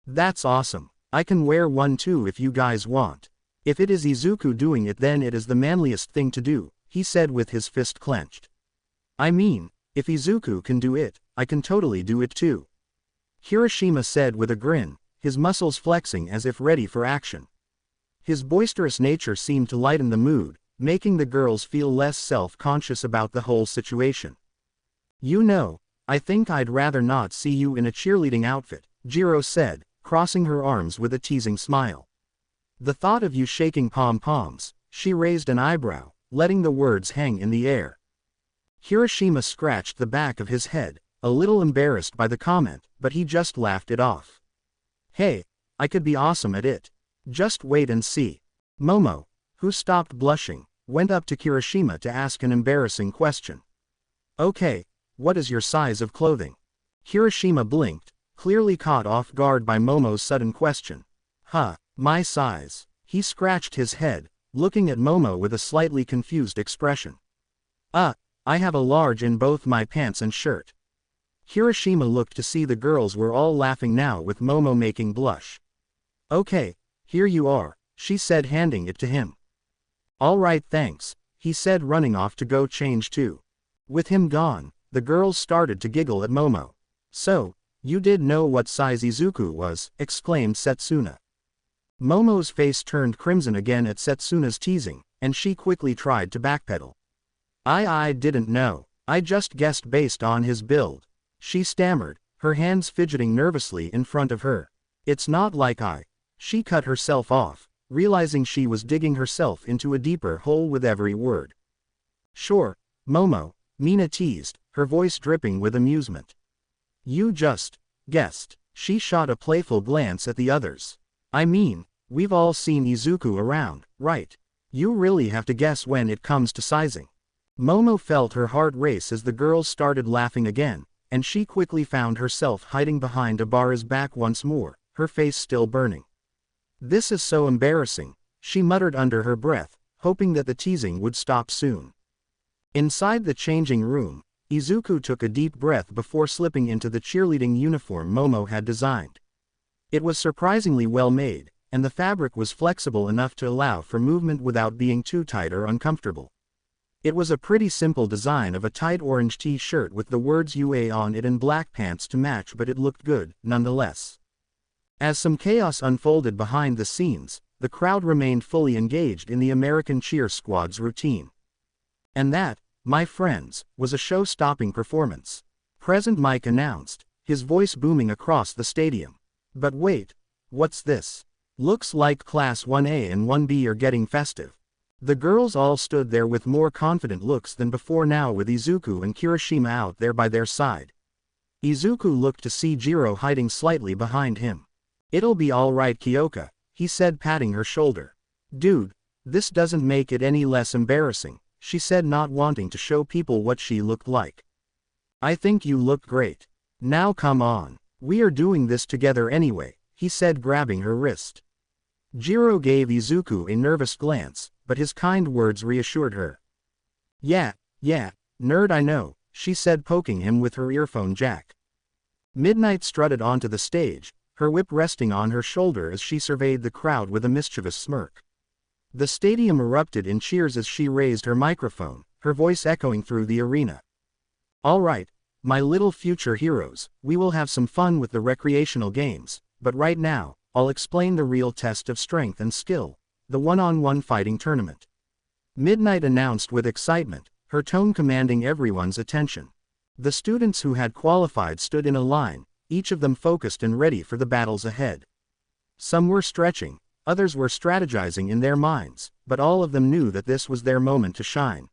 That's awesome. I can wear one too if you guys want. If it is Izuku doing it, then it is the manliest thing to do, he said with his fist clenched. I mean, if Izuku can do it, I can totally do it too. Kirishima said with a grin, his muscles flexing as if ready for action. His boisterous nature seemed to lighten the mood, making the girls feel less self-conscious about the whole situation. You know, I think I'd rather not see you in a cheerleading outfit, Jiro said, crossing her arms with a teasing smile. The thought of you shaking pom-poms, she raised an eyebrow, letting the words hang in the air. Kirishima scratched the back of his head, a little embarrassed by the comment, but he just laughed it off. Hey, I could be awesome at it. Just wait and see. Momo, who stopped blushing, went up to Kirishima to ask an embarrassing question. Okay, what is your size of clothing? Kirishima blinked, clearly caught off guard by Momo's sudden question. My size. He scratched his head, looking at Momo with a slightly confused expression. I have a large in both my pants and shirt. Kirishima looked to see the girls were all laughing now with Momo making blush. Okay, here you are, she said, handing it to him. All right, thanks, he said, running off to go change too. With him gone, the girls started to giggle at Momo. So, you did know what size Izuku was, exclaimed Setsuna. Momo's face turned crimson again at Setsuna's teasing, and she quickly tried to backpedal. I didn't know, I just guessed based on his build. She stammered, her hands fidgeting nervously in front of her. It's not like She cut herself off, realizing she was digging herself into a deeper hole with every word. Sure, Momo, Mina teased, her voice dripping with amusement. You just guessed. She shot a playful glance at the others. I mean, we've all seen Izuku around, right? You really have to guess when it comes to sizing. Momo felt her heart race as the girls started laughing again, and she quickly found herself hiding behind Abara's back once more, her face still burning. This is so embarrassing, she muttered under her breath, hoping that the teasing would stop soon. Inside the changing room, Izuku took a deep breath before slipping into the cheerleading uniform Momo had designed. It was surprisingly well made, and the fabric was flexible enough to allow for movement without being too tight or uncomfortable. It was a pretty simple design of a tight orange t-shirt with the words UA on it and black pants to match, but it looked good, nonetheless. As some chaos unfolded behind the scenes, the crowd remained fully engaged in the American Cheer Squad's routine. And that, my friends, was a show-stopping performance. Present Mike announced, his voice booming across the stadium. But wait, what's this? Looks like Class 1A and 1B are getting festive. The girls all stood there with more confident looks than before now, with Izuku and Kirishima out there by their side. Izuku looked to see Jiro hiding slightly behind him. It'll be alright, Kyoka, he said, patting her shoulder. Dude, this doesn't make it any less embarrassing, she said, not wanting to show people what she looked like. I think you look great. Now come on, we are doing this together anyway, he said, grabbing her wrist. Jiro gave Izuku a nervous glance, but his kind words reassured her. Yeah, nerd, I know, she said, poking him with her earphone jack. Midnight strutted onto the stage, her whip resting on her shoulder as she surveyed the crowd with a mischievous smirk. The stadium erupted in cheers as she raised her microphone, her voice echoing through the arena. All right, my little future heroes, we will have some fun with the recreational games, but right now, I'll explain the real test of strength and skill, the one-on-one fighting tournament. Midnight announced with excitement, her tone commanding everyone's attention. The students who had qualified stood in a line, each of them focused and ready for the battles ahead. Some were stretching, others were strategizing in their minds, but all of them knew that this was their moment to shine.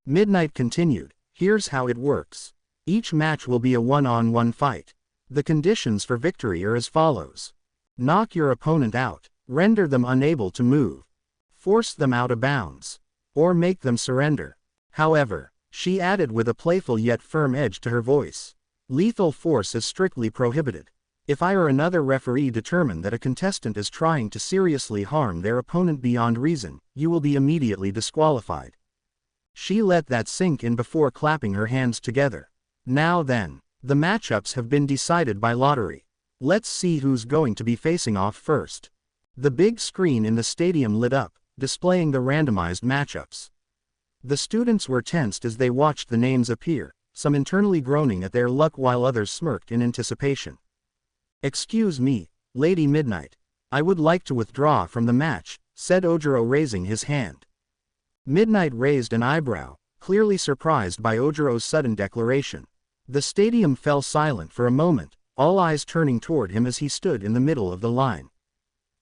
Midnight continued, here's how it works. Each match will be a one-on-one fight. The conditions for victory are as follows. Knock your opponent out, render them unable to move, force them out of bounds, or make them surrender. However, she added with a playful yet firm edge to her voice, lethal force is strictly prohibited. If I or another referee determine that a contestant is trying to seriously harm their opponent beyond reason, you will be immediately disqualified. She let that sink in before clapping her hands together. Now then, the matchups have been decided by lottery. Let's see who's going to be facing off first. The big screen in the stadium lit up, displaying the randomized matchups. The students were tensed as they watched the names appear, some internally groaning at their luck while others smirked in anticipation. "Excuse me, Lady Midnight. I would like to withdraw from the match," said Ojiro, raising his hand. Midnight raised an eyebrow, clearly surprised by Ojiro's sudden declaration. The stadium fell silent for a moment, all eyes turning toward him as he stood in the middle of the line.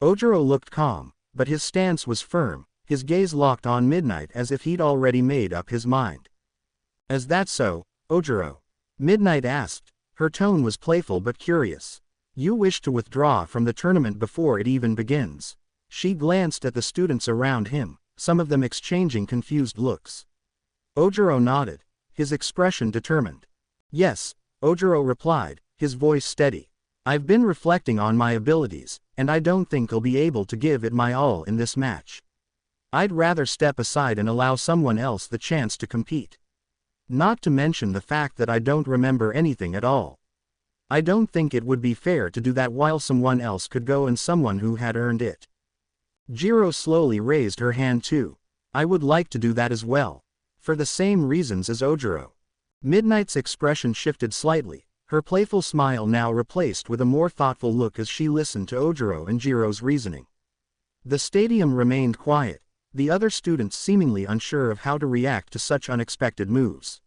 Ojiro looked calm, but his stance was firm, his gaze locked on Midnight as if he'd already made up his mind. "Is that so, Ojiro?" Midnight asked. Her tone was playful but curious. "You wish to withdraw from the tournament before it even begins?" She glanced at the students around him, some of them exchanging confused looks. Ojiro nodded, his expression determined. "Yes," Ojiro replied, his voice steady. "I've been reflecting on my abilities, and I don't think I'll be able to give it my all in this match. I'd rather step aside and allow someone else the chance to compete. Not to mention the fact that I don't remember anything at all. I don't think it would be fair to do that while someone else could go and someone who had earned it." Jiro slowly raised her hand too. "I would like to do that as well. For the same reasons as Ojiro." Midnight's expression shifted slightly, her playful smile now replaced with a more thoughtful look as she listened to Ojiro and Jiro's reasoning. The stadium remained quiet, the other students seemingly unsure of how to react to such unexpected moves.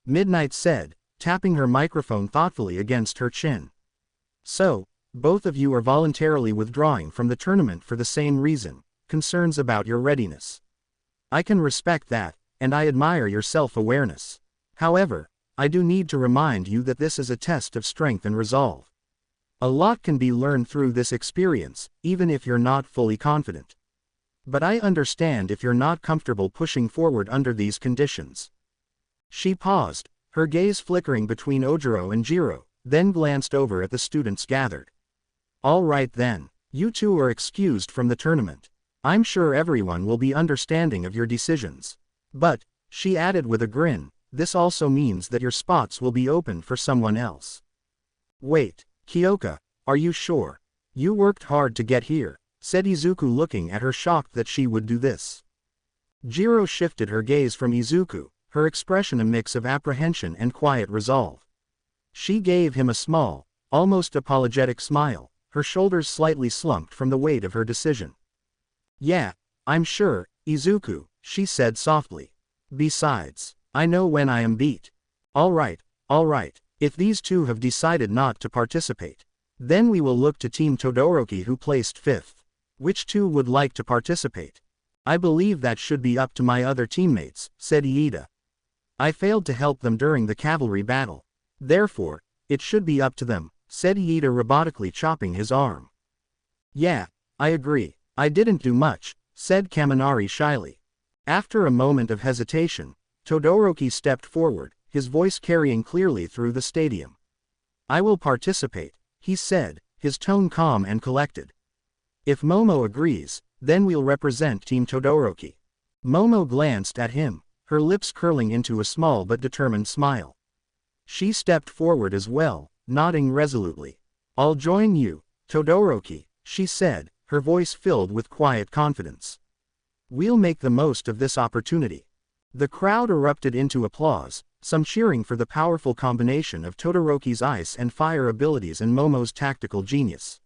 Midnight said, tapping her microphone thoughtfully against her chin. "So, both of you are voluntarily withdrawing from the tournament for the same reason, concerns about your readiness. I can respect that, and I admire your self-awareness. However, I do need to remind you that this is a test of strength and resolve. A lot can be learned through this experience, even if you're not fully confident. But I understand if you're not comfortable pushing forward under these conditions." She paused, her gaze flickering between Ojiro and Jiro, then glanced over at the students gathered. "All right then, you two are excused from the tournament. I'm sure everyone will be understanding of your decisions. But," she added with a grin, "this also means that your spots will be open for someone else." "Wait, Kyoka, are you sure? You worked hard to get here," said Izuku, looking at her, shocked that she would do this. Jiro shifted her gaze from Izuku, her expression a mix of apprehension and quiet resolve. She gave him a small, almost apologetic smile, her shoulders slightly slumped from the weight of her decision. "Yeah, I'm sure, Izuku," she said softly. "Besides, I know when I am beat." All right, if these two have decided not to participate, then we will look to Team Todoroki, who placed 5th. Which two would like to participate?" "I believe that should be up to my other teammates," said Iida. "I failed to help them during the cavalry battle. Therefore, it should be up to them," said Iida, robotically chopping his arm. "Yeah, I agree. I didn't do much," said Kaminari shyly. After a moment of hesitation, Todoroki stepped forward, his voice carrying clearly through the stadium. "I will participate," he said, his tone calm and collected. "If Momo agrees, then we'll represent Team Todoroki." Momo glanced at him, her lips curling into a small but determined smile. She stepped forward as well, nodding resolutely. "I'll join you, Todoroki," she said, her voice filled with quiet confidence. "We'll make the most of this opportunity." The crowd erupted into applause, some cheering for the powerful combination of Todoroki's ice and fire abilities and Momo's tactical genius.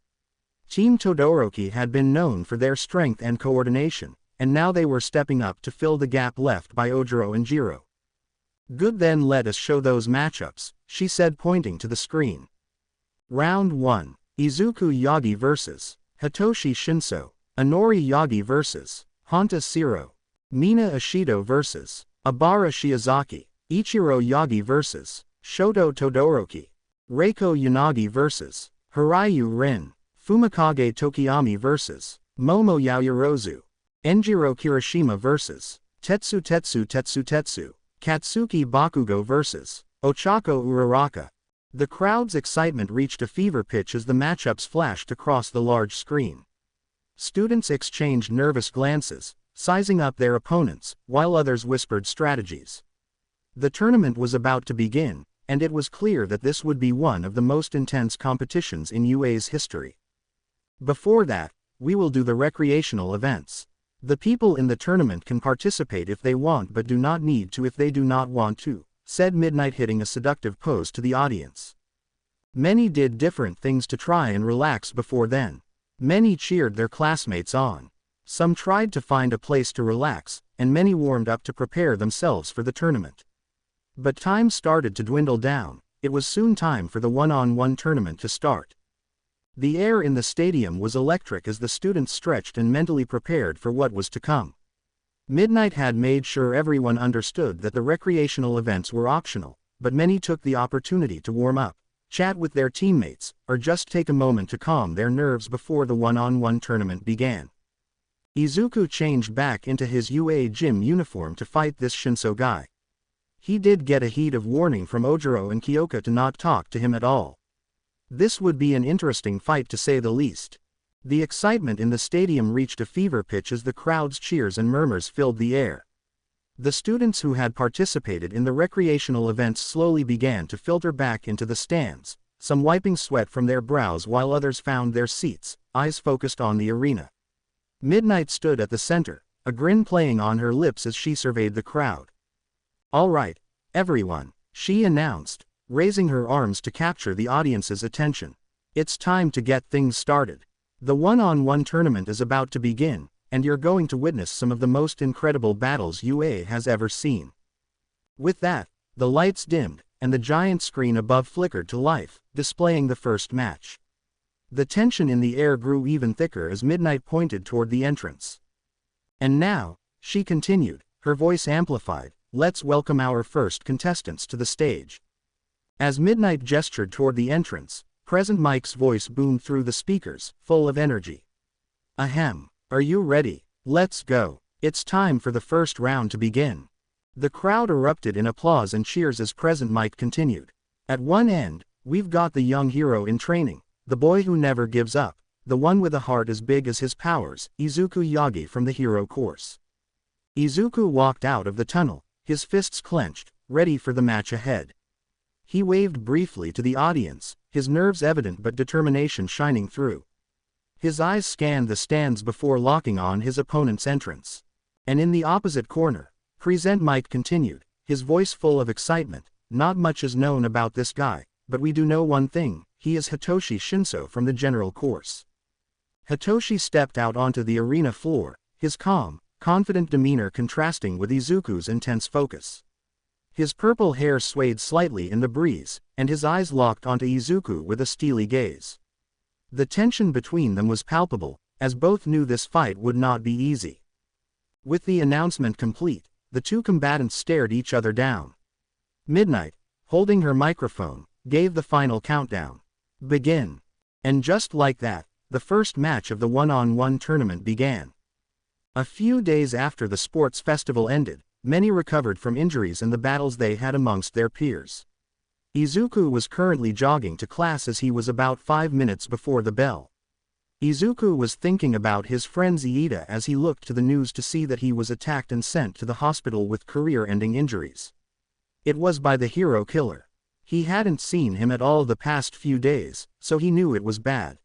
Team Todoroki had been known for their strength and coordination, and now they were stepping up to fill the gap left by Ojiro and Jiro. "Good, then let us show those matchups," she said, pointing to the screen. Round 1. Izuku Yagi vs. Hitoshi Shinso. Inori Yagi vs. Honta Siro. Mina Ishido vs. Abara Shiozaki. Ichiro Yagi vs. Shoto Todoroki. Reiko Yanagi vs. Hiryu Rin. Fumikage Tokiyami vs. Momo Yaoyorozu. Enjiro Kirishima vs. Tetsu Tetsu. Katsuki Bakugo vs. Ochako Uraraka. The crowd's excitement reached a fever pitch as the matchups flashed across the large screen. Students exchanged nervous glances, sizing up their opponents, while others whispered strategies. The tournament was about to begin, and it was clear that this would be one of the most intense competitions in UA's history. Before that, we will do the recreational events. The people in the tournament can participate if they want but do not need to if they do not want to, said Midnight, hitting a seductive pose to the audience. Many did different things to try and relax before then. Many cheered their classmates on. Some tried to find a place to relax, and many warmed up to prepare themselves for the tournament. But time started to dwindle down. It was soon time for the one-on-one tournament to start. The air in the stadium was electric as the students stretched and mentally prepared for what was to come. Midnight had made sure everyone understood that the recreational events were optional, but many took the opportunity to warm up, chat with their teammates, or just take a moment to calm their nerves before the one-on-one tournament began. Izuku changed back into his UA gym uniform to fight this Shinso guy. He did get a heat of warning from Ojiro and Kyoka to not talk to him at all. This would be an interesting fight to say the least. The excitement in the stadium reached a fever pitch as the crowd's cheers and murmurs filled the air. The students who had participated in the recreational events slowly began to filter back into the stands, some wiping sweat from their brows while others found their seats, eyes focused on the arena. Midnight stood at the center, a grin playing on her lips as she surveyed the crowd. "All right, everyone," she announced, raising her arms to capture the audience's attention. "It's time to get things started. The one-on-one tournament is about to begin, and you're going to witness some of the most incredible battles UA has ever seen." With that, the lights dimmed, and the giant screen above flickered to life, displaying the first match. The tension in the air grew even thicker as Midnight pointed toward the entrance. "And now," she continued, her voice amplified, "let's welcome our first contestants to the stage." As Midnight gestured toward the entrance, Present Mike's voice boomed through the speakers, full of energy. "Ahem. Are you ready? Let's go. It's time for the first round to begin." The crowd erupted in applause and cheers as Present Mike continued. "At one end, we've got the young hero in training, the boy who never gives up, the one with a heart as big as his powers, Izuku Yagi from the hero course." Izuku walked out of the tunnel, his fists clenched, ready for the match ahead. He waved briefly to the audience, his nerves evident but determination shining through. His eyes scanned the stands before locking on his opponent's entrance. And in the opposite corner, Present Mike continued, his voice full of excitement. "Not much is known about this guy, but we do know one thing, he is Hitoshi Shinso from the general course." Hitoshi stepped out onto the arena floor, his calm, confident demeanor contrasting with Izuku's intense focus. His purple hair swayed slightly in the breeze, and his eyes locked onto Izuku with a steely gaze. The tension between them was palpable, as both knew this fight would not be easy. With the announcement complete, the two combatants stared each other down. Midnight, holding her microphone, gave the final countdown. "Begin." And just like that, the first match of the one-on-one tournament began. A few days after the sports festival ended, many recovered from injuries and the battles they had amongst their peers. Izuku was currently jogging to class as he was about 5 minutes before the bell. Izuku was thinking about his friend Iida as he looked to the news to see that he was attacked and sent to the hospital with career-ending injuries. It was by the hero killer. He hadn't seen him at all the past few days, so he knew it was bad.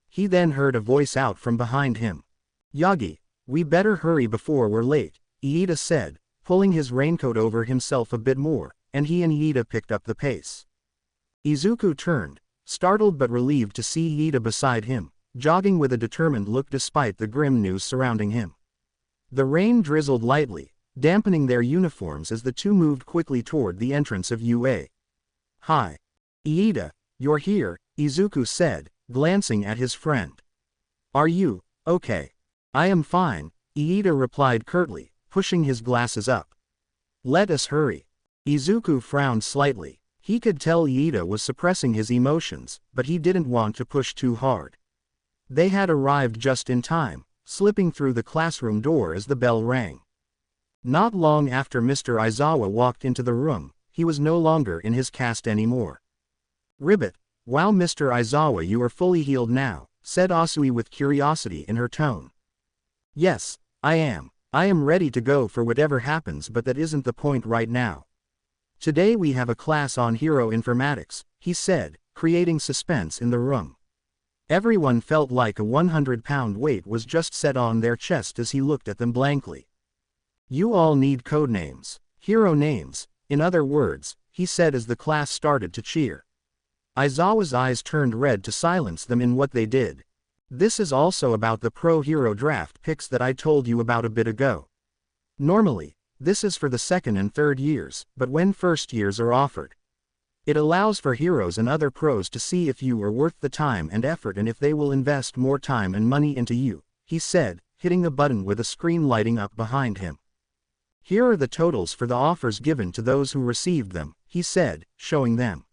He then heard a voice out from behind him. "Yagi, we better hurry before we're late," Iida said, pulling his raincoat over himself a bit more, and he and Iida picked up the pace. Izuku turned, startled but relieved to see Iida beside him, jogging with a determined look despite the grim news surrounding him. The rain drizzled lightly, dampening their uniforms as the two moved quickly toward the entrance of UA. "Hi. Iida, you're here," Izuku said, glancing at his friend. "Are you okay?" "I am fine," Iida replied curtly, pushing his glasses up. "Let us hurry." Izuku frowned slightly. He could tell Iida was suppressing his emotions, but he didn't want to push too hard. They had arrived just in time, slipping through the classroom door as the bell rang. Not long after Mr. Aizawa walked into the room, he was no longer in his cast anymore. "Ribbit, wow, Mr. Aizawa, you are fully healed now," said Asui with curiosity in her tone. "Yes, I am. I am ready to go for whatever happens, but that isn't the point right now. Today we have a class on hero informatics, he said, creating suspense in the room. Everyone felt like a 100-pound weight was just set on their chest as he looked at them blankly. You all need codenames. Hero names, in other words, he said as the class started to cheer. Aizawa's eyes turned red to silence them in what they did. This is also about the pro hero draft picks that I told you about a bit ago. Normally, this is for the second and third years, but when first years are offered, it allows for heroes and other pros to see if you are worth the time and effort and if they will invest more time and money into you, he said, hitting the button with a screen lighting up behind him. Here are the totals for the offers given to those who received them, he said, showing them.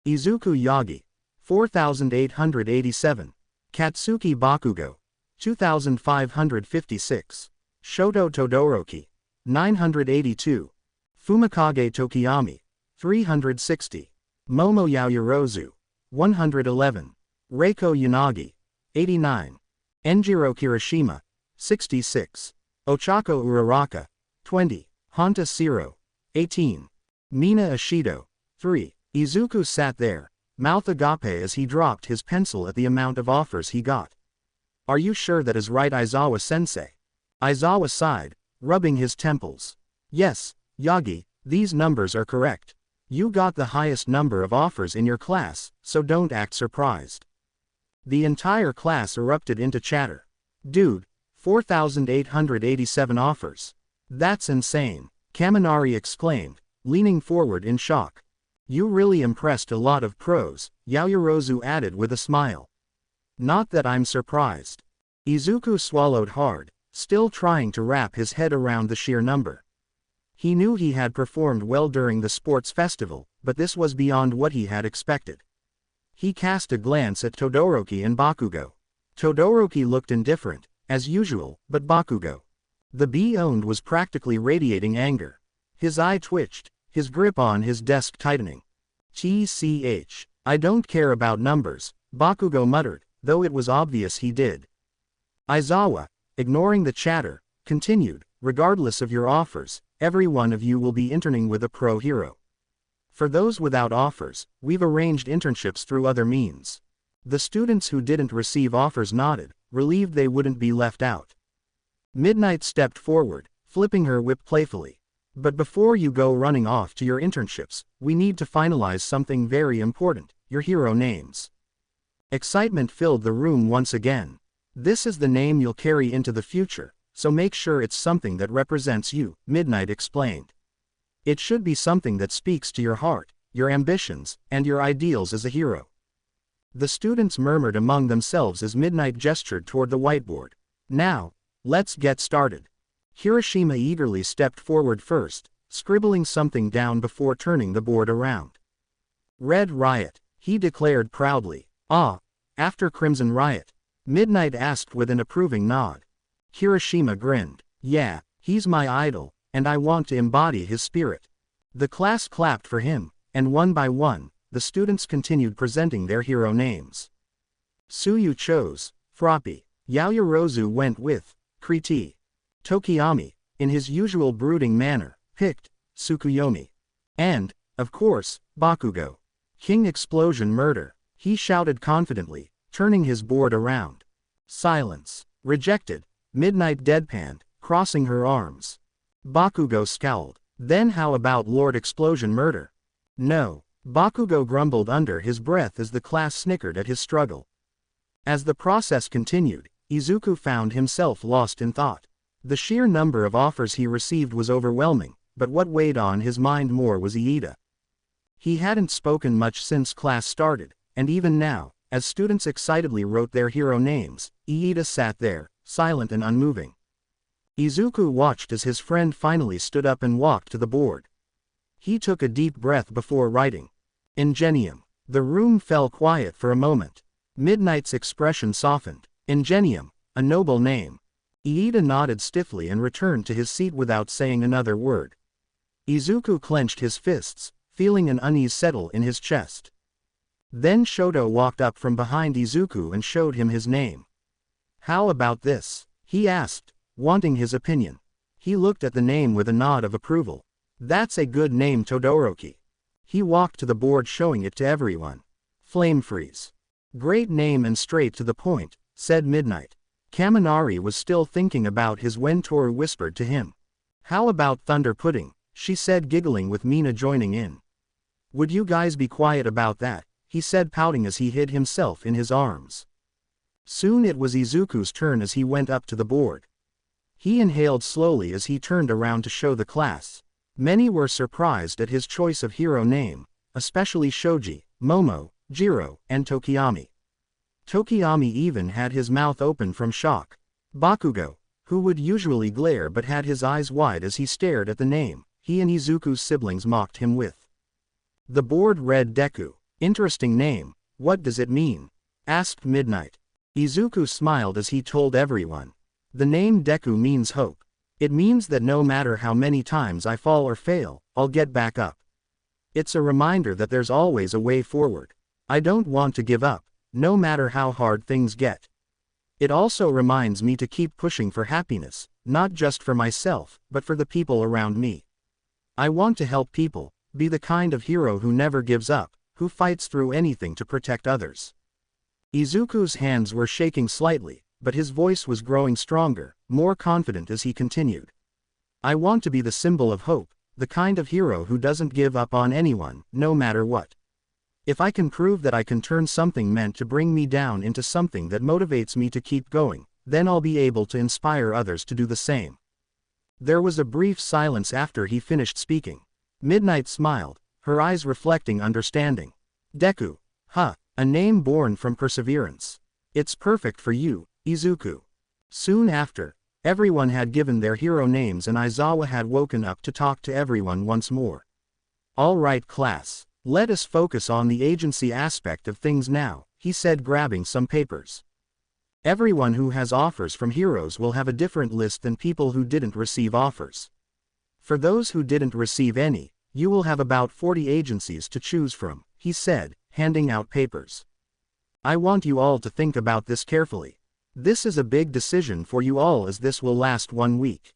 Izuku Yagi, 4,887. Katsuki Bakugo, 2,556. Shoto Todoroki, 982. Fumikage Tokiyami, 360. Momo Yaoyorozu, 111. Reiko Yanagi, 89. Enjiro Kirishima, 66. Ochako Uraraka, 20. Honta Siro, 18. Mina Ishido, 3. Izuku sat there, mouth agape as he dropped his pencil at the amount of offers he got. Are you sure that is right, Aizawa-sensei? Aizawa sighed, rubbing his temples. Yes, Yagi, these numbers are correct. You got the highest number of offers in your class, so don't act surprised. The entire class erupted into chatter. Dude, 4,887 offers. That's insane, Kaminari exclaimed, leaning forward in shock. You really impressed a lot of pros, Yaoyorozu added with a smile. Not that I'm surprised. Izuku swallowed hard, still trying to wrap his head around the sheer number. He knew he had performed well during the sports festival, but this was beyond what he had expected. He cast a glance at Todoroki and Bakugo. Todoroki looked indifferent, as usual, but Bakugo, the bee-owned, was practically radiating anger. His eye twitched, his grip on his desk tightening. TCH, I don't care about numbers, Bakugo muttered, though it was obvious he did. Aizawa, ignoring the chatter, continued, regardless of your offers, every one of you will be interning with a pro hero. For those without offers, we've arranged internships through other means. The students who didn't receive offers nodded, relieved they wouldn't be left out. Midnight stepped forward, flipping her whip playfully. But before you go running off to your internships, we need to finalize something very important, your hero names. Excitement filled the room once again. This is the name you'll carry into the future, so make sure it's something that represents you, Midnight explained. It should be something that speaks to your heart, your ambitions, and your ideals as a hero. The students murmured among themselves as Midnight gestured toward the whiteboard. Now, let's get started. Hiroshima eagerly stepped forward first, scribbling something down before turning the board around. Red Riot, he declared proudly. Ah, after Crimson Riot? Midnight asked with an approving nod. Hiroshima grinned. Yeah, he's my idol, and I want to embody his spirit. The class clapped for him, and one by one, the students continued presenting their hero names. Tsuyu chose Froppy. Yaoyorozu went with Kriti. Tokiyami, in his usual brooding manner, picked Tsukuyomi. And, of course, Bakugo. King Explosion Murder, he shouted confidently, turning his board around. Silence. Rejected. Midnight deadpanned, crossing her arms. Bakugo scowled. Then how about Lord Explosion Murder? No. Bakugo grumbled under his breath as the class snickered at his struggle. As the process continued, Izuku found himself lost in thought. The sheer number of offers he received was overwhelming, but what weighed on his mind more was Iida. He hadn't spoken much since class started, and even now, as students excitedly wrote their hero names, Iida sat there, silent and unmoving. Izuku watched as his friend finally stood up and walked to the board. He took a deep breath before writing. Ingenium. The room fell quiet for a moment. Midnight's expression softened. Ingenium, a noble name. Iida nodded stiffly and returned to his seat without saying another word. Izuku clenched his fists, feeling an unease settle in his chest. Then Shoto walked up from behind Izuku and showed him his name. How about this? He asked, wanting his opinion. He looked at the name with a nod of approval. That's a good name, Todoroki. He walked to the board showing it to everyone. Flame Freeze. Great name and straight to the point, said Midnight. Kaminari was still thinking about his when Toru whispered to him. How about Thunder Pudding, she said, giggling with Mina joining in. Would you guys be quiet about that, he said, pouting as he hid himself in his arms. Soon it was Izuku's turn as he went up to the board. He inhaled slowly as he turned around to show the class. Many were surprised at his choice of hero name, especially Shoji, Momo, Jiro, and Tokiyami. Tokiyami even had his mouth open from shock. Bakugo, who would usually glare but had his eyes wide as he stared at the name he and Izuku's siblings mocked him with. The board read Deku. Interesting name, what does it mean? Asked Midnight. Izuku smiled as he told everyone. The name Deku means hope. It means that no matter how many times I fall or fail, I'll get back up. It's a reminder that there's always a way forward. I don't want to give up, no matter how hard things get. It also reminds me to keep pushing for happiness, not just for myself, but for the people around me. I want to help people, be the kind of hero who never gives up, who fights through anything to protect others. Izuku's hands were shaking slightly, but his voice was growing stronger, more confident as he continued. I want to be the symbol of hope, the kind of hero who doesn't give up on anyone, no matter what. If I can prove that I can turn something meant to bring me down into something that motivates me to keep going, then I'll be able to inspire others to do the same. There was a brief silence after he finished speaking. Midnight smiled, her eyes reflecting understanding. Deku. A name born from perseverance. It's perfect for you, Izuku. Soon after, everyone had given their hero names and Aizawa had woken up to talk to everyone once more. All right, class. Let us focus on the agency aspect of things now, he said, grabbing some papers. Everyone who has offers from heroes will have a different list than people who didn't receive offers. For those who didn't receive any, you will have about 40 agencies to choose from, he said, handing out papers. I want you all to think about this carefully. This is a big decision for you all as this will last 1 week.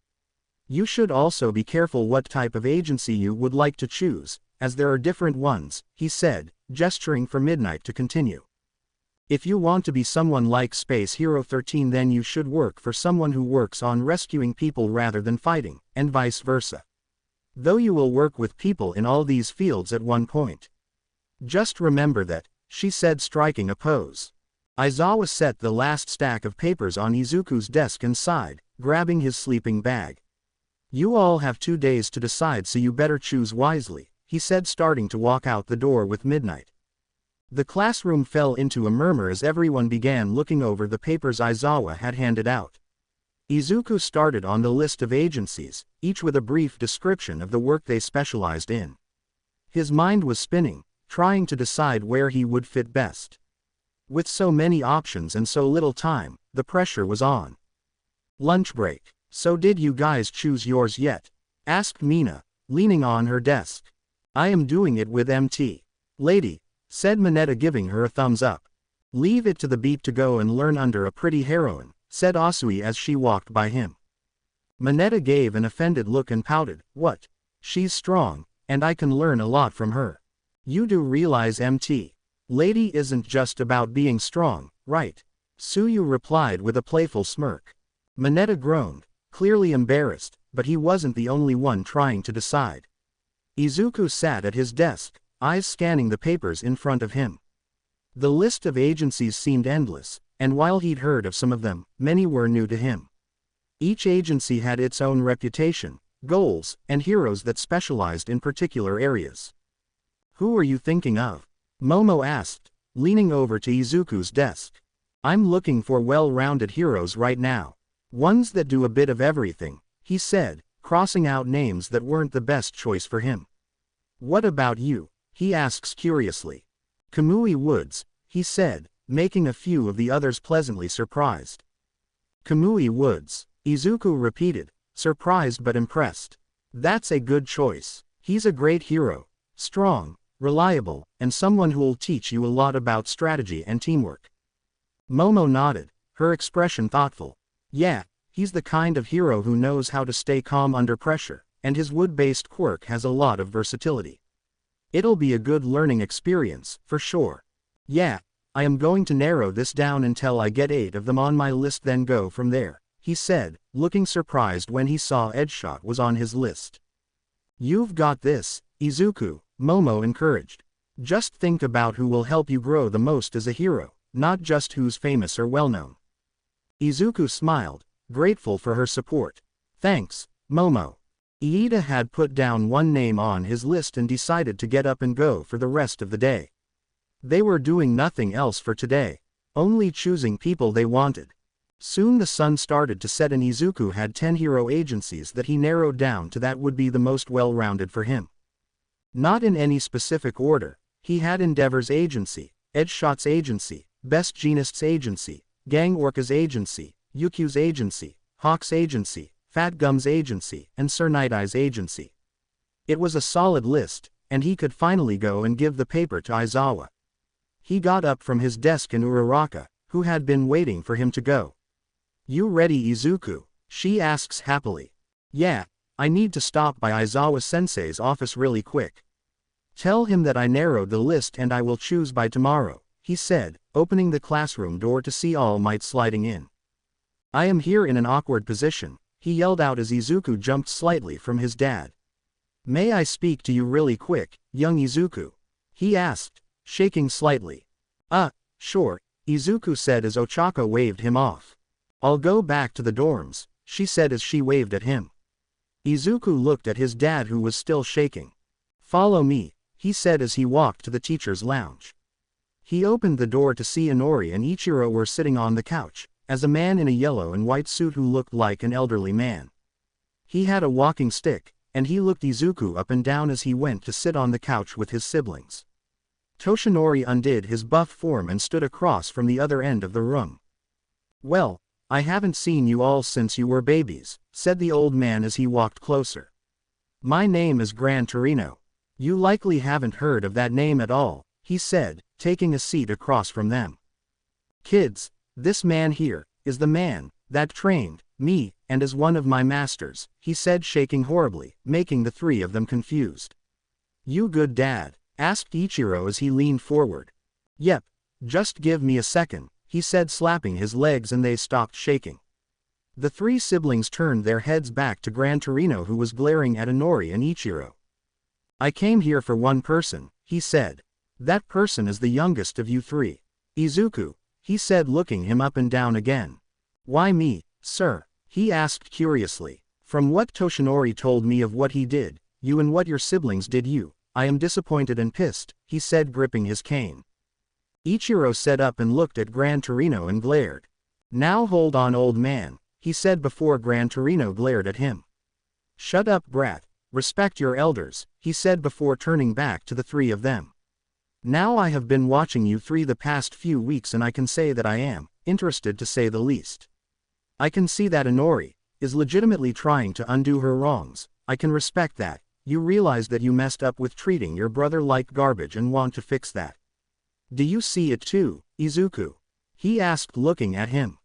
You should also be careful what type of agency you would like to choose, as there are different ones, he said, gesturing for Midnight to continue. If you want to be someone like Space Hero 13, then you should work for someone who works on rescuing people rather than fighting, and vice versa. Though you will work with people in all these fields at one point. Just remember that, she said, striking a pose. Aizawa set the last stack of papers on Izuku's desk and sighed, grabbing his sleeping bag. You all have 2 days to decide, so you better choose wisely, he said, starting to walk out the door with Midnight. The classroom fell into a murmur as everyone began looking over the papers Aizawa had handed out. Izuku started on the list of agencies, each with a brief description of the work they specialized in. His mind was spinning, trying to decide where he would fit best. With so many options and so little time, the pressure was on. Lunch break. So did you guys choose yours yet? Asked Mina, leaning on her desk. I am doing it with MT. Lady, said Mineta, giving her a thumbs up. Leave it to the beat to go and learn under a pretty heroine, said Asui as she walked by him. Mineta gave an offended look and pouted. What? She's strong, and I can learn a lot from her. You do realize MT. Lady isn't just about being strong, right? Suyu replied with a playful smirk. Mineta groaned, clearly embarrassed, but he wasn't the only one trying to decide. Izuku sat at his desk, eyes scanning the papers in front of him. The list of agencies seemed endless, and while he'd heard of some of them, many were new to him. Each agency had its own reputation, goals, and heroes that specialized in particular areas. Who are you thinking of? Momo asked, leaning over to Izuku's desk. I'm looking for well-rounded heroes right now. Ones that do a bit of everything, he said, crossing out names that weren't the best choice for him. What about you? He asks curiously. Kamui Woods, he said, making a few of the others pleasantly surprised. Kamui Woods, Izuku repeated, surprised but impressed. That's a good choice. He's a great hero, strong, reliable, and someone who'll teach you a lot about strategy and teamwork. Momo nodded, her expression thoughtful. Yeah, He's the kind of hero who knows how to stay calm under pressure, and his wood-based quirk has a lot of versatility. It'll be a good learning experience, for sure. Yeah, I am going to narrow this down until I get 8 of them on my list, then go from there, he said, looking surprised when he saw Edgeshot was on his list. You've got this, Izuku, Momo encouraged. Just think about who will help you grow the most as a hero, not just who's famous or well-known. Izuku smiled, grateful for her support. Thanks, Momo. Iida had put down one name on his list and decided to get up and go for the rest of the day. They were doing nothing else for today, only choosing people they wanted. Soon the sun started to set and Izuku had 10 hero agencies that he narrowed down to that would be the most well-rounded for him. Not in any specific order, he had Endeavor's agency, Edgeshot's agency, Best Jeanist's agency, Gang Orca's agency, Yukyu's agency, Hawk's agency, Fat Gum's agency, and Sir Night-Eye's agency. It was a solid list, and he could finally go and give the paper to Aizawa. He got up from his desk in Uraraka, who had been waiting for him to go. You ready, Izuku? She asks happily. Yeah, I need to stop by Aizawa-sensei's office really quick. Tell him that I narrowed the list and I will choose by tomorrow, he said, opening the classroom door to see All Might sliding in. I am here in an awkward position, he yelled out as Izuku jumped slightly from his dad. May I speak to you really quick, young Izuku? He asked, shaking slightly. Sure, Izuku said as Ochako waved him off. I'll go back to the dorms, she said as she waved at him. Izuku looked at his dad who was still shaking. Follow me, he said as he walked to the teacher's lounge. He opened the door to see Inori and Ichiro were sitting on the couch, as a man in a yellow and white suit who looked like an elderly man. He had a walking stick, and he looked Izuku up and down as he went to sit on the couch with his siblings. Toshinori undid his buff form and stood across from the other end of the room. Well, I haven't seen you all since you were babies, said the old man as he walked closer. My name is Gran Torino. You likely haven't heard of that name at all, he said, taking a seat across from them. Kids, this man here is the man that trained me and is one of my masters, he said, shaking horribly, making the 3 of them confused. You good dad? Asked Ichiro as he leaned forward. Yep, just give me a second, he said, slapping his legs, and they stopped shaking. The 3 siblings turned their heads back to Gran Torino, who was glaring at Inori and Ichiro. I came here for one person, he said. That person is the youngest of you 3. Izuku, he said, looking him up and down again. Why me, sir? He asked curiously. From what Toshinori told me of what he did, you and what your siblings did you, I am disappointed and pissed, he said, gripping his cane. Ichiro sat up and looked at Gran Torino and glared. Now hold on, old man, he said before Gran Torino glared at him. Shut up, brat. Respect your elders, he said before turning back to the 3 of them. Now I have been watching you 3 the past few weeks and I can say that I am interested, to say the least. I can see that Inori is legitimately trying to undo her wrongs. I can respect that. You realize that you messed up with treating your brother like garbage and want to fix that. Do you see it too, Izuku? He asked, looking at him.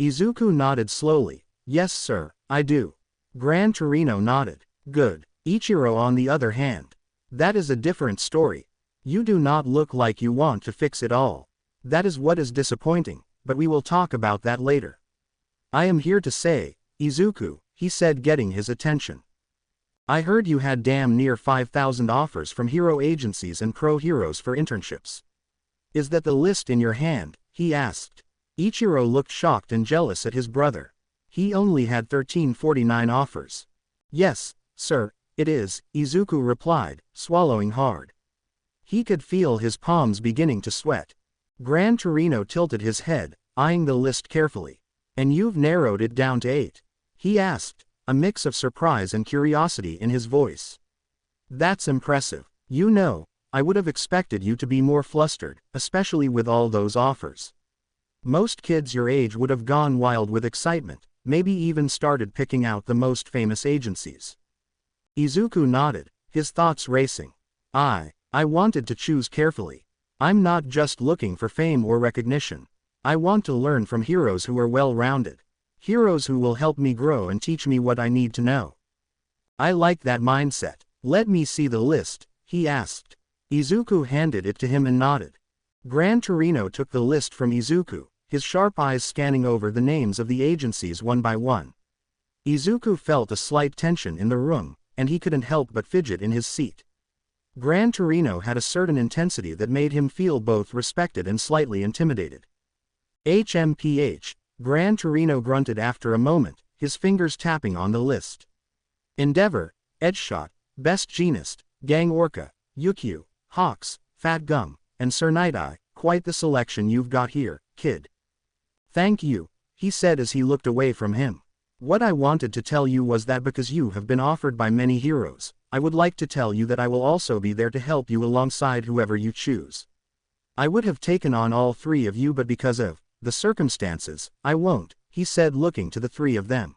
Izuku nodded slowly. Yes sir, I do. Gran Torino nodded. Good. Ichiro on the other hand. That is a different story. You do not look like you want to fix it all. That is what is disappointing, but we will talk about that later. I am here to say, Izuku, he said, getting his attention. I heard you had damn near 5,000 offers from hero agencies and pro heroes for internships. Is that the list in your hand? He asked. Ichiro looked shocked and jealous at his brother. He only had 1349 offers. Yes, sir, it is, Izuku replied, swallowing hard. He could feel his palms beginning to sweat. Gran Torino tilted his head, eyeing the list carefully. And you've narrowed it down to 8? He asked, a mix of surprise and curiosity in his voice. That's impressive. You know, I would have expected you to be more flustered, especially with all those offers. Most kids your age would have gone wild with excitement, maybe even started picking out the most famous agencies. Izuku nodded, his thoughts racing. I wanted to choose carefully. I'm not just looking for fame or recognition. I want to learn from heroes who are well-rounded. Heroes who will help me grow and teach me what I need to know. I like that mindset. Let me see the list, he asked. Izuku handed it to him and nodded. Gran Torino took the list from Izuku, his sharp eyes scanning over the names of the agencies one by one. Izuku felt a slight tension in the room, and he couldn't help but fidget in his seat. Gran Torino had a certain intensity that made him feel both respected and slightly intimidated. HMPH, Gran Torino grunted after a moment, his fingers tapping on the list. Endeavor, Edgeshot, Best Jeanist, Gang Orca, Yukio, Hawks, Fat Gum, and Sir Night-Eye, quite the selection you've got here, kid. Thank you, he said as he looked away from him. What I wanted to tell you was that because you have been offered by many heroes, I would like to tell you that I will also be there to help you alongside whoever you choose. I would have taken on all three of you, but because of the circumstances, I won't, he said, looking to the three of them.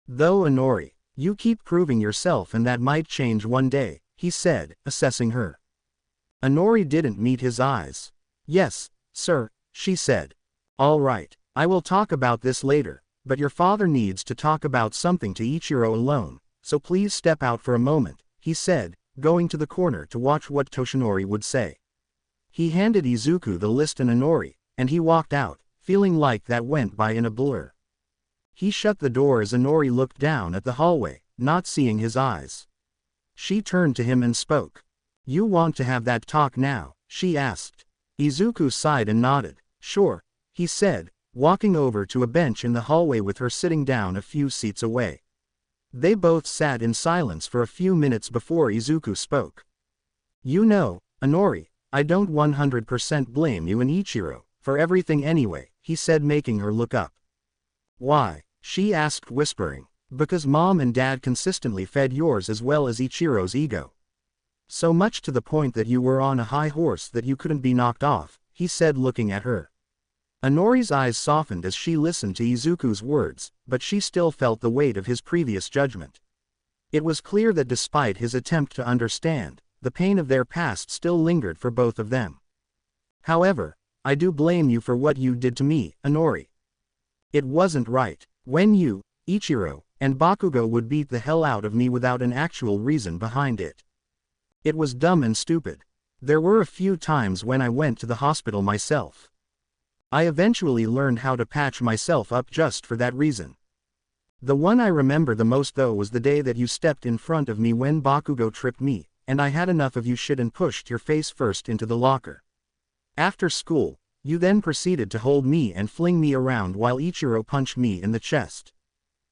Though Inori, you keep proving yourself and that might change one day, he said, assessing her. Inori didn't meet his eyes. Yes, sir, she said. All right, I will talk about this later, but your father needs to talk about something to Ichiro alone, so please step out for a moment, he said, going to the corner to watch what Toshinori would say. He handed Izuku the list and Inori, and he walked out, feeling like that went by in a blur. He shut the door as Inori looked down at the hallway, not seeing his eyes. She turned to him and spoke. You want to have that talk now? She asked. Izuku sighed and nodded. Sure, he said, walking over to a bench in the hallway with her sitting down a few seats away. They both sat in silence for a few minutes before Izuku spoke. You know, Inori, I don't 100% blame you and Ichiro for everything anyway, he said, making her look up. Why? She asked, whispering. Because Mom and Dad consistently fed yours as well as Ichiro's ego. So much to the point that you were on a high horse that you couldn't be knocked off, he said, looking at her. Inori's eyes softened as she listened to Izuku's words, but she still felt the weight of his previous judgment. It was clear that despite his attempt to understand, the pain of their past still lingered for both of them. However, I do blame you for what you did to me, Inori. It wasn't right. When you, Ichiro, and Bakugo would beat the hell out of me without an actual reason behind it. It was dumb and stupid. There were a few times when I went to the hospital myself. I eventually learned how to patch myself up just for that reason. The one I remember the most though was the day that you stepped in front of me when Bakugo tripped me, and I had enough of you shit and pushed your face first into the locker. After school, you then proceeded to hold me and fling me around while Ichiro punched me in the chest.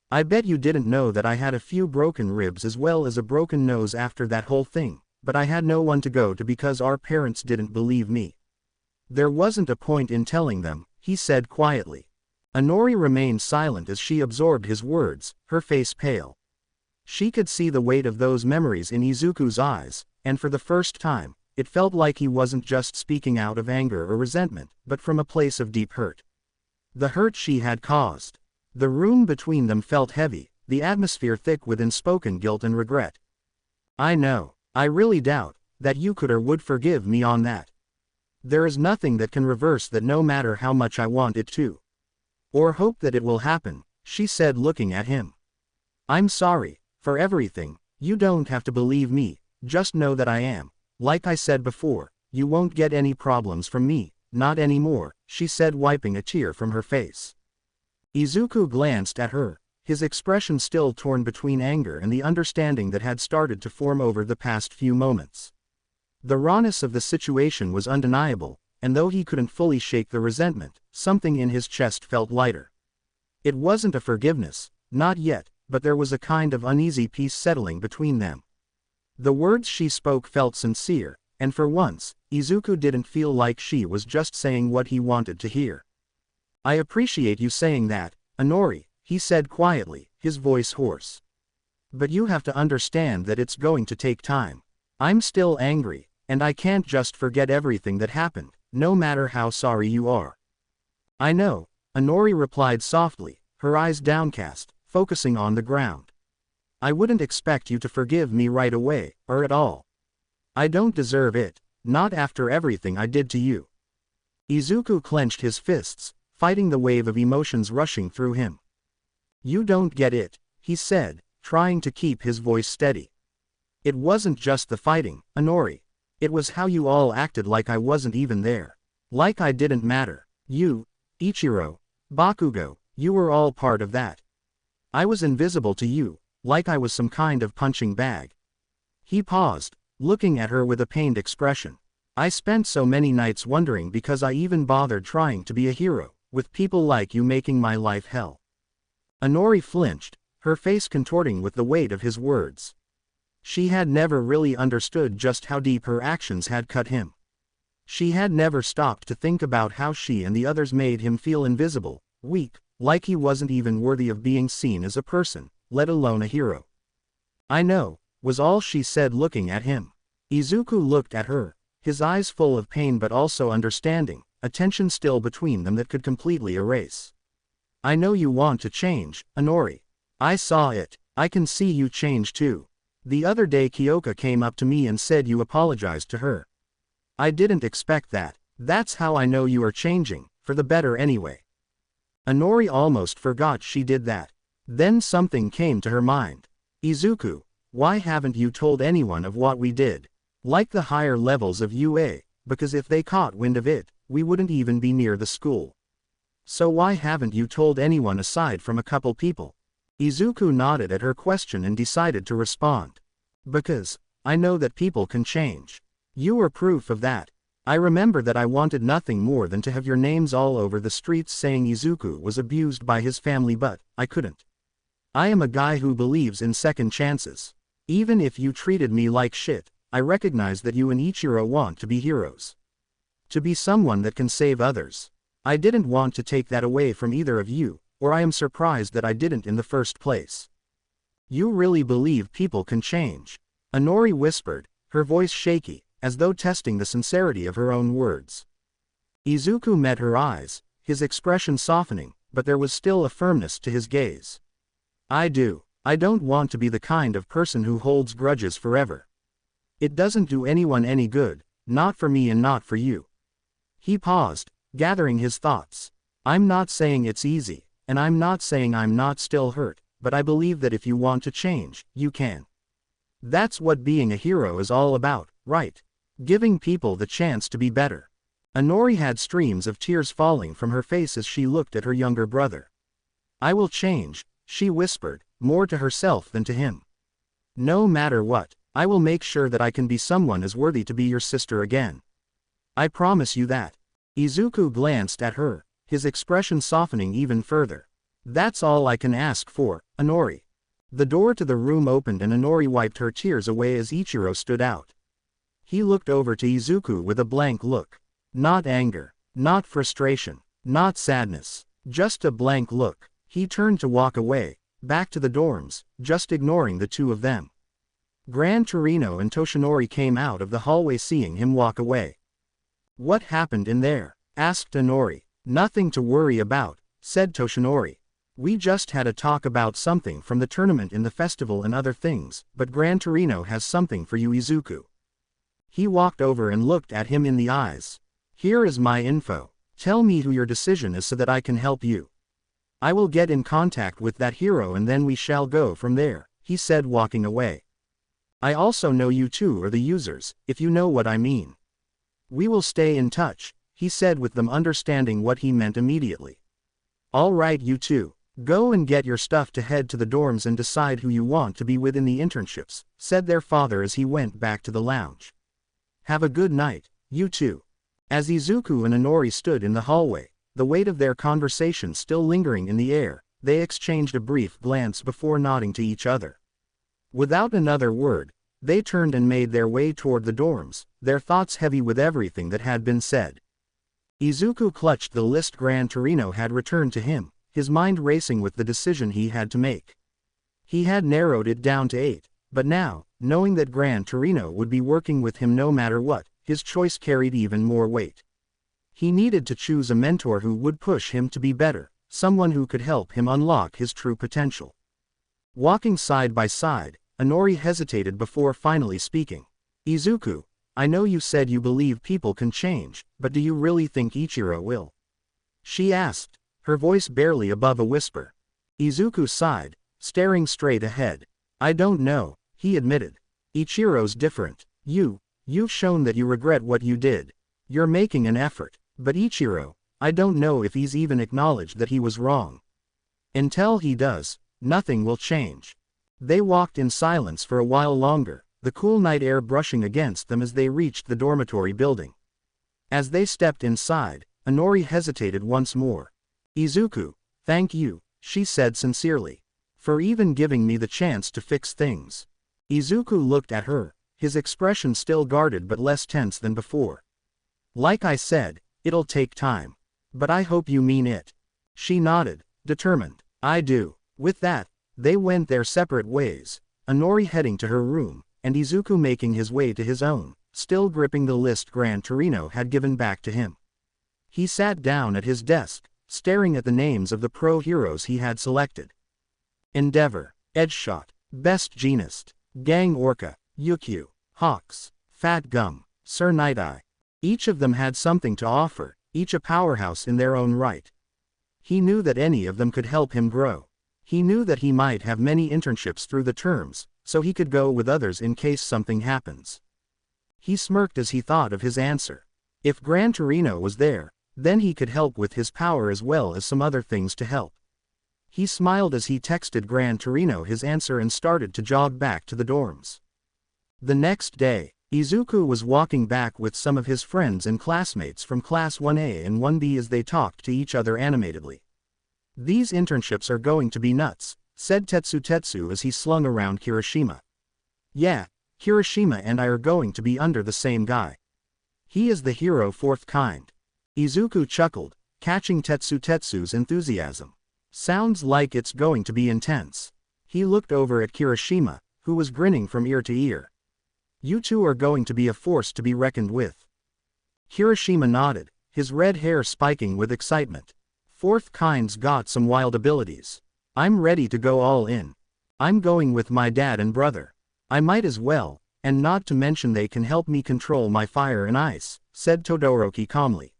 I bet you didn't know that I had a few broken ribs as well as a broken nose after that whole thing, but I had no one to go to because our parents didn't believe me. There wasn't a point in telling them, he said quietly. Inori remained silent as she absorbed his words, her face pale. She could see the weight of those memories in Izuku's eyes, and for the first time, it felt like he wasn't just speaking out of anger or resentment, but from a place of deep hurt. The hurt she had caused. The room between them felt heavy, the atmosphere thick with unspoken guilt and regret. I know, I really doubt that you could or would forgive me on that. There is nothing that can reverse that no matter how much I want it to. Or hope that it will happen, she said, looking at him. I'm sorry for everything. You don't have to believe me, just know that I am. Like I said before, you won't get any problems from me, not anymore, she said, wiping a tear from her face. Izuku glanced at her, his expression still torn between anger and the understanding that had started to form over the past few moments. The rawness of the situation was undeniable, and though he couldn't fully shake the resentment, something in his chest felt lighter. It wasn't a forgiveness, not yet, but there was a kind of uneasy peace settling between them. The words she spoke felt sincere, and for once, Izuku didn't feel like she was just saying what he wanted to hear. I appreciate you saying that, Inori, he said quietly, his voice hoarse. But you have to understand that it's going to take time. I'm still angry, and I can't just forget everything that happened, no matter how sorry you are. I know, Inori replied softly, her eyes downcast, focusing on the ground. I wouldn't expect you to forgive me right away, or at all. I don't deserve it, not after everything I did to you. Izuku clenched his fists, fighting the wave of emotions rushing through him. You don't get it, he said, trying to keep his voice steady. It wasn't just the fighting, Inori. It was how you all acted like I wasn't even there. Like I didn't matter. You, Ichiro, Bakugo, you were all part of that. I was invisible to you, like I was some kind of punching bag. He paused, looking at her with a pained expression. I spent so many nights wondering because I even bothered trying to be a hero, with people like you making my life hell. Inori flinched, her face contorting with the weight of his words. She had never really understood just how deep her actions had cut him. She had never stopped to think about how she and the others made him feel invisible, weak, like he wasn't even worthy of being seen as a person, let alone a hero. I know, was all she said looking at him. Izuku looked at her, his eyes full of pain but also understanding, a tension still between them that could completely erase. I know you want to change, Inori. I saw it, I can see you change too. The other day Kyoka came up to me and said you apologized to her. I didn't expect that. That's how I know you are changing, for the better anyway. Inori almost forgot she did that. Then something came to her mind. Izuku, why haven't you told anyone of what we did? Like the higher levels of UA, because if they caught wind of it, we wouldn't even be near the school. So why haven't you told anyone aside from a couple people? Izuku nodded at her question and decided to respond. Because, I know that people can change. You were proof of that. I remember that I wanted nothing more than to have your names all over the streets saying Izuku was abused by his family, but I couldn't. I am a guy who believes in second chances. Even if you treated me like shit, I recognize that you and Ichiro want to be heroes. To be someone that can save others. I didn't want to take that away from either of you, or I am surprised that I didn't in the first place. You really believe people can change? Inori whispered, her voice shaky, as though testing the sincerity of her own words. Izuku met her eyes, his expression softening, but there was still a firmness to his gaze. I do. I don't want to be the kind of person who holds grudges forever. It doesn't do anyone any good, not for me and not for you. He paused, gathering his thoughts. I'm not saying it's easy, and I'm not saying I'm not still hurt, but I believe that if you want to change, you can. That's what being a hero is all about, right? Giving people the chance to be better. Inori had streams of tears falling from her face as she looked at her younger brother. I will change, she whispered, more to herself than to him. No matter what, I will make sure that I can be someone as worthy to be your sister again. I promise you that. Izuku glanced at her, his expression softening even further. That's all I can ask for, Inori. The door to the room opened and Inori wiped her tears away as Ichiro stood out. He looked over to Izuku with a blank look. Not anger, not frustration, not sadness, just a blank look. He turned to walk away, back to the dorms, just ignoring the two of them. Gran Torino and Toshinori came out of the hallway seeing him walk away. What happened in there? Asked Inori. Nothing to worry about, said Toshinori. We just had a talk about something from the tournament in the festival and other things, but Gran Torino has something for you, Izuku. He walked over and looked at him in the eyes. Here is my info. Tell me who your decision is so that I can help you. I will get in contact with that hero and then we shall go from there, he said walking away. I also know you two are the users, if you know what I mean. We will stay in touch, he said with them understanding what he meant immediately. All right, you two. Go and get your stuff to head to the dorms and decide who you want to be with in the internships, said their father as he went back to the lounge. Have a good night, you two. As Izuku and Inori stood in the hallway, the weight of their conversation still lingering in the air, they exchanged a brief glance before nodding to each other. Without another word, they turned and made their way toward the dorms, their thoughts heavy with everything that had been said. Izuku clutched the list Gran Torino had returned to him, his mind racing with the decision he had to make. He had narrowed it down to 8, but now, knowing that Gran Torino would be working with him no matter what, his choice carried even more weight. He needed to choose a mentor who would push him to be better, someone who could help him unlock his true potential. Walking side by side, Inori hesitated before finally speaking. Izuku, I know you said you believe people can change, but do you really think Ichiro will? She asked, her voice barely above a whisper. Izuku sighed, staring straight ahead. I don't know, he admitted. Ichiro's different. You've shown that you regret what you did. You're making an effort. But Ichiro, I don't know if he's even acknowledged that he was wrong. Until he does, nothing will change. They walked in silence for a while longer, the cool night air brushing against them as they reached the dormitory building. As they stepped inside, Inori hesitated once more. Izuku, thank you, she said sincerely, for even giving me the chance to fix things. Izuku looked at her, his expression still guarded but less tense than before. Like I said, it'll take time. But I hope you mean it. She nodded, determined. I do. With that, they went their separate ways, Inori heading to her room, and Izuku making his way to his own, still gripping the list Gran Torino had given back to him. He sat down at his desk, staring at the names of the pro heroes he had selected. Endeavor, Edgeshot, Best Genist, Gang Orca, Yukio, Hawks, Fat Gum, Sir Night-Eye. Each of them had something to offer, each a powerhouse in their own right. He knew that any of them could help him grow. He knew that he might have many internships through the terms, so he could go with others in case something happens. He smirked as he thought of his answer. If Gran Torino was there, then he could help with his power as well as some other things to help. He smiled as he texted Gran Torino his answer and started to jog back to the dorms. The next day, Izuku was walking back with some of his friends and classmates from Class 1A and 1B as they talked to each other animatedly. These internships are going to be nuts, said Tetsu as he slung around Kirishima. Yeah, Kirishima and I are going to be under the same guy. He is the hero fourth kind. Izuku chuckled, catching Tetsu's enthusiasm. Sounds like it's going to be intense. He looked over at Kirishima, who was grinning from ear to ear. You two are going to be a force to be reckoned with. Kirishima nodded, his red hair spiking with excitement. Fourth kind's got some wild abilities. I'm ready to go all in. I'm going with my dad and brother. I might as well, and not to mention they can help me control my fire and ice, said Todoroki calmly.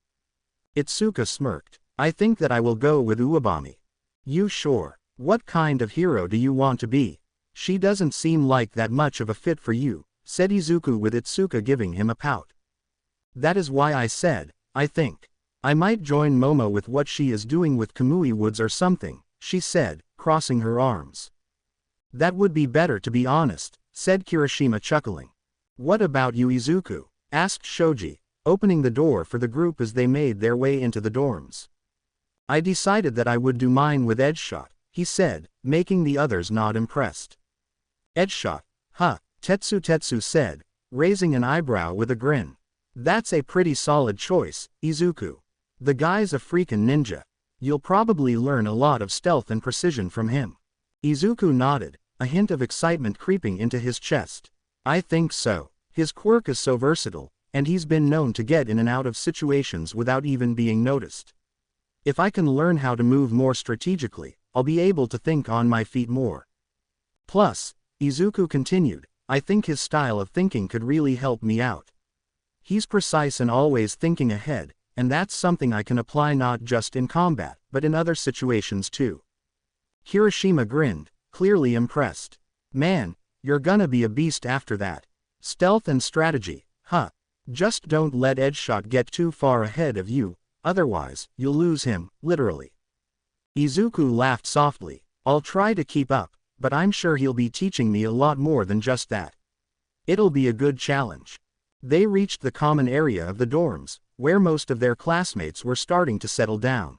Itsuka smirked. I think that I will go with Uwabami. You sure? What kind of hero do you want to be? She doesn't seem like that much of a fit for you, said Izuku with Itsuka giving him a pout. That is why I said, I think. I might join Momo with what she is doing with Kamui Woods or something, she said, crossing her arms. That would be better to be honest, said Kirishima chuckling. What about you Izuku? Asked Shoji, opening the door for the group as they made their way into the dorms. I decided that I would do mine with Edgeshot, he said, making the others nod impressed. Edgeshot, huh? Tetsu said, raising an eyebrow with a grin. That's a pretty solid choice, Izuku. The guy's a freaking ninja. You'll probably learn a lot of stealth and precision from him. Izuku nodded, a hint of excitement creeping into his chest. I think so. His quirk is so versatile, and he's been known to get in and out of situations without even being noticed. If I can learn how to move more strategically, I'll be able to think on my feet more. Plus, Izuku continued, I think his style of thinking could really help me out. He's precise and always thinking ahead, and that's something I can apply not just in combat, but in other situations too. Kirishima grinned, clearly impressed. Man, you're gonna be a beast after that. Stealth and strategy, huh? Just don't let Edgeshot get too far ahead of you, otherwise, you'll lose him, literally. Izuku laughed softly. I'll try to keep up, but I'm sure he'll be teaching me a lot more than just that. It'll be a good challenge. They reached the common area of the dorms, where most of their classmates were starting to settle down.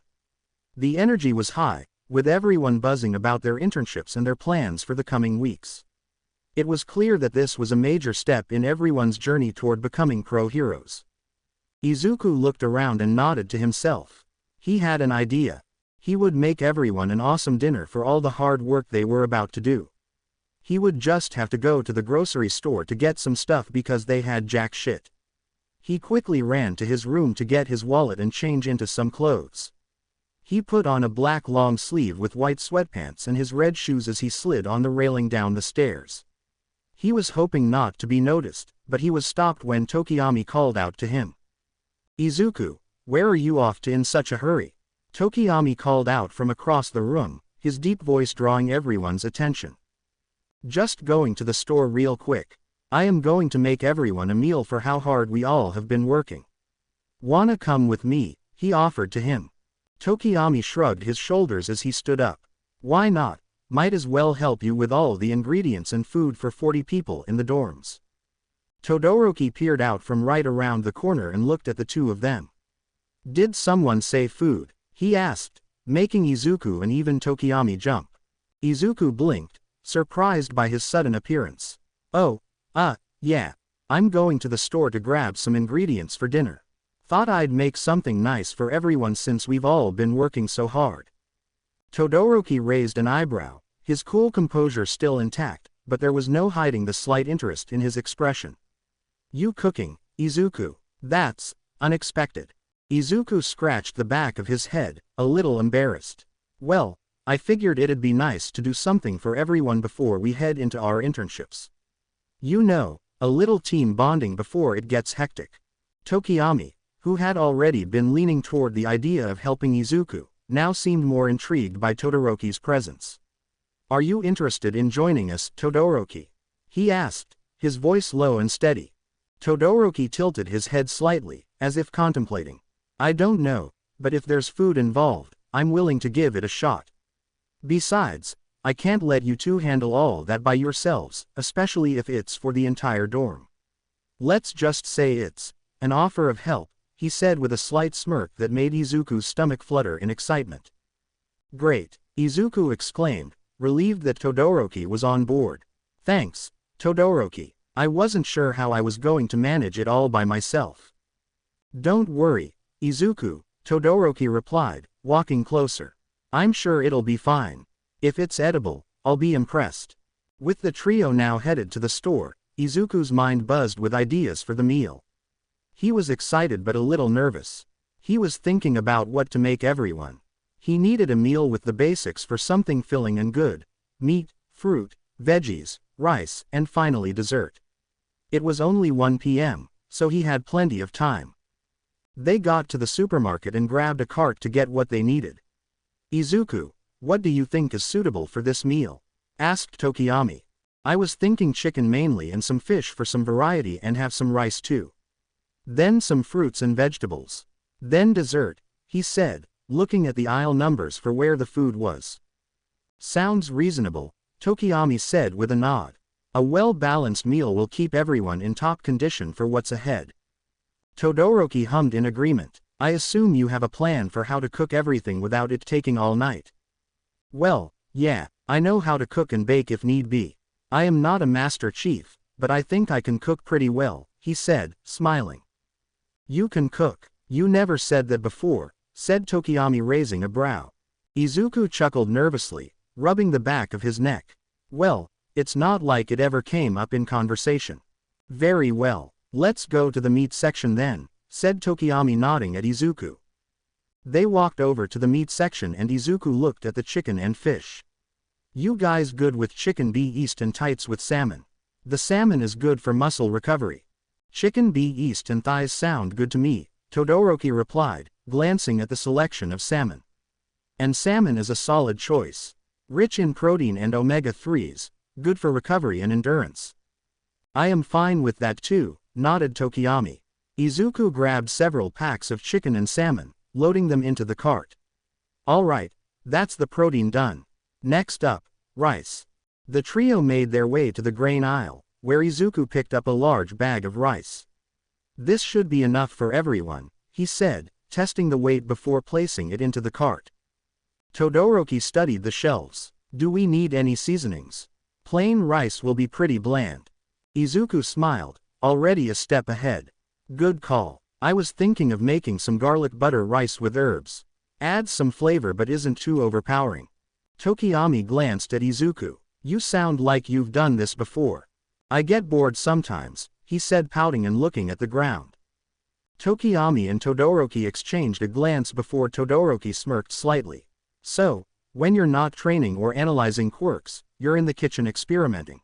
The energy was high, with everyone buzzing about their internships and their plans for the coming weeks. It was clear that this was a major step in everyone's journey toward becoming pro heroes. Izuku looked around and nodded to himself. He had an idea. He would make everyone an awesome dinner for all the hard work they were about to do. He would just have to go to the grocery store to get some stuff because they had jack shit. He quickly ran to his room to get his wallet and change into some clothes. He put on a black long sleeve with white sweatpants and his red shoes as he slid on the railing down the stairs. He was hoping not to be noticed, but he was stopped when Tokiyami called out to him. Izuku, where are you off to in such a hurry? Tokiyami called out from across the room, his deep voice drawing everyone's attention. Just going to the store real quick. I am going to make everyone a meal for how hard we all have been working. Wanna come with me? He offered to him. Tokiyami shrugged his shoulders as he stood up. Why not? Might as well help you with all the ingredients and food for 40 people in the dorms. Todoroki peered out from right around the corner and looked at the two of them. Did someone say food? He asked, making Izuku and even Tokiyami jump. Izuku blinked, surprised by his sudden appearance. Oh, yeah. I'm going to the store to grab some ingredients for dinner. Thought I'd make something nice for everyone since we've all been working so hard. Todoroki raised an eyebrow, his cool composure still intact, but there was no hiding the slight interest in his expression. You cooking, Izuku? That's unexpected. Izuku scratched the back of his head, a little embarrassed. Well, I figured it'd be nice to do something for everyone before we head into our internships. You know, a little team bonding before it gets hectic. Tokiyami, who had already been leaning toward the idea of helping Izuku, now seemed more intrigued by Todoroki's presence. Are you interested in joining us, Todoroki? He asked, his voice low and steady. Todoroki tilted his head slightly, as if contemplating. I don't know, but if there's food involved, I'm willing to give it a shot. Besides, I can't let you two handle all that by yourselves, especially if it's for the entire dorm. Let's just say it's an offer of help, he said with a slight smirk that made Izuku's stomach flutter in excitement. Great, Izuku exclaimed, relieved that Todoroki was on board. Thanks, Todoroki. I wasn't sure how I was going to manage it all by myself. Don't worry, Izuku, Todoroki replied, walking closer. I'm sure it'll be fine. If it's edible, I'll be impressed. With the trio now headed to the store, Izuku's mind buzzed with ideas for the meal. He was excited but a little nervous. He was thinking about what to make everyone. He needed a meal with the basics for something filling and good. Meat, fruit, veggies, rice, and finally dessert. It was only 1 p.m., so he had plenty of time. They got to the supermarket and grabbed a cart to get what they needed. Izuku, what do you think is suitable for this meal? Asked Tokiyami. I was thinking chicken mainly and some fish for some variety and have some rice too. Then some fruits and vegetables. Then dessert, he said, looking at the aisle numbers for where the food was. Sounds reasonable, Tokiyami said with a nod. A well-balanced meal will keep everyone in top condition for what's ahead. Todoroki hummed in agreement. I assume you have a plan for how to cook everything without it taking all night. Well, yeah, I know how to cook and bake if need be. I am not a master chef, but I think I can cook pretty well, he said, smiling. You can cook. You never said that before, said Tokiyami raising a brow. Izuku chuckled nervously, rubbing the back of his neck. Well, it's not like it ever came up in conversation. Very well, let's go to the meat section then, said Tokiyami nodding at Izuku. They walked over to the meat section and Izuku looked at the chicken and fish. You guys good with chicken? Be east and tights with salmon. The salmon is good for muscle recovery. Chicken be east and thighs sound good to me, Todoroki replied, glancing at the selection of salmon. And salmon is a solid choice. Rich in protein and omega-3s, good for recovery and endurance. I am fine with that too, nodded Tokiyami. Izuku grabbed several packs of chicken and salmon, loading them into the cart. Alright, that's the protein done. Next up, rice. The trio made their way to the grain aisle, where Izuku picked up a large bag of rice. This should be enough for everyone, he said, testing the weight before placing it into the cart. Todoroki studied the shelves. Do we need any seasonings? Plain rice will be pretty bland. Izuku smiled, already a step ahead. Good call. I was thinking of making some garlic butter rice with herbs. Adds some flavor but isn't too overpowering. Tokiyami glanced at Izuku. You sound like you've done this before. I get bored sometimes, he said, pouting and looking at the ground. Tokiyami and Todoroki exchanged a glance before Todoroki smirked slightly. So, when you're not training or analyzing quirks, you're in the kitchen experimenting.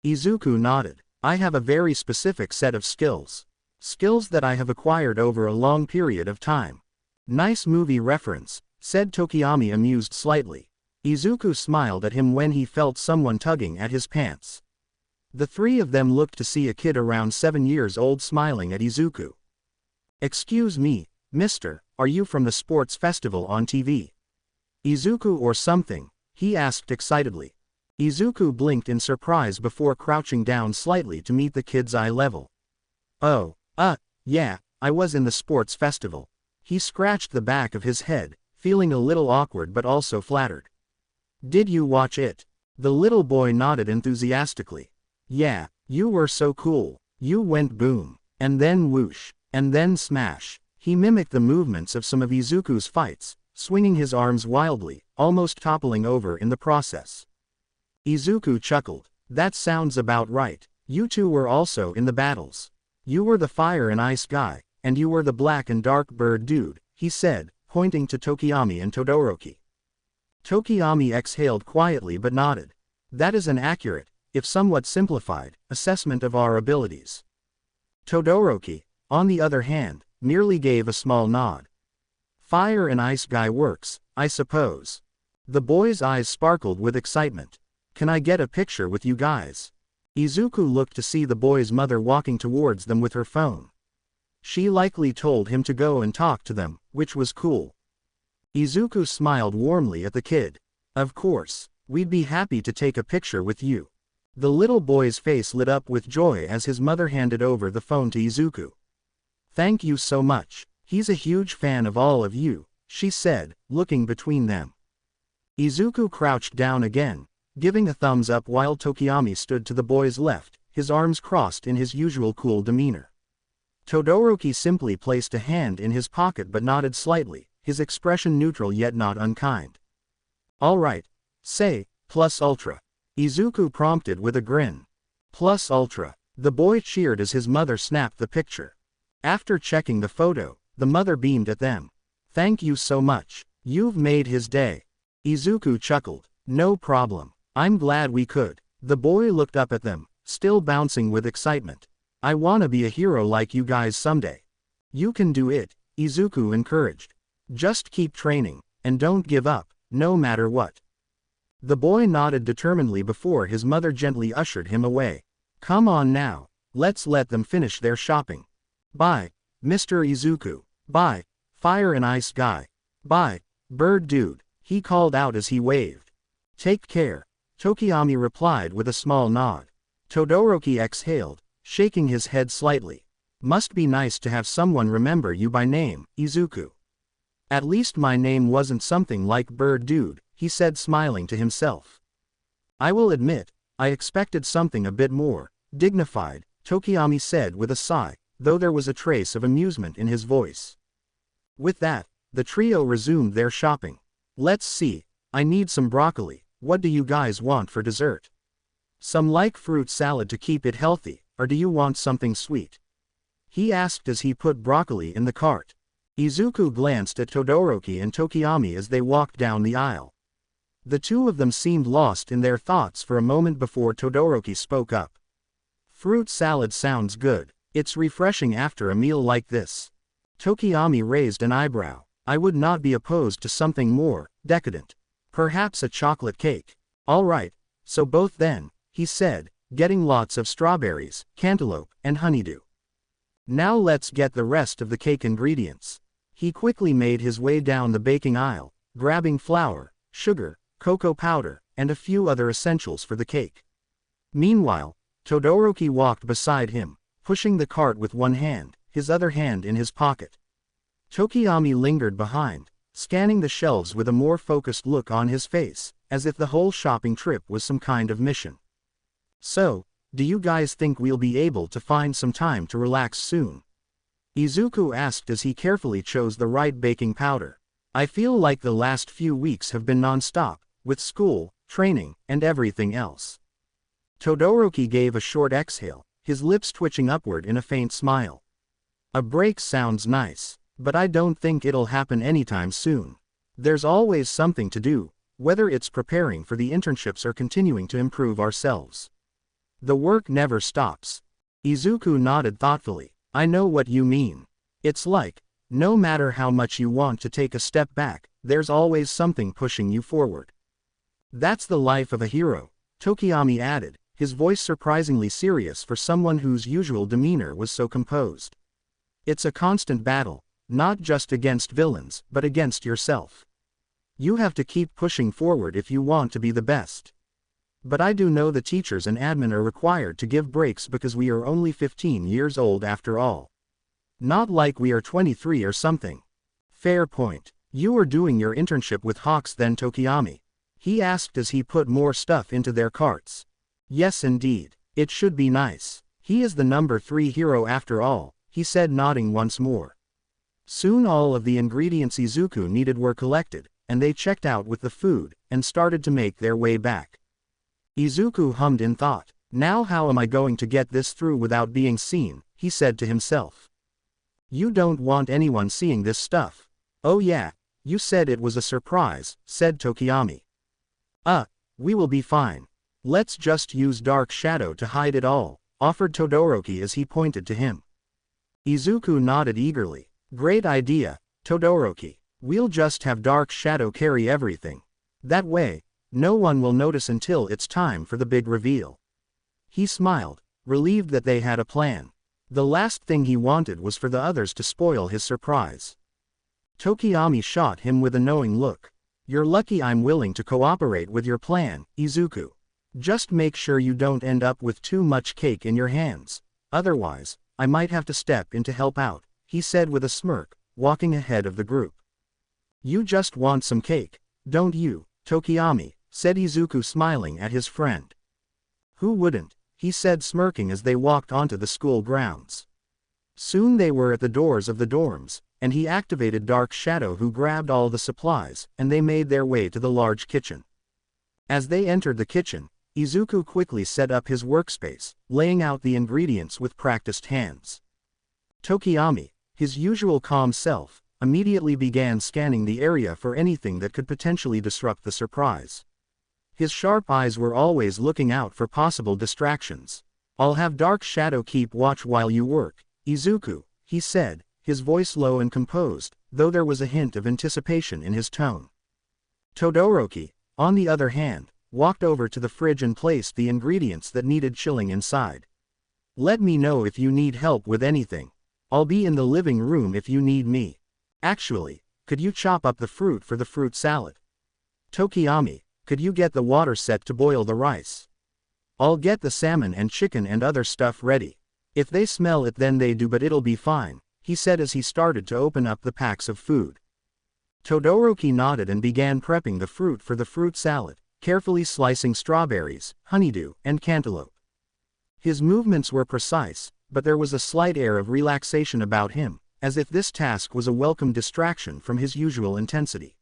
Izuku nodded. I have a very specific set of skills. Skills that I have acquired over a long period of time. Nice movie reference, said Tokiyami, amused slightly. Izuku smiled at him when he felt someone tugging at his pants. The three of them looked to see a kid around 7 years old smiling at Izuku. "Excuse me, mister, are you from the sports festival on TV? Izuku or something?" he asked excitedly. Izuku blinked in surprise before crouching down slightly to meet the kid's eye level. "Oh, yeah, I was in the sports festival." He scratched the back of his head, feeling a little awkward but also flattered. "Did you watch it?" The little boy nodded enthusiastically. "Yeah, you were so cool. You went boom, and then whoosh, and then smash." He mimicked the movements of some of Izuku's fights, swinging his arms wildly, almost toppling over in the process. Izuku chuckled. "That sounds about right. You two were also in the battles. You were the fire and ice guy, and you were the black and dark bird dude," he said, pointing to Tokiyami and Todoroki. Tokiyami exhaled quietly but nodded. "That is an accurate, if somewhat simplified, assessment of our abilities." Todoroki, on the other hand, merely gave a small nod. "Fire and ice guy works, I suppose." The boy's eyes sparkled with excitement. "Can I get a picture with you guys?" Izuku looked to see the boy's mother walking towards them with her phone. She likely told him to go and talk to them, which was cool. Izuku smiled warmly at the kid. "Of course, we'd be happy to take a picture with you." The little boy's face lit up with joy as his mother handed over the phone to Izuku. "Thank you so much. He's a huge fan of all of you," she said, looking between them. Izuku crouched down again, giving a thumbs up while Tokiyami stood to the boy's left, his arms crossed in his usual cool demeanor. Todoroki simply placed a hand in his pocket but nodded slightly, his expression neutral yet not unkind. "All right. Say, plus ultra." Izuku prompted with a grin. "Plus ultra." The boy cheered as his mother snapped the picture. After checking the photo, the mother beamed at them. "Thank you so much. You've made his day." Izuku chuckled. "No problem. I'm glad we could." The boy looked up at them, still bouncing with excitement. "I wanna be a hero like you guys someday." "You can do it," Izuku encouraged. "Just keep training, and don't give up, no matter what." The boy nodded determinedly before his mother gently ushered him away. "Come on now, let's let them finish their shopping. Bye, Mr. Izuku. Bye, Fire and Ice Guy. Bye, Bird Dude," he called out as he waved. "Take care," Tokiyami replied with a small nod. Todoroki exhaled, shaking his head slightly. "Must be nice to have someone remember you by name, Izuku." "At least my name wasn't something like Bird Dude," he said smiling to himself. "I will admit, I expected something a bit more dignified," Tokiyami said with a sigh, though there was a trace of amusement in his voice. With that, the trio resumed their shopping. "Let's see, I need some broccoli. What do you guys want for dessert? Some like fruit salad to keep it healthy, or do you want something sweet?" he asked as he put broccoli in the cart. Izuku glanced at Todoroki and Tokiyami as they walked down the aisle. The two of them seemed lost in their thoughts for a moment before Todoroki spoke up. "Fruit salad sounds good. It's refreshing after a meal like this." Tokiyami raised an eyebrow. "I would not be opposed to something more decadent. Perhaps a chocolate cake." "All right, so both then," he said, getting lots of strawberries, cantaloupe, and honeydew. "Now let's get the rest of the cake ingredients." He quickly made his way down the baking aisle, grabbing flour, sugar, cocoa powder, and a few other essentials for the cake. Meanwhile, Todoroki walked beside him, pushing the cart with one hand, his other hand in his pocket. Tokiyami lingered behind, scanning the shelves with a more focused look on his face, as if the whole shopping trip was some kind of mission. "So, do you guys think we'll be able to find some time to relax soon?" Izuku asked as he carefully chose the right baking powder. "I feel like the last few weeks have been non-stop, with school, training, and everything else." Todoroki gave a short exhale, his lips twitching upward in a faint smile. "A break sounds nice, but I don't think it'll happen anytime soon. There's always something to do, whether it's preparing for the internships or continuing to improve ourselves. The work never stops." Izuku nodded thoughtfully. "I know what you mean. It's like, no matter how much you want to take a step back, there's always something pushing you forward." That's the life of a hero, Tokiyami added, his voice surprisingly serious for someone whose usual demeanor was so composed. It's a constant battle, not just against villains, but against yourself. You have to keep pushing forward if you want to be the best. But I do know the teachers and admin are required to give breaks because we are only 15 years old after all. Not like we are 23 or something. Fair point. You were doing your internship with Hawks then, Tokiyami? He asked as he put more stuff into their carts. Yes indeed. It should be nice. He is the number 3 hero after all, he said, nodding once more. Soon all of the ingredients Izuku needed were collected, and they checked out with the food, and started to make their way back. Izuku hummed in thought. Now how am I going to get this through without being seen, he said to himself. You don't want anyone seeing this stuff. Oh yeah, you said it was a surprise, said Tokiyami. We will be fine. Let's just use Dark Shadow to hide it all, offered Todoroki as he pointed to him. Izuku nodded eagerly. Great idea, Todoroki. We'll just have Dark Shadow carry everything. That way, no one will notice until it's time for the big reveal. He smiled, relieved that they had a plan. The last thing he wanted was for the others to spoil his surprise. Tokiyami shot him with a knowing look. You're lucky I'm willing to cooperate with your plan, Izuku. Just make sure you don't end up with too much cake in your hands. Otherwise, I might have to step in to help out, he said with a smirk, walking ahead of the group. You just want some cake, don't you, Tokiyami, said Izuku, smiling at his friend. Who wouldn't, he said, smirking as they walked onto the school grounds. Soon they were at the doors of the dorms, and he activated Dark Shadow, who grabbed all the supplies, and they made their way to the large kitchen. As they entered the kitchen, Izuku quickly set up his workspace, laying out the ingredients with practiced hands. Tokiyami, his usual calm self, immediately began scanning the area for anything that could potentially disrupt the surprise. His sharp eyes were always looking out for possible distractions. I'll have Dark Shadow keep watch while you work, Izuku, he said, his voice low and composed, though there was a hint of anticipation in his tone. Todoroki, on the other hand, walked over to the fridge and placed the ingredients that needed chilling inside. Let me know if you need help with anything. I'll be in the living room if you need me. Actually, could you chop up the fruit for the fruit salad? Tokiyami, could you get the water set to boil the rice? I'll get the salmon and chicken and other stuff ready. If they smell it then they do, but it'll be fine, he said as he started to open up the packs of food. Todoroki nodded and began prepping the fruit for the fruit salad, carefully slicing strawberries, honeydew, and cantaloupe. His movements were precise, but there was a slight air of relaxation about him, as if this task was a welcome distraction from his usual intensity.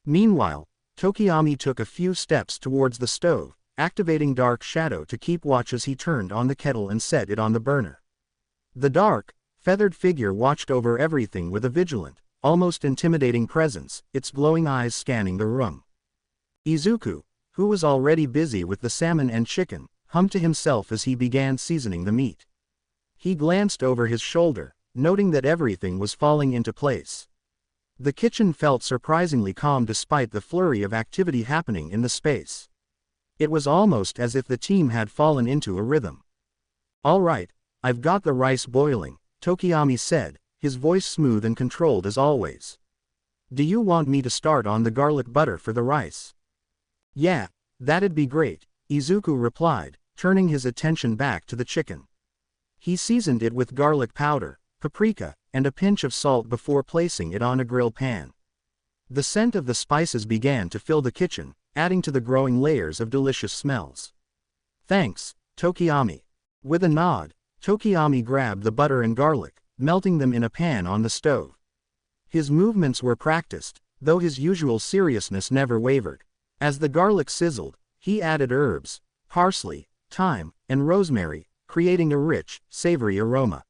Meanwhile, Tokiyami took a few steps towards the stove, activating Dark Shadow to keep watch as he turned on the kettle and set it on the burner. The dark, feathered figure watched over everything with a vigilant, almost intimidating presence, its glowing eyes scanning the room. Izuku, who was already busy with the salmon and chicken, hummed to himself as he began seasoning the meat. He glanced over his shoulder, noting that everything was falling into place. The kitchen felt surprisingly calm despite the flurry of activity happening in the space. It was almost as if the team had fallen into a rhythm. All right, I've got the rice boiling, Tokiyami said, his voice smooth and controlled as always. Do you want me to start on the garlic butter for the rice? Yeah, that'd be great, Izuku replied, turning his attention back to the chicken. He seasoned it with garlic powder, paprika, and a pinch of salt before placing it on a grill pan. The scent of the spices began to fill the kitchen, adding to the growing layers of delicious smells. Thanks, Tokiyami. With a nod, Tokiyami grabbed the butter and garlic, melting them in a pan on the stove. His movements were practiced, though his usual seriousness never wavered. As the garlic sizzled, he added herbs, parsley, thyme, and rosemary, creating a rich, savory aroma.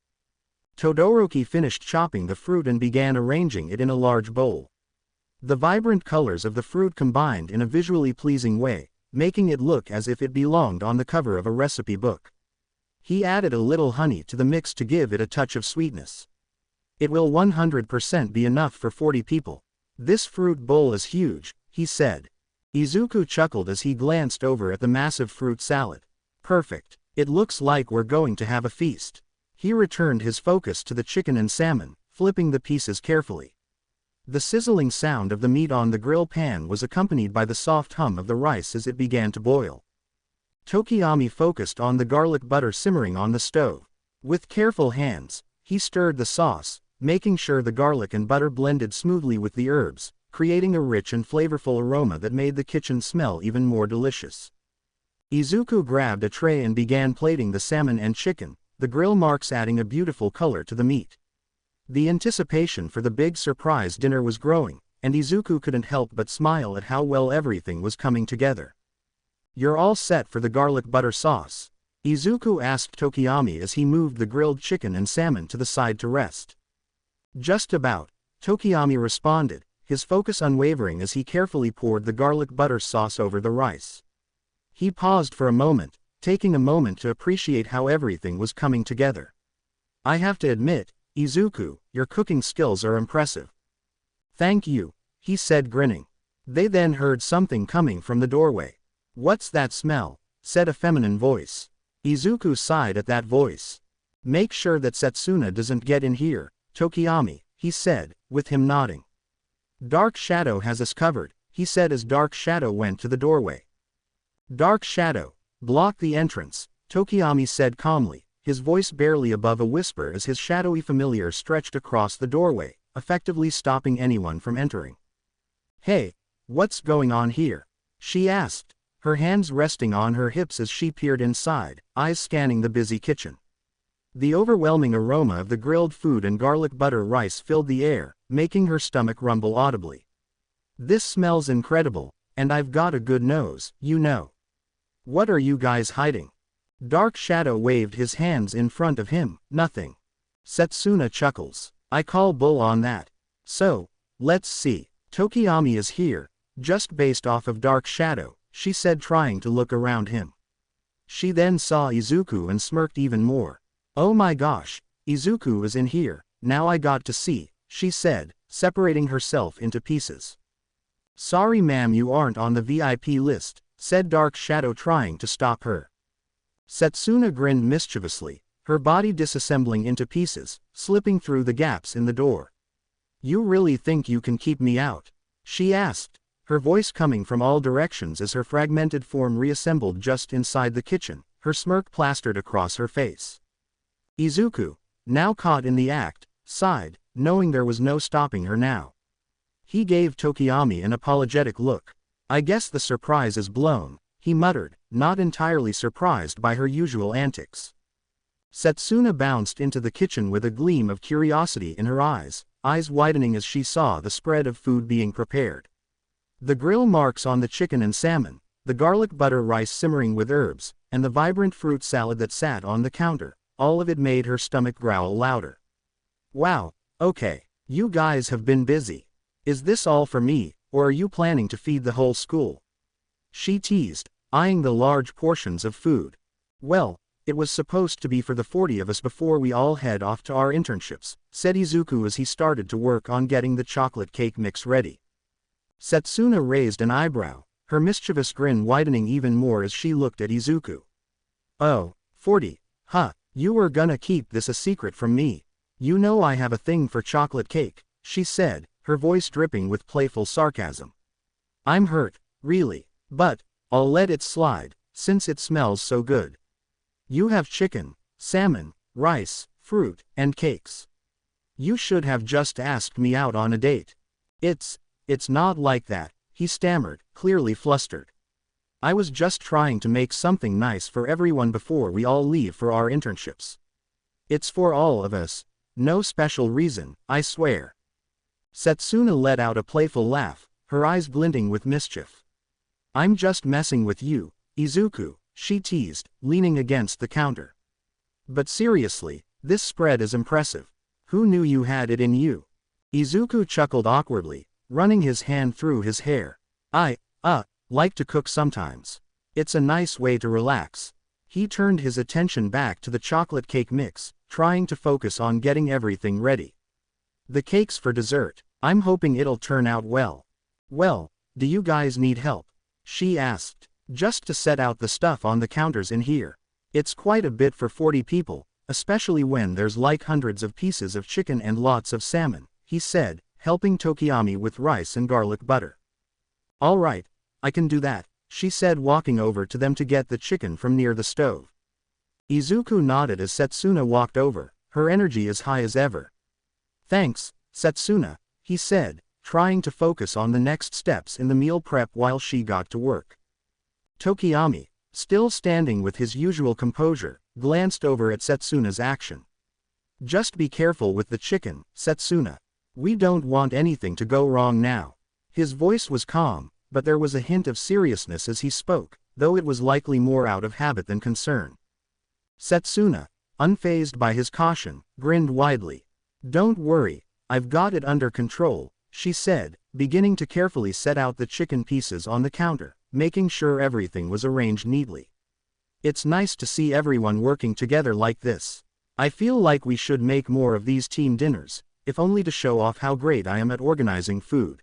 Todoroki finished chopping the fruit and began arranging it in a large bowl. The vibrant colors of the fruit combined in a visually pleasing way, making it look as if it belonged on the cover of a recipe book. He added a little honey to the mix to give it a touch of sweetness. It will 100% be enough for 40 people. This fruit bowl is huge, he said. Izuku chuckled as he glanced over at the massive fruit salad. Perfect. It looks like we're going to have a feast. He returned his focus to the chicken and salmon, flipping the pieces carefully. The sizzling sound of the meat on the grill pan was accompanied by the soft hum of the rice as it began to boil. Tokiyami focused on the garlic butter simmering on the stove. With careful hands, he stirred the sauce, making sure the garlic and butter blended smoothly with the herbs, creating a rich and flavorful aroma that made the kitchen smell even more delicious. Izuku grabbed a tray and began plating the salmon and chicken, the grill marks adding a beautiful color to the meat. The anticipation for the big surprise dinner was growing, and Izuku couldn't help but smile at how well everything was coming together. "You're all set for the garlic butter sauce?" Izuku asked Tokiyami as he moved the grilled chicken and salmon to the side to rest. "Just about," Tokiyami responded, his focus unwavering as he carefully poured the garlic butter sauce over the rice. He paused for a moment, taking a moment to appreciate how everything was coming together. "I have to admit, Izuku, your cooking skills are impressive." "Thank you," he said grinning. They then heard something coming from the doorway. "What's that smell?" said a feminine voice. Izuku sighed at that voice. "Make sure that Setsuna doesn't get in here, Tokiyami," he said, with him nodding. "Dark Shadow has us covered," he said as Dark Shadow went to the doorway. "Dark Shadow, block the entrance," Tokiyami said calmly, his voice barely above a whisper as his shadowy familiar stretched across the doorway, effectively stopping anyone from entering. "Hey, what's going on here?" she asked, her hands resting on her hips as she peered inside, eyes scanning the busy kitchen. The overwhelming aroma of the grilled food and garlic butter rice filled the air, making her stomach rumble audibly. "This smells incredible, and I've got a good nose, you know." "What are you guys hiding?" Dark Shadow waved his hands in front of him. "Nothing." Setsuna chuckles. "I call bull on that. So, let's see. Tokiyami is here, just based off of Dark Shadow," she said, trying to look around him. She then saw Izuku and smirked even more. "Oh my gosh, Izuku is in here, now I got to see," she said, separating herself into pieces. "Sorry ma'am, you aren't on the VIP list," said Dark Shadow, trying to stop her. Setsuna grinned mischievously, her body disassembling into pieces, slipping through the gaps in the door. "You really think you can keep me out?" she asked, her voice coming from all directions as her fragmented form reassembled just inside the kitchen, her smirk plastered across her face. Izuku, now caught in the act, sighed, knowing there was no stopping her now. He gave Tokiyami an apologetic look. "I guess the surprise is blown," he muttered, not entirely surprised by her usual antics. Setsuna bounced into the kitchen with a gleam of curiosity in her eyes widening as she saw the spread of food being prepared. The grill marks on the chicken and salmon, the garlic butter rice simmering with herbs, and the vibrant fruit salad that sat on the counter, all of it made her stomach growl louder. "Wow, okay, you guys have been busy. Is this all for me, or are you planning to feed the whole school?" she teased, eyeing the large portions of food. "Well, it was supposed to be for the 40 of us before we all head off to our internships," said Izuku as he started to work on getting the chocolate cake mix ready. Setsuna raised an eyebrow, her mischievous grin widening even more as she looked at Izuku. "Oh, 40, huh, you were gonna keep this a secret from me. You know I have a thing for chocolate cake," she said, her voice dripping with playful sarcasm. "I'm hurt, really, but I'll let it slide, since it smells so good. You have chicken, salmon, rice, fruit, and cakes. You should have just asked me out on a date." It's not like that," he stammered, clearly flustered. "I was just trying to make something nice for everyone before we all leave for our internships. It's for all of us. No special reason, I swear." Setsuna let out a playful laugh, her eyes glinting with mischief. "I'm just messing with you, Izuku," she teased, leaning against the counter. "But seriously, this spread is impressive. Who knew you had it in you?" Izuku chuckled awkwardly, running his hand through his hair. I like to cook sometimes. It's a nice way to relax." He turned his attention back to the chocolate cake mix, trying to focus on getting everything ready. "The cake's for dessert. I'm hoping it'll turn out well." "Well, do you guys need help?" she asked. Just to set out the stuff on the counters in here. It's quite a bit for 40 people, especially when there's like hundreds of pieces of chicken and lots of salmon, he said, helping Tokiyami with rice and garlic butter. All right, I can do that, she said, walking over to them to get the chicken from near the stove. Izuku nodded as Setsuna walked over, her energy as high as ever. Thanks, Setsuna, he said, trying to focus on the next steps in the meal prep while she got to work. Tokiyami, still standing with his usual composure, glanced over at Setsuna's action. Just be careful with the chicken, Setsuna. We don't want anything to go wrong now. His voice was calm, but there was a hint of seriousness as he spoke, though it was likely more out of habit than concern. Setsuna, unfazed by his caution, grinned widely. Don't worry, I've got it under control, she said, beginning to carefully set out the chicken pieces on the counter, making sure everything was arranged neatly. It's nice to see everyone working together like this. I feel like we should make more of these team dinners, if only to show off how great I am at organizing food.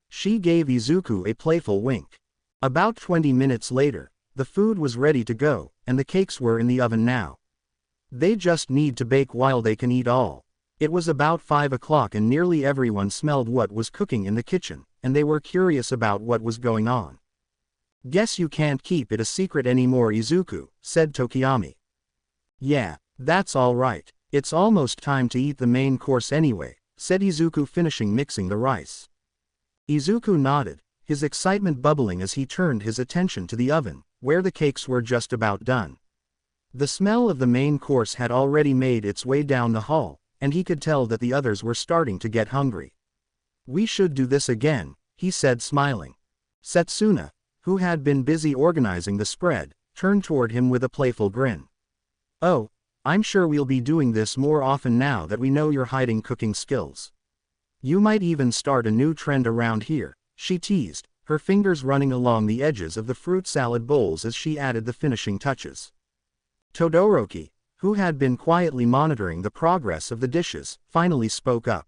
She gave Izuku a playful wink. About 20 minutes later, the food was ready to go, and the cakes were in the oven now. They just need to bake while they can eat all. It was about 5 o'clock and nearly everyone smelled what was cooking in the kitchen, and they were curious about what was going on. Guess you can't keep it a secret anymore, Izuku, said Tokiyami. Yeah, that's all right. It's almost time to eat the main course anyway, said Izuku, finishing mixing the rice. Izuku nodded, his excitement bubbling as he turned his attention to the oven, where the cakes were just about done. The smell of the main course had already made its way down the hall, and he could tell that the others were starting to get hungry. We should do this again, he said, smiling. Setsuna, who had been busy organizing the spread, turned toward him with a playful grin. Oh, I'm sure we'll be doing this more often now that we know your hiding cooking skills. You might even start a new trend around here, she teased, her fingers running along the edges of the fruit salad bowls as she added the finishing touches. Todoroki, who had been quietly monitoring the progress of the dishes, finally spoke up.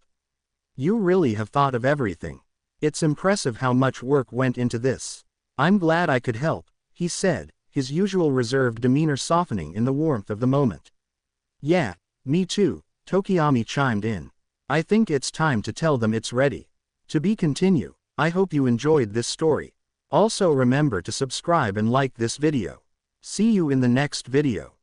You really have thought of everything. It's impressive how much work went into this. I'm glad I could help, he said, his usual reserved demeanor softening in the warmth of the moment. Yeah, me too, Tokiyami chimed in. I think it's time to tell them it's ready. To be continued. I hope you enjoyed this story. Also remember to subscribe and like this video. See you in the next video.